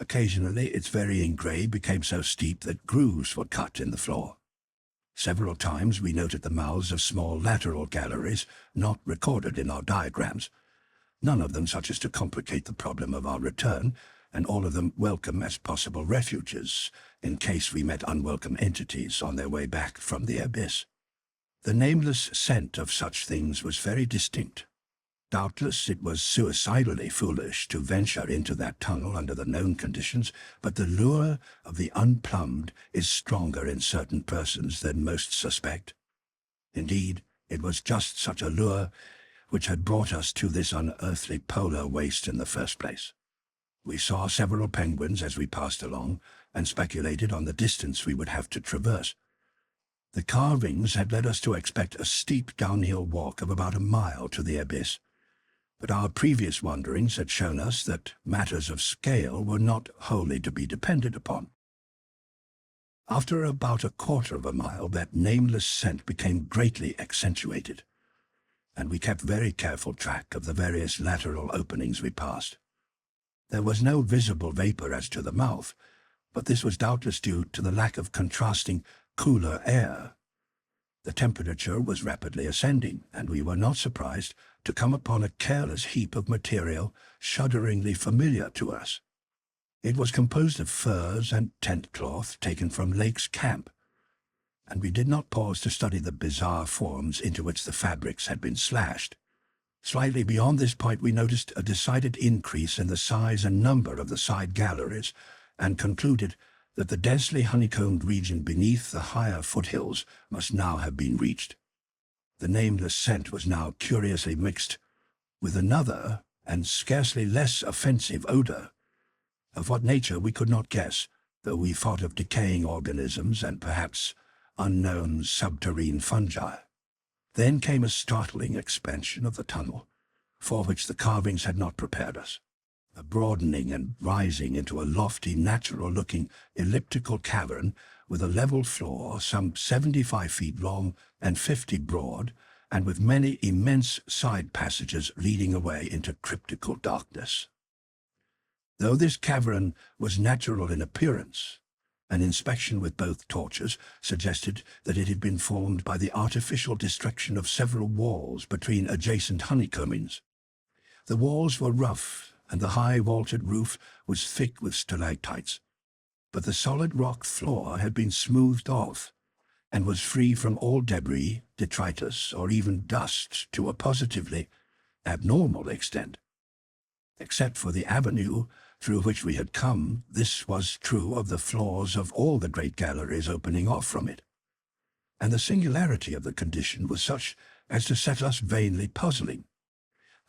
Occasionally its varying grade became so steep that grooves were cut in the floor. Several times we noted the mouths of small lateral galleries not recorded in our diagrams, none of them such as to complicate the problem of our return, and all of them welcome as possible refuges in case we met unwelcome entities on their way back from the abyss. The nameless scent of such things was very distinct. Doubtless it was suicidally foolish to venture into that tunnel under the known conditions, but the lure of the unplumbed is stronger in certain persons than most suspect. Indeed, it was just such a lure which had brought us to this unearthly polar waste in the first place. We saw several penguins as we passed along, and speculated on the distance we would have to traverse. The carvings had led us to expect a steep downhill walk of about a mile to the abyss, but our previous wanderings had shown us that matters of scale were not wholly to be depended upon. After about a quarter of a mile, that nameless scent became greatly accentuated, and we kept very careful track of the various lateral openings we passed. There was no visible vapor as to the mouth, but this was doubtless due to the lack of contrasting, cooler air. The temperature was rapidly ascending, and we were not surprised to come upon a careless heap of material shudderingly familiar to us. It was composed of furs and tent cloth taken from Lake's camp, and we did not pause to study the bizarre forms into which the fabrics had been slashed. Slightly beyond this point we noticed a decided increase in the size and number of the side galleries, and concluded that the densely honeycombed region beneath the higher foothills must now have been reached. The nameless scent was now curiously mixed with another, and scarcely less offensive odor, of what nature we could not guess, though we thought of decaying organisms and perhaps unknown subterrane fungi. Then came a startling expansion of the tunnel, for which the carvings had not prepared us, a broadening and rising into a lofty, natural-looking elliptical cavern with a level floor some 75 feet long and 50 broad, and with many immense side passages leading away into cryptical darkness. Though this cavern was natural in appearance, an inspection with both torches suggested that it had been formed by the artificial destruction of several walls between adjacent honeycombings. The walls were rough, and the high vaulted roof was thick with stalactites, but the solid rock floor had been smoothed off, and was free from all debris, detritus, or even dust to a positively abnormal extent. Except for the avenue through which we had come, this was true of the floors of all the great galleries opening off from it. And the singularity of the condition was such as to set us vainly puzzling.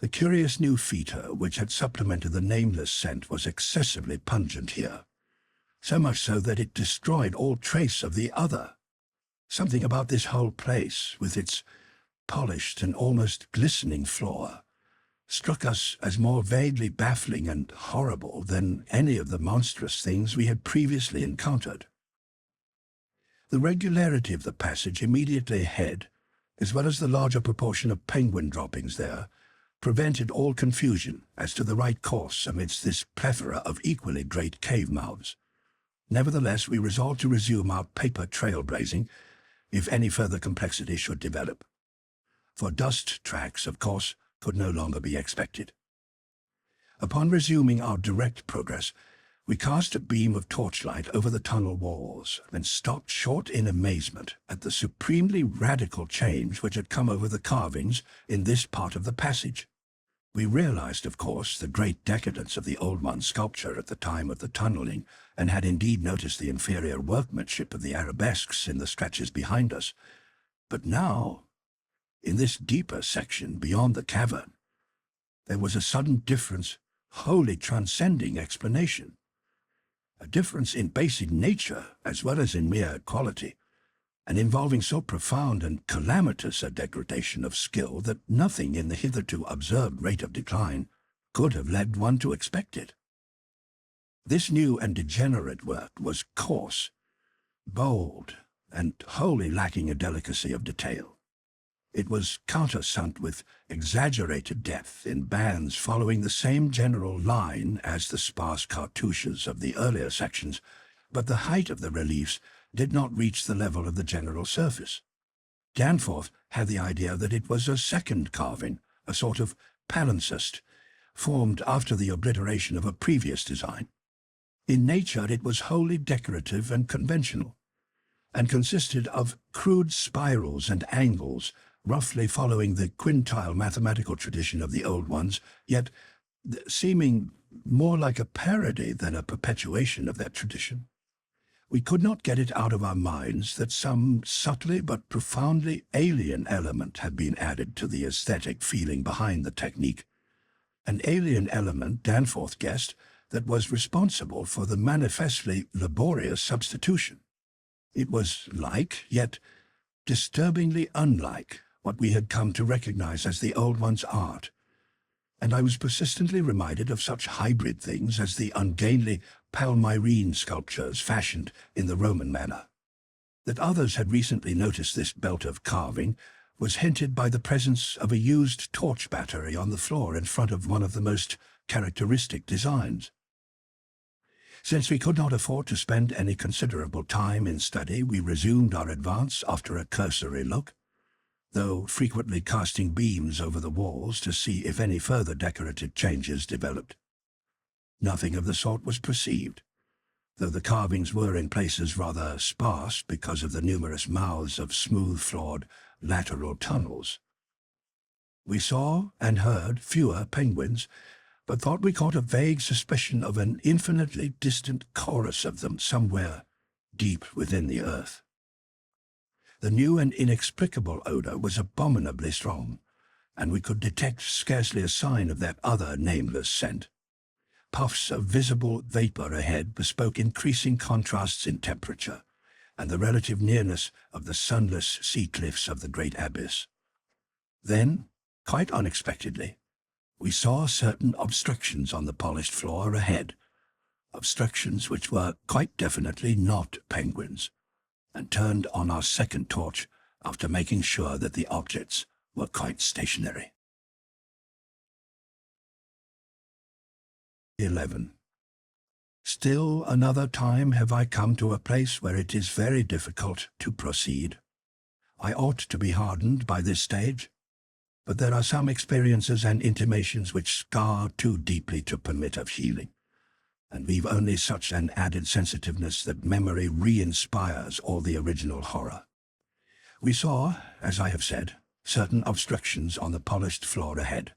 The curious new fetor which had supplemented the nameless scent was excessively pungent here, so much so that it destroyed all trace of the other. Something about this whole place, with its polished and almost glistening floor, struck us as more vaguely baffling and horrible than any of the monstrous things we had previously encountered. The regularity of the passage immediately ahead, as well as the larger proportion of penguin droppings there, prevented all confusion as to the right course amidst this plethora of equally great cave mouths. Nevertheless, we resolved to resume our paper trailblazing if any further complexity should develop. For dust tracks, of course, could no longer be expected. Upon resuming our direct progress, we cast a beam of torchlight over the tunnel walls and stopped short in amazement at the supremely radical change which had come over the carvings in this part of the passage. We realized, of course, the great decadence of the old one's sculpture at the time of the tunneling, and had indeed noticed the inferior workmanship of the arabesques in the stretches behind us. But now, in this deeper section beyond the cavern, there was a sudden difference wholly transcending explanation. A difference in basic nature as well as in mere quality, and involving so profound and calamitous a degradation of skill that nothing in the hitherto observed rate of decline could have led one to expect it. This new and degenerate work was coarse, bold, and wholly lacking a delicacy of detail. It was countersunk with exaggerated depth in bands following the same general line as the sparse cartouches of the earlier sections, but the height of the reliefs did not reach the level of the general surface. Danforth had the idea that it was a second carving, a sort of palimpsest, formed after the obliteration of a previous design. In nature it was wholly decorative and conventional, and consisted of crude spirals and angles, roughly following the quintile mathematical tradition of the old ones, yet seeming more like a parody than a perpetuation of that tradition. We could not get it out of our minds that some subtly but profoundly alien element had been added to the aesthetic feeling behind the technique, an alien element, Danforth guessed, that was responsible for the manifestly laborious substitution. It was like, yet disturbingly unlike, what we had come to recognize as the old one's art, and I was persistently reminded of such hybrid things as the ungainly Palmyrene sculptures fashioned in the Roman manner. That others had recently noticed this belt of carving was hinted by the presence of a used torch battery on the floor in front of one of the most characteristic designs. Since we could not afford to spend any considerable time in study, we resumed our advance after a cursory look, though frequently casting beams over the walls to see if any further decorative changes developed. nothing of the sort was perceived, though the carvings were in places rather sparse because of the numerous mouths of smooth-floored lateral tunnels. We saw and heard fewer penguins, but thought we caught a vague suspicion of an infinitely distant chorus of them somewhere deep within the earth. The new and inexplicable odor was abominably strong, and we could detect scarcely a sign of that other nameless scent. Puffs of visible vapor ahead bespoke increasing contrasts in temperature, and the relative nearness of the sunless sea cliffs of the great abyss. Then, quite unexpectedly, we saw certain obstructions on the polished floor ahead, obstructions which were quite definitely not penguins, and turned on our second torch after making sure that the objects were quite stationary. 11. Still another time have I come to a place where it is very difficult to proceed. I ought to be hardened by this stage, but there are some experiences and intimations which scar too deeply to permit of healing, and leave only such an added sensitiveness that memory re-inspires all the original horror. We saw, as I have said, certain obstructions on the polished floor ahead,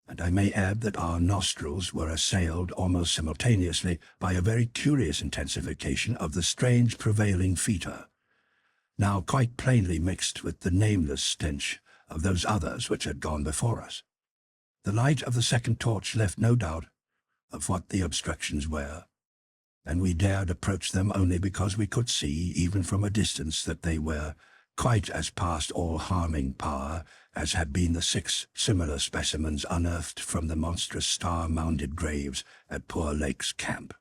and I may add that our nostrils were assailed almost simultaneously by a very curious intensification of the strange prevailing foetor, now quite plainly mixed with the nameless stench of those others which had gone before us. The light of the second torch left no doubt of what the obstructions were, and we dared approach them only because we could see, even from a distance, that they were quite as past all harming power as had been the 6 similar specimens unearthed from the monstrous star-mounded graves at Poor Lake's camp.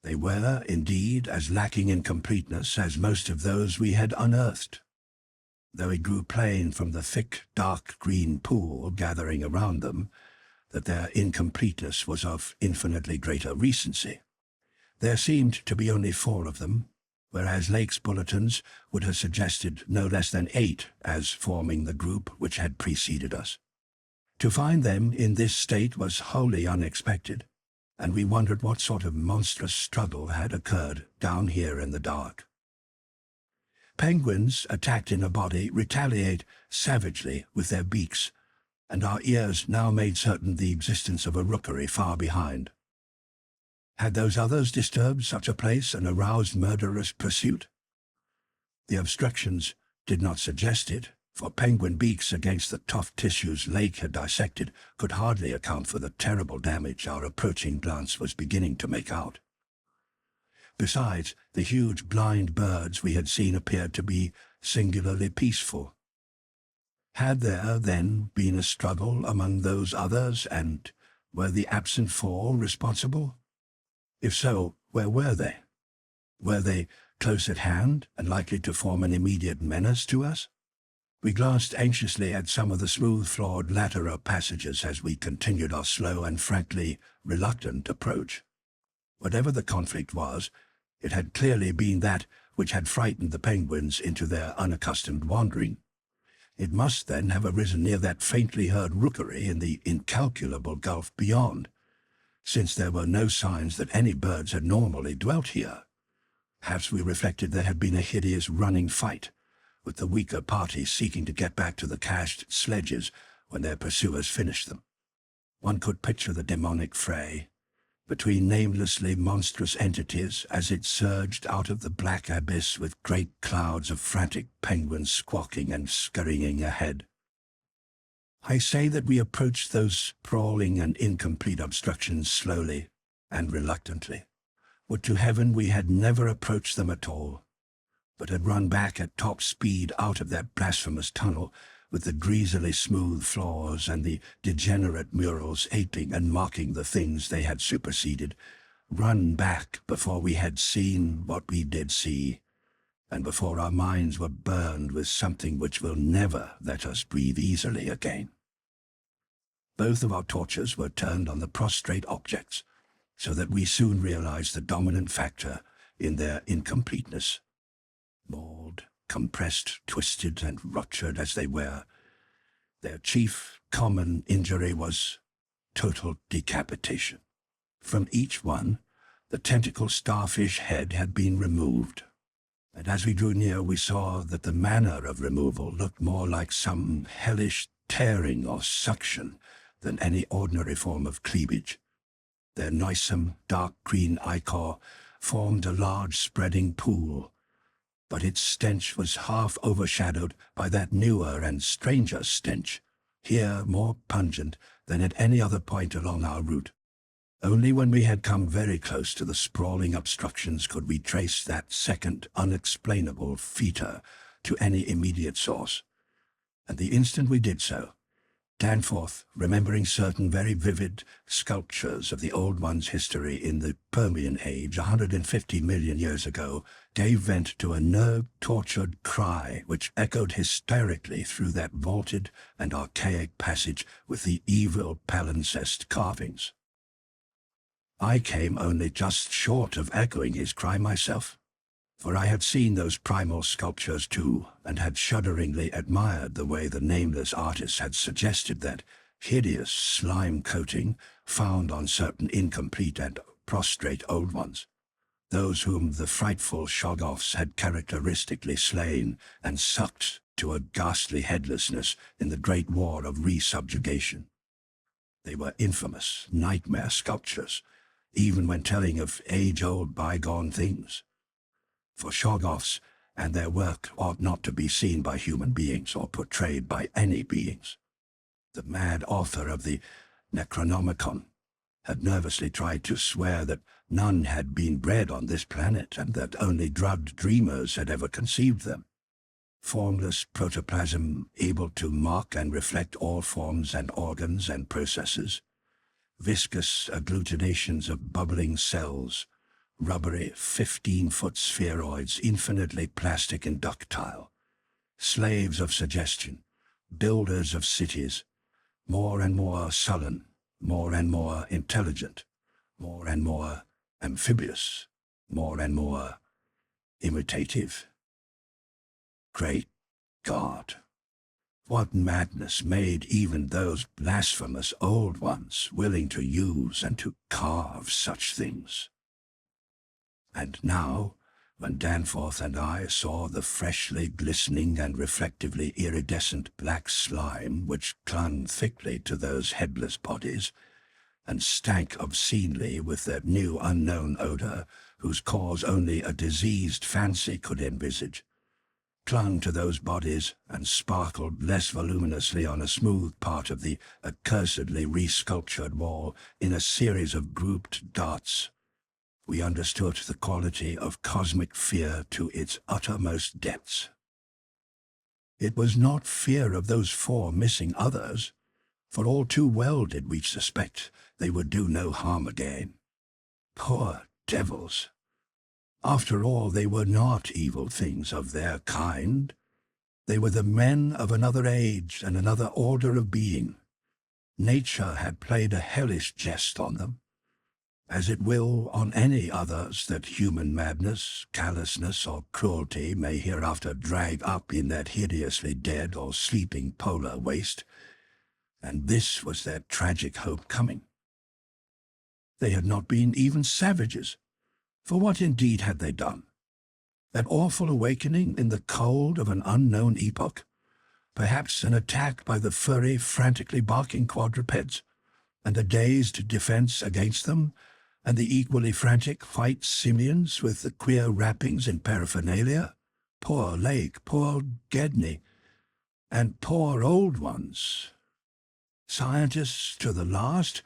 They were, indeed, as lacking in completeness as most of those we had unearthed, though it grew plain from the thick, dark green pool gathering around them that their incompleteness was of infinitely greater recency. There seemed to be only 4 of them, whereas Lake's bulletins would have suggested no less than 8 as forming the group which had preceded us. To find them in this state was wholly unexpected, and we wondered what sort of monstrous struggle had occurred down here in the dark. Penguins attacked in a body retaliate savagely with their beaks, and our ears now made certain the existence of a rookery far behind. Had those others disturbed such a place and aroused murderous pursuit? The obstructions did not suggest it, for penguin beaks against the tough tissues Lake had dissected could hardly account for the terrible damage our approaching glance was beginning to make out. Besides, the huge blind birds we had seen appeared to be singularly peaceful. Had there, then, been a struggle among those others, and were the absent 4 responsible? If so, where were they? Were they close at hand and likely to form an immediate menace to us? We glanced anxiously at some of the smooth-floored lateral passages as we continued our slow and frankly reluctant approach. Whatever the conflict was, it had clearly been that which had frightened the penguins into their unaccustomed wandering. It must then have arisen near that faintly heard rookery in the incalculable gulf beyond, since there were no signs that any birds had normally dwelt here. Perhaps we reflected there had been a hideous running fight, with the weaker party seeking to get back to the cached sledges when their pursuers finished them. One could picture the demonic fray between namelessly monstrous entities as it surged out of the black abyss with great clouds of frantic penguins squawking and scurrying ahead. I say that we approached those sprawling and incomplete obstructions slowly and reluctantly. Would to heaven we had never approached them at all, but had run back at top speed out of that blasphemous tunnel with the greasily smooth floors and the degenerate murals aping and mocking the things they had superseded, run back before we had seen what we did see, and before our minds were burned with something which will never let us breathe easily again. Both of our torches were turned on the prostrate objects, so that we soon realized the dominant factor in their incompleteness. Mauled, compressed, twisted, and ruptured as they were, their chief common injury was total decapitation. From each one, the tentacle starfish head had been removed, and as we drew near we saw that the manner of removal looked more like some hellish tearing or suction than any ordinary form of cleavage. Their noisome, dark green ichor formed a large spreading pool, but its stench was half overshadowed by that newer and stranger stench, here more pungent than at any other point along our route. Only when we had come very close to the sprawling obstructions could we trace that second unexplainable fetor to any immediate source. And the instant we did so, Danforth, remembering certain very vivid sculptures of the Old One's history in the Permian Age 150 million years ago, gave vent to a nerve-tortured cry which echoed hysterically through that vaulted and archaic passage with the evil palimpsest carvings. I came only just short of echoing his cry myself, for I had seen those primal sculptures too, and had shudderingly admired the way the nameless artist had suggested that hideous slime coating found on certain incomplete and prostrate Old Ones, those whom the frightful Shoggoths had characteristically slain and sucked to a ghastly headlessness in the great war of resubjugation. They were infamous, nightmare sculptures, even when telling of age-old bygone things. For Shoggoths and their work ought not to be seen by human beings or portrayed by any beings. The mad author of the Necronomicon had nervously tried to swear that none had been bred on this planet and that only drugged dreamers had ever conceived them. Formless protoplasm able to mock and reflect all forms and organs and processes. Viscous agglutinations of bubbling cells, rubbery 15-foot spheroids infinitely plastic and ductile, slaves of suggestion, builders of cities, more and more sullen, more and more intelligent, more and more amphibious, more and more imitative. Great God! What madness made even those blasphemous Old Ones willing to use and to carve such things? And now, when Danforth and I saw the freshly glistening and reflectively iridescent black slime which clung thickly to those headless bodies, and stank obscenely with that new unknown odor whose cause only a diseased fancy could envisage, clung to those bodies and sparkled less voluminously on a smooth part of the accursedly resculptured wall in a series of grouped dots, we understood the quality of cosmic fear to its uttermost depths. It was not fear of those 4 missing others, for all too well did we suspect they would do no harm again. Poor devils! After all, they were not evil things of their kind. They were the men of another age and another order of being. Nature had played a hellish jest on them, as it will on any others that human madness, callousness, or cruelty may hereafter drag up in that hideously dead or sleeping polar waste. And this was their tragic hope coming. They had not been even savages. For what indeed had they done? That awful awakening in the cold of an unknown epoch? Perhaps an attack by the furry, frantically barking quadrupeds, and a dazed defense against them, and the equally frantic white simians with the queer wrappings and paraphernalia? Poor Lake, poor Gedney, and poor Old Ones. Scientists to the last,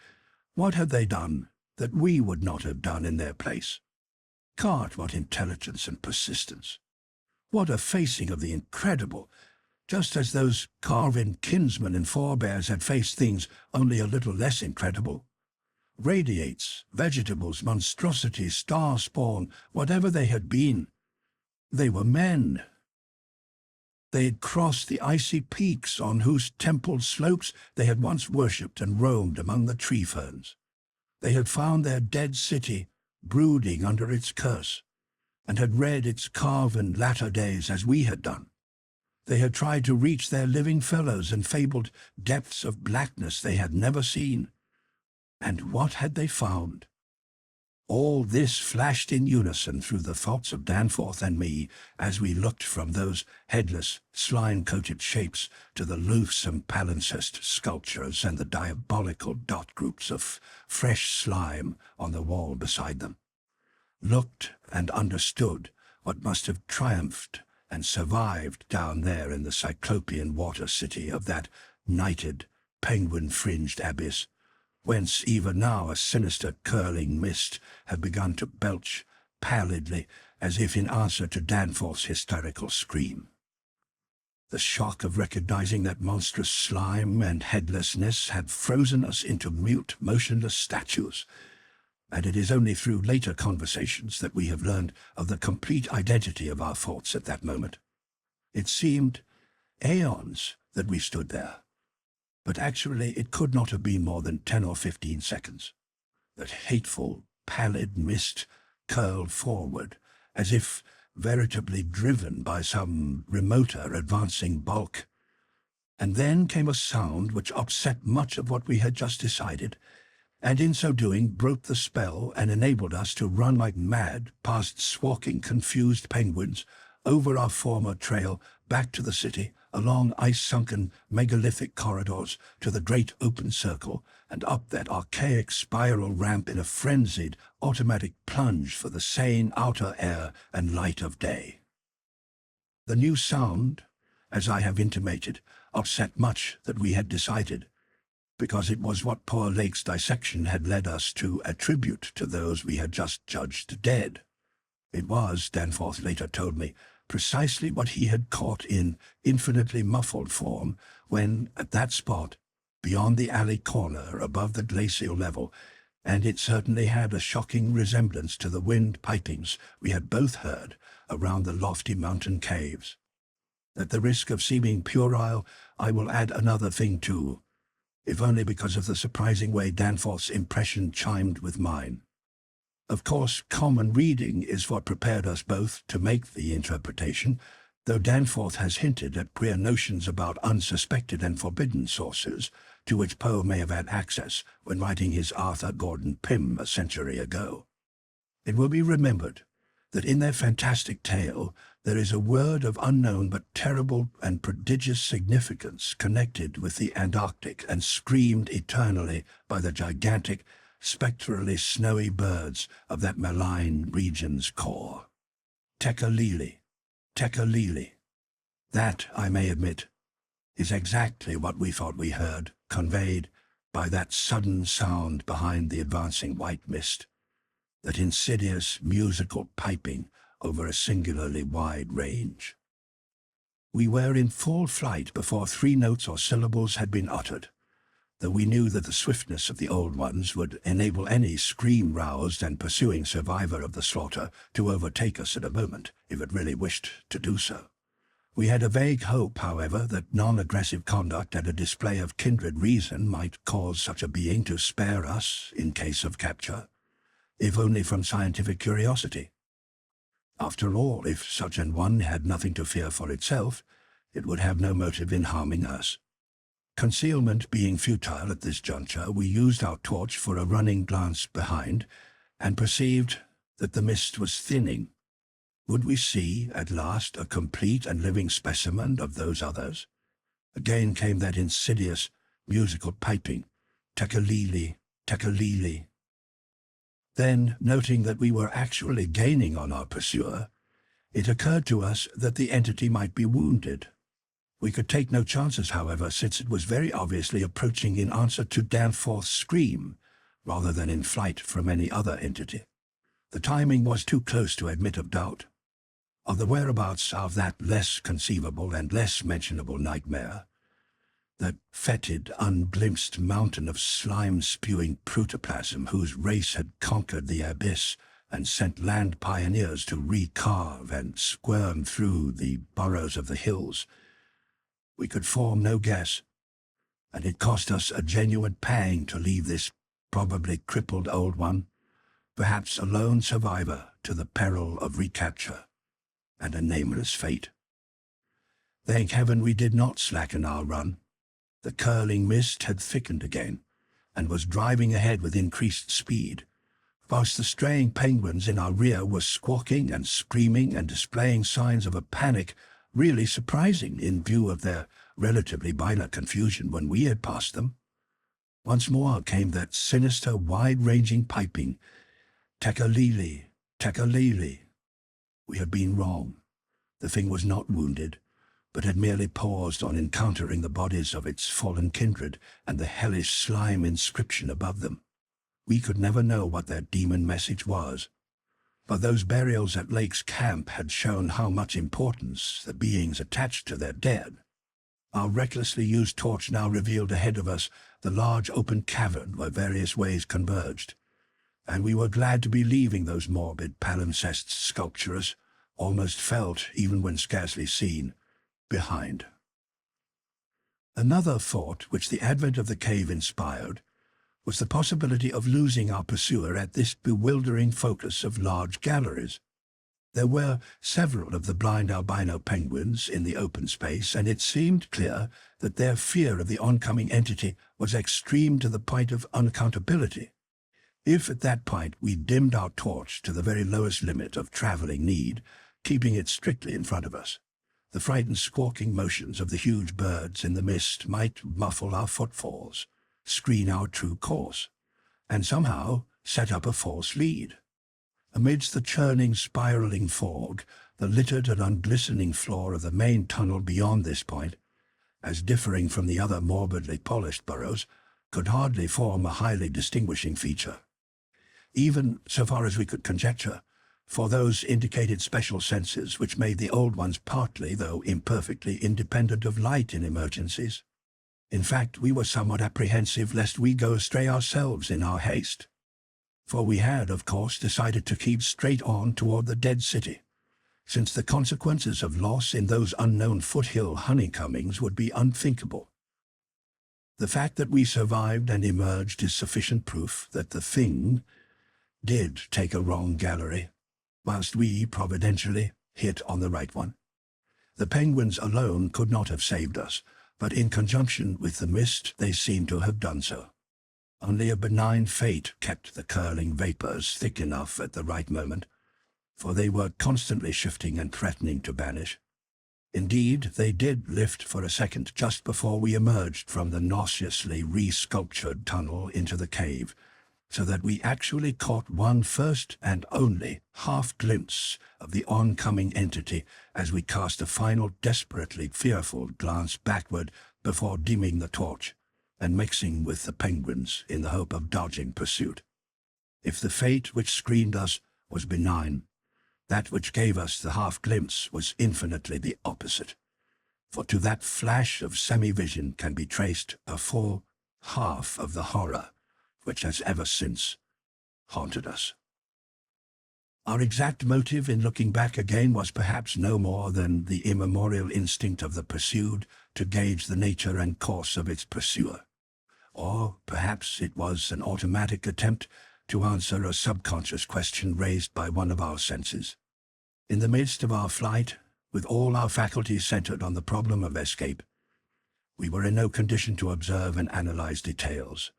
what had they done that we would not have done in their place? God, what intelligence and persistence! What a facing of the incredible, just as those carven kinsmen and forebears had faced things only a little less incredible. Radiates, vegetables, monstrosities, star-spawn, whatever they had been, they were men. They had crossed the icy peaks on whose templed slopes they had once worshipped and roamed among the tree ferns. They had found their dead city, brooding under its curse, and had read its carven latter days as we had done. They had tried to reach their living fellows and fabled depths of blackness they had never seen. And what had they found? All this flashed in unison through the thoughts of Danforth and me as we looked from those headless, slime-coated shapes to the loathsome palimpsest sculptures and the diabolical dot groups of fresh slime on the wall beside them. Looked and understood what must have triumphed and survived down there in the cyclopean water city of that nighted, penguin-fringed abyss, whence even now a sinister curling mist had begun to belch pallidly as if in answer to Danforth's hysterical scream. The shock of recognizing that monstrous slime and headlessness had frozen us into mute, motionless statues, and it is only through later conversations that we have learned of the complete identity of our thoughts at that moment. It seemed aeons that we stood there, but actually it could not have been more than 10 or 15 seconds. That hateful, pallid mist curled forward, as if veritably driven by some remoter advancing bulk. And then came a sound which upset much of what we had just decided, and in so doing broke the spell and enabled us to run like mad past squawking, confused penguins, over our former trail, back to the city, along ice-sunken, megalithic corridors to the great open circle, and up that archaic spiral ramp in a frenzied, automatic plunge for the sane outer air and light of day. The new sound, as I have intimated, upset much that we had decided, because it was what poor Lake's dissection had led us to attribute to those we had just judged dead. It was, Danforth later told me, precisely what he had caught in infinitely muffled form when, at that spot, beyond the alley corner above the glacial level, and it certainly had a shocking resemblance to the wind pipings we had both heard around the lofty mountain caves. At the risk of seeming puerile, I will add another thing too, if only because of the surprising way Danforth's impression chimed with mine. Of course, common reading is what prepared us both to make the interpretation, though Danforth has hinted at queer notions about unsuspected and forbidden sources, to which Poe may have had access when writing his Arthur Gordon Pym a century ago. It will be remembered that in their fantastic tale there is a word of unknown but terrible and prodigious significance connected with the Antarctic and screamed eternally by the gigantic, spectrally snowy birds of that malign region's core. Tekalili. Tekalili. That, I may admit, is exactly what we thought we heard, conveyed by that sudden sound behind the advancing white mist, that insidious musical piping over a singularly wide range. We were in full flight before 3 notes or syllables had been uttered, though we knew that the swiftness of the old ones would enable any scream-roused and pursuing survivor of the slaughter to overtake us at a moment, if it really wished to do so. We had a vague hope, however, that non-aggressive conduct and a display of kindred reason might cause such a being to spare us in case of capture, if only from scientific curiosity. After all, if such an one had nothing to fear for itself, it would have no motive in harming us. Concealment being futile at this juncture, we used our torch for a running glance behind, and perceived that the mist was thinning. Would we see, at last, a complete and living specimen of those others? Again came that insidious, musical piping, tekalili, tekalili. Then, noting that we were actually gaining on our pursuer, it occurred to us that the entity might be wounded. We could take no chances, however, since it was very obviously approaching in answer to Danforth's scream, rather than in flight from any other entity. The timing was too close to admit of doubt. Of the whereabouts of that less conceivable and less mentionable nightmare, that fetid, unglimpsed mountain of slime-spewing protoplasm whose race had conquered the abyss and sent land pioneers to recarve and squirm through the burrows of the hills, we could form no guess, and it cost us a genuine pang to leave this probably crippled old one, perhaps a lone survivor, to the peril of recapture and a nameless fate. Thank heaven we did not slacken our run. The curling mist had thickened again, and was driving ahead with increased speed, whilst the straying penguins in our rear were squawking and screaming and displaying signs of a panic really surprising in view of their relatively minor confusion when we had passed them. Once more came that sinister, wide-ranging piping, "Tekalili, tekalili." We had been wrong. The thing was not wounded, but had merely paused on encountering the bodies of its fallen kindred and the hellish slime inscription above them. We could never know what their demon message was, but those burials at Lake's camp had shown how much importance the beings attached to their dead. Our recklessly used torch now revealed ahead of us the large open cavern where various ways converged, and we were glad to be leaving those morbid palimpsest sculptures, almost felt even when scarcely seen, behind. Another thought which the advent of the cave inspired was the possibility of losing our pursuer at this bewildering focus of large galleries. There were several of the blind albino penguins in the open space, and it seemed clear that their fear of the oncoming entity was extreme to the point of unaccountability. If at that point we dimmed our torch to the very lowest limit of traveling need, keeping it strictly in front of us, the frightened squawking motions of the huge birds in the mist might muffle our footfalls, screen our true course, and somehow set up a false lead. Amidst the churning, spiraling fog, the littered and unglistening floor of the main tunnel beyond this point, as differing from the other morbidly polished burrows, could hardly form a highly distinguishing feature. Even, so far as we could conjecture, for those indicated special senses which made the old ones partly, though imperfectly, independent of light in emergencies. In fact, we were somewhat apprehensive lest we go astray ourselves in our haste. For we had, of course, decided to keep straight on toward the dead city, since the consequences of loss in those unknown foothill honeycombings would be unthinkable. The fact that we survived and emerged is sufficient proof that the thing did take a wrong gallery, whilst we, providentially, hit on the right one. The penguins alone could not have saved us, but in conjunction with the mist they seemed to have done so. Only a benign fate kept the curling vapors thick enough at the right moment, for they were constantly shifting and threatening to vanish. Indeed, they did lift for a second just before we emerged from the nauseously re-sculptured tunnel into the cave, so that we actually caught one first and only half-glimpse of the oncoming entity as we cast a final desperately fearful glance backward before dimming the torch and mixing with the penguins in the hope of dodging pursuit. If the fate which screened us was benign, that which gave us the half-glimpse was infinitely the opposite, for to that flash of semi-vision can be traced a full half of the horror which has ever since haunted us. Our exact motive in looking back again was perhaps no more than the immemorial instinct of the pursued to gauge the nature and course of its pursuer. Or perhaps it was an automatic attempt to answer a subconscious question raised by one of our senses. In the midst of our flight, with all our faculties centered on the problem of escape, we were in no condition to observe and analyze details.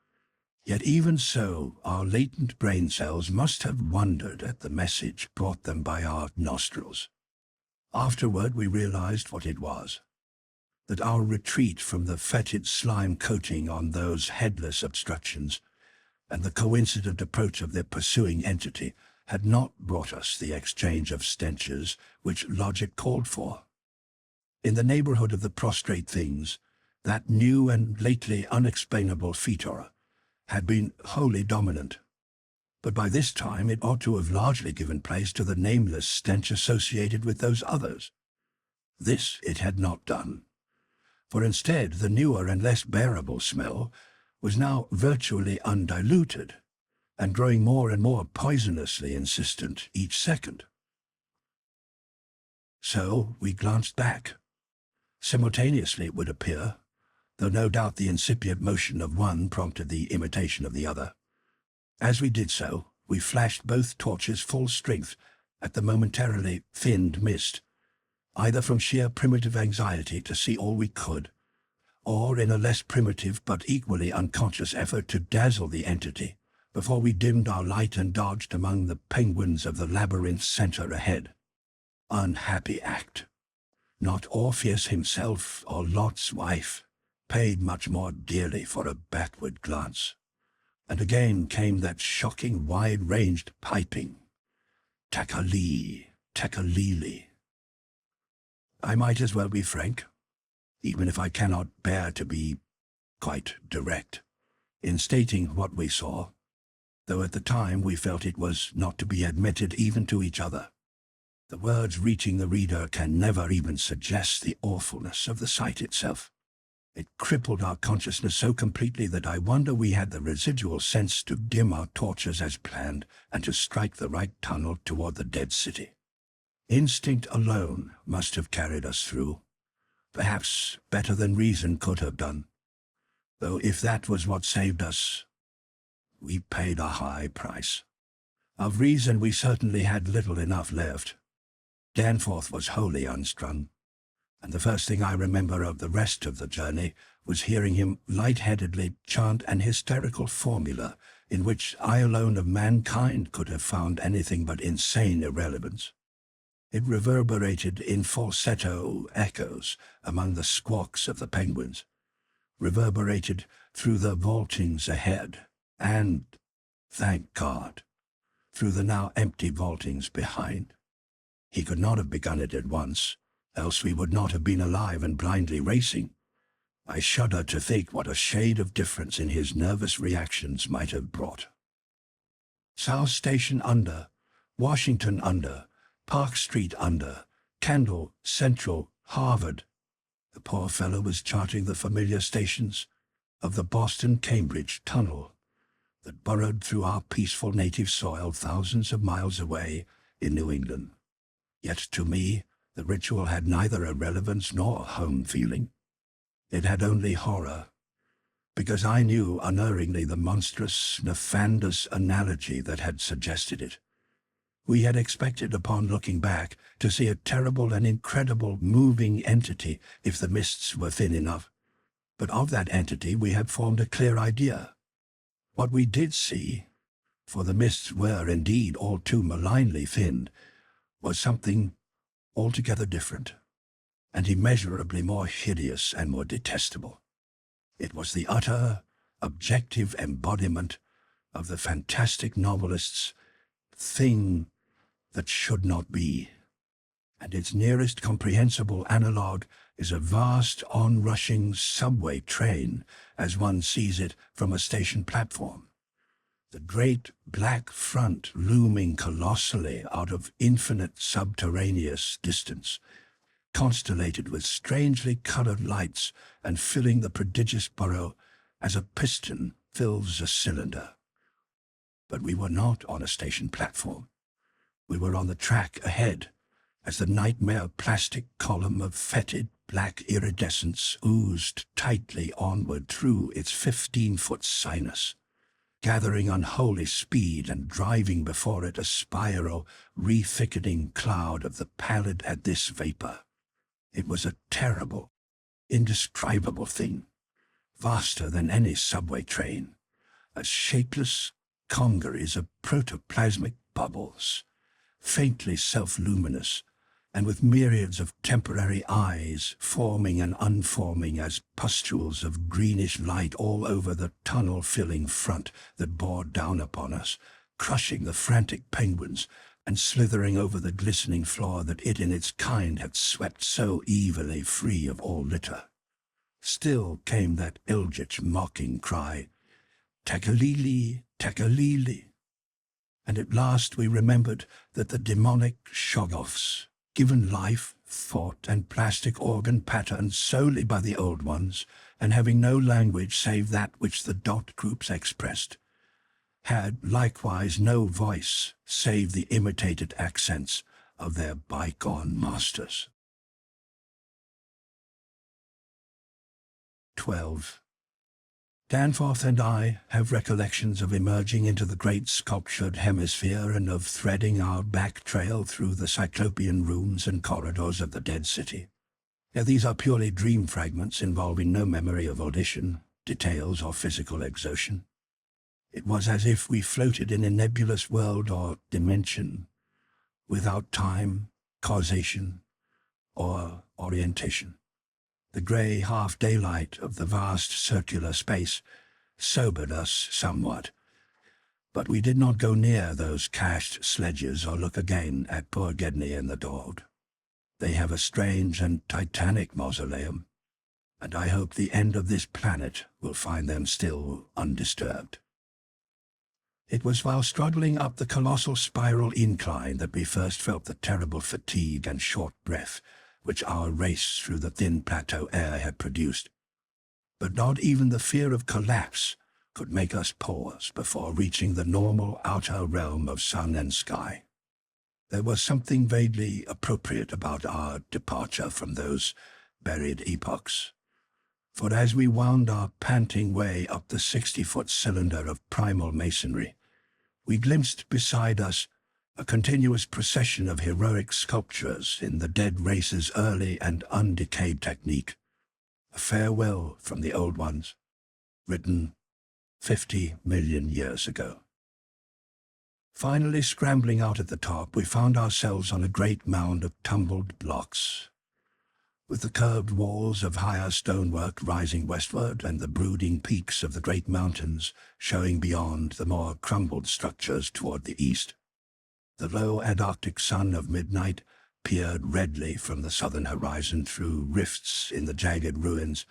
Yet even so, our latent brain cells must have wondered at the message brought them by our nostrils. Afterward we realized what it was, that our retreat from the fetid slime coating on those headless obstructions and the coincident approach of their pursuing entity had not brought us the exchange of stenches which logic called for. In the neighborhood of the prostrate things, that new and lately unexplainable fetor had been wholly dominant, but by this time it ought to have largely given place to the nameless stench associated with those others. This it had not done, for instead the newer and less bearable smell was now virtually undiluted, and growing more and more poisonously insistent each second. So we glanced back. Simultaneously, it would appear, though no doubt the incipient motion of one prompted the imitation of the other. As we did so, we flashed both torches full strength at the momentarily thinned mist, either from sheer primitive anxiety to see all we could, or in a less primitive but equally unconscious effort to dazzle the entity before we dimmed our light and dodged among the penguins of the labyrinth center ahead. Unhappy act. Not Orpheus himself or Lot's wife paid much more dearly for a backward glance. And again came that shocking wide-ranged piping. Takali, takalili. I might as well be frank, even if I cannot bear to be quite direct, in stating what we saw, though at the time we felt it was not to be admitted even to each other. The words reaching the reader can never even suggest the awfulness of the sight itself. It crippled our consciousness so completely that I wonder we had the residual sense to dim our torches as planned and to strike the right tunnel toward the dead city. Instinct alone must have carried us through, perhaps better than reason could have done. Though if that was what saved us, we paid a high price. Of reason we certainly had little enough left. Danforth was wholly unstrung, and the first thing I remember of the rest of the journey was hearing him lightheadedly chant an hysterical formula in which I alone of mankind could have found anything but insane irrelevance. It reverberated in falsetto echoes among the squawks of the penguins, reverberated through the vaultings ahead, and, thank God, through the now empty vaultings behind. He could not have begun it at once, else we would not have been alive and blindly racing. I shudder to think what a shade of difference in his nervous reactions might have brought. South Station under, Washington under, Park Street under, Kendall, Central, Harvard. The poor fellow was charting the familiar stations of the Boston-Cambridge Tunnel that burrowed through our peaceful native soil thousands of miles away in New England. Yet to me, the ritual had neither a relevance nor home feeling. It had only horror, because I knew unerringly the monstrous, nefandous analogy that had suggested it. We had expected, upon looking back, to see a terrible and incredible moving entity if the mists were thin enough. But of that entity we had formed a clear idea. What we did see, for the mists were indeed all too malignly thinned, was something altogether different, and immeasurably more hideous and more detestable. It was the utter, objective embodiment of the fantastic novelist's thing that should not be, and its nearest comprehensible analogue is a vast onrushing subway train as one sees it from a station platform. The great black front looming colossally out of infinite subterraneous distance, constellated with strangely colored lights and filling the prodigious burrow as a piston fills a cylinder. But we were not on a station platform. We were on the track ahead, as the nightmare plastic column of fetid black iridescence oozed tightly onward through its 15-foot sinus, gathering unholy speed and driving before it a spiral, re-thickening cloud of the pallid abyss vapor. It was a terrible, indescribable thing, vaster than any subway train, as shapeless congeries of protoplasmic bubbles, faintly self-luminous, and with myriads of temporary eyes forming and unforming as pustules of greenish light all over the tunnel-filling front that bore down upon us, crushing the frantic penguins and slithering over the glistening floor that it in its kind had swept so evilly free of all litter. Still came that eldritch mocking cry, "Takalili, takalili." And at last we remembered that the demonic Shoggoths, given life, thought, and plastic organ patterns solely by the old ones, and having no language save that which the dot groups expressed, had likewise no voice save the imitated accents of their bygone masters. 12. Danforth and I have recollections of emerging into the great sculptured hemisphere and of threading our back trail through the cyclopean rooms and corridors of the dead city. Yet these are purely dream fragments involving no memory of audition, details, or physical exertion. It was as if we floated in a nebulous world or dimension, without time, causation, or orientation. The grey half-daylight of the vast circular space sobered us somewhat, but we did not go near those cached sledges or look again at poor Gedney and the dog. They have a strange and titanic mausoleum, and I hope the end of this planet will find them still undisturbed. It was while struggling up the colossal spiral incline that we first felt the terrible fatigue and short breath which our race through the thin plateau air had produced. But not even the fear of collapse could make us pause before reaching the normal outer realm of sun and sky. There was something vaguely appropriate about our departure from those buried epochs. For as we wound our panting way up the 60-foot cylinder of primal masonry, we glimpsed beside us a continuous procession of heroic sculptures in the dead race's early and undecayed technique, a farewell from the old ones, written 50 million years ago. Finally scrambling out at the top, we found ourselves on a great mound of tumbled blocks, with the curved walls of higher stonework rising westward and the brooding peaks of the great mountains showing beyond the more crumbled structures toward the east. The low Antarctic sun of midnight peered redly from the southern horizon through rifts in the jagged ruins,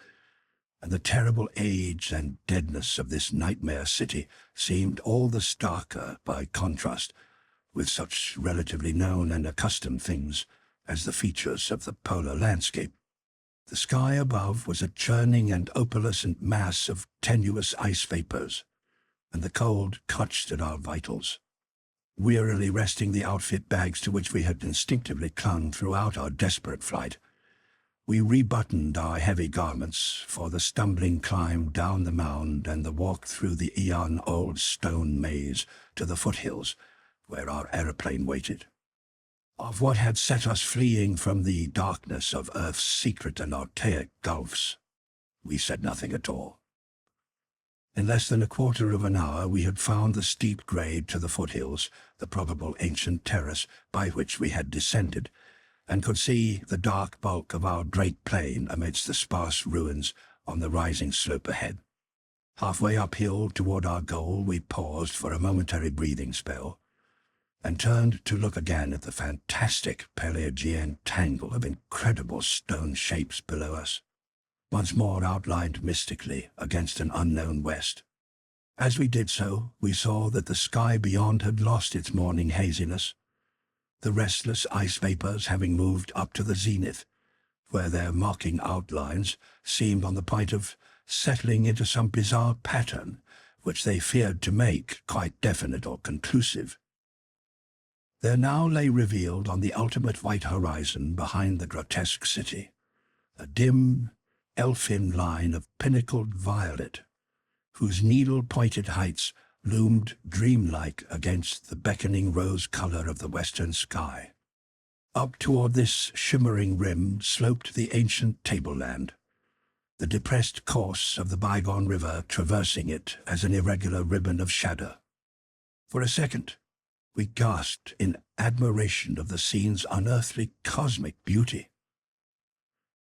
and the terrible age and deadness of this nightmare city seemed all the starker by contrast with such relatively known and accustomed things as the features of the polar landscape. The sky above was a churning and opalescent mass of tenuous ice vapors, and the cold clutched at our vitals. Wearily resting the outfit bags to which we had instinctively clung throughout our desperate flight, we rebuttoned our heavy garments for the stumbling climb down the mound and the walk through the eon-old stone maze to the foothills where our aeroplane waited. Of what had set us fleeing from the darkness of Earth's secret and archaic gulfs, we said nothing at all. In less than a quarter of an hour we had found the steep grade to the foothills, the probable ancient terrace by which we had descended, and could see the dark bulk of our great plane amidst the sparse ruins on the rising slope ahead. Halfway uphill toward our goal we paused for a momentary breathing spell, and turned to look again at the fantastic Paleogean tangle of incredible stone shapes below us, once more outlined mystically against an unknown west. As we did so, we saw that the sky beyond had lost its morning haziness, the restless ice vapors having moved up to the zenith, where their mocking outlines seemed on the point of settling into some bizarre pattern which they feared to make quite definite or conclusive. There now lay revealed on the ultimate white horizon behind the grotesque city a dim, elfin line of pinnacled violet, whose needle-pointed heights loomed dreamlike against the beckoning rose color of the western sky. Up toward this shimmering rim sloped the ancient tableland, the depressed course of the bygone river traversing it as an irregular ribbon of shadow. For a second, we gasped in admiration of the scene's unearthly cosmic beauty.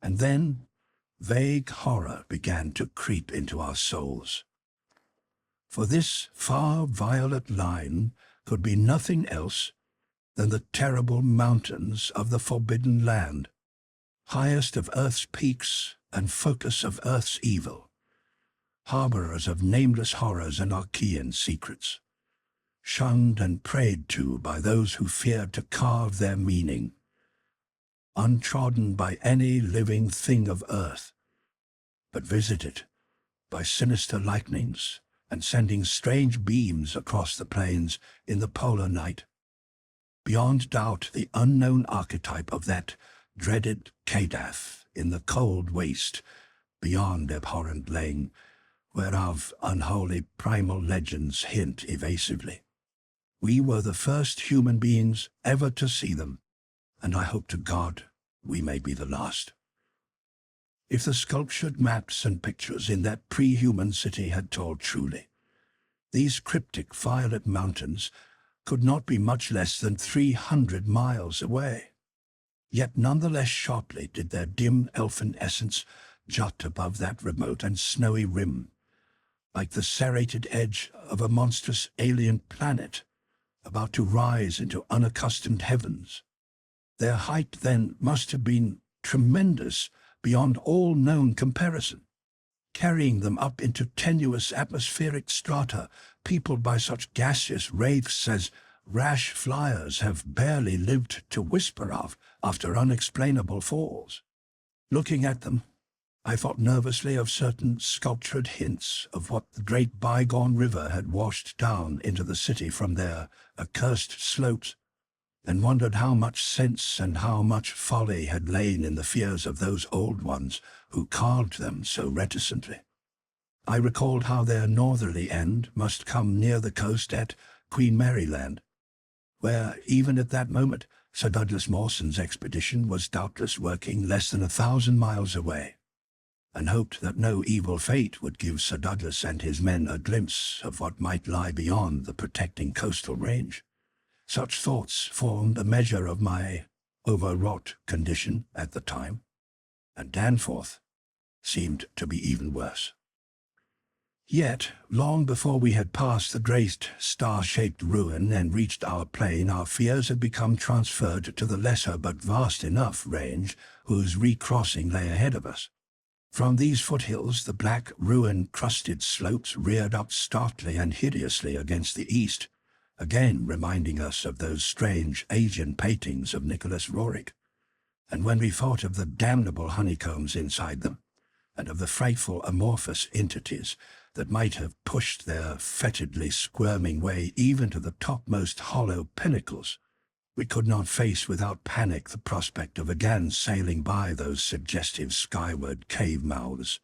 And then vague horror began to creep into our souls. For this far violet line could be nothing else than the terrible mountains of the Forbidden Land, highest of Earth's peaks and focus of Earth's evil, harborers of nameless horrors and Archean secrets, shunned and prayed to by those who feared to carve their meaning, untrodden by any living thing of earth, but visited by sinister lightnings and sending strange beams across the plains in the polar night. Beyond doubt, the unknown archetype of that dreaded Kadath in the cold waste beyond abhorrent Lane, whereof unholy primal legends hint evasively. We were the first human beings ever to see them, and I hope to God we may be the last. If the sculptured maps and pictures in that pre-human city had told truly, These cryptic violet mountains could not be much less than 300 miles away. Yet none the less sharply did their dim elfin essence jut above that remote and snowy rim, like the serrated edge of a monstrous alien planet about to rise into unaccustomed heavens. Their height then must have been tremendous beyond all known comparison, carrying them up into tenuous atmospheric strata peopled by such gaseous wraiths as rash flyers have barely lived to whisper of after unexplainable falls. Looking at them, I thought nervously of certain sculptured hints of what the great bygone river had washed down into the city from their accursed slopes, and wondered how much sense and how much folly had lain in the fears of those old ones who carved them so reticently. I recalled how their northerly end must come near the coast at Queen Mary Land, where, even at that moment, Sir Douglas Mawson's expedition was doubtless working less than 1,000 miles away, and hoped that no evil fate would give Sir Douglas and his men a glimpse of what might lie beyond the protecting coastal range. Such thoughts formed a measure of my overwrought condition at the time, and Danforth seemed to be even worse. Yet, long before we had passed the great star-shaped ruin and reached our plain, our fears had become transferred to the lesser but vast enough range whose recrossing lay ahead of us. From these foothills the black ruin-crusted slopes reared up starkly and hideously against the east, again reminding us of those strange Asian paintings of Nicholas Roerich. And when we thought of the damnable honeycombs inside them, and of the frightful amorphous entities that might have pushed their fetidly squirming way even to the topmost hollow pinnacles, we could not face without panic the prospect of again sailing by those suggestive skyward cave mouths,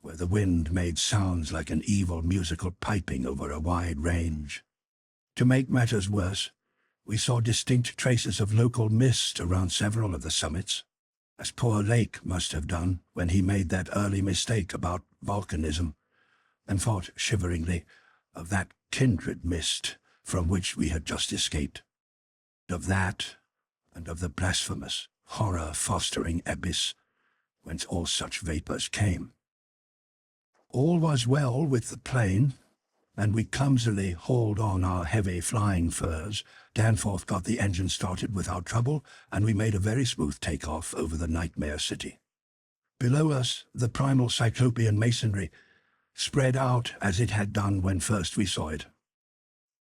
where the wind made sounds like an evil musical piping over a wide range. To make matters worse, we saw distinct traces of local mist around several of the summits, as poor Lake must have done when he made that early mistake about volcanism, and thought shiveringly of that kindred mist from which we had just escaped, of that, and of the blasphemous, horror-fostering abyss whence all such vapours came. All was well with the plane, and we clumsily hauled on our heavy flying furs. Danforth got the engine started without trouble, and we made a very smooth take-off over the nightmare city. Below us, the primal cyclopean masonry spread out as it had done when first we saw it.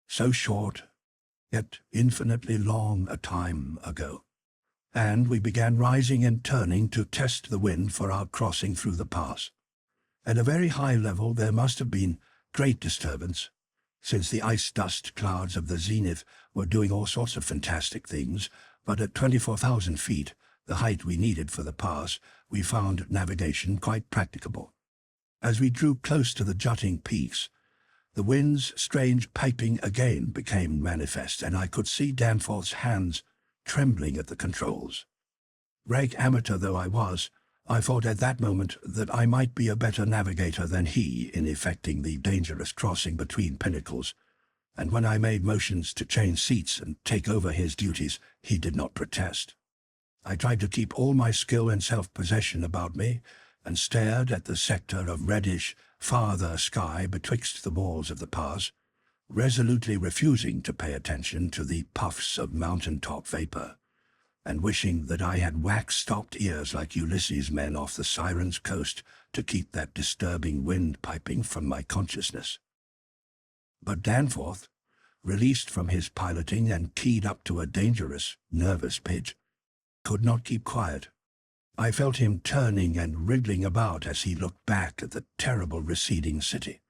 So short, yet infinitely long a time ago. And we began rising and turning to test the wind for our crossing through the pass. At a very high level there must have been great disturbance, since the ice-dust clouds of the zenith were doing all sorts of fantastic things, but at 24,000 feet, the height we needed for the pass, we found navigation quite practicable. As we drew close to the jutting peaks, the wind's strange piping again became manifest, and I could see Danforth's hands trembling at the controls. Rank amateur though I was, I thought at that moment that I might be a better navigator than he in effecting the dangerous crossing between pinnacles, and when I made motions to change seats and take over his duties, he did not protest. I tried to keep all my skill and self-possession about me, and stared at the sector of reddish, farther sky betwixt the walls of the pass, resolutely refusing to pay attention to the puffs of mountain-top vapor, and wishing that I had wax-stopped ears like Ulysses' men off the Siren's coast to keep that disturbing wind piping from my consciousness. But Danforth, released from his piloting and keyed up to a dangerous, nervous pitch, could not keep quiet. I felt him turning and wriggling about as he looked back at the terrible receding city,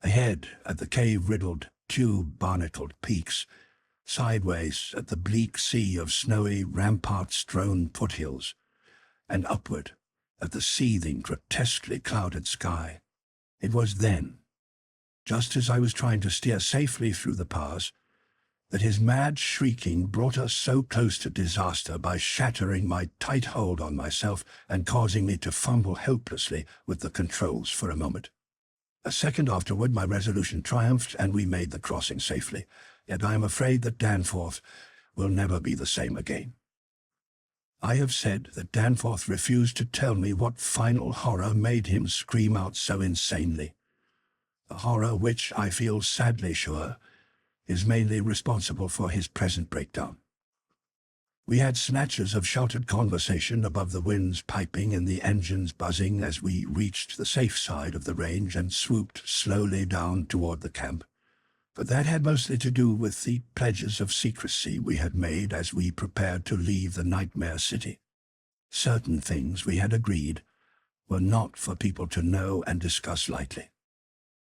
ahead at the cave-riddled, tube-barnacled peaks, sideways at the bleak sea of snowy, rampart-strewn foothills, and upward at the seething, grotesquely clouded sky. It was then, just as I was trying to steer safely through the pass, that his mad shrieking brought us so close to disaster by shattering my tight hold on myself and causing me to fumble helplessly with the controls for a moment. A second afterward my resolution triumphed and we made the crossing safely, yet I am afraid that Danforth will never be the same again. I have said that Danforth refused to tell me what final horror made him scream out so insanely. A horror which, I feel sadly sure, is mainly responsible for his present breakdown. We had snatches of sheltered conversation above the winds piping and the engines buzzing as we reached the safe side of the range and swooped slowly down toward the camp. But that had mostly to do with the pledges of secrecy we had made as we prepared to leave the nightmare city. Certain things, we had agreed, were not for people to know and discuss lightly.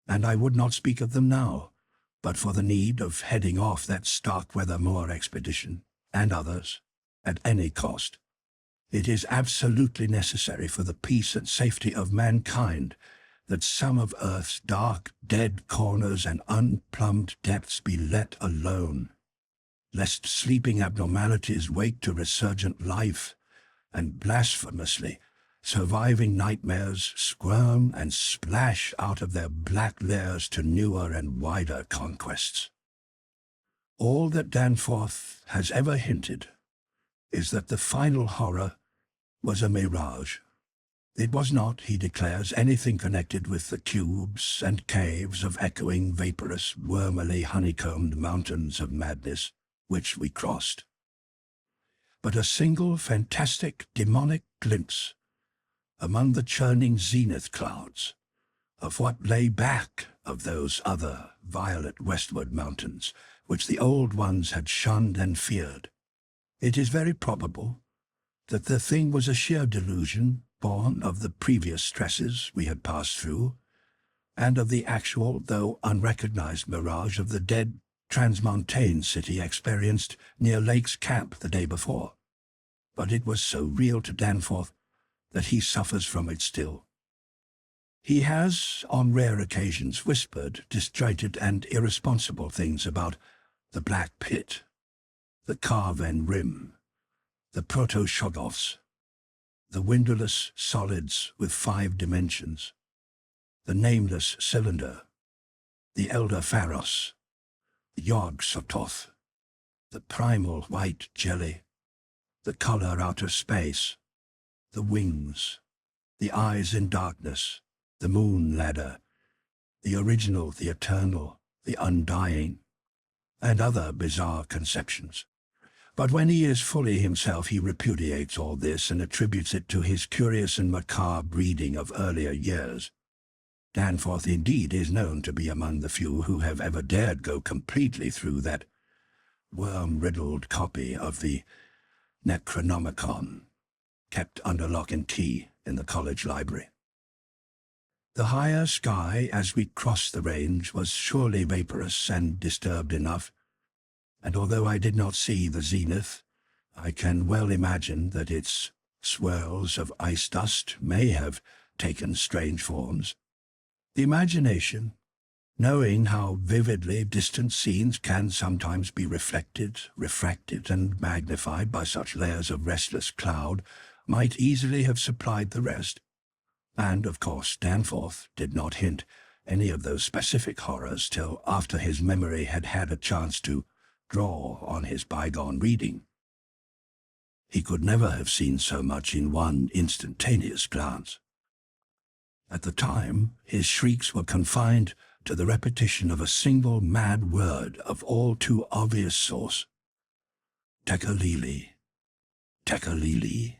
And I would not speak of them now, but for the need of heading off that Starkweather Moor expedition, and others, at any cost. It is absolutely necessary for the peace and safety of mankind that some of Earth's dark, dead corners and unplumbed depths be let alone, lest sleeping abnormalities wake to resurgent life, and blasphemously surviving nightmares squirm and splash out of their black lairs to newer and wider conquests. All that Danforth has ever hinted is that the final horror was a mirage. It was not, he declares, anything connected with the cubes and caves of echoing, vaporous, wormily honeycombed mountains of madness which we crossed, but a single fantastic, demonic glimpse among the churning zenith clouds of what lay back of those other violet westward mountains which the old ones had shunned and feared. It is very probable that the thing was a sheer delusion born of the previous stresses we had passed through, and of the actual, though unrecognized mirage of the dead transmontane city experienced near Lake's camp the day before. But it was so real to Danforth that he suffers from it still. He has, on rare occasions, whispered disjointed and irresponsible things about the Black Pit, the Carven Rim, the proto-Shoggoths, the windowless solids with 5 dimensions, the nameless cylinder, the elder Pharos, the Yog-Sothoth, the primal white jelly, the color outer space, the wings, the eyes in darkness, the moon ladder, the original, the eternal, the undying, and other bizarre conceptions. But when he is fully himself, he repudiates all this and attributes it to his curious and macabre reading of earlier years. Danforth indeed is known to be among the few who have ever dared go completely through that worm-riddled copy of the Necronomicon, kept under lock and key in the college library. The higher sky as we crossed the range was surely vaporous and disturbed enough, and although I did not see the zenith, I can well imagine that its swirls of ice dust may have taken strange forms. The imagination, knowing how vividly distant scenes can sometimes be reflected, refracted, and magnified by such layers of restless cloud, might easily have supplied the rest. And, of course, Danforth did not hint any of those specific horrors till after his memory had had a chance to draw on his bygone reading. He could never have seen so much in one instantaneous glance. At the time, his shrieks were confined to the repetition of a single mad word of all too obvious source. Tekalili, Tekalili.